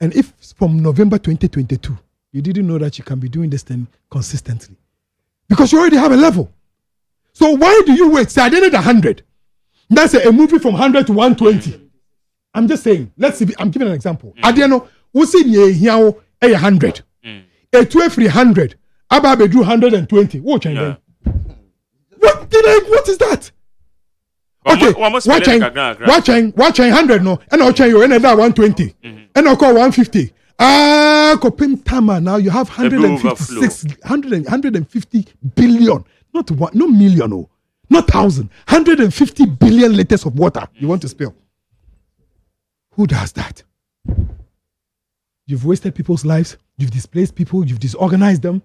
And if from November 2022 you didn't know that you can be doing this thing consistently because you already have a level. So why do you wait? Say I did it 100. That's a movie from 100 to 120. I'm just saying. Let's see. I'm giving an example. Adiano, we see here 100. A 12 300. Ababe drew 120. What change? What is that? Okay. Watching 100 no. And I'll change you another 120. And I'll call 150. Kopim Tama now you have 150 billion. Not one, no million, no. Not 1,000. 150 billion liters of water you want to spill. Who does that? You've wasted people's lives. You've displaced people. You've disorganized them.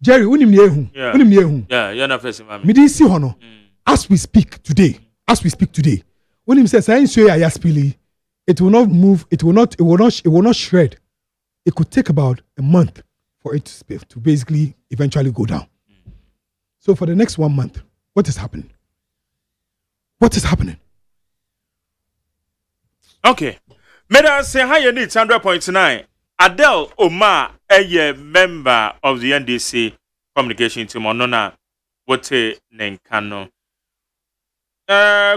Jerry, unim yehu. Yeah, you're not facing mami. Midi si hono. As we speak today, when him says, "I show you spilly," it will not move. It will not shred. It could take about a month for it to spill to basically eventually go down. So for the next 1 month, what is happening? What is happening? Okay. Meda say how you need 100.9. Adele Omar, a member of the NDC communication team on Nona Wote Nenkano.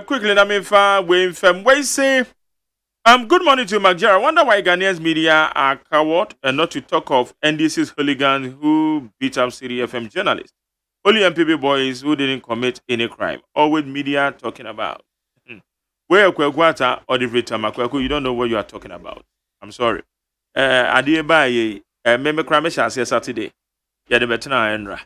Quickly, I mean, we say, good morning to Magjar. I wonder why Ghanaians media are coward and not to talk of NDC's hooligans who beat up City FM journalists. Only MPB boys who didn't commit any crime. Always media talking about. Where Kwegwata or the Rita Makweku, you don't know what you are talking about. I'm sorry. Adieba Meme Kramesha says Saturday. Yadebetana Enra.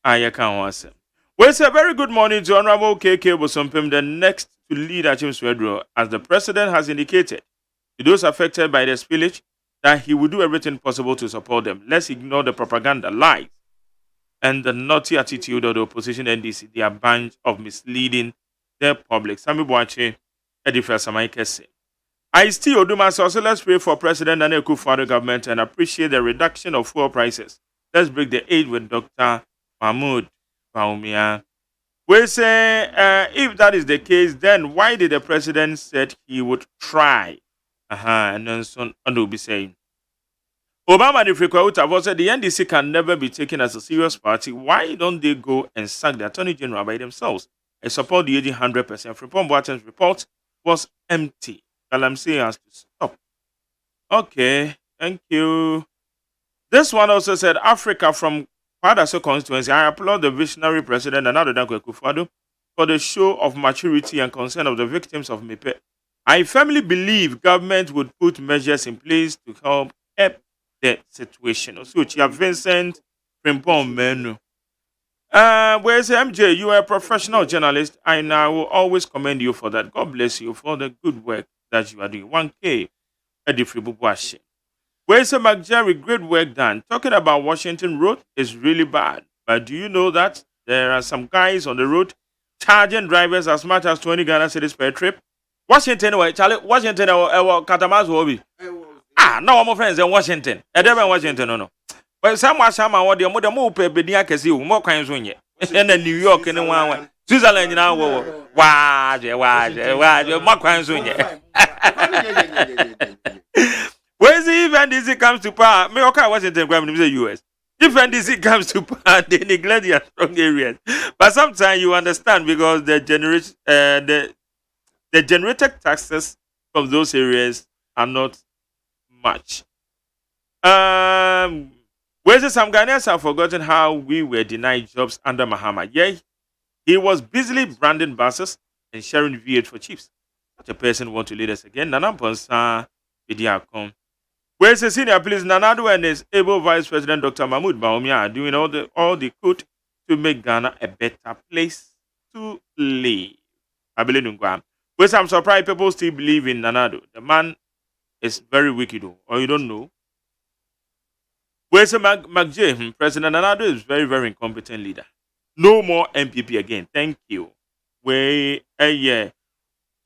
I can't answer. Well, it's a very good morning to Honorable KK Bosompim, the next to lead Achim Swedro, as the president has indicated to those affected by the spillage that he will do everything possible to support them. Let's ignore the propaganda, lies, and the naughty attitude of the opposition NDC. They are a bunch of misleading the public. Sami Boache, Edifer Samaikese. I still do my so let's pray for President Nana Akufo-Addo government and appreciate the reduction of fuel prices. Let's break the aid with Dr. Mahmoud Baumia. We say, if that is the case, then why did the president said he would try? And then soon will be saying, Obama the Utak said the NDC can never be taken as a serious party. Why don't they go and sack the Attorney General by themselves? I support the 100%. Frimpong Boateng's report was empty. Galamsey has to stop. Okay, thank you. This one also said, Africa from Kwadaso constituency. I applaud the visionary president Nana Akufo-Addo for the show of maturity and concern of the victims of Mepe. I firmly believe government would put measures in place to help the situation. So, Chia Vincent Frimpong Menu. Where's MJ? You are a professional journalist, and I will always commend you for that. God bless you for the good work that you are doing. 1K Eddie Fribubuashi. Where's McJerry? Great work done. Talking about Washington Road is really bad. But do you know that there are some guys on the road charging drivers as much as 20 Ghana cedis per trip? Washington, Charlie, Washington, Katama's hobby. No, my friends in Washington. I don't Washington, no. But some what the more pay Bedia can see more kinds when you. And then New York and one. Switzerland, you know, why, more kinds when you. Where's the event this comes to power? Me okay, Washington, Graham, in the US. If NDC comes to power, they neglect their strong areas. But sometimes you understand because the generated taxes from those areas are not much. Whereas some Ghanaians have forgotten how we were denied jobs under Mahama. Yeah, he was busily branding buses and sharing V8 for chiefs. Such a person want to lead us again. Nana Ponsa Bidiakom. Whereas the senior police Nanado and his able Vice President Dr. Mahmoud Baumia are doing all they could to make Ghana a better place to live. I believe in Guam. Whereas I'm surprised people still believe in Nanado. The man is very wicked, or you don't know. Where's McJ? President Nanado is very, very incompetent leader. No more MPP again. Thank you. Yeah.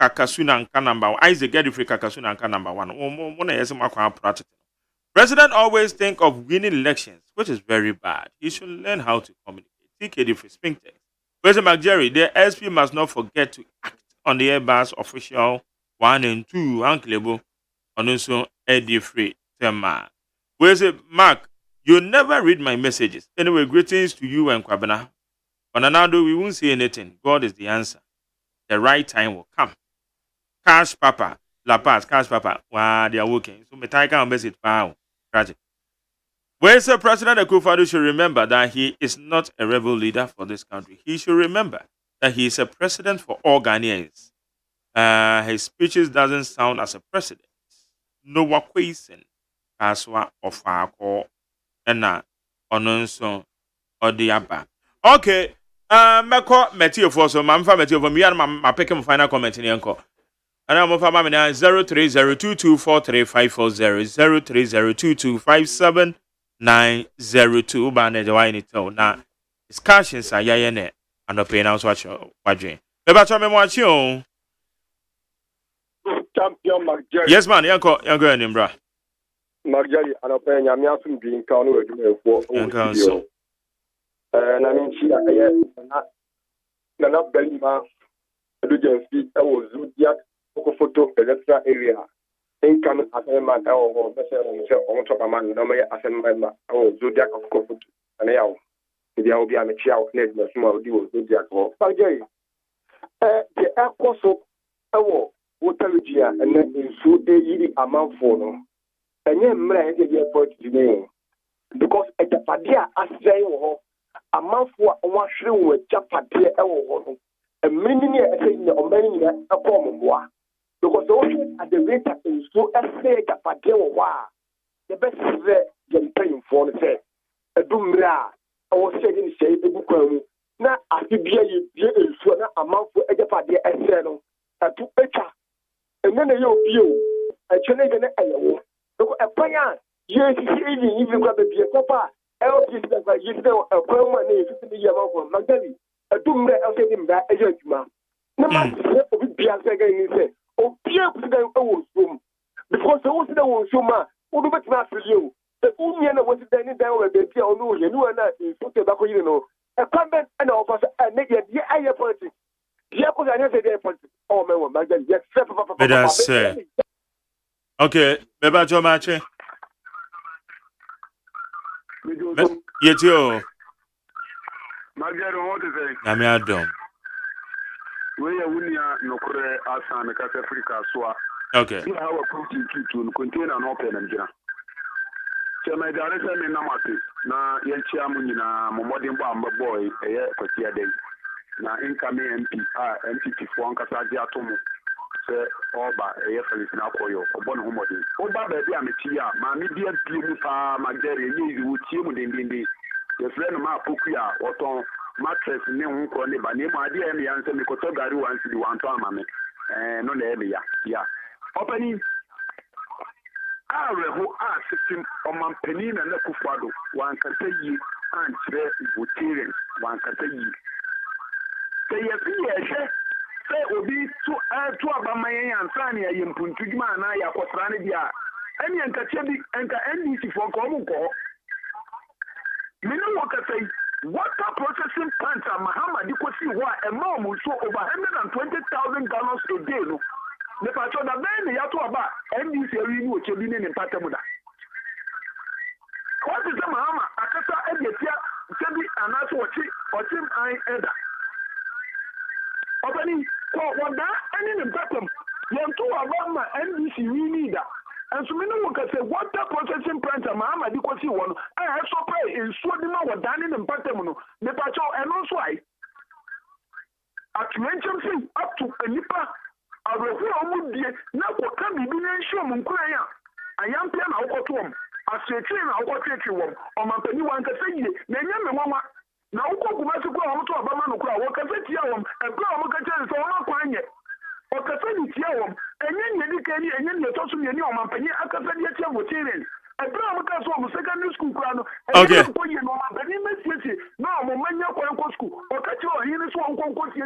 Kakasuna Nka number 1. Isaac Gedifree Kakasuna Nka number 1. President always think of winning elections, which is very bad. He should learn how to communicate. TKD for Sphinx. President McJerry, the SP must not forget to act on the Airbus official 1 and 2 unclable on also Eddie Free Tema. Where's it, Mark? You never read my messages. Anyway, greetings to you and Kwabena. On another, we won't say anything. God is the answer. The right time will come. Cash Papa, La Paz, Cash Papa. Wow, they are working. So, I can't message. Wow, tragic. Where's the President Akufo-Addo should remember that he is not a rebel leader for this country. He should remember that he is a president for all Ghanaians. His speeches doesn't sound as a president. No question. Kaswa of Ako and Ononso Odiaba. Okay. Meko Metio for so Mamfa Metio for me and my picking final comment in Yanko. And I'm of my 0302243540 0302257902 Bane Joine to now discussions are yayene and the pain out watch watching. About me watch you. Champion McJerry. Yes, man, Yanko and bra. McJerry and a pen Yamiasun being counted for. And I mean, she not Belima, agency, I was Zodiac, photo, electra area. Income assignment, or on top of man, no more assignment, or Zodiac of Kofu, and now there will be a child, the small deal, Zodiac or McJerry. The air course of our Waterlogia, and then in so a yearly amount for them. And then, man, the airport today because at the Padia, I say, a month for one shrew with Japadia, a mini or many a common war. Because the at the rate at the so as say Japadia war, the best is there paying for the say. A dumra, I was saying, say, a book. Now, I feel you so a month for a Japadia and sell to Pecha. And then you, a Chilean a prayer. Yes, even grab a beer papa. You know, a permanent name to the Yamaha Magdalene. A doom I'll say him that a judgment. No matter what be again, say, oh, Pierre President Owens room. Because the old one so much, what about not for you? The Union was then down with the Pia no, you know, and that is what tobacco, you know. A comment and officer and make it the higher politics. The apple and every politics. Oh, my Magdalene, yes, okay, Beba Jomache. Yetio. Magdalene, what is it? Namiadom. We are winning no Korea as an Africa. Okay. You have a protein to contain an open engine. So, my director, my Namati, na Yenchiamunina, Momodin Bamba boy, a year for Tiade. Na incoming MPP for Ancasadia Tomu. Say, Oba, a year for Lisna Koyo, or Bon Homodi. Oba, baby, I'm a tia, Mammy, dear Pimupa, Magdari, you would see him in the friend of my Pukia, or mattress, name, but name my dear, and answer me, Kotogaru, and see one time, and no area. Yeah. Opening. Who are system on Mampenina and Kufado, one can say ye, and Wotirin, one can say ye. Say, say, will be to add to Abamaya and Sania in Puntugma and I are Quatrania. Any Ankachebi and NDC for Comuco. Minu Walker say, water processing plants are Mahama, you could see why a mom will show over 120,000 gallons a day. The patrol that then you to about NDC which have been in Patamuda. What is the Mahama? Akasa Edia, Sebi, and that's what him I Eda. Opening, what that, and in Patam, you two Abama NDC we need that. And so many workers say, water processing plants are Mahama, because you want, I have so pay in Swadima, what Danny and Patamuno, the patrol, and also I. At mention up to a nipper. I will go dear. Now, what can be being shown? I am paying our home. As a train, I will take you on my penny one can say, then you know, now go to go to a Bamano, what can say to you, and go on the chance of not finding it. Or can say to you, and then you can, and then you're talking to me on my penny, I can say, yes, you're Abraham ka so mo secondary school kura no. Okay.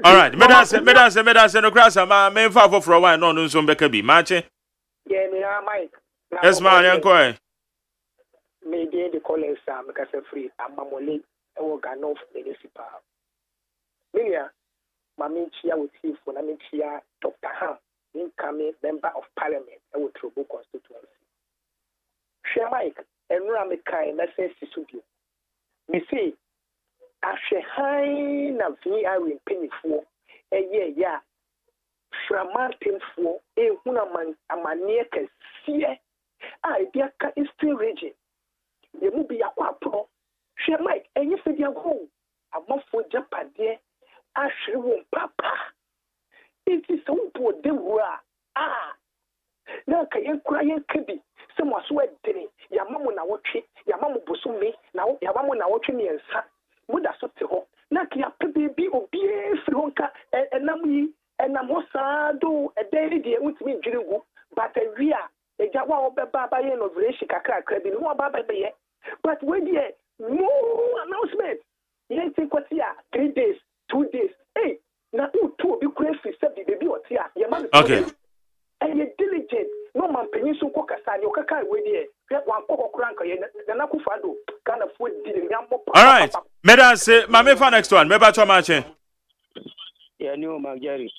All right. Medase no krasa ma me fa for one no nso mbeka bi. Mache. Yeah, me Mike. Yes, man, yanko. Me dey the college am ka say free amamole e wo Ganof municipal. Minia mami chia with chief na me chia Dr. Ham, incoming member of parliament e wo Trobo constituency. Share Mike, enura me kai na say studio. Me say ahwe high na VI win penifo eye ya Framartinfo huna amanie kesiye a ebia ka Eastern region ye mu bi yakwa pro hwe Mike enye fedia go amafo japade ahwe wo papa it is so po de wura na ka yenkura yenkabi se mo so edene yamamu na wotwe yamamu bosumi na yamamu na wotwe ne ensa muda so te ho na ka ya pe bi obi efiri ho nka enam yi enam ho saado ederi de utimi dwirigu but awia eja wa obeba ba ye inauguration kakra bi no ba ye but we dey no announcement ye think what here 3 days 2 days hey na utu obi crazy say the baby otia ye man okay and you diligent no man penison ko kasa ni o kaka we dey wan ko nka ye na kufado kana fo di nyambo. All right. Medase mame fa next one. Me ba to mache. Yeah, no Magari.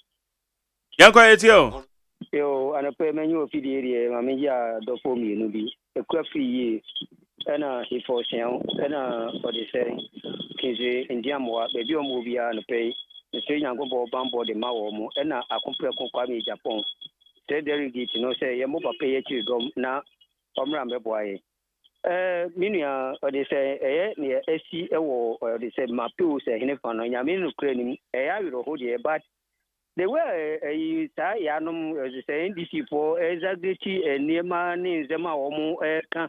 Yanko etio. Yo, anape menyu ofidi area mame ya do for me no bi. E kwa fi na ifo seun na for the say kinze indiamo be bi o mo bia no pay. Ne se nyango bo bambo de ma wo mo na akompre ko kwa me Japan. Te delegate no say ye mo papa ye chi dom na omra mbeboaye. Minua ode say ne esi ewo ode say mapu say hine fa no nyame no kra nim awiro ho de but the way ta ya no say NDC for exactly niema ni nzema wo mu ka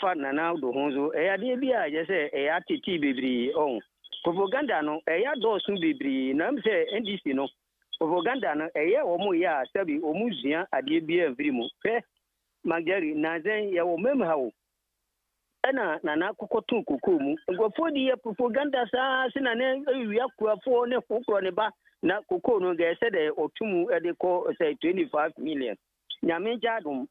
fa nana do honzo de bia je say atiti bibiri on propaganda no do sun bibiri na m say NDC no propaganda no wo mu ya sabi o mu zia ade bia mviri mu fe Magari na zen ya wo mem hawo na kukotu kukumu ngofo di ya propaganda sa sina ne wi akuafo ne kokro ne ba na koko no ga se de otumu e de ko say 25 million nyame jadum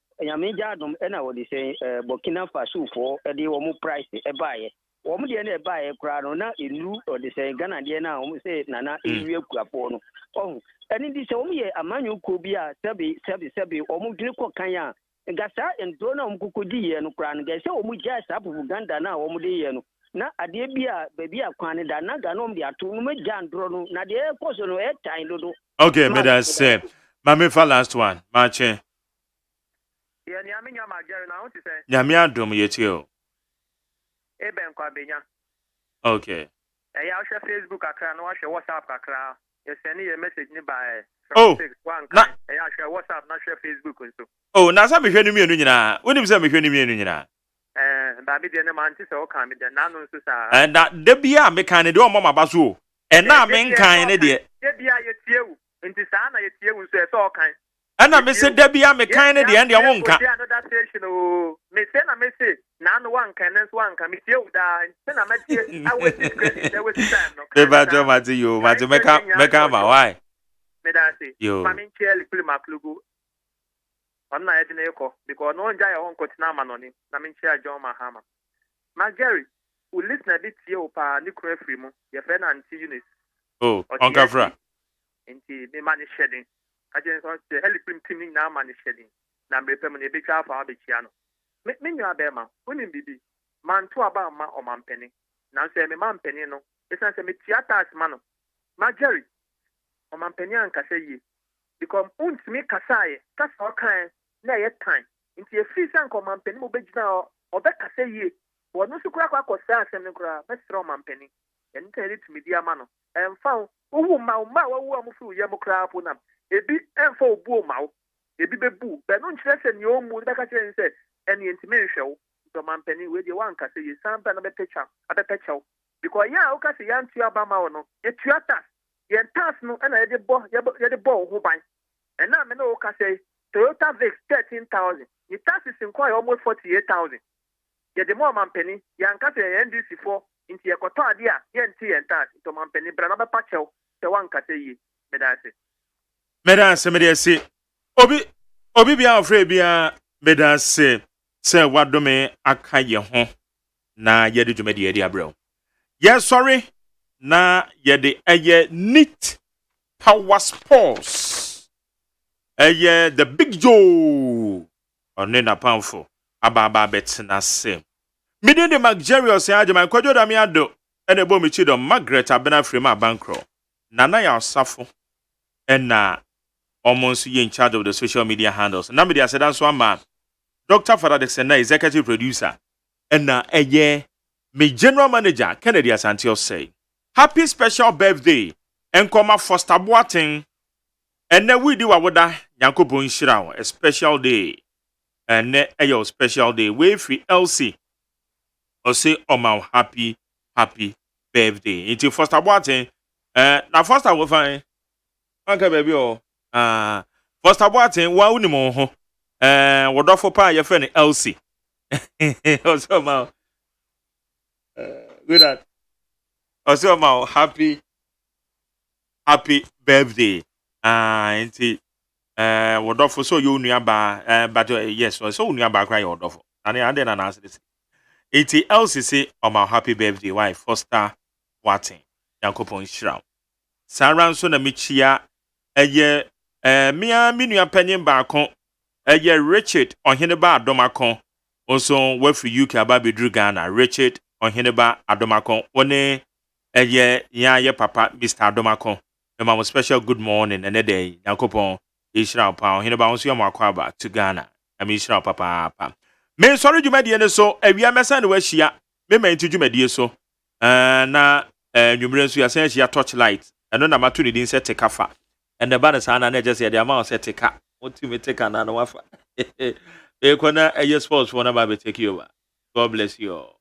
na wo di say Burkina Faso fo e de wo mu price e baaye wo mu de na e baaye kra no na elu o di say Ghana de na wo mu say nana ewi akuafo no eni di say wo mu ye amanyu ko bi a sebi wo mu dwene ko kan ya gasa endona mkukudi ye no kra no gese omu jasa propaganda na omu de ye no na ade bia baby akwane da na ga no mde ato no magya ndro no na de koso no time dodo. Okay, me that say mame for last one mache ye ni amenya Magari na won ti say nyame adom ye tio ben kwa benya. Okay Ya hwe Facebook akra no hwe WhatsApp akra ye send ye message ni by na ya hwe WhatsApp na hwe Facebook nso. Oh, na sa me hwe ni mienu nyina. Wonim se me hwe ni mienu nyina. Ba bi de na man ti se o kan mi de na no nso sa. Na de bia me kan de o mama ba so. Na me nkan ne de. De bia ye tiewu. Nti sa na ye tiewu nso e se o kan. Na me se de bia me kan ne de en de won kan. Another station o. Me se na no wan kan nso wan kan mi tiewu da. Se na me tie I was credit there was time no. Be ba jo mati yo, mati me kan ma why. Me da say. Yo. Mami cheli kuli maklugu. I'm not edin eko because no nja ya won kotina manoni na me nchia John Mahama. Magari, we listen a bit here opa ni kure free mu. Ye fe na anti Eunice. Oh, onka fra. Enti me mani shedding. Kaje so se heli prim team na mani shedding. Na mrepe mu ne be twa fa be chia no. Me nwa be ma, woni bibi. Man to aba ma o man peni. Na se me man peni no. Esa se me theater ma no. Magari, o man peni an kase yi. Because untimi kasaye, kasa okan na ye time. Nti e free san ko mampeni mo begina obekase ye. Wono su kura kwa kosa asem ne kura, mesro mampeni. En tele timi dia ma no. Emfa owu ma wawu amufu ye mo kura po na. Ebi emfa obu ma wo. Ebi bebu. Be no nkyere se ni omu be ka kire nse eni ntimi nhwe wo. So mampeni we de wan kase ye sampa na be pecha, abepecha. Because ya o kase ya ntua ba ma wo no. E tuata. Ye task no na ye de bo ho ban. And now, I know, say Toyota Vex 13,000. The tax is in quite almost 48,000. ye de mo mampani yanka se NDC for inti ye koto ade a ye nti ye ntas to mampani bra na be pa chew se wanka se yi medase medase obi bia ofre bia medase se wadome aka ye ho na ye de dwumade ye de abrɛw yes sorry na ye de eye neat power sports the big Joe on na powerful ababa betina se midi de luxurious AGYEMAN kwadwo da me ado ene bo mi chido Margaret abena frema bankro nana ya osafo ena almost in charge of the social media handles na me dia say that one man Dr. Faradek na executive producer ena me general manager Kennedy Asante say happy special birthday enkoma Foster Boateng ene we di wawoda Yankopon Shira a special day ene your special day we free LC or say happy birthday into Foster Boateng na Foster wo fine anka baby Foster Boateng wa unimo ho wodofo pa ye friend LC also ma good at also ma happy birthday into wodofo so you nua ba but yes so nua ba cry wodofo and then na answer this it LC say happy birthday wife Foster Boateng Yankopon Shira Saran so na michia mia minua panyin ba kon Richard Oheneba Adomakon also work for UK about Bedru Ghana Richard Oheneba Adomakon one ya papa Mr. Adomakon my special good morning and a day Yankopon Ishra pa Oheneba onso ya makwaba to Ghana I mean Ishra papa me sorry dwumade so awia mesa na wahia me manti dwumade so na nwumre so ya san ya torchlight eno na matu ni din set kafa and the banner sana na just the amount set ka ultimate take na wafa ekona sports for na ba take you over. God bless you all.